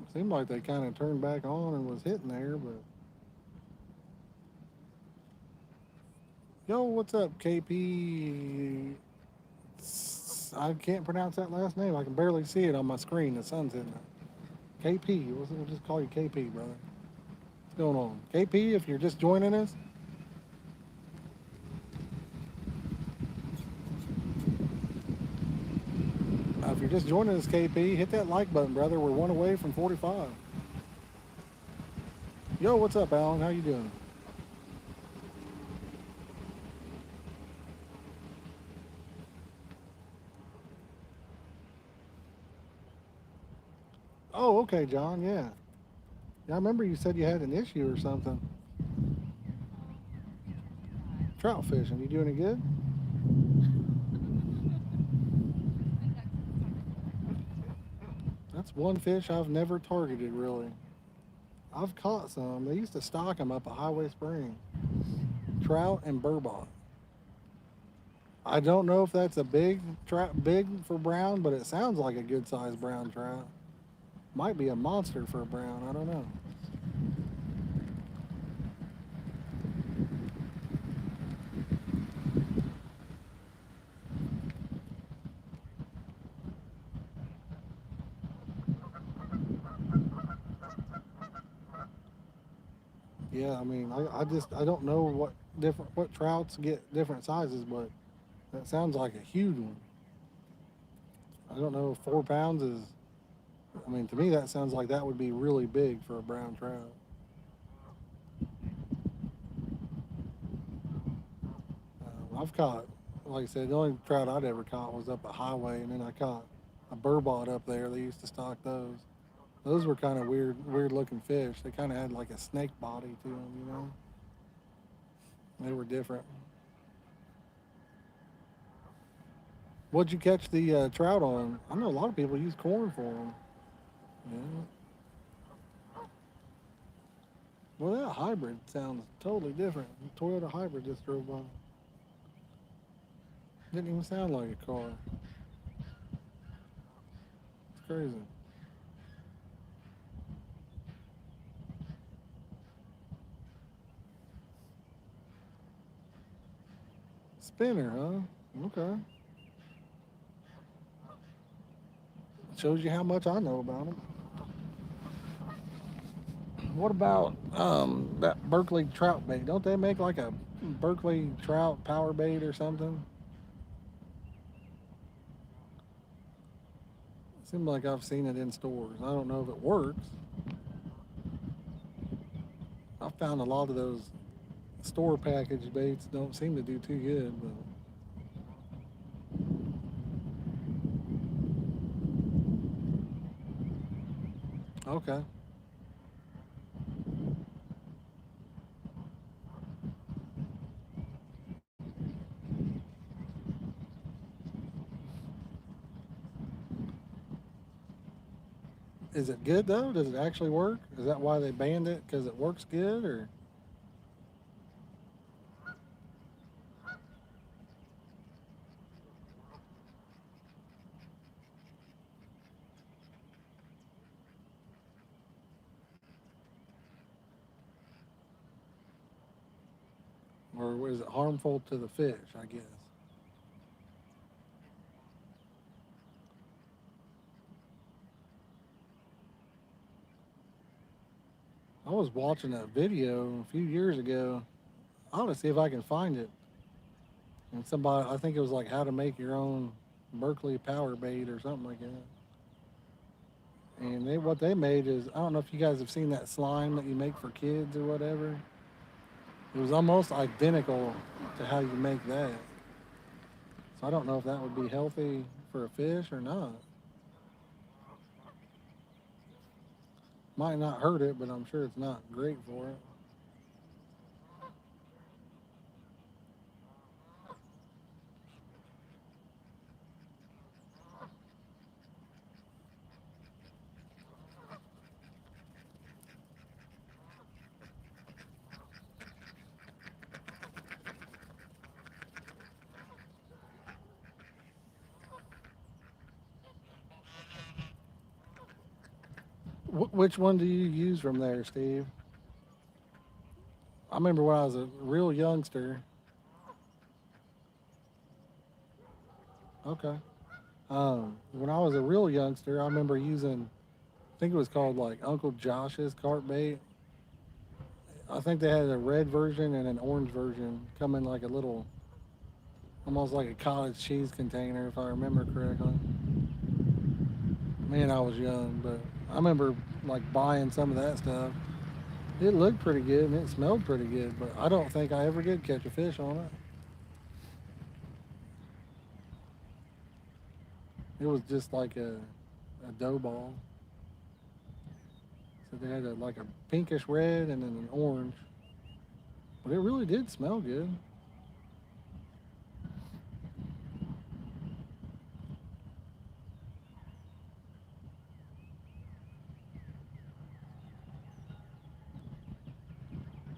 It seemed like they kind of turned back on and was hitting there, but. Yo, what's up, KP? I can't pronounce that last name. I can barely see it on my screen. The sun's hitting it. KP. We'll just call you KP, brother. What's going on? KP, if you're just joining us, if you're just joining us, KP, hit that like button, brother. We're one away from 45. Yo, what's up, Alan? How you doing? Oh, okay, John. Yeah. Yeah, I remember you said you had an issue or something. Trout fishing. You doing it good? That's one fish I've never targeted really. I've caught some. They used to stock them up at Highway Spring. Trout and burbot. I don't know if that's a big trout, big for brown, but it sounds like a good sized brown trout. Might be a monster for a brown. I don't know. Yeah, I mean, I don't know what trouts get different sizes, but that sounds like a huge one. I don't know if 4 pounds is. I mean, to me that sounds like that would be really big for a brown trout. I've caught, like I said, the only trout I'd ever caught was up at Highway, and then I caught a burbot up there. They used to stock those. Those were kind of weird looking fish. They kind of had like a snake body to them, you know. They were different. What'd you catch the trout on? I know a lot of people use corn for them. Yeah. Well, that hybrid sounds totally different. Toyota hybrid just drove by. Didn't even sound like a car. It's crazy. Spinner, huh? Okay. Shows you how much I know about them. What about that Berkeley trout bait? Don't they make like a Berkeley trout power bait or something? Seems like I've seen it in stores. I don't know if it works. I found a lot of those store package baits don't seem to do too good, but okay. Is it good though? Does it actually work? Is that why they banned it? Because it works good, or is it harmful to the fish? I guess. I was watching a video a few years ago. I want to see if I can find it. And somebody, I think it was like how to make your own Berkeley power bait or something like that. And what they made is, I don't know if you guys have seen that slime that you make for kids or whatever. It was almost identical to how you make that. So I don't know if that would be healthy for a fish or not. Might not hurt it, but I'm sure it's not great for it. Which one do you use from there, Steve? I remember when I was a real youngster. Okay. When I was a real youngster, I remember using, I think it was called like Uncle Josh's carp bait. I think they had a red version and an orange version come in like a little, almost like a cottage cheese container, if I remember correctly. Man, I was young, but I remember like buying some of that stuff. It looked pretty good and it smelled pretty good, but I don't think I ever did catch a fish on it. It was just like a dough ball. So they had like a pinkish red and then an orange. But it really did smell good.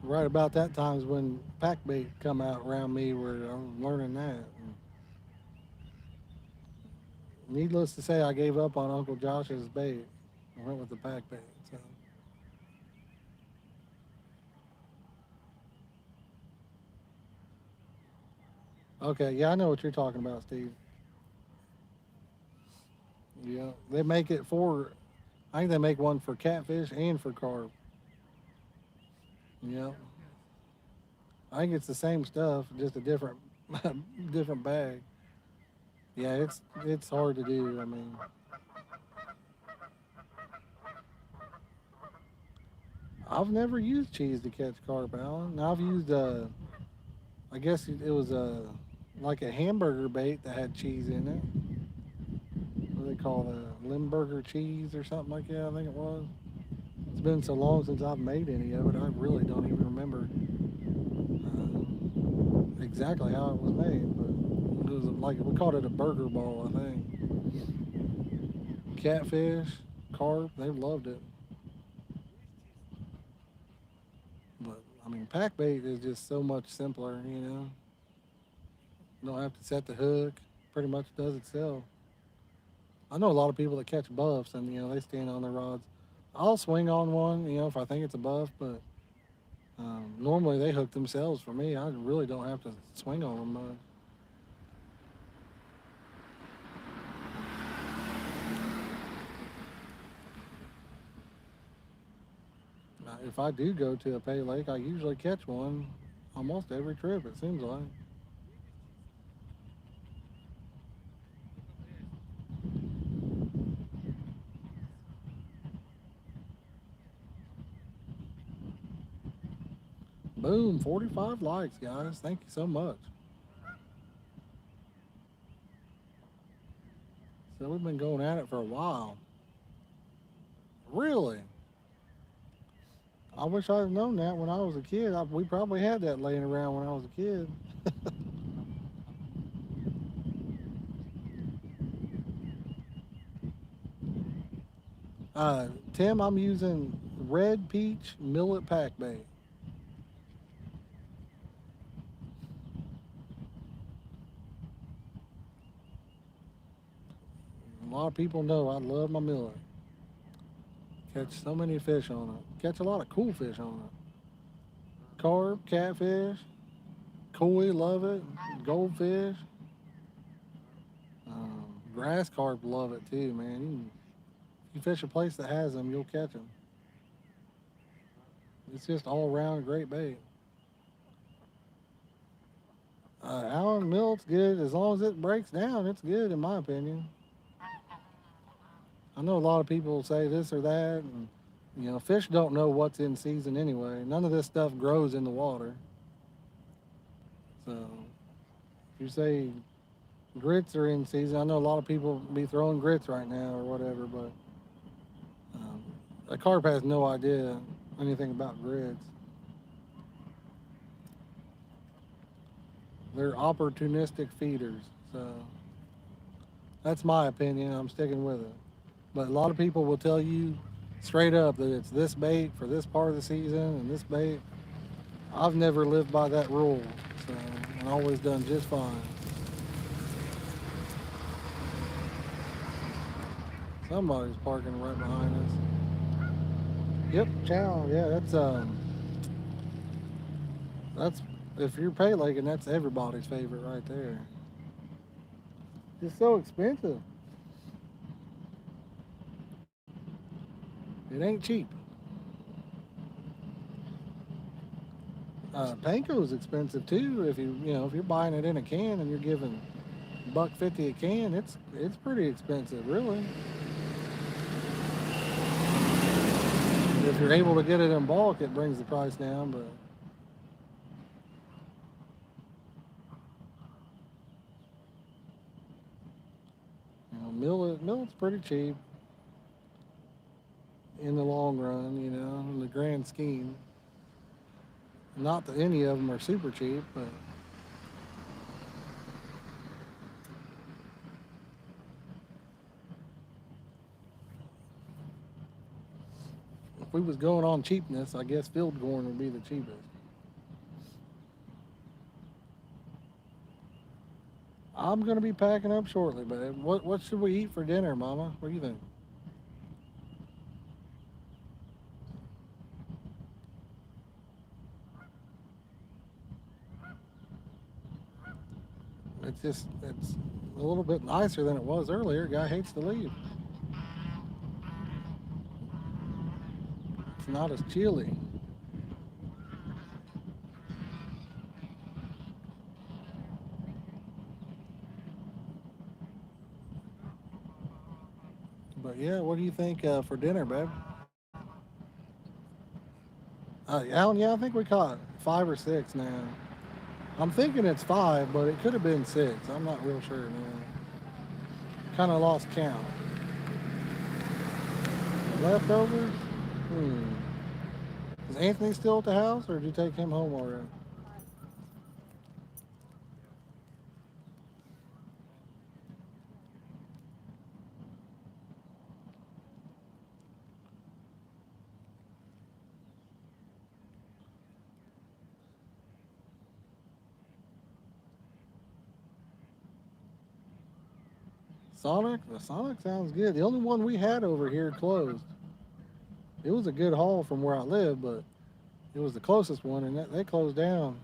Right about that time is when pack bait come out around me where I'm learning that. And needless to say, I gave up on Uncle Josh's bait. I went with the pack bait. So. Okay, yeah, I know what you're talking about, Steve. Yeah, they make it for. I think they make one for catfish and for carp. Yeah, I think it's the same stuff, just a different, different bag. Yeah, it's hard to do. I mean, I've never used cheese to catch carp, Alan. I've used I guess it was like a hamburger bait that had cheese in it. What do they call it? Limburger cheese or something like that. I think it was. It's been so long since I've made any of it. I really don't even remember exactly how it was made, but it was like we called it a burger ball, I think. Catfish, carp, they loved it. But I mean, pack bait is just so much simpler. You don't have to set the hook. Pretty much does itself. I know a lot of people that catch buffs, and they stand on their rods. I'll swing on one, if I think it's a buff, but normally they hook themselves for me. I really don't have to swing on them much. If I do go to a pay lake, I usually catch one almost every trip. It seems like. Boom, 45 likes, guys. Thank you so much. So we've been going at it for a while. Really? I wish I'd known that when I was a kid. We probably had that laying around when I was a kid. Tim, I'm using red peach millet pack bait. A lot of people know I love my millet. Catch so many fish on it. Catch a lot of cool fish on it. Carp, catfish, koi, love it. Goldfish, grass carp, love it too, man. You fish a place that has them, you'll catch them. It's just all around great bait. Allen millet's good as long as it breaks down. It's good in my opinion. I know a lot of people say this or that, and fish don't know what's in season anyway. None of this stuff grows in the water. So if you say grits are in season, I know a lot of people be throwing grits right now or whatever, but um, a carp has no idea anything about grits. They're opportunistic feeders. So that's my opinion. I'm sticking with it. But a lot of people will tell you straight up that it's this bait for this part of the season and this bait. I've never lived by that rule, so and always done just fine. Somebody's parking right behind us. Yep, chow. Yeah, that's if you're pay laking, that's everybody's favorite right there. It's so expensive. It ain't cheap. Panko is expensive too. If you're buying it in a can and you're giving $1.50 a can, it's pretty expensive, really. If you're able to get it in bulk, it brings the price down. But millet's pretty cheap. in the long run, you know, in the grand scheme. Not that any of them are super cheap, but if we was going on cheapness, I guess field corn would be the cheapest. I'm gonna be packing up shortly, babe. What should we eat for dinner, Mama? What do you think? It's a little bit nicer than it was earlier. Guy hates to leave. It's not as chilly. But yeah, what do you think for dinner, babe? Alan, yeah, I think we caught 5 or 6 now. I'm thinking it's 5, but it could have been 6. I'm not real sure, man. Kind of lost count. Leftovers? Hmm. Is Anthony still at the house, or did you take him home already? Sonic? The Sonic sounds good. The only one we had over here closed. It was a good haul from where I live, but it was the closest one, and they closed down.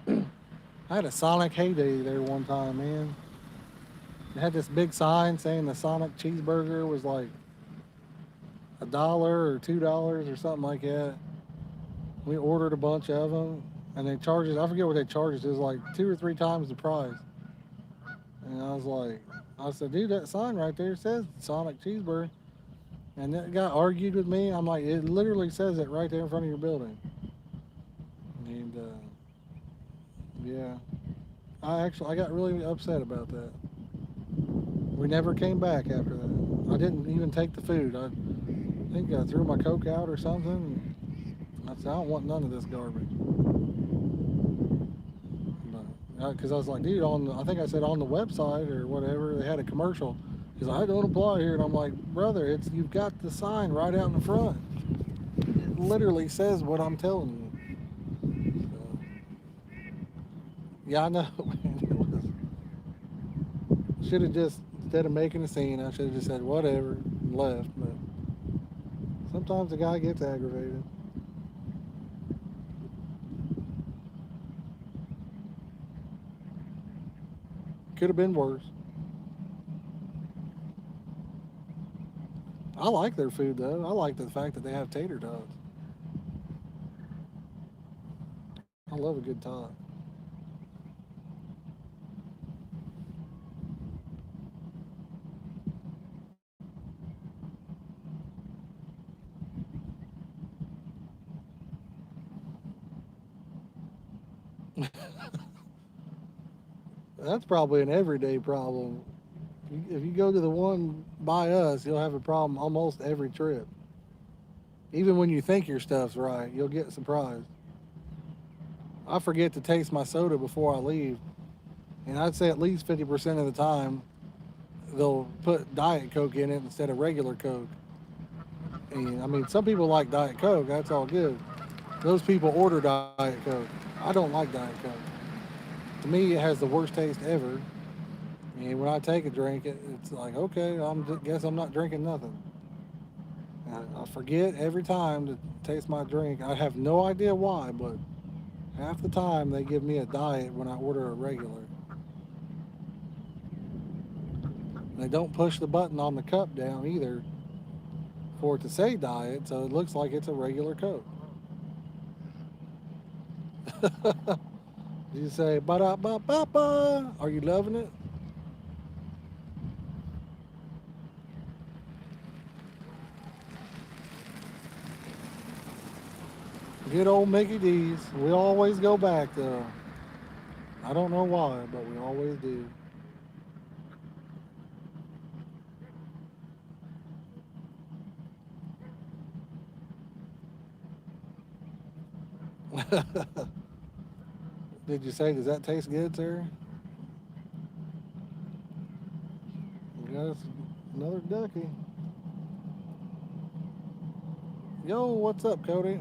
I had a Sonic heyday there one time, man. It had this big sign saying the Sonic cheeseburger was like $1 or $2 or something like that. We ordered a bunch of them, and they charged us. I forget what they charged us. It was like 2 or 3 times the price. And I said, dude, that sign right there says Sonic cheeseburger. And that guy argued with me. I'm like, it literally says it right there in front of your building. And yeah, I got really upset about that. We never came back after that. I didn't even take the food. I think I threw my Coke out or something. I said, I don't want none of this garbage. Because I was like, dude, I think I said on the website or whatever, they had a commercial. He's like, I don't apply here. And I'm like, brother, you've got the sign right out in the front. It literally says what I'm telling you. So, yeah, I know. Should have just, instead of making a scene, I should have just said whatever and left. But sometimes the guy gets aggravated. Could have been worse. I like their food though. I like the fact that they have tater tots. I love a good tot. That's probably an everyday problem. If you go to the one by us, you'll have a problem almost every trip. Even when you think your stuff's right, you'll get surprised. I forget to taste my soda before I leave, and I'd say at least 50% of the time they'll put Diet Coke in it instead of regular Coke. And I mean, some people like Diet Coke, that's all good. Those people order Diet Coke. I don't like Diet Coke. To me, it has the worst taste ever. And when I take a drink, it's like, okay, guess I'm not drinking nothing. I forget every time to taste my drink. I have no idea why, but half the time they give me a diet when I order a regular. They don't push the button on the cup down either for it to say diet, so it looks like it's a regular Coke. You say, ba da ba ba ba. Are you loving it? Good old Mickey D's. We always go back though. I don't know why, but we always do. Did you say, does that taste good, sir? We got us another ducky. Yo, what's up, Cody?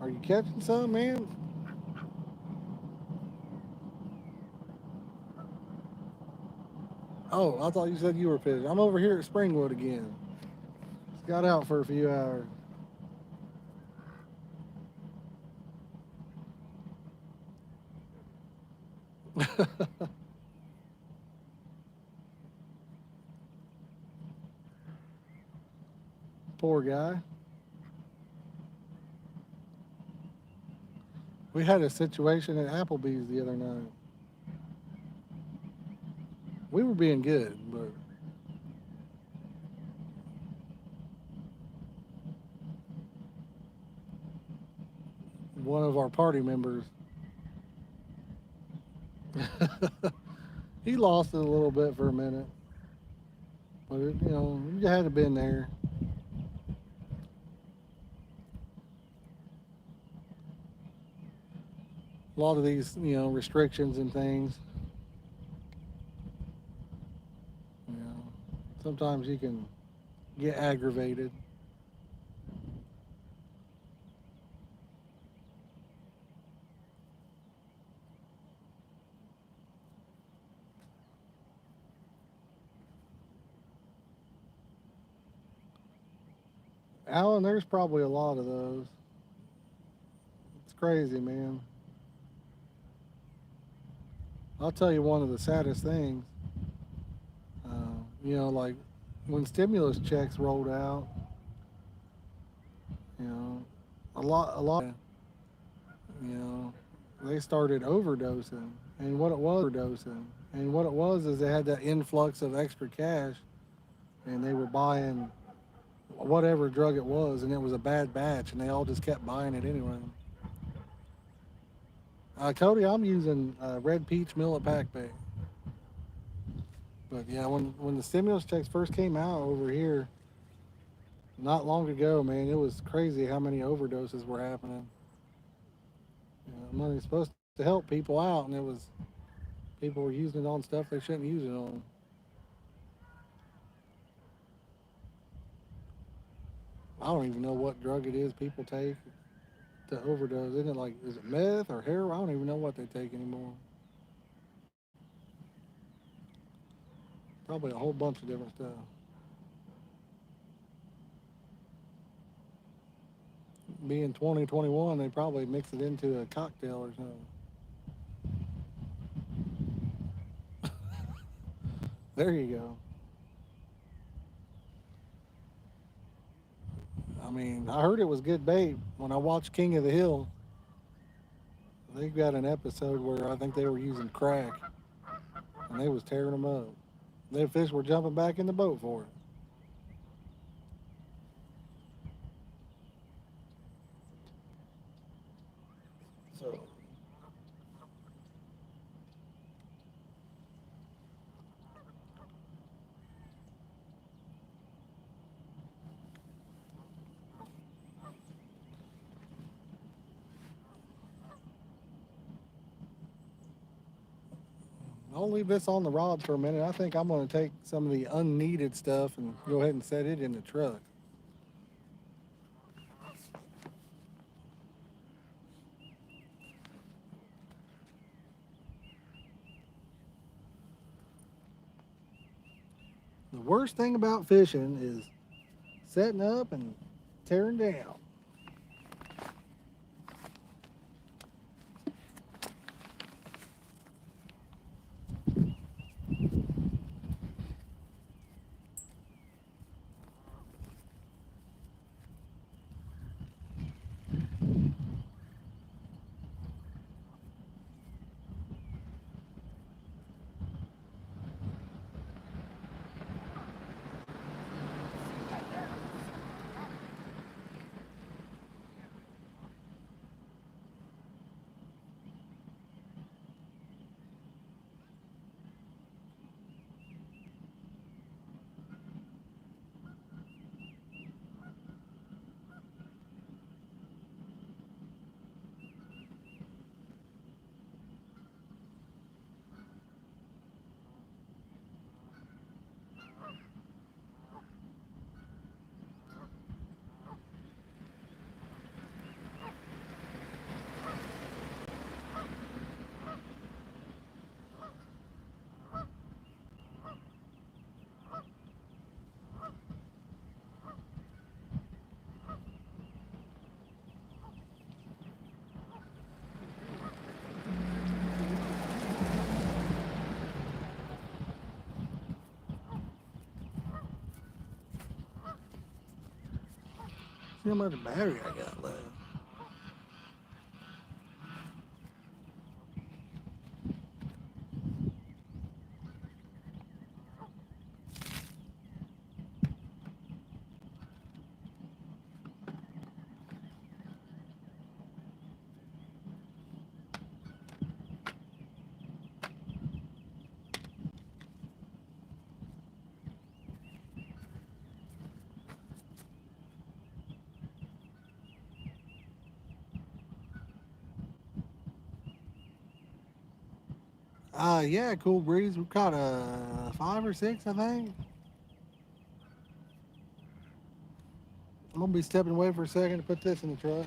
Are you catching some, man? Oh, I thought you said you were fishing. I'm over here at Springwood again. Just got out for a few hours. Poor guy. We had a situation at Applebee's the other night. We were being good, but one of our party members, he lost it a little bit for a minute. But you had to been there. A lot of these, restrictions and things. You know, sometimes you can get aggravated. Alan, there's probably a lot of those. It's crazy, man. I'll tell you one of the saddest things. Like when stimulus checks rolled out, you know, you know, they started and what it was is they had that influx of extra cash, and they were buying whatever drug it was, and it was a bad batch, and they all just kept buying it anyway. Cody, I'm using Red Peach Millet Pack Bait. But yeah, when the stimulus checks first came out over here, not long ago, man, it was crazy how many overdoses were happening. Money's supposed to help people out, and people were using it on stuff they shouldn't use it on. I don't even know what drug it is people take to overdose. Is it meth or heroin? I don't even know what they take anymore. Probably a whole bunch of different stuff. Being 2021, they probably mix it into a cocktail or something. There you go. I mean, I heard it was good bait when I watched King of the Hill. They got an episode where I think they were using crack, and they was tearing them up. Their fish were jumping back in the boat for it. So I'll leave this on the rod for a minute. I think I'm going to take some of the unneeded stuff and go ahead and set it in the truck. The worst thing about fishing is setting up and tearing down. see how much battery I got left. Yeah, cool breeze. We caught a 5 or 6, I think. I'm gonna be stepping away for a second to put this in the truck.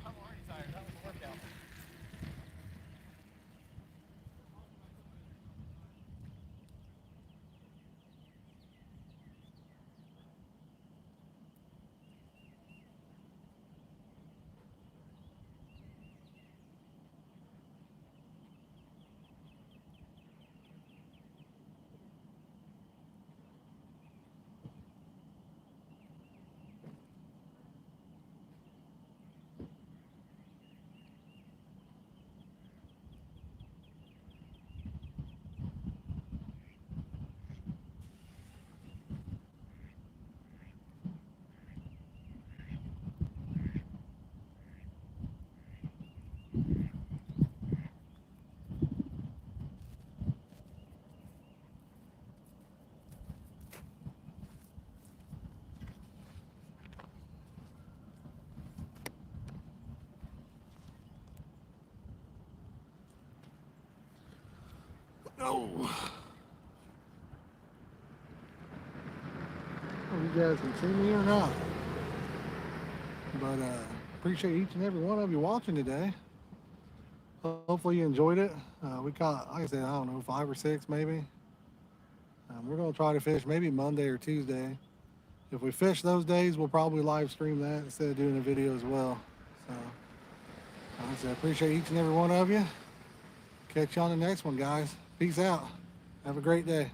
I'm already tired. That was a workout. Oh. You guys can see me or not. But appreciate each and every one of you watching today. Hopefully you enjoyed it. We caught, like I said, I don't know, 5 or 6 maybe. We're going to try to fish maybe Monday or Tuesday. If we fish those days, we'll probably live stream that instead of doing a video as well. So, like I said, appreciate each and every one of you. Catch you on the next one, guys. Peace out. Have a great day.